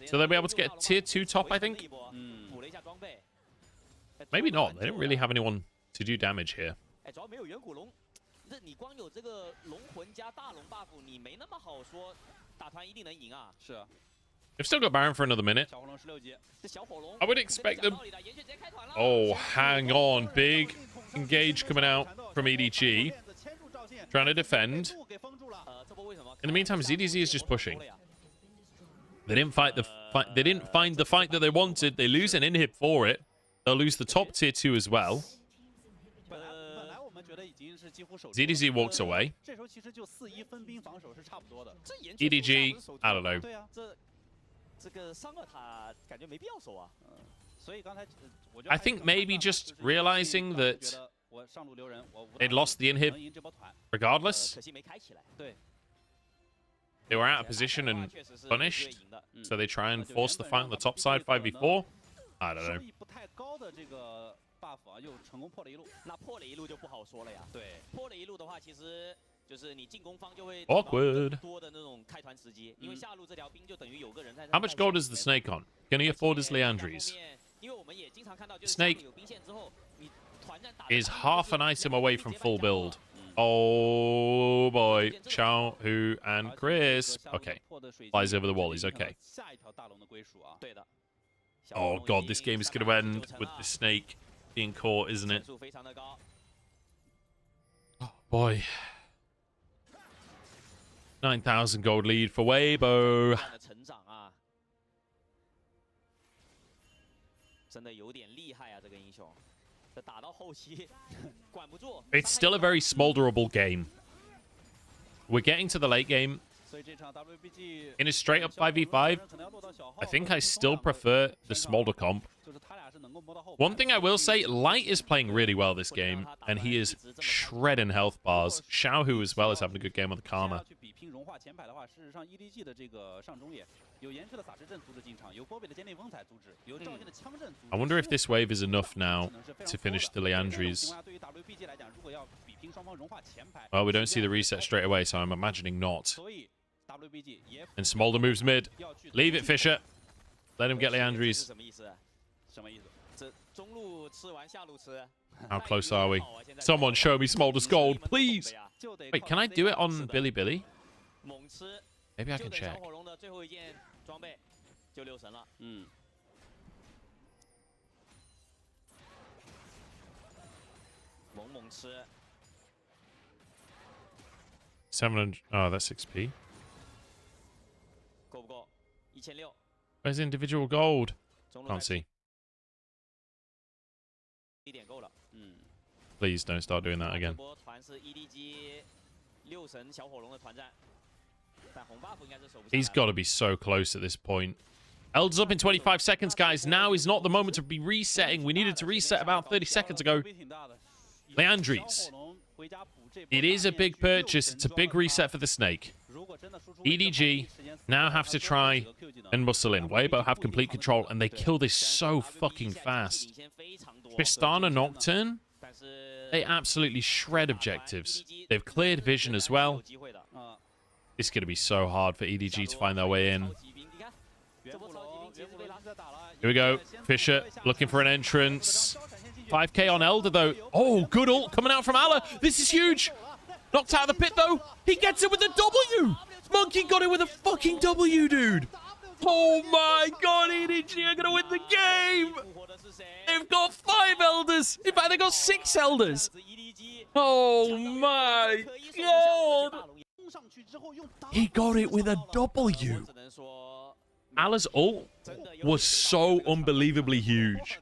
So they'll be able to get a tier 2 top, I think? Maybe not. They don't really have anyone to do damage here. They've still got Baron for another minute. I would expect them... Oh, hang on. Big engage coming out from EDG. Trying to defend. In the meantime, ZDZ is just pushing. They didn't fight the fight. They didn't find the fight that they wanted. They lose an inhib for it. They'll lose the top tier 2 as well. ZDZ walks away. EDG, I don't know. I think maybe just realizing that they'd lost the inhib regardless. They were out of position and punished, so they try and force the fight on the top side 5v4. I don't know. Awkward. How much gold is the snake on? Can he afford his Leandries? Snake is half an item away from full build. Oh boy. Chao, Hu, and Chris. Okay. Flies over the wall. He's okay. Oh god, this game is going to end with the snake being caught, isn't it? Oh boy. 9,000 gold lead for Weibo. It's still a very smolderable game. We're getting to the late game. In a straight up 5v5, I think I still prefer the smolder comp. One thing I will say, Light is playing really well this game, and he is shredding health bars. Xiaohu as well is having a good game on the Karma. I wonder if this wave is enough now to finish the Leandries. Well, we don't see the reset straight away, so I'm imagining not. And Smolder moves mid. Leave it, Fisher. Let him get Leandries. How close are we? Someone show me Smolder's gold, please. Wait, can I do it on Billy Billy? Maybe I can check. 700. Oh, that's XP. Where's individual gold? Can't see. Please don't start doing that again. He's got to be so close at this point. Elder's up in 25 seconds, guys. Now is not the moment to be resetting. We needed to reset about 30 seconds ago. Leandries. It is a big purchase. It's a big reset for the Snake. EDG now have to try and muscle in. Weibo have complete control, and they kill this so fucking fast. Tristana Nocturne, they absolutely shred objectives. They've cleared vision as well. It's going to be so hard for EDG to find their way in. Here we go. Fisher looking for an entrance. 5k on Elder, though. Oh, good ult coming out from Allah. This is huge. Knocked out of the pit, though. He gets it with a W. Monkey got it with a fucking W, dude. Oh, my God. EDG are going to win the game. They've got 5 Elders. In fact, they got 6 Elders. Oh, my God. He got it with a W. Allah's ult was so unbelievably huge.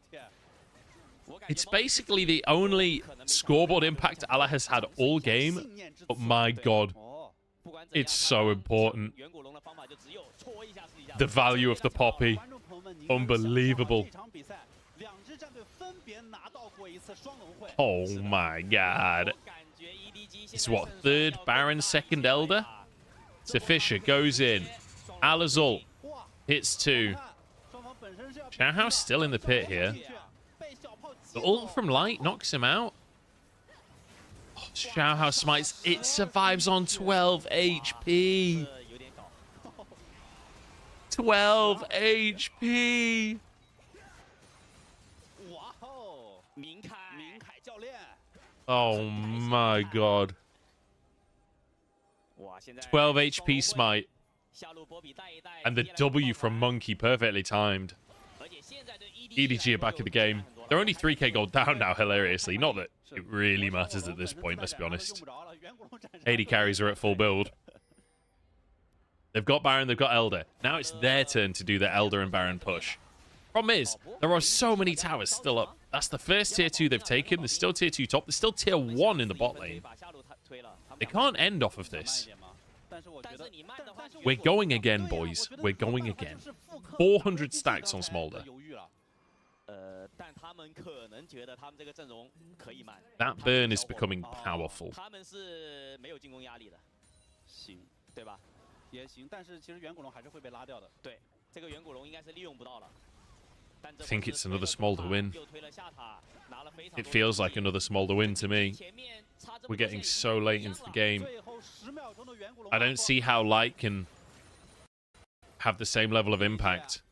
It's basically the only scoreboard impact Allah has had all game. But my God, it's so important. The value of the Poppy. Unbelievable. Oh my God. It's what, 3rd Baron, 2nd Elder? So Fisher goes in. Allah's ult. Hits 2. Xiaohao's still in the pit here. The ult from Light knocks him out. Oh, Xiaohao smites. It survives on 12 HP. 12 HP. Oh my God. 12 HP smite. And the W from Monkey perfectly timed. EDG are back in the game. They're only 3k gold down now, hilariously. Not that it really matters at this point, let's be honest. 80 carries are at full build. They've got Baron, they've got Elder. Now it's their turn to do the Elder and Baron push. Problem is, there are so many towers still up. That's the first tier 2 they've taken. There's still tier 2 top. There's still tier 1 in the bot lane. They can't end off of this. We're going again, boys. We're going again. 400 stacks on Smolder. That burn is becoming powerful. I think it's another Smolder win. It feels like another Smolder win to me. We're getting so late into the game. I don't see how Light can have the same level of impact.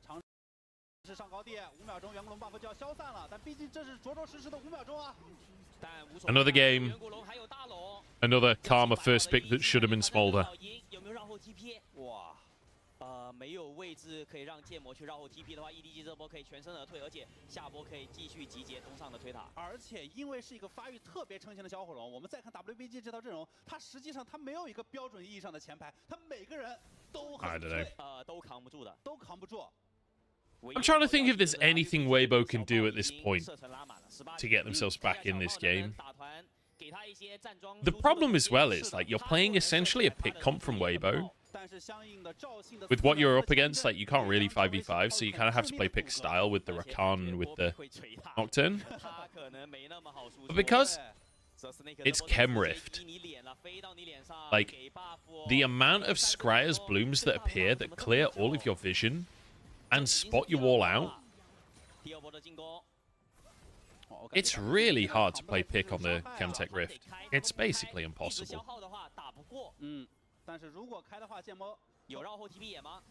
Another game. Another Karma first pick that should have been Smolder. 没有位置可以让剑魔去绕后 TP 的话 ，EDG 这波可以全身而退，而且下波可以继续集结东上的推塔。而且因为是一个发育特别成型的小火龙，我们再看 WBG 这套阵容，它实际上它没有一个标准意义上的前排，它每个人都很脆，都扛不住的，都扛不住。 I'm trying to think if there's anything Weibo can do at this point to get themselves back in this game. The problem as well is, like, you're playing essentially a pick comp from Weibo. With what you're up against, like, you can't really 5v5, so you kind of have to play pick style with the Rakan and with the Nocturne. But because it's Chem Rift, like, the amount of Scryer's blooms that appear that clear all of your vision and spot you all out, it's really hard to play pick on the Chemtech Rift. It's basically impossible. 但是如果开的话，剑魔有绕后 TP 野吗？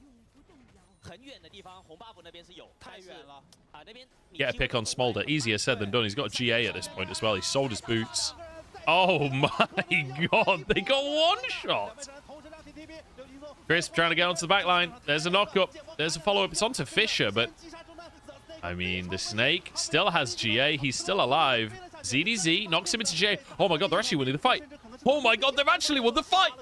很远的地方，红 buff 那边是有，太远了啊那边。Get a pick on Smolder. Easier said than done. He's got GA at this point as well. He sold his boots. Oh my God! They got one shot. Crisp trying to get onto the back line. There's a knock up. There's a follow up. It's onto Fisher, but I mean the Snake still has GA. He's still alive. ZDZ knocks him into J. Oh my god, they're actually winning the fight. Oh my god, they've actually won the fight.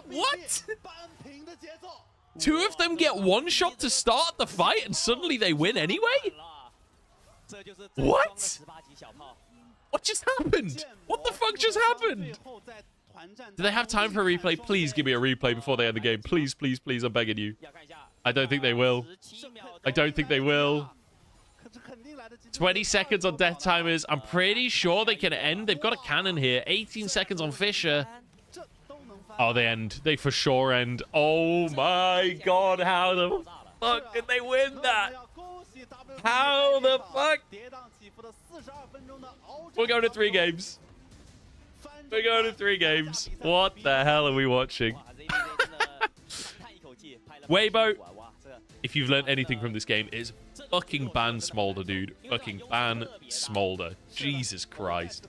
What? Two of them get one shot to start the fight and suddenly they win anyway? What? What just happened? What the fuck just happened? Do they have time for a replay? Please give me a replay before they end the game. Please, please, please, I'm begging you. I don't think they will. I don't think they will. 20 seconds on death timers. I'm pretty sure they can end. They've got a cannon here. 18 seconds on Fisher. Oh, they end. They for sure end. Oh my god, how the fuck did they win that? How the fuck? We're going to 3 games. We're going to 3 games. What the hell are we watching? Weibo, if you've learned anything from this game, it's fucking ban Smolder, dude. Fucking ban Smolder. Jesus Christ.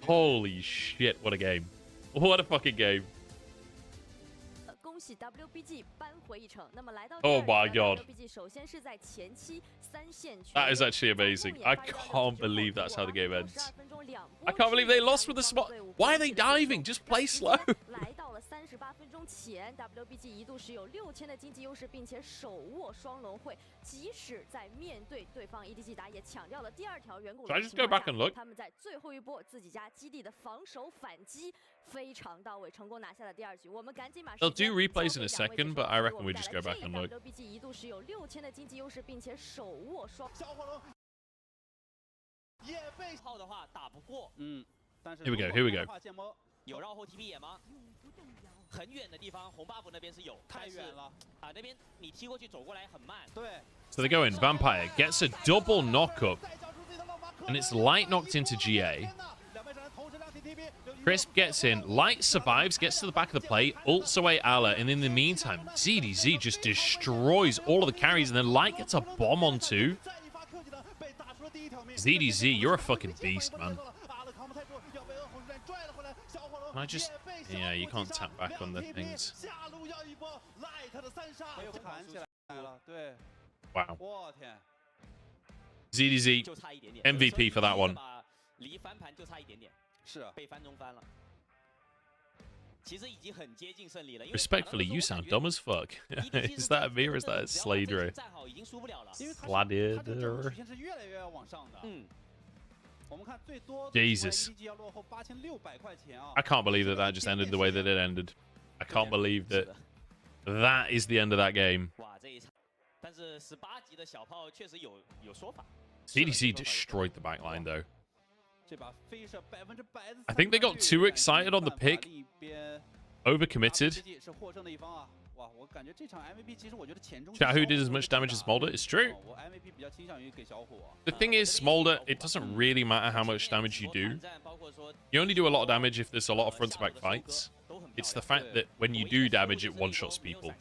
Holy shit, what a game. What a fucking game. Oh my god. That is actually amazing. I can't believe that's how the game ends. I can't believe they lost with the spot. Why are they diving? Just play slow. 38分钟前 ，WBG 一度是有6000的经济优势，并且手握双龙会，即使在面对对方 EDG 打野抢掉了第2条远古龙的情况下，他们在最后一波自己家基地的防守反击非常到位，成功拿下了第2局。我们赶紧把 They'll do replays in a second, but I reckon we just go back and look. WBG 一度是有6000的经济优势，并且手握双。也被炮的话打不过，但是 Here we go, here we go. 有绕后 TP 野吗？很远的地方，红 buff 那边是有，太远了啊！那边你踢过去走过来很慢。对。So they go in. Vampire gets a double knock up, and it's Light knocked into GA. Crisp gets in. Light survives, gets to the back of the plate, ults away Ala, and in the meantime, ZDZ just destroys all of the carries, and then Light gets a bomb on 2. ZDZ, you're a fucking beast, man. Can I just... Yeah, you can't tap back on the things. Wow. ZDZ, MVP for that one. Respectfully, you sound dumb as fuck. Is that a me or is that a Slader? Slader. Jesus. I can't believe that that just ended the way that it ended. I can't believe that that is the end of that game. CDC destroyed the backline, though. I think they got too excited on the pick. Overcommitted. Xiaohu did as much damage as Smolder. It's true. The thing is, Smolder, it doesn't really matter how much damage you do. You only do a lot of damage if there's a lot of front-to-back fights. It's the fact that when you do damage, it one-shots people.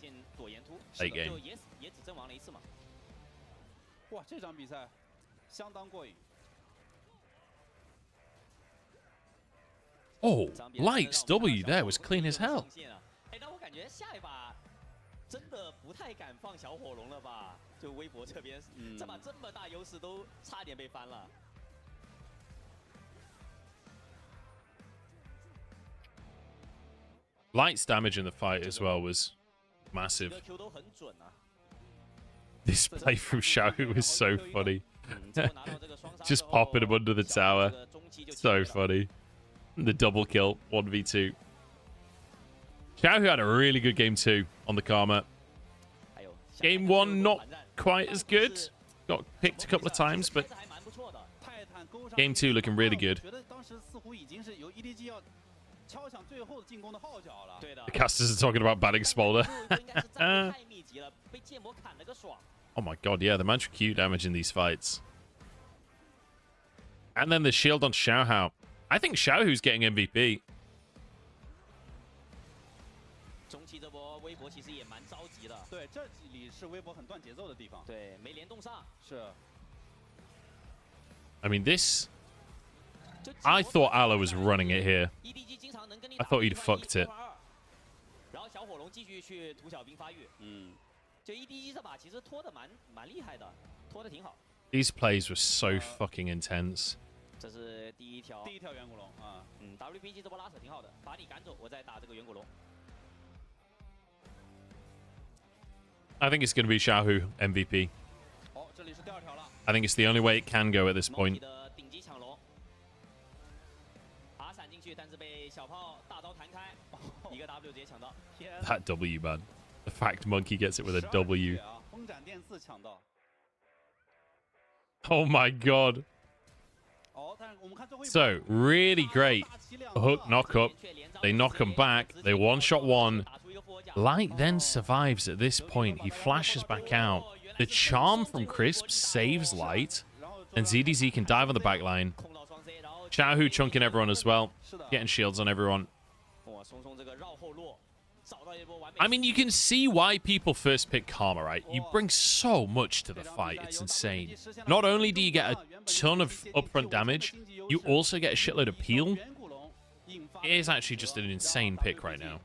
Late game. Oh, Light's W there was clean as hell. 真的不太敢放小火龙了吧？就微博这边，这把这么大优势都差点被翻了。Light's damage in the fight as well was massive. This play from Xiaohu was so funny. Just popping him under the tower. So funny. The double kill, 1v2. Xiaohu had a really good game 2 on the Karma. Game 1 not quite as good. Got picked a couple of times, but game 2 looking really good. The casters are talking about banning Smolder. Oh my god, yeah, the Mantra Q damage in these fights. And then the shield on Xiaohu. I think Xiaohu's getting MVP. 中期这波微博其实也蛮着急的。对，这里是微博很断节奏的地方。对，没联动上。是。I mean, this... I thought Ala was running it here. I thought he'd fucked it. 龙继续去图小兵发育。就 EDG 这把其实拖的蛮厉害的，拖的挺好。These plays were so fucking intense. 这是第一条远古龙啊。WBG 这波拉扯挺好的，把你赶走，我再打这个远古龙。 I think it's going to be Xiaohu MVP. I think it's the only way it can go at this point. That W, man. The fact Monkey gets it with a W. Oh my god. So, really great. Hook knock up. They knock him back. They one-shot one. Light then survives at this point. He flashes back out. The charm from Crisp saves Light. And ZDZ can dive on the back line. Xiaohu chunking everyone as well. Getting shields on everyone. I mean, you can see why people first pick Karma, right? You bring so much to the fight. It's insane. Not only do you get a ton of upfront damage, you also get a shitload of peel. It is actually just an insane pick right now.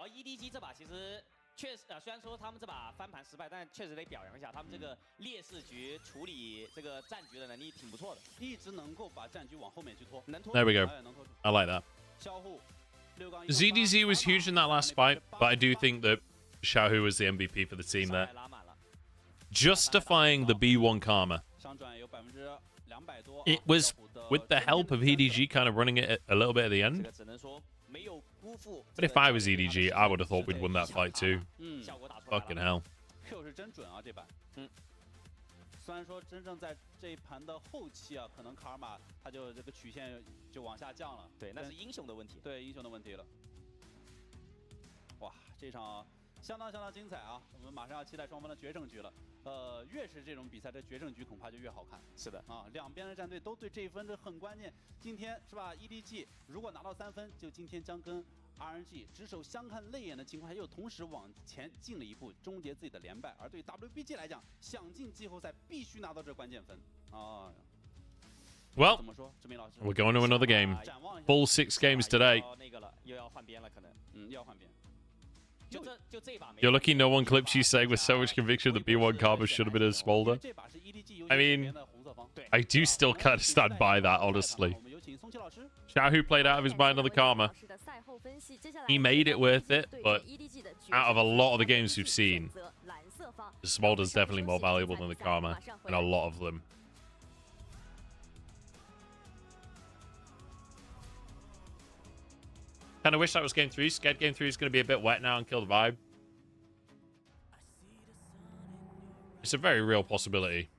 EDG 这把其实确实虽然说他们这把翻盘失败，但确实得表扬一下他们这个劣势局处理这个战局的能力挺不错的，一直能够把战局往后面去拖。There we go. I like that. ZDZ was huge in that last fight, but I do think that Xiaohu was the MVP for the team there. Justifying the B1 Karma. It was with the help of EDG kind of running it a little bit at the end. But if I was EDG, I would have thought we'd won that fight too. Fucking hell. 虽然说真正在这一盘的后期啊，可能卡尔玛他就这个曲线就往下降了。对，那是英雄的问题。对，英雄的问题了。哇，这场相当精彩啊！我们马上要期待双方的决胜局了。越是这种比赛的决胜局，恐怕就越好看。是的啊，两边的战队都对这一分这很关键。今天是吧 ？EDG 如果拿到3分，就今天将跟 RNG 只手相看泪眼的情况下，又同时往前进了一步，终结自己的连败。而对于 WBG 来讲，想进季后赛必须拿到这关键分啊。Well, we're going to another game. Full 6 games today. You're lucky no one clips you saying with so much conviction that B1 Karma should have been a smolder. I mean, I do still kind of stand by that, honestly. Xiaohu played out of his mind on the Karma. He made it worth it, but out of a lot of the games we've seen, the smolder's definitely more valuable than the Karma, and a lot of them. Kind of wish that was game 3. Scared game 3 is going to be a bit wet now and kill the vibe. It's a very real possibility.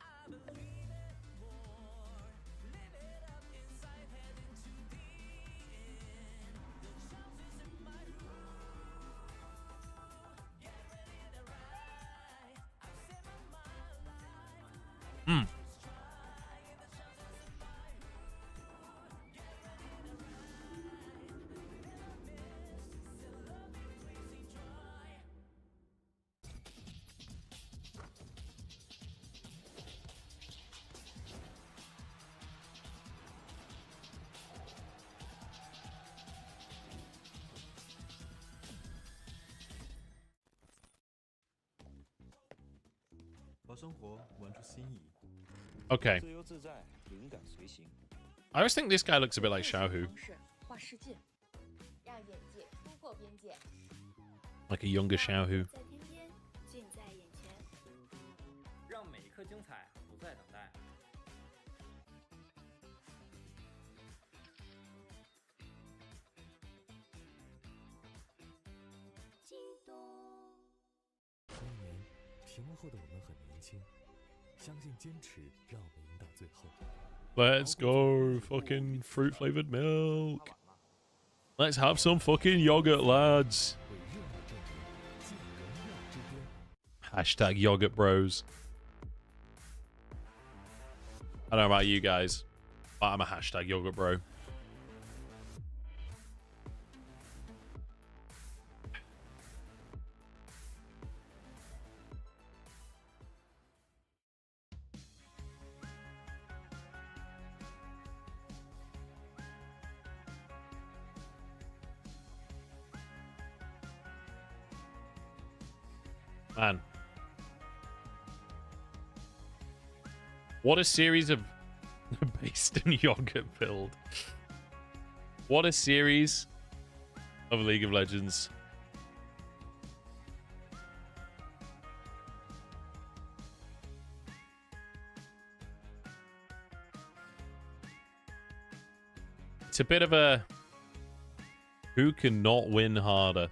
Okay. I always think this guy looks a bit like Xiaohu. Like a younger Xiaohu. Let's go, fucking fruit-flavored milk. Let's have some fucking yogurt, lads. Hashtag yogurt bros. I don't know about you guys, but I'm a hashtag yogurt bro. Man. What a series of based in yogurt build. What a series of League of Legends. It's a bit of a who can not win harder.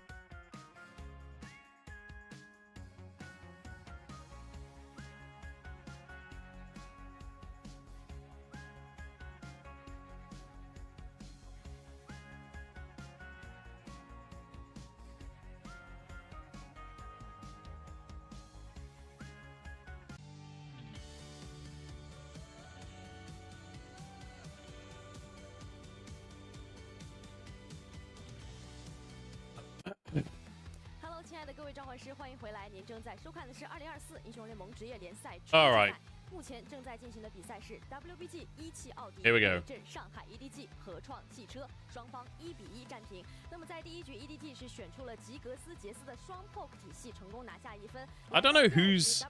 Hello， 亲爱的各位召唤师，欢迎回来！您正在收看的是2024英雄联盟职业联赛春季赛。目前正在进行的比赛是 WBG 1汽奥迪对阵上海 EDG 合创汽车，双方1-1战平。那么在第一局 EDG 是选出了吉格斯杰斯的双 poke 体系，成功拿下1分。I don't know who's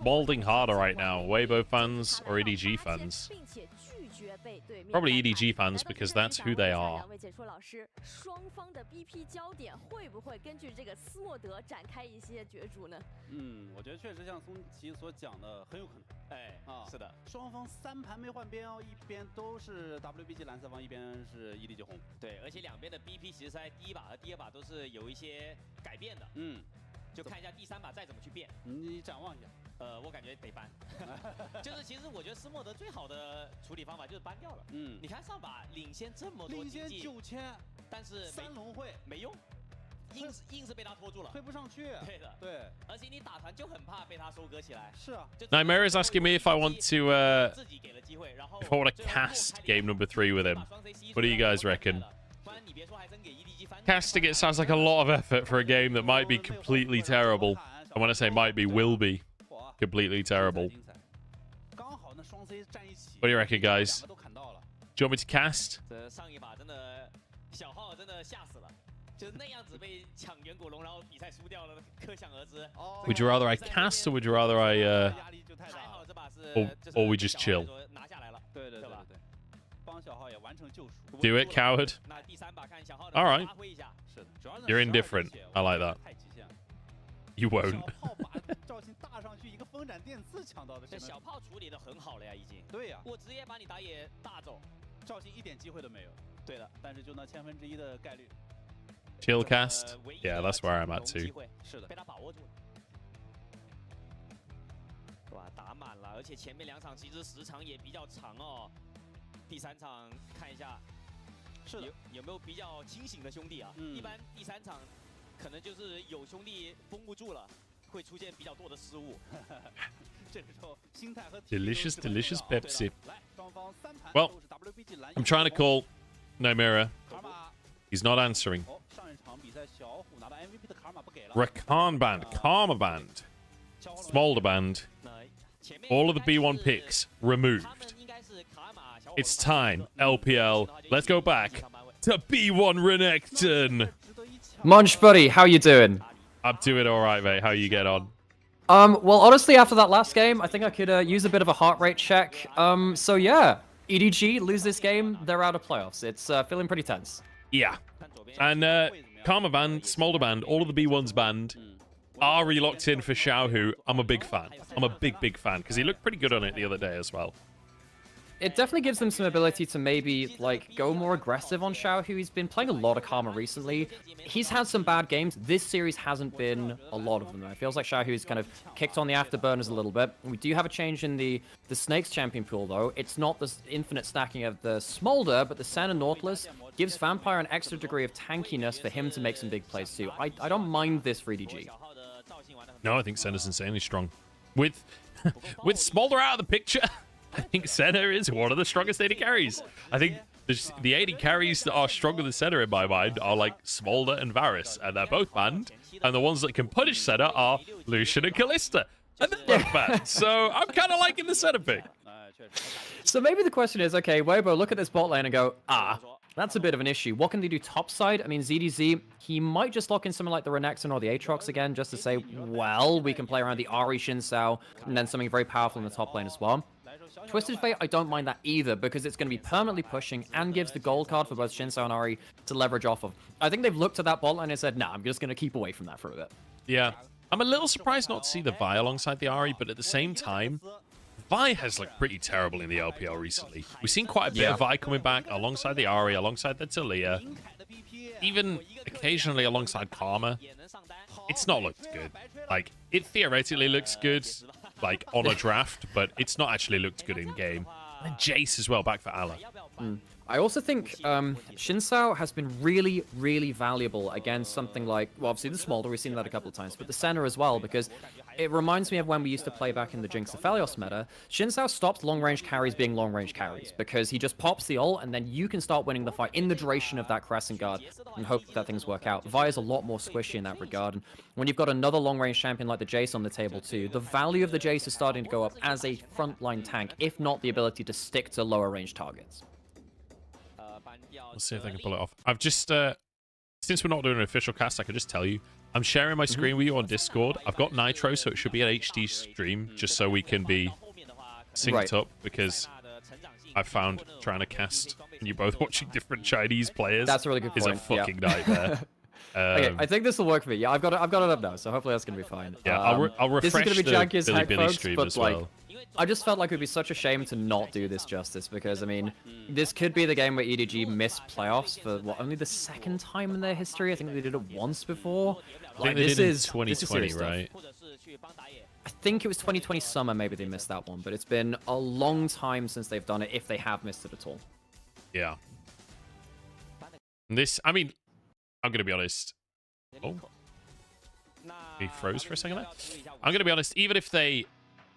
balding harder right now, Weibo fans or EDG fans. Probably EDG fans because that's who they are. 两位解说老师，双方的 BP 焦点会不会根据这个斯莫德展开一些角逐呢？我觉得确实像松奇所讲的，很有可能。是的，双方3盘没换边哦，一边都是 WBG 蓝色方，一边是 EDG 红。对，而且两边的 BP 其实在第一把和第二把都是有一些改变的。就看一下第3把再怎么去变。你展望一下。我感觉得搬。就是其实我觉得斯莫德最好的处理方法就是搬掉了。你看上把领先这么多，领先9000，但是3龙会没用。硬是被他拖住了，推不上去。对的，对，而且你打团就很怕被他收割起来。是啊。Nightmare is asking me if I want to if I want to cast game number 3 with him. What do you guys reckon? Casting it sounds like a lot of effort for a game that might be completely terrible. And when I say might be, will be completely terrible. What do you reckon, guys? Do you want me to cast? 上一把真的小号真的吓死了。 就是那样子被抢远古龙，然后比赛输掉了，可想而知。Would you rather I cast or would you rather I or we just chill? 拿下来了，对，帮小号也完成救赎。Do it, coward. 那第3把看小号 All right. 发挥一下。是的，主要是 You're indifferent. I like that. You won't. 小炮把赵信大上去一个风斩电刺抢到的，这小炮处理的很好了呀，已经。对呀，我直接把你打野大走，赵信一点机会都没有。对的，但是就那1/1000的概率。 Chill cast? Yeah, that's where I'm at too. 是的，被他把握住了。哇，打满了，而且前面2场其实时长也比较长哦。第3场看一下，是的，有没有比较清醒的兄弟啊？一般第3场可能就是有兄弟绷不住了，会出现比较多的失误。这个时候心态和 delicious Pepsi. Well, I'm trying to call Nomura. He's not answering. Rakan band, Karma band, Smolder band. All of the B1 picks removed. It's time, LPL. Let's go back to B1 Renekton. Munch buddy, how you doing? I'm doing all right, mate. How you get on? Well, honestly, after that last game, I think I could use a bit of a heart rate check. So yeah, EDG lose this game, they're out of playoffs. It's feeling pretty tense. Yeah. And Karma band, Smolder band, all of the B1's band are relocked in for Xiaohu. I'm a big fan. I'm a big fan because he looked pretty good on it the other day as well. It definitely gives them some ability to maybe, like, go more aggressive on Xiaohu. He's been playing a lot of Karma recently. He's had some bad games. This series hasn't been a lot of them, though. It feels like Xiaohu's kind of kicked on the afterburners a little bit. We do have a change in the Snakes champion pool, though. It's not the infinite stacking of the Smolder, but the Sen and Nautilus gives Vampire an extra degree of tankiness for him to make some big plays, too. I don't mind this for EDG. No, I think Senna's insanely strong. With Smolder out of the picture... I think Senna is one of the strongest AD carries. I think the AD carries that are stronger than Senna in my mind are like Smolder and Varus, and they're both banned. And the ones that can punish Senna are Lucian and Kalista. And they're both banned. So I'm kind of liking the Senna pick. So maybe the question is, okay, Weibo, look at this bot lane and go, that's a bit of an issue. What can they do topside? I mean, ZDZ, he might just lock in something like the Renekton or the Aatrox again, just to say, well, we can play around the Ahri Xin Sao, and then something very powerful in the top lane as well. Twisted Fate, I don't mind that either, because it's going to be permanently pushing and gives the gold card for both Xin Sao and Ahri to leverage off of. I think they've looked at that bot lane and said, nah, I'm just going to keep away from that for a bit. Yeah. I'm a little surprised not to see the Vi alongside the Ahri, but at the same time, Vi has looked pretty terrible in the LPL recently. We've seen quite a bit of Vi coming back alongside the Ahri, alongside the Taliyah, even occasionally alongside Karma. It's not looked good. Like, it theoretically looks good, like, on a draft, but it's not actually looked good in game. And Jace as well, back for Allah. I also think Xin Sao has been really, really valuable against something like, well, obviously the Smolder, we've seen that a couple of times, but the Senna as well, because it reminds me of when we used to play back in the Jinx Aphelios meta. Xin Sao stops long-range carries being long-range carries, because he just pops the ult, and then you can start winning the fight in the duration of that Crescent Guard, and hope that things work out. Vi is a lot more squishy in that regard, and when you've got another long-range champion like the Jace on the table too, the value of the Jace is starting to go up as a frontline tank, if not the ability to stick to lower-range targets. Let's see if they can pull it off. I've just, since we're not doing an official cast, I can just tell you, I'm sharing my screen with you on Discord. I've got Nitro, so it should be an HD stream, just so we can be synced up, because I've found trying to cast and you're both watching different Chinese players that's a really good point. Is a fucking nightmare. Okay, I think this will work for me. Yeah, I've got it up now, so hopefully that's gonna be fine. Yeah, I'll refresh this is gonna be janky as heck, folks, stream but as well. I just felt like it would be such a shame to not do this justice, because, I mean, this could be the game where EDG missed playoffs for, what, only the second time in their history? I think they did it once before. I think they did in 2020, right? I think it was 2020 summer, maybe they missed that one, but it's been a long time since they've done it, if they have missed it at all. Yeah. This, I mean, I'm going to be honest. Oh. He froze for a second there. I'm going to be honest, even if they,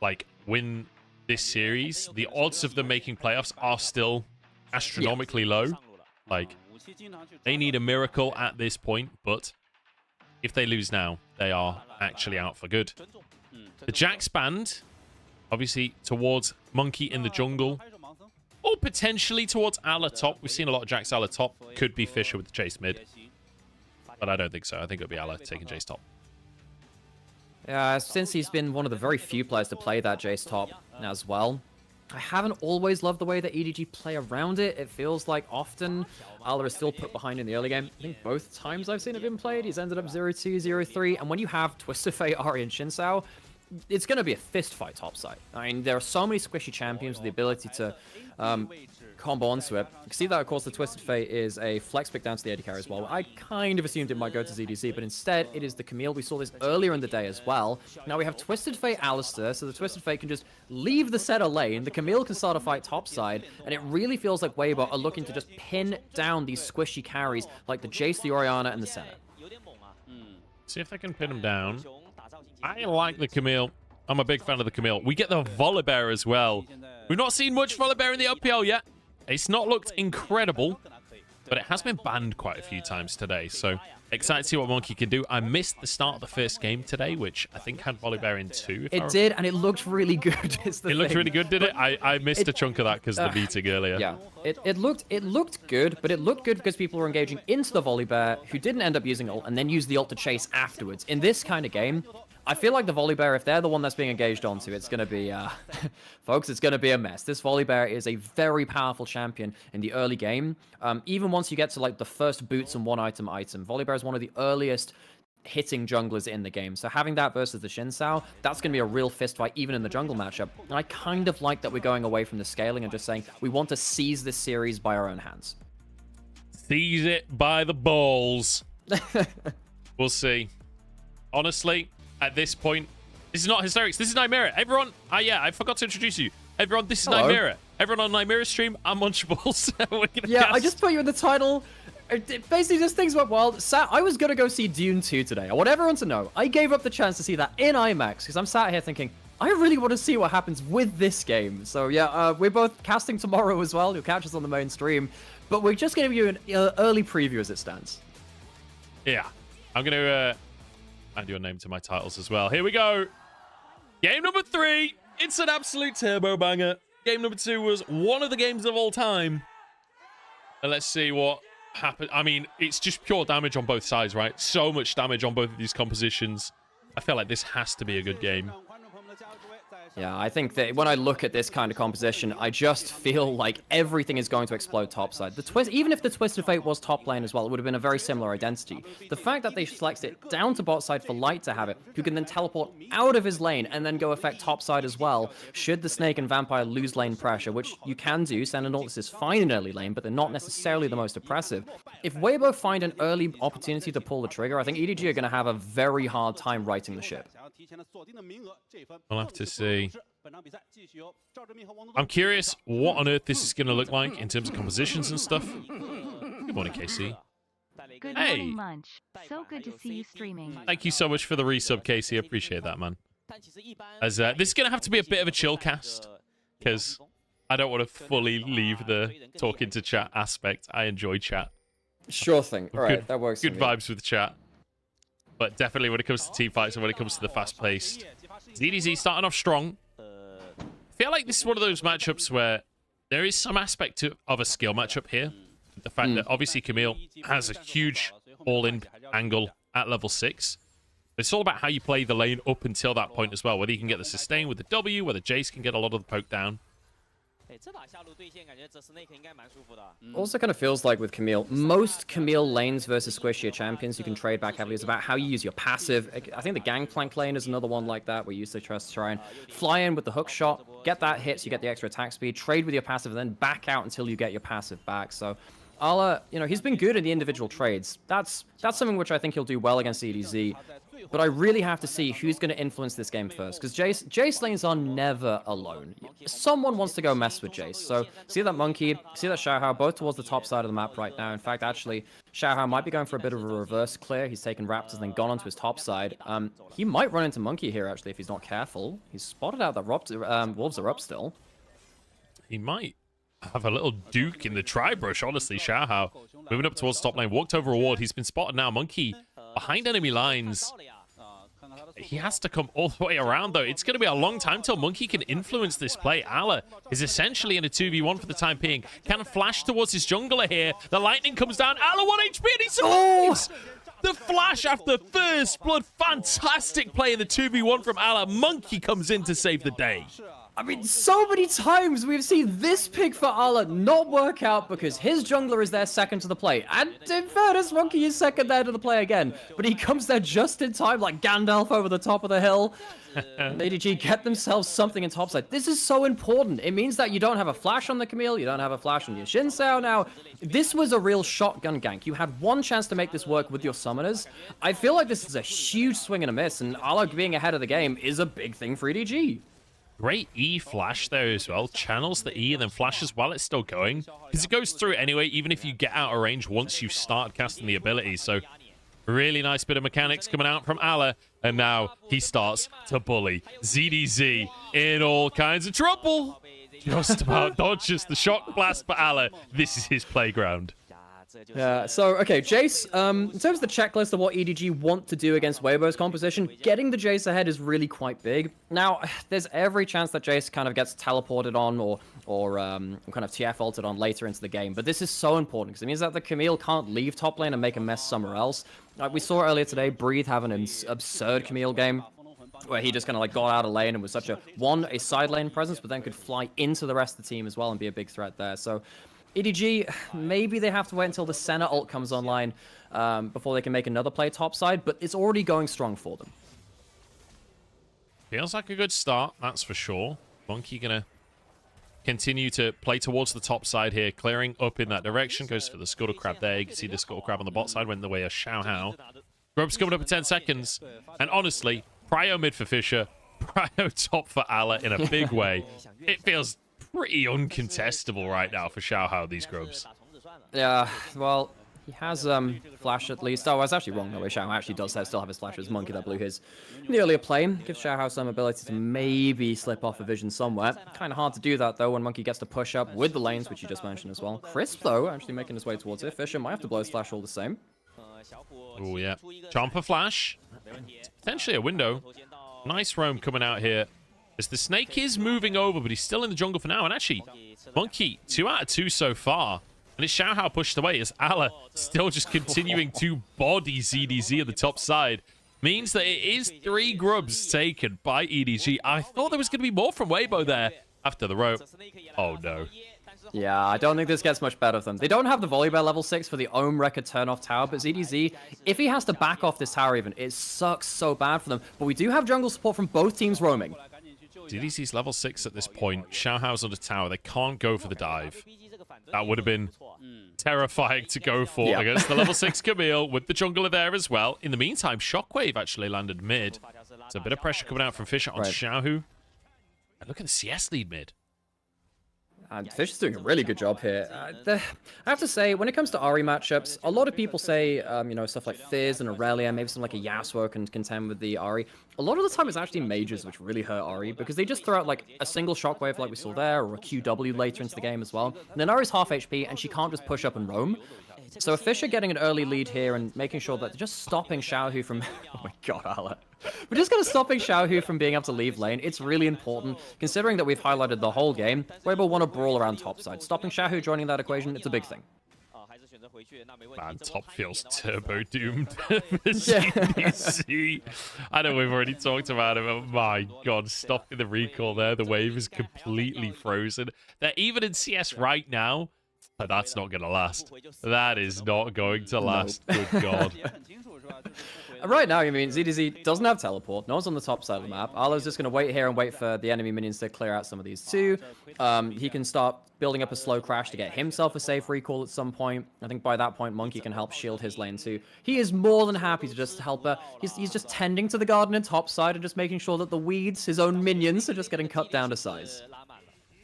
like, win this series, the odds of them making playoffs are still astronomically low. Like, they need a miracle at this point, but if they lose now, they are actually out for good. The Jax band, obviously towards Monkey in the jungle, or potentially towards Allah top. We've seen a lot of Jax Allah top. Could be Fisher with the Jace mid, but I don't think so. I think it'll be Allah taking Jace top. Since he's been one of the very few players to play that Jace top as well, I haven't always loved the way that EDG play around it. It feels like often Allah is still put behind in the early game. I think both times I've seen it been played, he's ended up 0-2, 0-3. And when you have Twisted Fate, Ahri, and Xin Sao, it's going to be a fist fight topside. I mean, there are so many squishy champions with the ability to combo onto it. You can see that, of course, the Twisted Fate is a flex pick down to the AD carry as well. I kind of assumed it might go to ZDZ, but instead it is the Camille. We saw this earlier in the day as well. Now we have Twisted Fate Alistair, so the Twisted Fate can just leave the center lane. The Camille can start a fight topside, and it really feels like Weibo are looking to just pin down these squishy carries like the Jace, the Orianna, and the Senna. See if they can pin him down. I like the Camille. I'm a big fan of the Camille. We get the Volibear as well. We've not seen much Volibear in the LPL yet. It's not looked incredible, but it has been banned quite a few times today. So excited to see what Monkey can do. I missed the start of the first game today, which I think had Volibear in 2. It did, and it looked really good. It looked really good, did it? I missed a chunk of that because of the meeting earlier. Yeah, it looked good, but it looked good because people were engaging into the Volibear, who didn't end up using ult, and then used the ult to chase afterwards. In this kind of game, I feel like the Volibear, if they're the one that's being engaged onto, it's going to be, folks, it's going to be a mess. This Volibear is a very powerful champion in the early game. Even once you get to, like, the first boots and one item, Volibear is one of the earliest hitting junglers in the game. So having that versus the Xin Sao, that's going to be a real fist fight, even in the jungle matchup. And I kind of like that we're going away from the scaling and just saying we want to seize this series by our own hands. Seize it by the balls. We'll see. Honestly, at this point, this is not Hysterics. This is Nymera. Everyone, yeah, I forgot to introduce you. Everyone, this is Nymera. Everyone on Nymera stream, I'm Munchables. I just put you in the title. Basically, just things went wild. I was going to go see Dune 2 today. I want everyone to know, I gave up the chance to see that in IMAX because I'm sat here thinking, I really want to see what happens with this game. So yeah, we're both casting tomorrow as well. You'll catch us on the main stream. But we're just going to give you an early preview as it stands. Yeah. I'm going to add your name to my titles as well. Here we go. Game number 3. It's an absolute turbo banger. Game number 2 was one of the games of all time. And let's see what happened. I mean, it's just pure damage on both sides, right? So much damage on both of these compositions. I feel like this has to be a good game. Yeah, I think that when I look at this kind of composition, I just feel like everything is going to explode topside. The twist, even if the Twisted Fate was top lane as well, it would have been a very similar identity. The fact that they selected it down to bot side for Light to have it, who can then teleport out of his lane and then go affect topside as well, should the Snake and Vampire lose lane pressure, which you can do. Sentinels is fine in early lane, but they're not necessarily the most oppressive. If Weibo find an early opportunity to pull the trigger, I think EDG are going to have a very hard time righting the ship. We'll have to see. I'm curious what on earth this is going to look like in terms of compositions and stuff. Good morning, KC. Good morning, Munch. So good to see you streaming. Thank you so much for the resub, KC. I appreciate that, man. As this is going to have to be a bit of a chill cast, because I don't want to fully leave the talking to chat aspect. I enjoy chat. Sure thing. All right, that works. Good vibes with chat. But definitely when it comes to team fights and when it comes to the fast-paced. EDG starting off strong. I feel like this is one of those matchups where there is some aspect of a skill matchup here. The fact that obviously Camille has a huge all-in angle at level 6. It's all about how you play the lane up until that point as well. Whether you can get the sustain with the W, whether Jace can get a lot of the poke down. Also kind of feels like with Camille, most Camille lanes versus squishier champions you can trade back heavily is about how you use your passive. I think the Gangplank lane is another one like that, where you use the trust to try and fly in with the hook shot, get that hit so you get the extra attack speed, trade with your passive, and then back out until you get your passive back. So Ala, you know, he's been good in the individual trades. That's something which I think he'll do well against EDZ. But I really have to see who's going to influence this game first, because Jace lanes are never alone. Someone wants to go mess with Jace. So see that Monkey, see that Xiaohao, both towards the top side of the map right now. In fact, actually, Xiaohao might be going for a bit of a reverse clear. He's taken Raptors and then gone onto his top side. He might run into Monkey here, actually, if he's not careful. He's spotted out that Wolves are up still. He might have a little duke in the tri-brush, honestly. Xiaohao moving up towards top lane, walked over a ward. He's been spotted now. Monkey behind enemy lines. He has to come all the way around, though. It's going to be a long time till Monkey can influence this play. Ala is essentially in a 2v1 for the time being. Can flash towards his jungler here. The lightning comes down. Ala 1 HP and he survives! The flash after first blood. Fantastic play in the 2v1 from Ala. Monkey comes in to save the day. I mean, so many times we've seen this pick for Ala not work out because his jungler is there second to the play. And in fairness, Monkey is second there to the play again. But he comes there just in time, like Gandalf over the top of the hill. EDG get themselves something in topside. This is so important. It means that you don't have a flash on the Camille, you don't have a flash on your Xin Sao now. This was a real shotgun gank. You had one chance to make this work with your summoners. I feel like this is a huge swing and a miss, and Ala being ahead of the game is a big thing for EDG. Great E flash there as well. Channels the E and then flashes while it's still going. Because it goes through anyway, even if you get out of range once you start casting the ability. So really nice bit of mechanics coming out from Ala. And now he starts to bully. ZDZ in all kinds of trouble. Just about dodges the shock blast for Ala. This is his playground. Yeah, so, okay, Jace, in terms of the checklist of what EDG want to do against Weibo's composition, getting the Jace ahead is really quite big. Now, there's every chance that Jace kind of gets teleported on or kind of TF ulted on later into the game, but this is so important because it means that the Camille can't leave top lane and make a mess somewhere else. Like we saw earlier today, Breathe have an absurd Camille game where he just kind of like got out of lane and was such a side lane presence, but then could fly into the rest of the team as well and be a big threat there. So EDG, maybe they have to wait until the Senna ult comes online before they can make another play topside, but it's already going strong for them. Feels like a good start, that's for sure. Monkey gonna continue to play towards the top side here, clearing up in that direction. Goes for the Scuttle Crab there. You can see the Scuttle Crab on the bot side went the way of Xiaohao. Grub's coming up in 10 seconds. And honestly, prio mid for Fisher, prio top for Ala in a big way. It feels pretty uncontestable right now for Xiaohao, these grubs. Yeah, well, he has flash at least. Oh, I was actually wrong though. Xiaohao actually does still have his flashes. Monkey that blew his in the earlier play. Gives Xiaohao some ability to maybe slip off a vision somewhere. Kind of hard to do that though when Monkey gets to push up with the lanes, which you just mentioned as well. Crisp though, actually making his way towards it. Fisher might have to blow his flash all the same. Oh yeah, Chomper flash. Potentially a window. Nice roam coming out here As the Snake is moving over, but he's still in the jungle for now. And actually, Monkey, 2 out of 2 so far. And it's Xiaohao pushed away as Ala still just continuing to body ZDZ at the top side. Means that it is 3 grubs taken by EDG. I thought there was going to be more from Weibo there after the rope. Oh, no. Yeah, I don't think this gets much better for them. They don't have the Volibear level 6 for the own record turn-off tower, but ZDZ, if he has to back off this tower even, it sucks so bad for them. But we do have jungle support from both teams roaming. ZDZ's level 6 at this point. Xiaohao's on the tower. They can't go for the dive. That would have been terrifying to go for against the level 6 Camille with the jungler there as well. In the meantime, Shockwave actually landed mid. There's a bit of pressure coming out from Fisher on Xiaohu. And look at the CS lead mid. And Fish is doing a really good job here. I have to say, when it comes to Ahri matchups, a lot of people say, you know, stuff like Fizz and Aurelia, maybe something like a Yasuo can contend with the Ahri. A lot of the time, it's actually mages which really hurt Ahri, because they just throw out, like, a single Shockwave like we saw there, or a QW later into the game as well. And then Ahri's half HP, and she can't just push up and roam. So Fisher getting an early lead here and making sure that they're just stopping Xiaohu from... Oh my god, Ala. We're just going to stopping Xiaohu from being able to leave lane. It's really important, considering that we've highlighted the whole game. Weibo want to brawl around topside. Stopping Xiaohu joining that equation, it's a big thing. Man, top feels turbo doomed for CDC. I know we've already talked about it, but my god, stopping the recall there. The wave is completely frozen. They're even in CS right now. But that's not going to last. That is not going to last. Good god. Right now, I mean, ZDZ doesn't have teleport. No one's on the top side of the map. Arlo's just going to wait here and wait for the enemy minions to clear out some of these too. He can start building up a slow crash to get himself a safe recall at some point. I think by that point, Monkey can help shield his lane too. He is more than happy to just help her. He's just tending to the garden in top side and just making sure that the weeds, his own minions, are just getting cut down to size.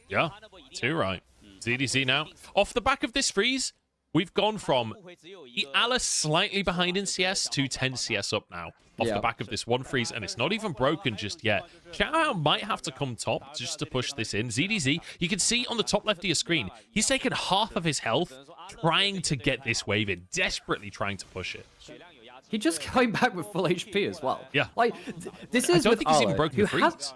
Yeah, too right. ZDZ now. Off the back of this freeze, we've gone from Alice slightly behind in CS to 10 CS up now. Off the back of this one freeze, and it's not even broken just yet. Xiaohao might have to come top just to push this in. ZDZ, you can see on the top left of your screen, he's taken half of his health trying to get this wave in, desperately trying to push it. He just came back with full HP as well. Yeah. Like, this is I don't think he's even broken the freeze.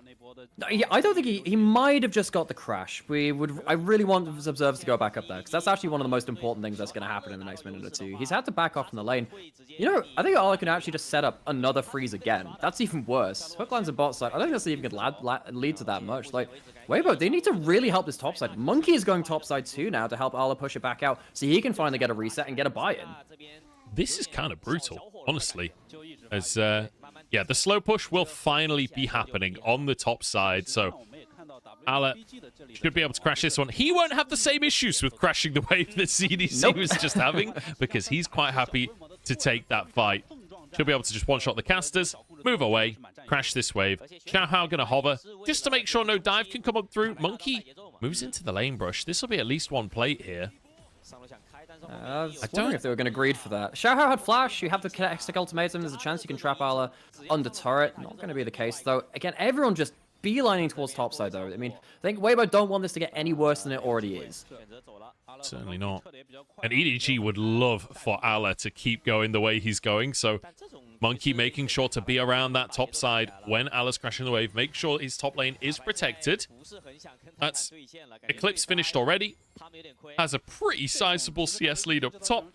I don't think he might have just got the crash. I really want his observers to go back up there, because that's actually one of the most important things that's going to happen in the next minute or two. He's had to back off from the lane. You know, I think Arla can actually just set up another freeze again. That's even worse. Hook lines and bot side, I don't think that's even going to lead to that much. Like, Weibo, they need to really help this top side. Monkey is going top side too now to help Arla push it back out, so he can finally get a reset and get a buy-in. This is kind of brutal, honestly. As, yeah, the slow push will finally be happening on the top side, so Ala should be able to crash this one. He won't have the same issues with crashing the wave that CDC was just having, because he's quite happy to take that fight. He'll be able to just one-shot the casters, move away, crash this wave. Xiaohao gonna hover, just to make sure no dive can come up through. Monkey moves into the lane brush. This will be at least one plate here. I was wondering if they were going to greed for that. Xiaohao had flash. You have the Hextech ultimatum. There's a chance you can trap Ala under turret. Not going to be the case, though. Again, everyone just beelining towards topside, though. I mean, I think Weibo don't want this to get any worse than it already is. Certainly not. And EDG would love for Ala to keep going the way he's going, so Monkey making sure to be around that top side when Ala's crashing the wave. Make sure his top lane is protected. That's Eclipse finished already. Has a pretty sizable CS lead up top.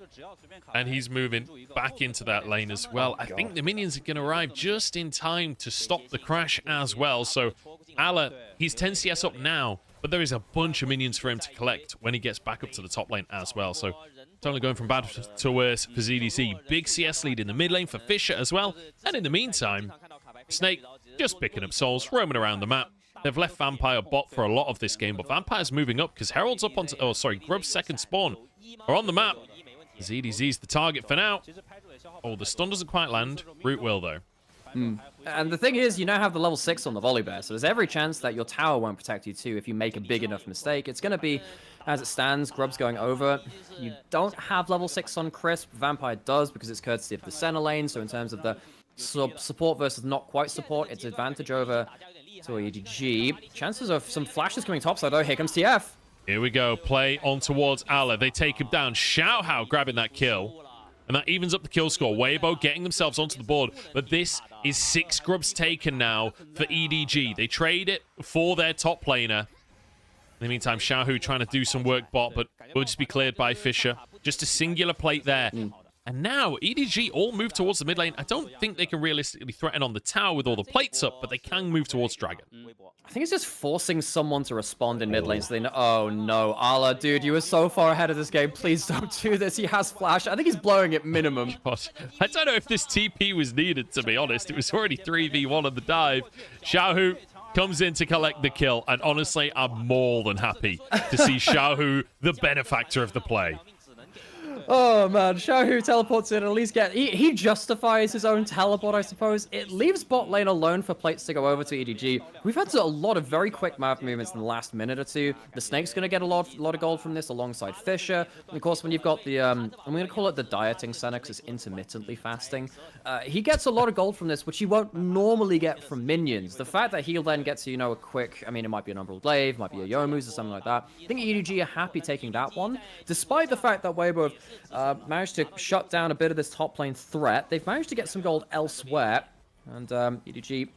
And he's moving back into that lane as well. I think the minions are going to arrive just in time to stop the crash as well. So Ala, he's 10 CS up now, but there is a bunch of minions for him to collect when he gets back up to the top lane as well. So it's only going from bad to worse for ZDC. Big CS lead in the mid lane for Fisher as well. And in the meantime, Snake just picking up souls, roaming around the map. They've left Vampire bot for a lot of this game, but Vampire's moving up because Herald's up onto... Oh, sorry, Grub's second spawn are on the map. ZDZ's the target for now. Oh, the stun doesn't quite land. Root will, though. And the thing is, you now have the level 6 on the Volibear, so there's every chance that your tower won't protect you too if you make a big enough mistake. It's going to be, as it stands, Grub's going over. You don't have level 6 on Crisp. Vampire does because it's courtesy of the center lane, so in terms of the support versus not quite support, it's advantage over to EDG. Chances of some flashes coming topside. Oh, here comes TF. Here we go. Play on towards Ala. They take him down. Xiaohao grabbing that kill. And that evens up the kill score. Weibo getting themselves onto the board. But this is 6 grubs taken now for EDG. They trade it for their top laner. In the meantime, Xiaohu trying to do some work bot, but will just be cleared by Fisher. Just a singular plate there. And now, EDG all move towards the mid lane. I don't think they can realistically threaten on the tower with all the plates up, but they can move towards Dragon. I think it's just forcing someone to respond in mid lane so they know, oh no, Ala, dude, you were so far ahead of this game. Please don't do this. He has flash. I think he's blowing it minimum. Gosh, I don't know if this TP was needed, to be honest. It was already 3v1 on the dive. Xiaohu comes in to collect the kill, and honestly, I'm more than happy to see Xiaohu the benefactor of the play. Oh man, Xiaohu teleports in and at least he justifies his own teleport, I suppose. It leaves bot lane alone for plates to go over to EDG. We've had a lot of very quick map movements in the last minute or two. The Snake's going to get a lot of gold from this alongside Fisher. And of course, when you've got the, I'm going to call it the dieting center because it's intermittently fasting. He gets a lot of gold from this, which he won't normally get from minions. The fact that he'll then get to, you know, a quick, I mean, it might be an Umbral Glaive, might be a Yomu's or something like that. I think EDG are happy taking that one, despite the fact that Weibo managed to shut down a bit of this top lane threat. They've managed to get some gold elsewhere, and EDG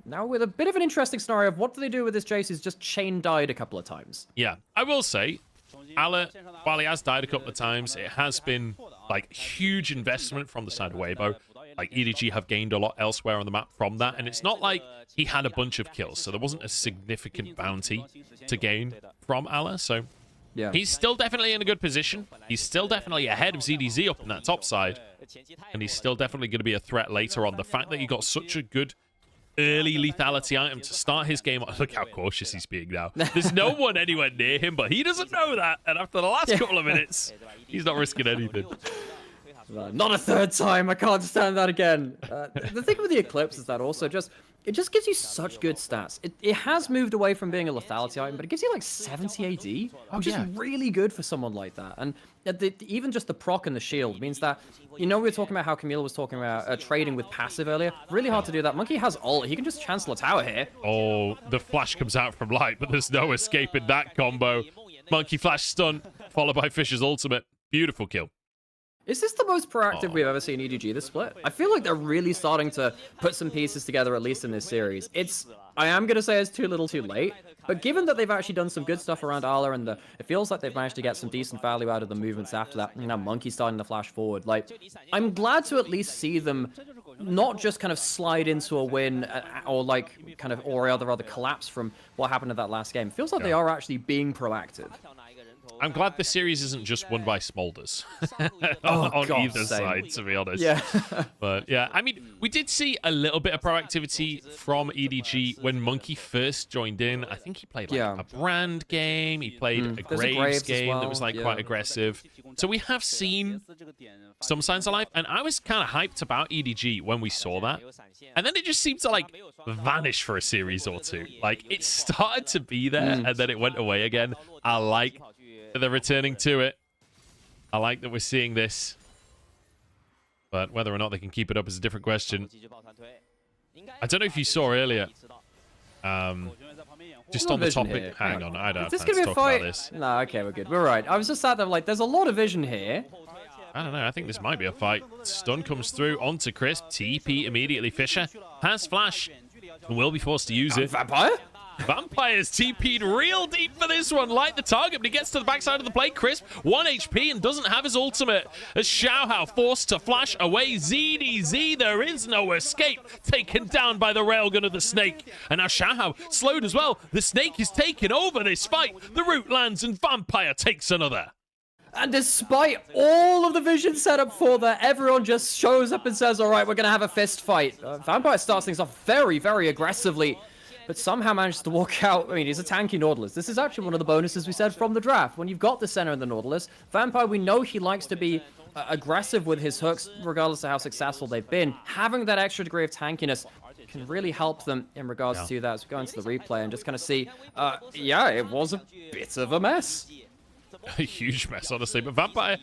now with a bit of an interesting scenario of what do they do with this Jace who's just chain died a couple of times. Yeah, I will say, Ala, while he has died a couple of times, it has been like huge investment from the side of Weibo. Like EDG have gained a lot elsewhere on the map from that, and it's not like he had a bunch of kills, so there wasn't a significant bounty to gain from Ala, so yeah, he's still definitely in a good position. He's still definitely ahead of ZDZ up in that top side, and he's still definitely going to be a threat later on. The fact that he got such a good early lethality item to start his game. Look how cautious he's being now. There's no one anywhere near him, but he doesn't know that. And after the last couple of minutes, he's not risking anything. Not a third time. I can't stand that again. The thing with the Eclipse is that also it just gives you such good stats. It has moved away from being a lethality item, but it gives you like 70 AD, which is really good for someone like that. And even just the proc and the shield means that, you know, we were talking about how Camille was talking about trading with passive earlier. Really hard to do that. Monkey has ult. He can just chancel a tower here. Oh, the flash comes out from Light, but there's no escaping that combo. Monkey flash stun, followed by Fisher's ultimate. Beautiful kill. Is this the most proactive we've ever seen EDG this split? I feel like they're really starting to put some pieces together, at least in this series. I am going to say it's too little too late, but given that they've actually done some good stuff around Ala and it feels like they've managed to get some decent value out of the movements after that, you know, Monkey starting to flash forward, like, I'm glad to at least see them not just kind of slide into a win or like kind of or other collapse from what happened in that last game. It feels like they are actually being proactive. I'm glad the series isn't just won by Smolders on either side, to be honest. Yeah. But yeah, I mean, we did see a little bit of proactivity from EDG when Monkey first joined in. I think he played like a Brand game. He played a Graves game that was like quite aggressive. So we have seen some signs of life, and I was kind of hyped about EDG when we saw that. And then it just seemed to like vanish for a series or two. Like it started to be there and then it went away again. I like that they're returning to it. I like that we're seeing this. But whether or not they can keep it up is a different question. I don't know if you saw earlier. Just on the topic. Here. Hang on, I don't have this time to talk about this. No, okay, we're good. We're right. I was just sat there like, there's a lot of vision here. I don't know. I think this might be a fight. Stun comes through onto Crisp. TP immediately. Fisher has flash and will be forced to use it. Vampire? Vampire's TP'd real deep for this one. Light the target, but he gets to the backside of the plate. Crisp, 1 HP and doesn't have his ultimate. As Xiaohao forced to flash away ZDZ. There is no escape. Taken down by the railgun of the Snake. And now Xiaohao slowed as well. The Snake is taking over this fight. The root lands and Vampire takes another. And despite all of the vision set up for that, everyone just shows up and says, all right, we're going to have a fist fight. Vampire starts things off very, very aggressively, but somehow manages to walk out. I mean, he's a tanky Nautilus. This is actually one of the bonuses we said from the draft. When you've got the center in the Nautilus, Vampire, we know he likes to be aggressive with his hooks, regardless of how successful they've been. Having that extra degree of tankiness can really help them in regards to that as we go into the replay and just kind of see, yeah, it was a bit of a mess. A huge mess, honestly. But Vampire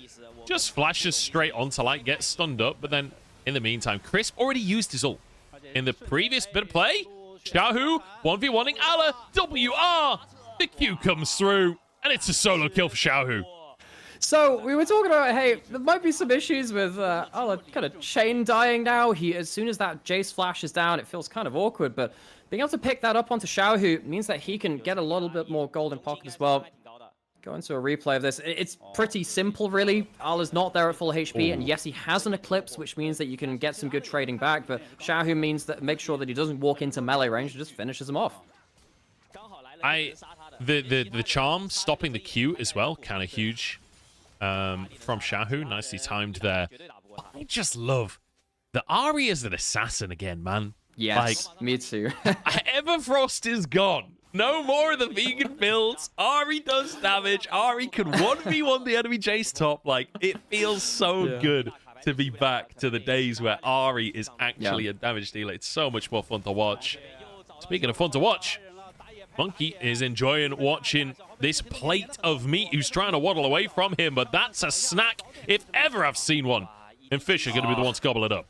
just flashes straight onto Light, gets stunned up, but then in the meantime, Crisp already used his ult. In the previous bit of play, Xiaohu 1v1ing Ala. WR! The Q comes through, and it's a solo kill for Xiaohu. So we were talking about, hey, there might be some issues with Ala kind of chain dying now. As soon as that Jace flash is down, it feels kind of awkward, but being able to pick that up onto Xiaohu means that he can get a little bit more gold in pocket as well. Go into a replay of this. It's pretty simple, really. Ala's not there at full HP, and yes, he has an Eclipse, which means that you can get some good trading back, but Xiaohu means that make sure that he doesn't walk into melee range and just finishes him off. The charm stopping the Q as well, kind of huge from Xiaohu. Nicely timed there. I just love the Ahri as an assassin again, man. Yes, like, me too. Everfrost is gone. No more of the vegan builds. Ahri does damage. Ahri can 1v1 the enemy Jace top. Like, it feels so good to be back to the days where Ahri is actually a damage dealer. It's so much more fun to watch. Speaking of fun to watch, Monkey is enjoying watching this plate of meat who's trying to waddle away from him, but that's a snack if ever I've seen one. And Fish are going to be the ones to gobble it up.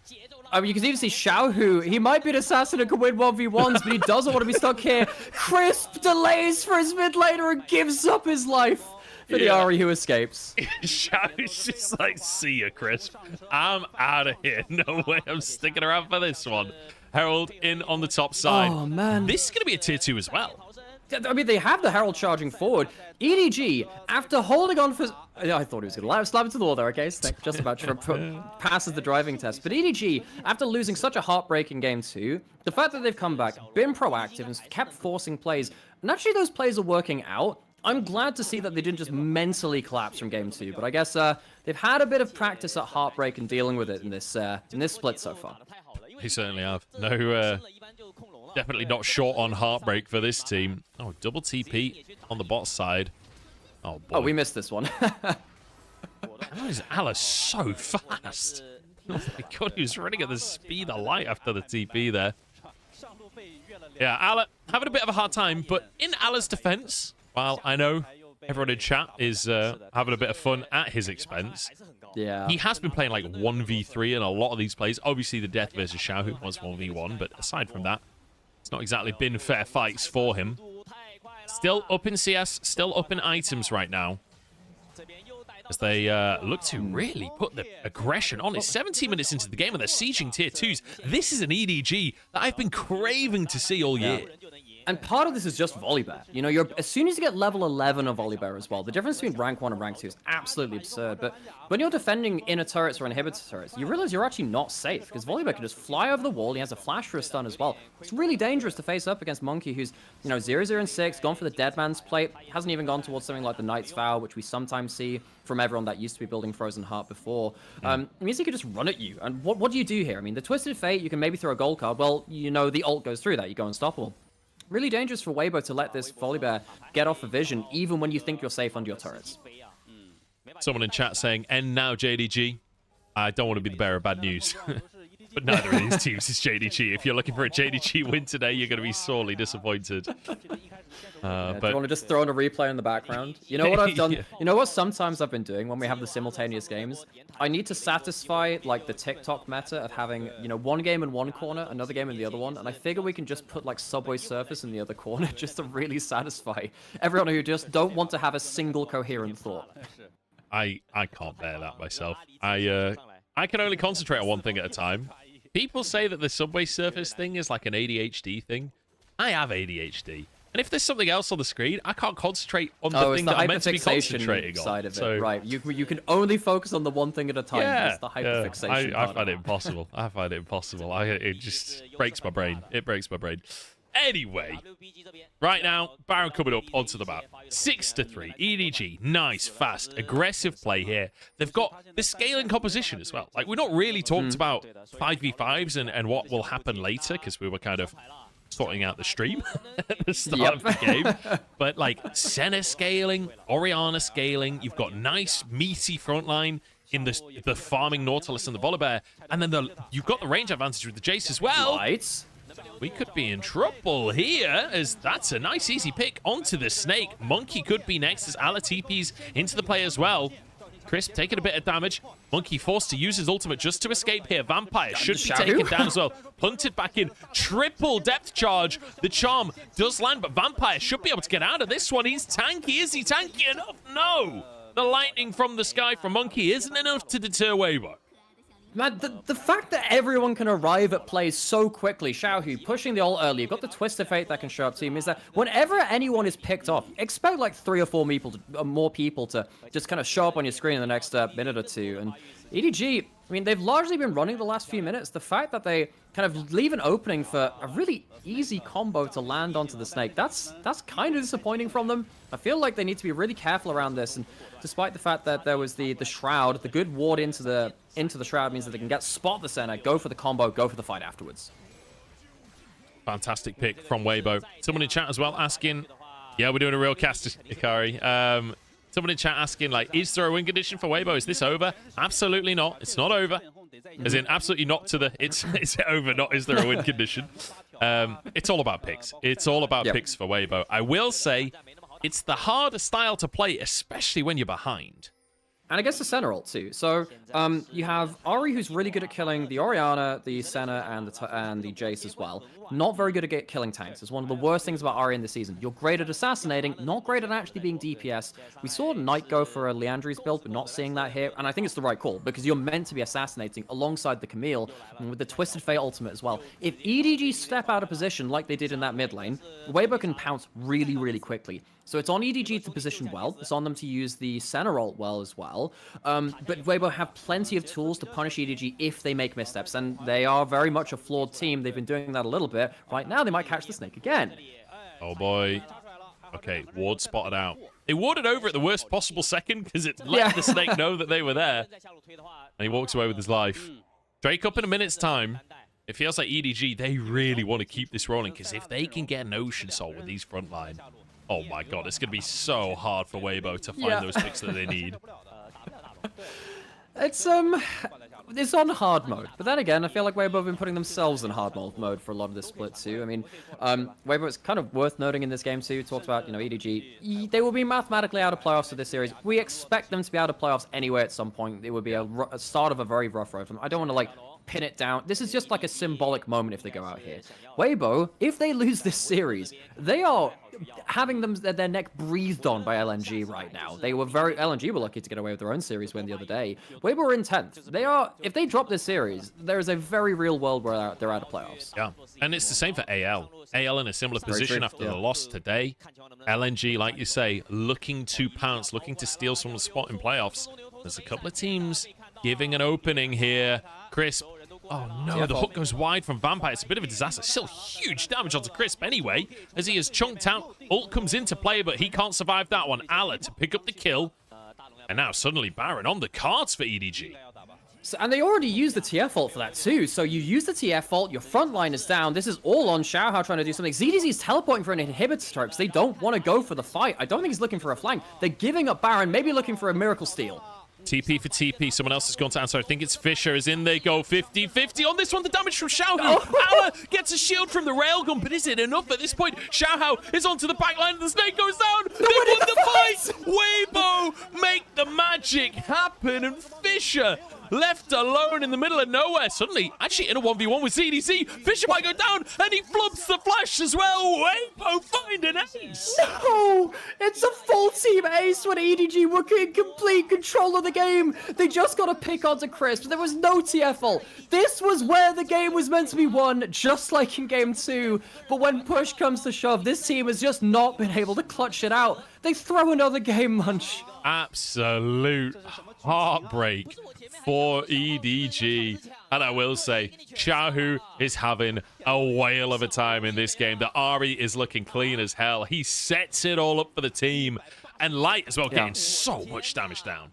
I mean, you can even see Xiaohu. He might be an assassin and can win 1v1s, but he doesn't want to be stuck here. Crisp delays for his mid laner and gives up his life for the Ahri who escapes. Xiaohu's just like, see ya, Crisp. I'm out of here. No way I'm sticking around for this one. Herald in on the top side. Oh, man. This is going to be a tier 2 as well. I mean, they have the Herald charging forward. EDG, after holding on for... I thought he was going to slam into the wall there, okay? Just about passes the driving test. But EDG, after losing such a heartbreaking game too, the fact that they've come back, been proactive, and kept forcing plays, and actually those plays are working out. I'm glad to see that they didn't just mentally collapse from game 2, but I guess they've had a bit of practice at heartbreak and dealing with it in this split so far. They certainly have. No, definitely not short on heartbreak for this team. Oh, double TP on the bot side. Oh, boy. Oh, we missed this one. How is Alice so fast? Oh my god, he was running at the speed of light after the TP there. Yeah, Ala having a bit of a hard time, but in Ala's defense, while I know everyone in chat is having a bit of fun at his expense, he has been playing like 1v3 in a lot of these plays. Obviously, the death versus Xiaohu was 1v1, but aside from that, it's not exactly been fair fights for him. Still up in CS, still up in items right now, as they look to really put the aggression on. It's 17 minutes into the game and they're sieging tier 2s. This is an EDG that I've been craving to see all year. And part of this is just Volibear. You know, as soon as you get level 11 of Volibear as well, the difference between rank 1 and rank 2 is absolutely absurd. But when you're defending inner turrets or inhibitor turrets, you realize you're actually not safe, because Volibear can just fly over the wall. He has a flash for a stun as well. It's really dangerous to face up against Monkey, who's, you know, 0-0-6, gone for the Dead Man's Plate, hasn't even gone towards something like the Knight's Vow, which we sometimes see from everyone that used to be building Frozen Heart before. It means he could just run at you. And what do you do here? I mean, the Twisted Fate, you can maybe throw a gold card. Well, you know, the ult goes through that. You go unstoppable. Really dangerous for Weibo to let this Volibear get off a vision, even when you think you're safe under your turrets. Someone in chat saying, "End now, JDG." I don't want to be the bearer of bad news. But neither of these teams is JDG. If you're looking for a JDG win today, you're going to be sorely disappointed. But do you want to just throw in a replay in the background? You know what I've done? You know what sometimes I've been doing when we have the simultaneous games? I need to satisfy like the TikTok meta of having, you know, one game in one corner, another game in the other one, and I figure we can just put like Subway Surface in the other corner just to really satisfy everyone who just don't want to have a single coherent thought. I can't bear that myself. I can only concentrate on one thing at a time. People say that the Subway Surface thing is like an ADHD thing. I have ADHD. And if there's something else on the screen, I can't concentrate on the thing that I'm meant to be concentrating on. Side of it. Right. You can only focus on the one thing at a time. Yeah, that's the hyperfixation. I find it impossible. I find it impossible. It just breaks my brain. It breaks my brain. Anyway, right now, Baron coming up onto the map. 6-3. EDG, nice, fast, aggressive play here. They've got the scaling composition as well. Like, we're not really talked about 5v5s and what will happen later, because we were kind of sorting out the stream at the start of the game. But, like, Senna scaling, Orianna scaling, you've got nice, meaty frontline in the farming Nautilus and the Volibear, and then you've got the range advantage with the Jace as well. Right. We could be in trouble here, as that's a nice easy pick onto the Snake. Monkey could be next as Ala TPs into the play as well. Crisp taking a bit of damage. Monkey forced to use his ultimate just to escape here. Vampire should be taken down as well. Punted back in. Triple depth charge. The charm does land, but Vampire should be able to get out of this one. He's tanky. Is he tanky enough? No. the lightning from the sky from Monkey isn't enough to deter Weibo. Man, the fact that everyone can arrive at plays so quickly, Xiaohu pushing the ult early, you've got the Twisted Fate that can show up to you, means that whenever anyone is picked off, expect like 3 or 4 more people to just kind of show up on your screen in the next minute or two. And EDG, I mean, they've largely been running the last few minutes. The fact that they kind of leave an opening for a really easy combo to land onto the Snake, that's kind of disappointing from them. I feel like they need to be really careful around this, and despite the fact that there was the Shroud, the good ward into the Shroud means that they can spot the center, go for the combo, go for the fight afterwards. Fantastic pick from Weibo. Someone in chat as well asking, yeah, we're doing a real caster, Ikari. Someone in chat asking, like, is there a win condition for Weibo? Is this over? Absolutely not. It's not over. As in, absolutely not to the, it's over, not is there a win condition. It's all about picks. It's all about picks for Weibo. I will say, it's the harder style to play, especially when you're behind. And I guess the center ult too. So you have Ahri, who's really good at killing the Orianna, the Senna, and the Jace as well. Not very good at killing tanks. It's one of the worst things about Ahri in this season. You're great at assassinating, not great at actually being DPS. We saw Knight go for a Liandry's build, but not seeing that here. And I think it's the right call, because you're meant to be assassinating alongside the Camille, and with the Twisted Fate ultimate as well. If EDG step out of position like they did in that mid lane, Weibo can pounce really, really quickly. So it's on EDG to position well. It's on them to use the center ult well as well. But Weibo have plenty of tools to punish EDG if they make missteps. And they are very much a flawed team. They've been doing that a little bit. Right now, they might catch the Snake again. Oh, boy. Okay, ward spotted out. They warded over at the worst possible second because it let the Snake know that they were there. And he walks away with his life. Drake up in a minute's time. It feels like EDG, they really want to keep this rolling, because if they can get an Ocean Soul with these front line, oh my god, it's going to be so hard for Weibo to find those picks that they need. It's on hard mode. But then again, I feel like Weibo have been putting themselves in hard mode for a lot of this split too. I mean, Weibo, it's kind of worth noting in this game too. Talked about, EDG. They will be mathematically out of playoffs for this series. We expect them to be out of playoffs anyway at some point. It would be a start of a very rough road for them. I don't want to, pin it down. This is just like a symbolic moment if they go out here. Weibo, if they lose this series, they are having their neck breathed on by LNG right now. LNG were lucky to get away with their own series win the other day. Weibo are in 10th. If they drop this series, there is a very real world where they're out of playoffs. Yeah, and it's the same for AL. AL in a similar position after the loss today. LNG, like you say, looking to pounce, looking to steal someone's spot in playoffs. There's a couple of teams giving an opening here. Crisp. Oh no, the hook goes wide from Vampire. It's a bit of a disaster. Still huge damage onto Crisp anyway, as he is chunked out. Ult comes into play, but he can't survive that one. Ala to pick up the kill. And now suddenly Baron on the cards for EDG. And they already used the TF ult for that too. So you use the TF ult, your front line is down. This is all on Xiaohao trying to do something. ZDZ is teleporting for an inhibitor turret because they don't want to go for the fight. I don't think he's looking for a flank. They're giving up Baron, maybe looking for a miracle steal. TP for TP. Someone else has gone to answer. I think it's Fisher is in. They go 50-50 on this one. The damage from Xiaohao. Ala gets a shield from the railgun, but is it enough at this point? Xiaohao is onto the back line. The Snake goes down. They won the fight. Weibo make the magic happen, and Fisher left alone in the middle of nowhere. Suddenly, actually in a 1v1 with CDC, Fisher might go down, and he flubs the flash as well. Weibo find an ace. No, it's a full team ace when EDG were in complete control of the game. They just got to pick onto Crisp. There was no TFL. This was where the game was meant to be won, just like in game 2. But when push comes to shove, this team has just not been able to clutch it out. They throw another game, Munch. Absolute heartbreak for EDG. And I will say, Xiaohu is having a whale of a time in this game. The Ahri is looking clean as hell. He sets it all up for the team. And Light as well, getting so much damage down.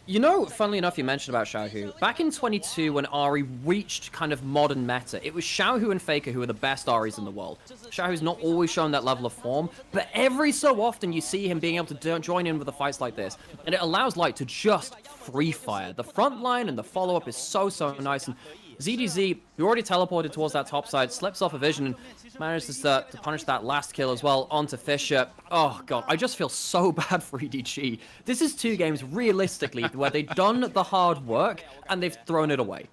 You know, funnily enough, you mentioned about Xiaohu. Back in 22, when Ahri reached kind of modern meta, it was Xiaohu and Faker who are the best Ahris in the world. Xiaohu's not always shown that level of form, but every so often you see him being able to join in with the fights like this, and it allows Light to just free fire. The front line and the follow-up is so nice, and ZDZ, who already teleported towards that top side, slips off a vision and manages to punish that last kill as well onto Fisher. Oh, God, I just feel so bad for EDG. This is 2 games, realistically, where they've done the hard work and they've thrown it away.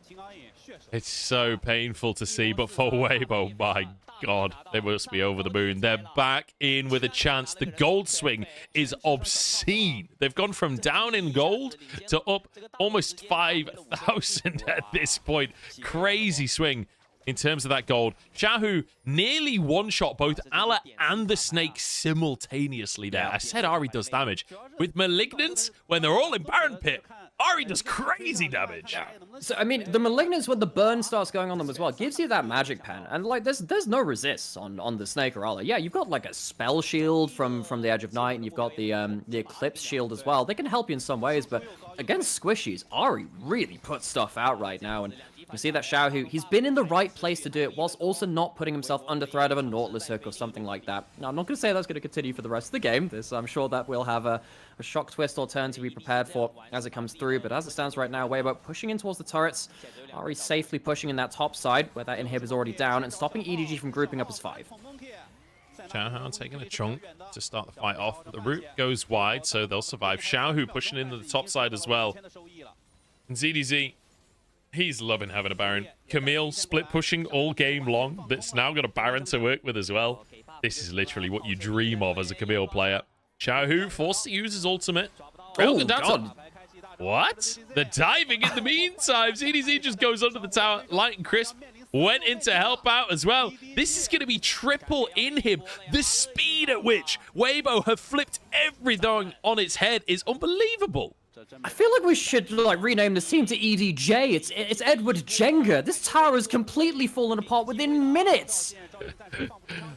It's so painful to see, but for Weibo, my God, they must be over the moon. They're back in with a chance. The gold swing is obscene. They've gone from down in gold to up almost 5,000 at this point. Crazy swing in terms of that gold. Xiaohu nearly one-shot both Allah and the Snake simultaneously there. I said Ari does damage. With Malignant, when they're all in Baron Pit, Ari does crazy damage. So, I mean, the Malignance, when the burn starts going on them as well, gives you that magic pen. And, like, there's no resists on the Snake or Allah. Yeah, you've got, like, a spell shield from the Edge of Night, and you've got the Eclipse shield as well. They can help you in some ways, but against squishies, Ari really puts stuff out right now. And you see that Xiaohu, he's been in the right place to do it, whilst also not putting himself under threat of a Nautilus hook or something like that. Now, I'm not going to say that's going to continue for the rest of the game. I'm sure that we'll have a shock twist or turn to be prepared for as it comes through. But as it stands right now, Weibo pushing in towards the turrets. Ari safely pushing in that top side, where that inhib is already down, and stopping EDG from grouping up as 5. Xiaohu taking a chunk to start the fight off. The route goes wide, so they'll survive. Xiaohu pushing into the top side as well. And ZDZ, he's loving having a Baron. Camille split pushing all game long. That's now got a Baron to work with as well. This is literally what you dream of as a Camille player. Xiaohu forced to use his ultimate. Oh, God. What? The diving in the meantime. ZDZ just goes under the tower. Light and Crisp went in to help out as well. This is going to be triple in him. The speed at which Weibo have flipped everything on its head is unbelievable. I feel like we should rename this team to EDJ. It's Edward Jenga. This tower has completely fallen apart within minutes.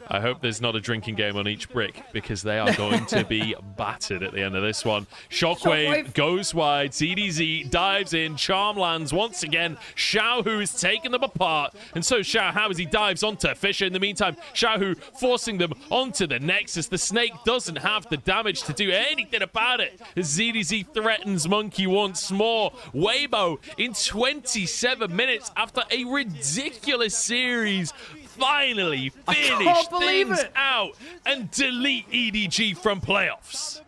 I hope there's not a drinking game on each brick, because they are going to be battered at the end of this one. Shockwave goes wide. ZDZ dives in. Charm lands once again. Xiaohu is taking them apart. And so Xiaohu, as he dives onto Fisher. In the meantime, Xiaohu forcing them onto the Nexus. The Snake doesn't have the damage to do anything about it. As ZDZ threatens Monkey once more. Weibo in 27 minutes after a ridiculous series finally finish things out and delete EDG from playoffs.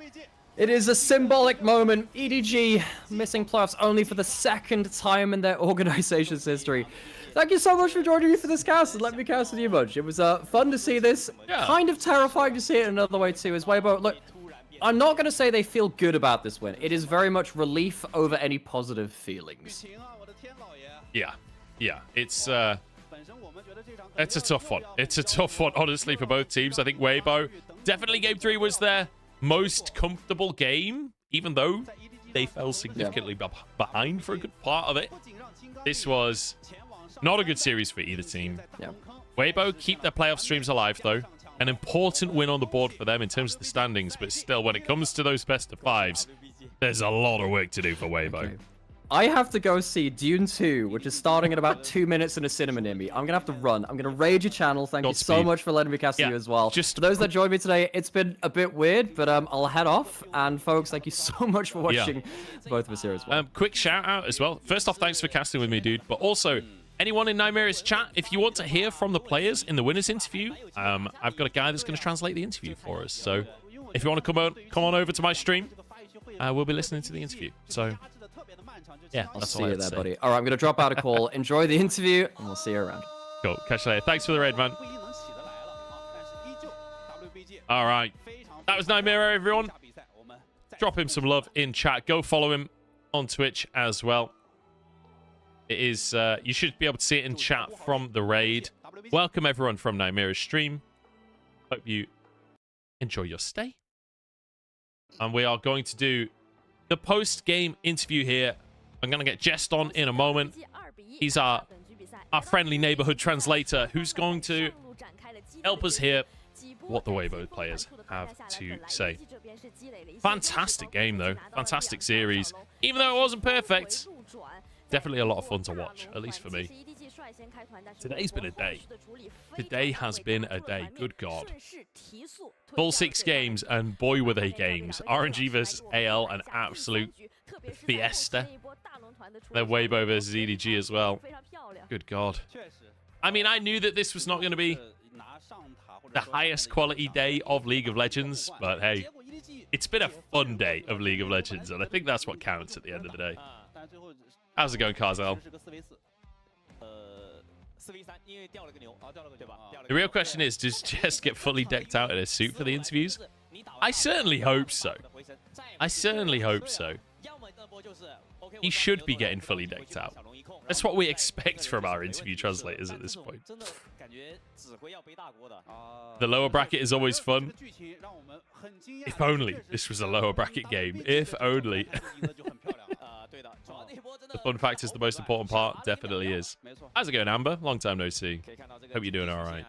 It is a symbolic moment. EDG missing playoffs only for the second time in their organization's history. Thank you so much for joining me for this cast, and let me cast with you much. It was fun to see this. Yeah. Kind of terrifying to see it another way too as Weibo. Look, I'm not going to say they feel good about this win. It is very much relief over any positive feelings. Yeah. It's a tough one. It's a tough one, honestly, for both teams. I think Weibo, definitely Game 3 was their most comfortable game, even though they fell significantly behind for a good part of it. This was not a good series for either team. Weibo keep their playoff streams alive, though. An important win on the board for them in terms of the standings, but still, when it comes to those best of fives, there's a lot of work to do for Weibo. Okay. I have to go see Dune 2, which is starting in about 2 minutes in a cinema near me. I'm going to have to run. I'm going to raid your channel. Thank you so much for letting me cast you as well. For those that joined me today, it's been a bit weird, but I'll head off. And folks, thank you so much for watching both of us here as well. Quick shout out as well. First off, thanks for casting with me, dude. But also, anyone in Nymeria's chat, if you want to hear from the players in the winners interview, I've got a guy that's going to translate the interview for us. So if you want to come on over to my stream, we'll be listening to the interview. So yeah, I'll see you there, buddy. All right, I'm going to drop out a call. Enjoy the interview, and we'll see you around. Cool. Catch you later. Thanks for the raid, man. All right. That was Nymeria, everyone. Drop him some love in chat. Go follow him on Twitch as well. It is, you should be able to see it in chat from the raid. Welcome, everyone, from Nymeria's stream. Hope you enjoy your stay. And we are going to do the post-game interview here. I'm going to get Jest on in a moment. He's our friendly neighborhood translator who's going to help us hear what the Weibo players have to say. Fantastic game, though. Fantastic series. Even though it wasn't perfect, definitely a lot of fun to watch, at least for me. Today's been a day. Today has been a day. Good God. Full 6 games, and boy were they games. RNG versus AL, an absolute fiesta. Then Weibo versus EDG as well. Good God. I mean, I knew that this was not going to be the highest quality day of League of Legends, but hey, it's been a fun day of League of Legends, and I think that's what counts at the end of the day. How's it going, Carzel? The real question is, does Jess get fully decked out in a suit for the interviews? I certainly hope so. I certainly hope so. He should be getting fully decked out. That's what we expect from our interview translators at this point. The lower bracket is always fun. If only this was a lower bracket game. If only. The fun fact is the most important part. Definitely is. How's it going, Amber? Long time no see. Hope you're doing all right.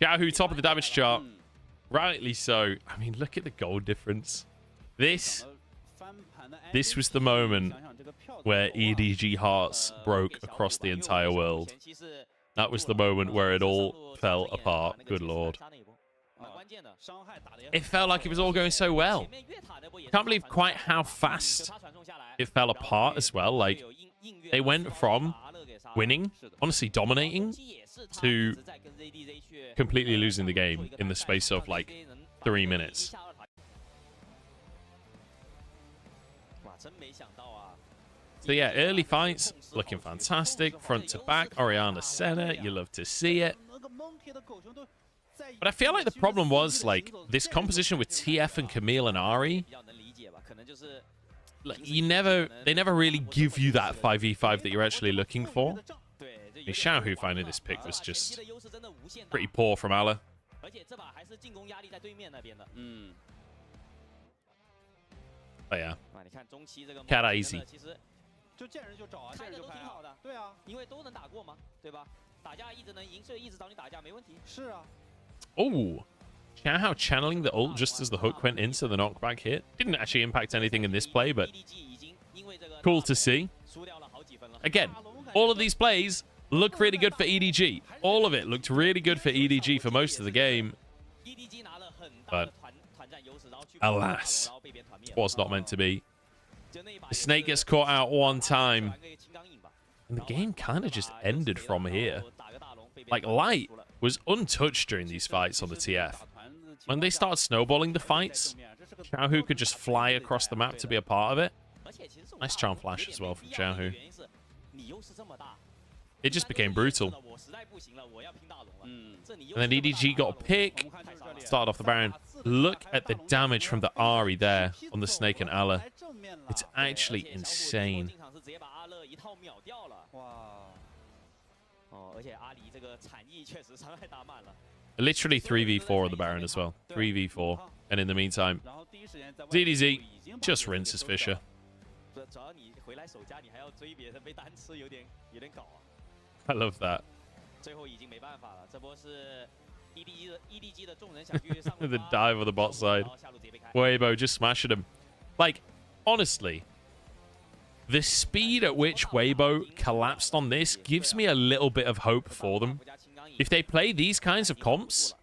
Xiaohu, top of the damage chart. Rightly so. I mean, look at the gold difference. This was the moment where EDG hearts broke across the entire world. That was the moment where it all fell apart. Good lord. It felt like it was all going so well. Can't believe quite how fast it fell apart as well. Like, they went from winning, honestly dominating, to completely losing the game in the space of like 3 minutes. So yeah, early fights looking fantastic, front to back. Oriana Senna, you love to see it. But I feel like the problem was like this composition with TF and Camille and Ari. Like, they never really give you that 5v5 that you're actually looking for. I mean, Xiaohu finding this pick was just pretty poor from Ala. Oh yeah, cat easy. Oh, Xiaohu channeling the ult just as the hook went into the knockback hit. Didn't actually impact anything in this play, but cool to see. Again, all of these plays look really good for EDG. All of it looked really good for EDG for most of the game. But alas, it was not meant to be. The snake gets caught out one time. And the game kind of just ended from here. Like, Light was untouched during these fights on the TF. When they started snowballing the fights, Xiaohu could just fly across the map to be a part of it. Nice charm flash as well from Xiaohu. It just became brutal. And then EDG got a pick. Started off the Baron. Look at the damage from the Ari there on the Snake and Ala. It's actually insane. Literally 3v4 on the Baron as well. 3v4. And in the meantime, ZDZ just rinses Fisher. I love that. The dive on the bot side. Weibo just smashing him. Like, honestly, the speed at which Weibo collapsed on this gives me a little bit of hope for them. If they play these kinds of comps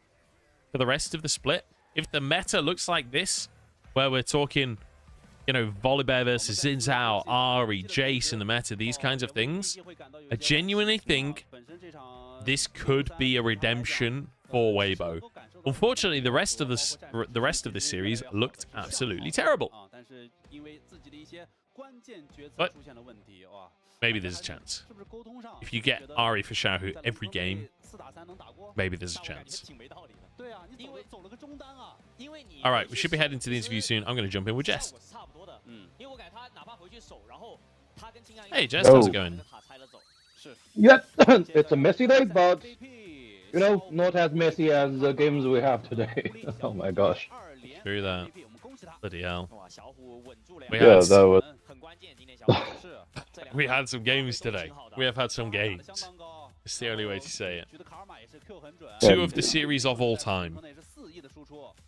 for the rest of the split, if the meta looks like this, where we're talking, you know, Volibear versus Xin Zhao, Ari, Jace in the meta, these kinds of things, I genuinely think this could be a redemption for Weibo. Unfortunately, the rest of the series looked absolutely terrible. But maybe there's a chance. If you get Ari for Xiaohu every game, maybe there's a chance. All right, we should be heading to the interview soon. I'm going to jump in with Jess. Hey, Jess, how's it going? Yep, it's a messy day, but, you know, not as messy as the games we have today. Oh my gosh. True that. Bloody hell. We had some games today. We have had some games. It's the only way to say it. Two of the series of all time.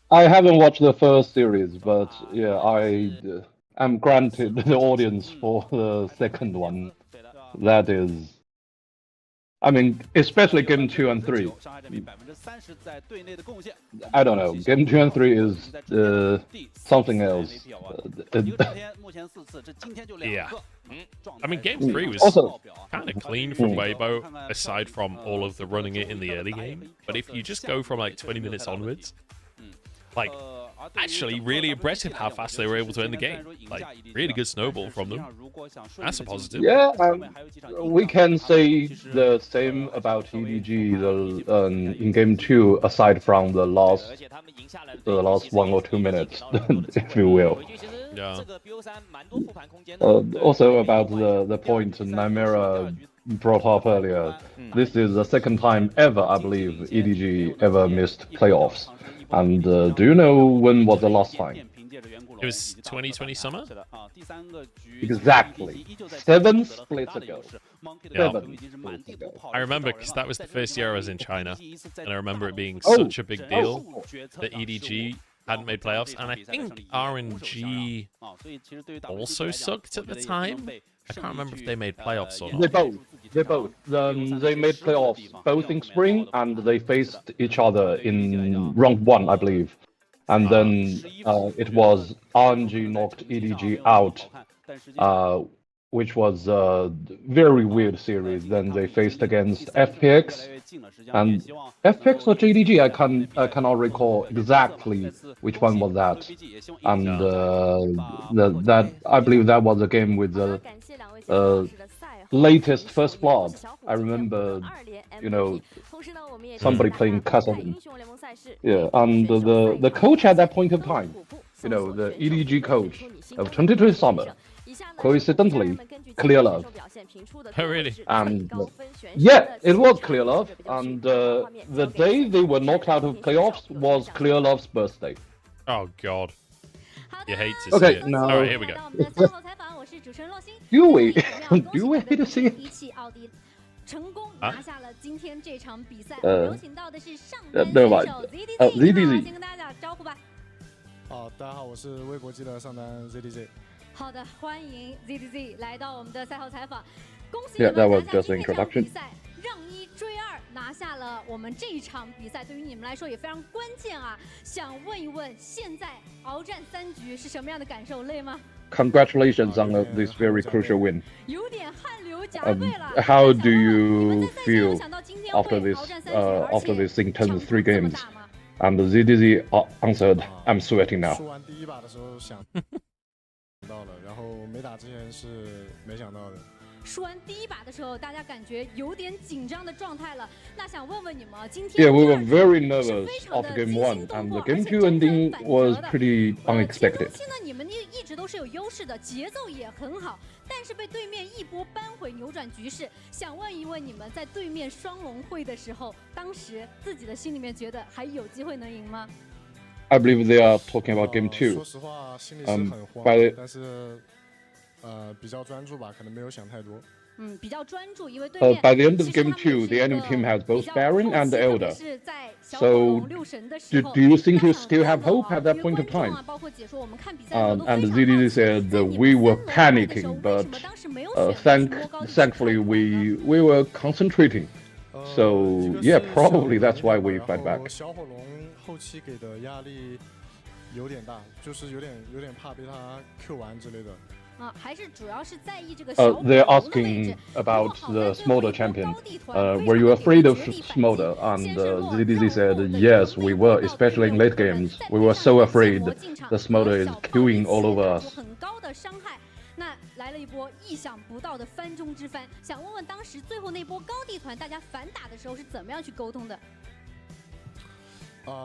I haven't watched the first series, but yeah, I am granted the audience for the second one. That is, I mean, especially game 2 and 3. I don't know. Game 2 and 3 is something else. Yeah. I mean, game 3 was also kind of clean from Weibo, aside from all of the running it in the early game. But if you just go from like 20 minutes onwards, like actually really impressive how fast they were able to end the game. Like, really good snowball from them. That's a positive. Yeah, we can say the same about EDG in game 2, aside from the last 1 or 2 minutes, if you will. Yeah. Also about the point Nymera brought up earlier, this is the second time ever, I believe, EDG ever missed playoffs. And do you know when was the last time? It was 2020 summer? Exactly. 7 splits ago. Yeah. 7 splits ago. I remember because that was the first year I was in China, and I remember it being such a big deal that EDG hadn't made playoffs, and I think RNG also sucked at the time. I can't remember if they made playoffs or not. They both. They made playoffs both in spring, and they faced each other in round 1, I believe. And then it was RNG knocked EDG out, which was a very weird series. Then they faced against FPX, and FPX or JDG, I cannot recall exactly which one was that. And that I believe that was a game with the latest first blood. I remember, somebody playing Caster. Yeah, and the coach at that point of time, the EDG coach of 2020 summer, coincidentally, Clear Love. Oh, really? And yeah, it was Clear Love, and the day they were knocked out of playoffs was Clear Love's birthday. Oh, God. You hate to see it. Now... Alright, here we go. Do we hate to see it? 成功拿下了今天这场比赛。有请到的是上单选手 ZDZ， 先跟大家打招呼吧。好，大家好，我是微博机的上单 ZDZ。好的，欢迎 ZDZ 来到我们的赛后采访。恭喜 Yeah, that was 拿下 just 今 an 天这场 introduction. 比赛，让1追2，拿下了我们这一场比赛，对于你们来说也非常关键啊。想问一问，现在鏖战3局是什么样的感受？累吗？ Congratulations on this very crucial win. 有点汗流浃背了。 How do you feel after this intense 3 games? And ZDZ answered, "I'm sweating now." 输完第1把的时候想到了，然后没打之前是没想到的。 输完第1把的时候，大家感觉有点紧张的状态了。那想问问你们，今天 Yeah, we were very nervous after game 1, and the game 2 ending was pretty unexpected. 节奏期呢，你们一直都是有优势的，节奏也很好，但是被对面一波扳回，扭转局势。想问一问你们，在对面双龙会的时候，当时自己的心里面觉得还有机会能赢吗？ I believe they are talking about game 2. 说实话，心里是很慌，但是比较专注吧，可能没有想太多。比较专注，因为对面 By the end of game 2, the enemy team has both Baron and Elder. So, do you think you still have hope at that point of time? And ZDZ said we were panicking, but thankfully we were concentrating. So, yeah, probably that's why we fight back. 小火龙后期给的压力有点大，就是有点怕被他 Q 完之类的。 They're asking about the Smolder champion. Were you afraid of Smolder? And ZDZ said, yes, we were, especially in late games. We were so afraid the Smolder is queuing all over us. 那来了一波意想不到的翻中之翻，想问问当时最后那波高地团大家反打的时候是怎么样去沟通的？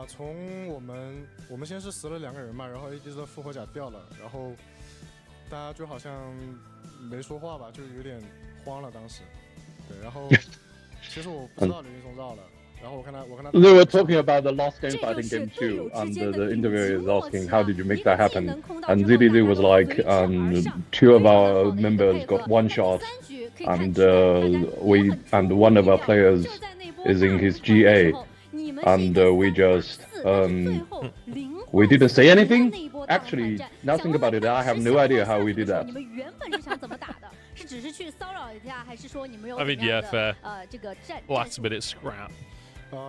从我们先是死了2个人嘛，然后 AD 的复活甲掉了，然后。 大家就好像没说话吧，就有点慌了当时。对，然后其实我不知道刘云松绕了，然后我看他。They were talking about the last game fight in game 2, and the interviewer is asking how did you make that happen? And ZDZ was like, 2 of our members got 1 shot, and one of our players is in his GA, and we just we didn't say anything. Actually, now think about it, I have no idea how we did that. I mean, yeah, fair. Last minute scrap.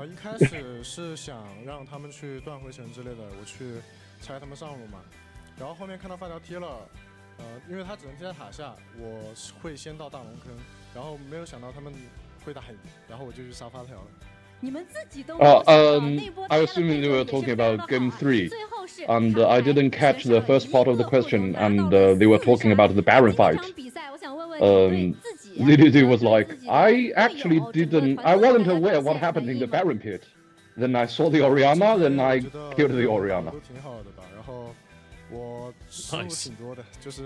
一开始是想让他们去断回城之类的，我去拆他们上路嘛。然后后面看到发条踢了，因为他只能踢在塔下，我会先到大龙坑，然后没有想到他们会打赢，然后我就去杀发条了。 你们自己都 I assume they were talking about game 3. and I didn't catch the first part of the question, and they were talking about the Baron fight. ZDZ was like, I actually I wasn't aware what happened in the Baron pit. Then I saw the Oriana, then I killed the Oriana. 都挺好的吧，然后我失误挺多的，就是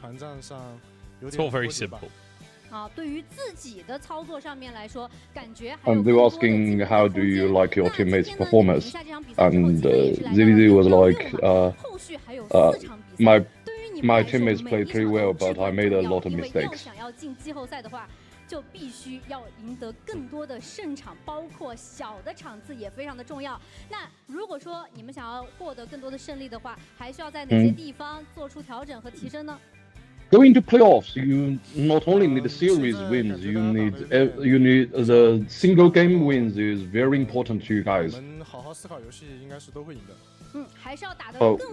团战上有点 It's all very simple. 啊，对于自己的操作上面来说，感觉 And they were asking how do you like your teammates' performance, and ZDZ was like, my teammates played pretty well, but I made a lot of mistakes. 想要进季后赛的话，就必须要赢得更多的胜场，包括小的场次也非常的重要。那如果说你们想要获得更多的胜利的话，还需要在哪些地方做出调整和提升呢？ Going to playoffs, you not only need series wins, you need the single game wins is very important to you guys. 我们好好思考游戏，应该是都会赢的。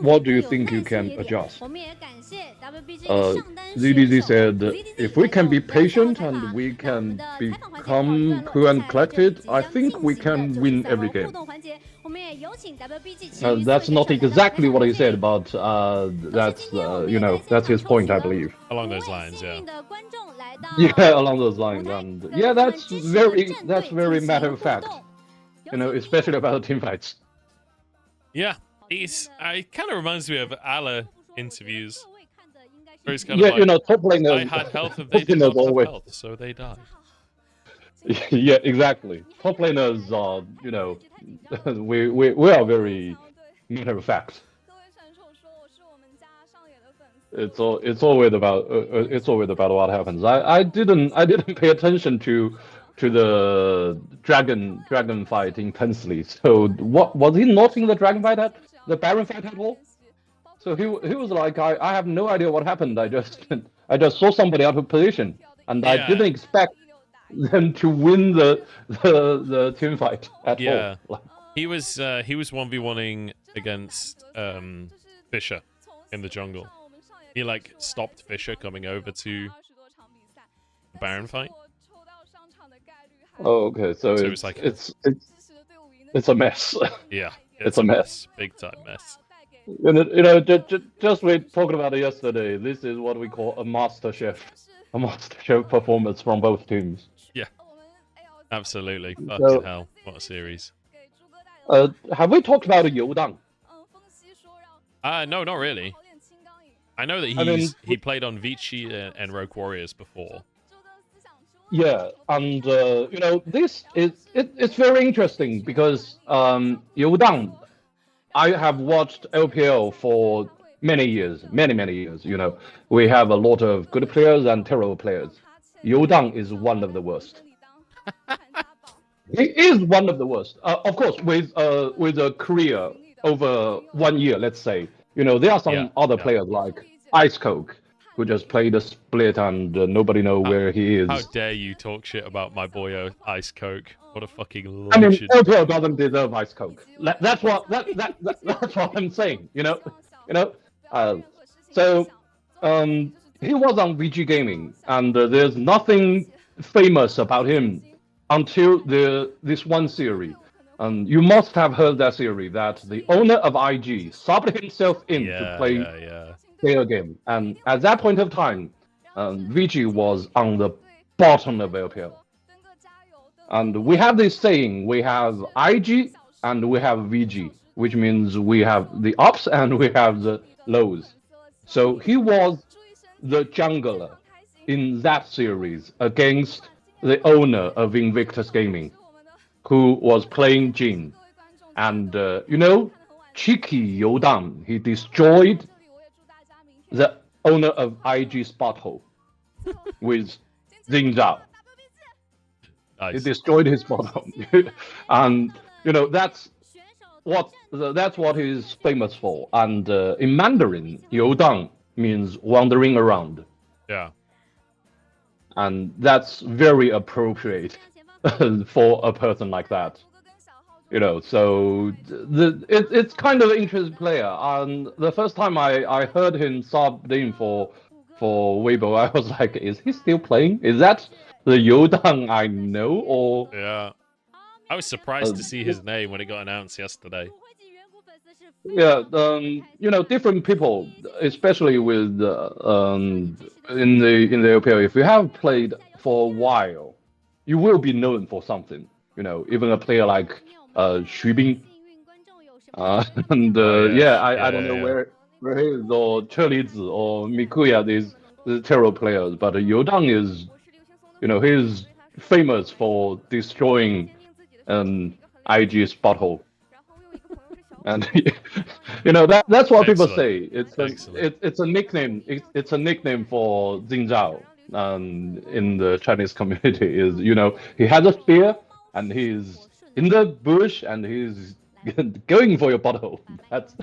What do you think you can adjust? ZDZ said, if we can be patient and we can become cool and collected, I think we can win every game. That's not exactly what he said, but that's that's his point, I believe. Along those lines, yeah. Yeah, along those lines, and yeah, that's very matter of fact. Especially about team fights. Yeah, it kind of reminds me of Allah interviews. Where he's kind of like, top laners. I had health and they did not have health, so they died. Yeah, exactly. Top laners are, we are very matter of fact. It's always about what happens. I didn't pay attention to the dragon fight intensely. So what was he not in the dragon fight the Baron fight at all? So he was like, I have no idea what happened. I just saw somebody out of position, and I didn't expect them to win the team fight at all. He was 1v1ing against Fisher in the jungle. He stopped Fisher coming over to the Baron fight. Oh, okay. So it's a mess. Yeah, it's a mess. Big time mess. Just we talked about it yesterday. This is what we call a master chef performance from both teams. Yeah, absolutely. Fucking hell, what a series. Have we talked about Youdang? No, not really. I know that he played on Vici and Rogue Warriors before. Yeah, and it's very interesting because Youdang, I have watched LPL for many years. We have a lot of good players and terrible players. Youdang is one of the worst. He is one of the worst. Of course, with a career over 1 year, let's say. There are some other players like Ice Coke, who just played a split and nobody knows where he is. How dare you talk shit about my boyo Ice Coke? What a fucking legend. I mean, LPL doesn't deserve Ice Coke. That's what I'm saying. So he was on VG Gaming, and there's nothing famous about him until this one series. You must have heard that series that the owner of IG subbed himself in to play a game, and at that point of time, VG was on the bottom of LPL. And we have this saying: we have IG and we have VG, which means we have the ups and we have the lows. So he was the jungler in that series against the owner of Invictus Gaming, who was playing Jhin. And cheeky Youdang, he destroyed the owner of IG Spot Hole with Xin Zhao. Nice. He destroyed his spot hole. And that's what he's famous for. And in Mandarin, Youdang means wandering around. Yeah. And that's very appropriate for a person like that. So it's kind of an interesting player. And the first time I heard him subbed in for Weibo, I was like, is he still playing? Is that the Youdang I know? Or yeah, I was surprised to see his name when it got announced yesterday. Yeah, you know, different people, especially with in the LPL, if you have played for a while, you will be known for something. You know, even a player like Xu Bing, and I don't know where he is, or Chelizi or Mikuya, these terror players, but Youdang is, you know, he's famous for destroying IG's butthole. And you know, that's what people say. It's a nickname. It's a nickname for Jing Zhao in the Chinese community. Is, you know, he has a spear and he's in the bush and he's going for your butthole. That's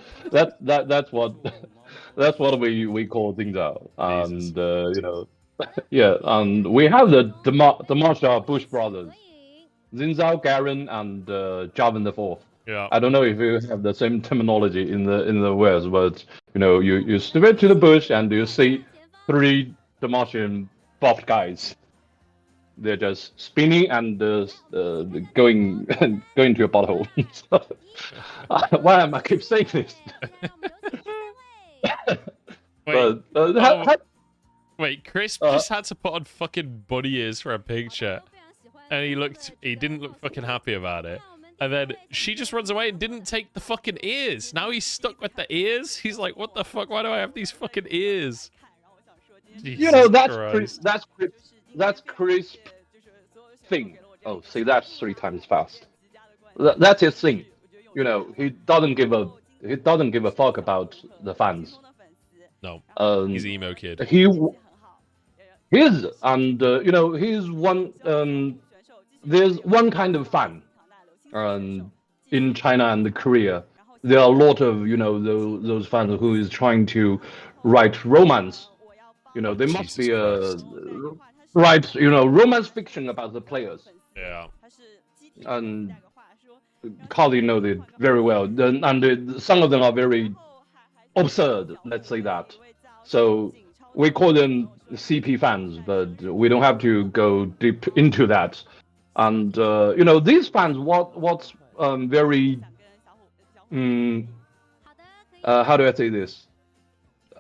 what we call Jing Zhao. And you know, yeah. And we have the Marshall Bush brothers, Jing Zhao, Garen, and Jarvan the Fourth. Yeah. I don't know if you have the same terminology in the West, but you know, you step to the bush and you see 3 Damascene buffed guys. They're just spinning and going to your butthole. Why am I keep saying this? Wait, Chris just had to put on fucking bunny ears for a picture, and he didn't look fucking happy about it. And then she just runs away and didn't take the fucking ears. Now he's stuck with the ears. He's like, what the fuck? Why do I have these fucking ears? Jesus, you know, that's crisp thing. Oh, see, that's 3 times fast. That's his thing. You know, he doesn't give a fuck about the fans. No, he's emo kid. He is, and you know, he's one. There's one kind of fan. In China and Korea, there are a lot of, you know, those fans who is trying to write romance. You know, there must be write, you know, romance fiction about the players. Yeah. And Carly knows it very well. And some of them are very absurd, let's say that. So we call them CP fans, but we don't have to go deep into that. And you know, these fans, what's very how do I say this?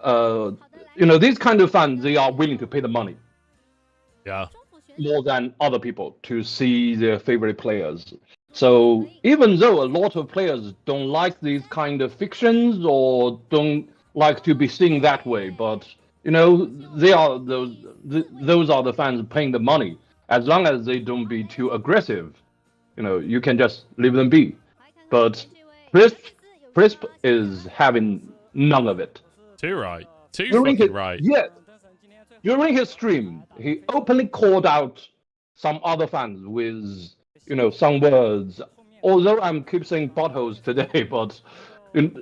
You know, these kind of fans, they are willing to pay the money. Yeah. More than other people to see their favorite players. So even though a lot of players don't like these kind of fictions or don't like to be seen that way, but you know, they are those are the fans paying the money. As long as they don't be too aggressive, you know, you can just leave them be. But Crisp is having none of it. Too right. Too fucking right. Yeah. During his stream, he openly called out some other fans with, you know, some words. Although I'm keep saying buttholes today, but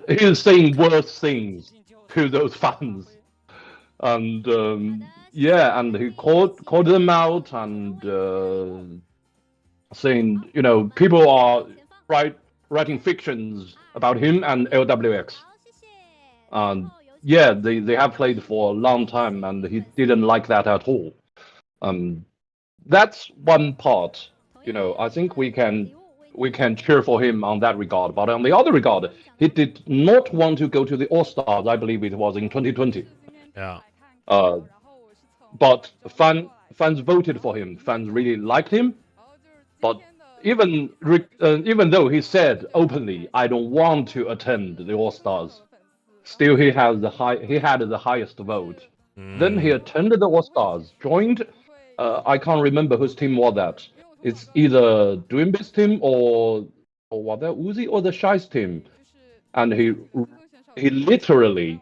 he's saying worse things to those fans. And yeah, and he called them out and saying, you know, people are writing fictions about him and LWX. And yeah, they have played for a long time, and he didn't like that at all. That's one part. You know, I think we can cheer for him on that regard. But on the other regard, he did not want to go to the All-Stars. I believe it was in 2020. Yeah. But fans voted for him. Fans really liked him. But even though he said openly, "I don't want to attend the All-Stars," still he had the highest vote. Then he attended the All-Stars, joined. I can't remember whose team was that. It's either Dreambase team or was that Uzi or the Shice team, and he literally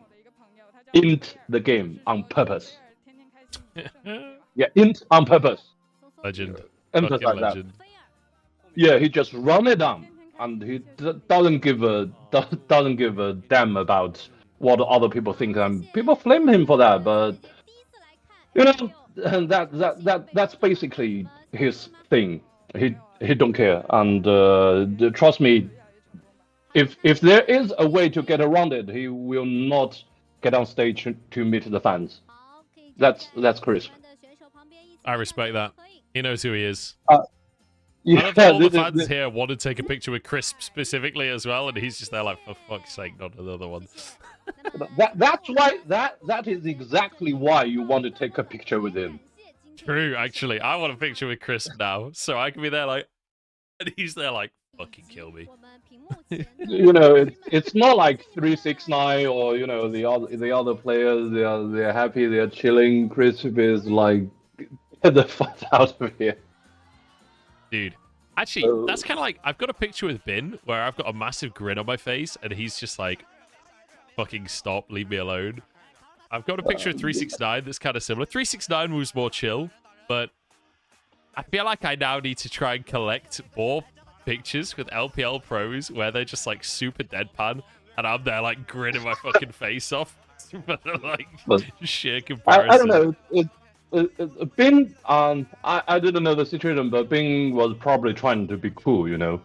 int the game on purpose. Yeah, int on purpose. Legend. Emphasize that. Yeah, he just run it down, and he doesn't give a damn about what other people think. And people flame him for that, but you know, and that's basically his thing. He don't care, and trust me, if there is a way to get around it, he will not get on stage to meet the fans. That's Chris. I respect that. He knows who he is. I love that all the fans here want to take a picture with Crisp specifically as well, and he's just there like, for fuck's sake, not another one. That's why that is exactly why you want to take a picture with him. True, actually. I want a picture with Crisp now, so I can be there like, and he's there like, fucking kill me. You know, it's not like 369 or the other players. They're happy, they're chilling. Crisp is like, get the fuck out of here. Dude, actually, that's kind of like, I've got a picture with Bin where I've got a massive grin on my face and he's just like, fucking stop, leave me alone. I've got a picture of 369 that's kind of similar. 369 was more chill, but I feel like I now need to try and collect more pictures with LPL pros where they're just like super deadpan and I'm there like grinning my fucking face off. Like, sheer comparison. I don't know. Bing, I didn't know the situation, but Bing was probably trying to be cool, you know.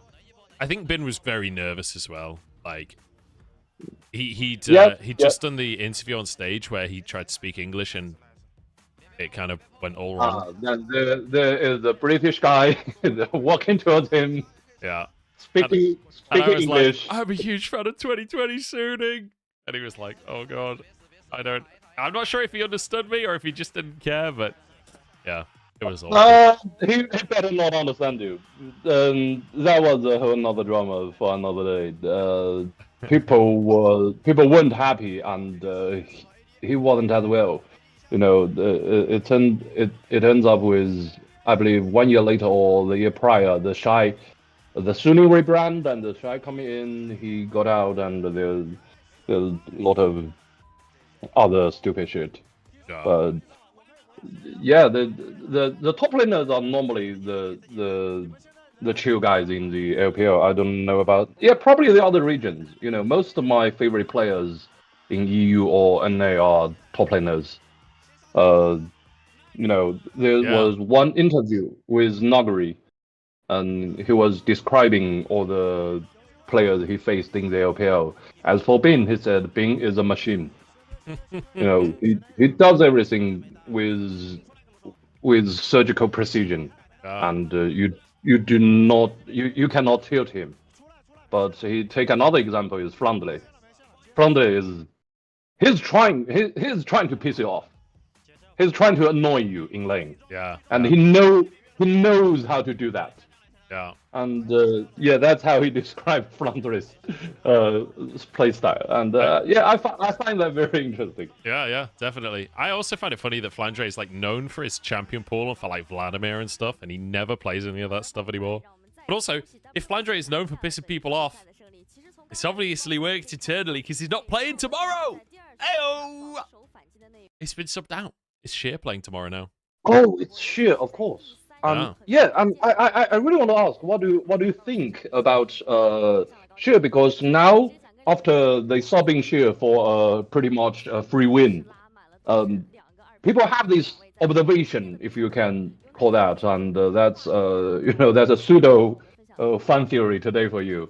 I think Bin was very nervous as well. Like, he'd just done the interview on stage where he tried to speak English and it kind of went all wrong. There is a British guy walking towards him. Yeah. Speaking English. Like, I'm a huge fan of 2020 Sooning. And he was like, oh god, I'm not sure if he understood me or if he just didn't care, but yeah, it was awful. He better not understand you. That was a whole another drama for another day. People weren't happy, and he wasn't as well. You know, it ends up with, I believe, 1 year later or the year prior, the Sooning rebrand and the Shy coming in. He got out, and there's a lot of other stupid shit. Yeah. But yeah, the top laners are normally the chill guys in the LPL. I don't know about probably the other regions. You know, most of my favorite players in EU or NA are top laners. You know, there was one interview with Nagari, and he was describing all the players he faced in the LPL. As for Bin, he said Bin is a machine. You know, he does everything with surgical precision, and you cannot tilt him. But he take another example is Flandre. Flandre he's trying to piss you off. He's trying to annoy you in lane. Yeah. And he knows how to do that. Yeah. And that's how he described Flandre's playstyle. And I find that very interesting. Yeah, definitely. I also find it funny that Flandre is like known for his champion pool and for like Vladimir and stuff, and he never plays any of that stuff anymore. But also, if Flandre is known for pissing people off, it's obviously worked internally because he's not playing tomorrow. Ayo! It's been subbed out. It's Sheer playing tomorrow now. Oh, it's Sheer, of course. I really want to ask, what do you think about Sheer? Because now, after they subbing Sheer for pretty much a free win, people have this observation, if you can call that, and that's that's a pseudo fan theory today for you.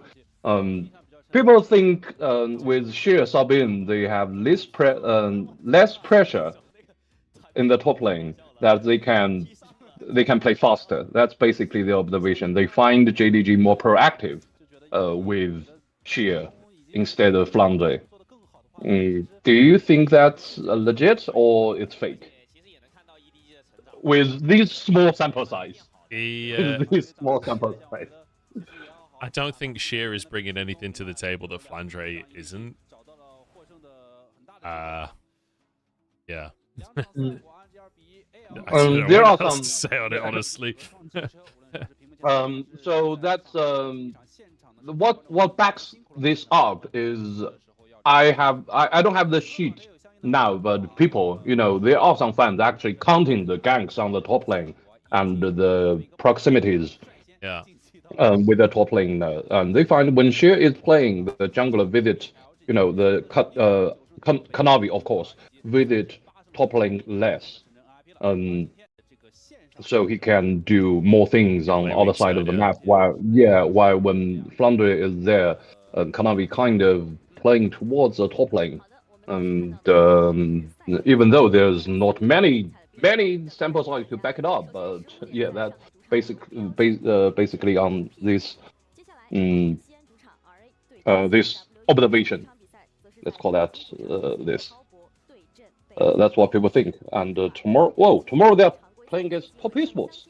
People think with Sheer sub in, they have less pressure in the top lane, that they can play faster. That's basically the observation. They find JDG more proactive with Sheer instead of Flandre. Do you think that's legit or it's fake? With these small sample size. These small sample size. I don't think Sheer is bringing anything to the table that Flandre isn't. Yeah. There are some to say on it, honestly. So that's what backs this up is I don't have the sheet now, but people, there are some fans actually counting the ganks on the top lane and the proximities. Yeah. With the top lane, and they find when Sheer is playing, the jungler visit, the Kanavi, of course, visit top lane less. So he can do more things on the other side of the map. While when Flandre is there, Kanavi kind of playing towards the top lane, and even though there's not many sample size to back it up, but basically on this this observation. Let's call that this. That's what people think. And tomorrow they're playing against Top Esports.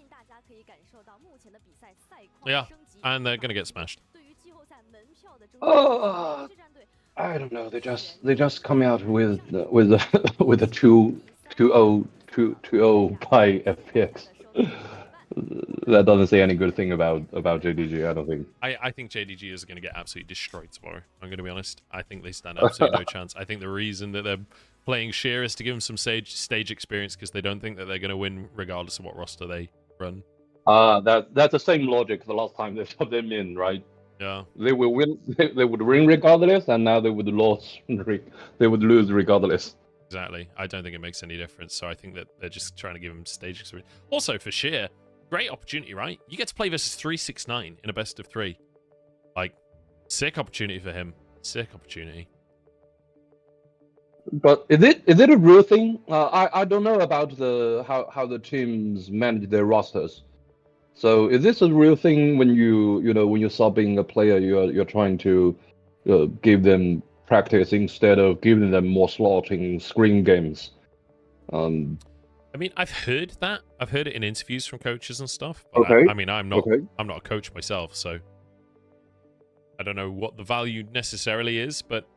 Yeah, and they're gonna get smashed. I don't know. They just come out with a 2-0 by FPX. That doesn't say any good thing about JDG, I don't think. I think JDG is going to get absolutely destroyed tomorrow. I'm going to be honest. I think they stand absolutely no chance. I think the reason that they're playing Sheer is to give them some stage experience because they don't think that they're going to win regardless of what roster they run. That's the same logic the last time they put them in, right? Yeah. They will win. They would win regardless, and now they would lose. They would lose regardless. Exactly. I don't think it makes any difference. So I think that they're just trying to give them stage experience. Also for Sheer, great opportunity, right? You get to play versus 369 in a best of 3. Like, sick opportunity for him. Sick opportunity. But is it a real thing? I don't know about how the teams manage their rosters. So is this a real thing when when you're subbing a player, you're trying to give them practice instead of giving them more slot in screen games? I mean, I've heard that. I've heard it in interviews from coaches and stuff. But Okay. I mean, I'm not a coach myself, so I don't know what the value necessarily is. But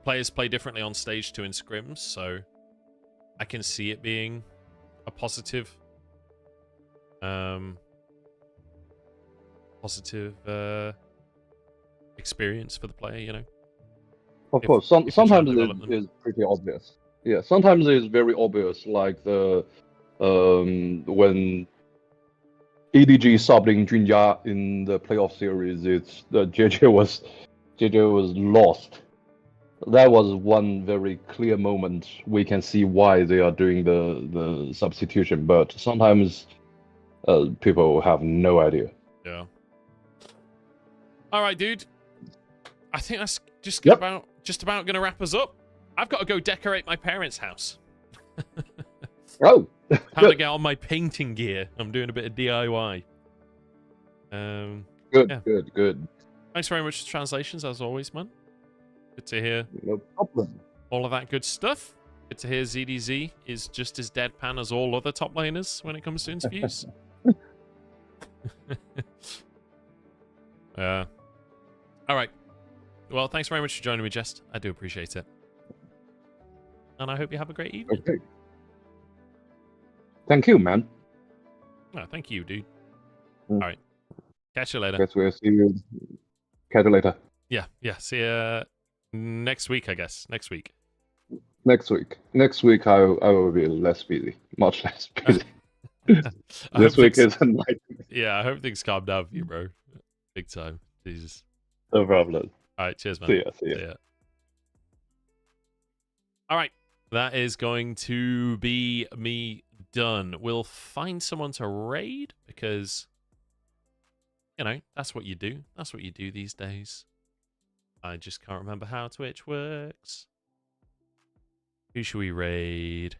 players play differently on stage to in scrims, so I can see it being a positive experience for the player, Of course, sometimes it is pretty obvious. Yeah, sometimes it's very obvious, like when EDG subbed in Junja in the playoff series, JJ was lost. That was one very clear moment. We can see why they are doing the substitution, but sometimes people have no idea. Yeah. All right, dude. I think that's just about going to wrap us up. I've got to go decorate my parents' house. Oh. Time to get on my painting gear. I'm doing a bit of DIY. Good. Thanks very much for the translations, as always, man. Good to hear. No problem. All of that good stuff. Good to hear ZDZ is just as deadpan as all other top laners when it comes to interviews. All right. Well, thanks very much for joining me, Jest. I do appreciate it. And I hope you have a great evening. Okay. Thank you, man. Oh, thank you, dude. All right. Catch you later. Guess we'll see you. Catch you later. Yeah. See you next week, I guess. Next week. Next week, I will be less busy. Much less busy. This week is a night. Yeah, I hope things calm down for you, bro. Big time. Jesus. No problem. All right, cheers, man. See ya. All right, that is going to be me done. We'll find someone to raid because, that's what you do. That's what you do these days. I just can't remember how Twitch works. Who should we raid?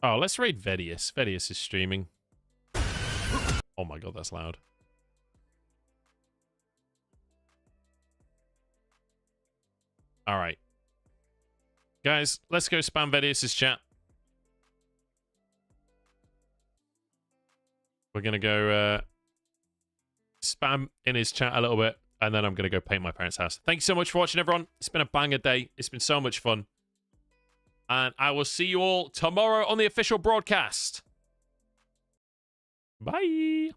Oh, let's raid Vedius. Vedius is streaming. Oh my god, that's loud. Alright. Guys, let's go spam Vedius' chat. We're going to go spam in his chat a little bit, and then I'm going to go paint my parents' house. Thank you so much for watching, everyone. It's been a banger day. It's been so much fun. And I will see you all tomorrow on the official broadcast. Bye.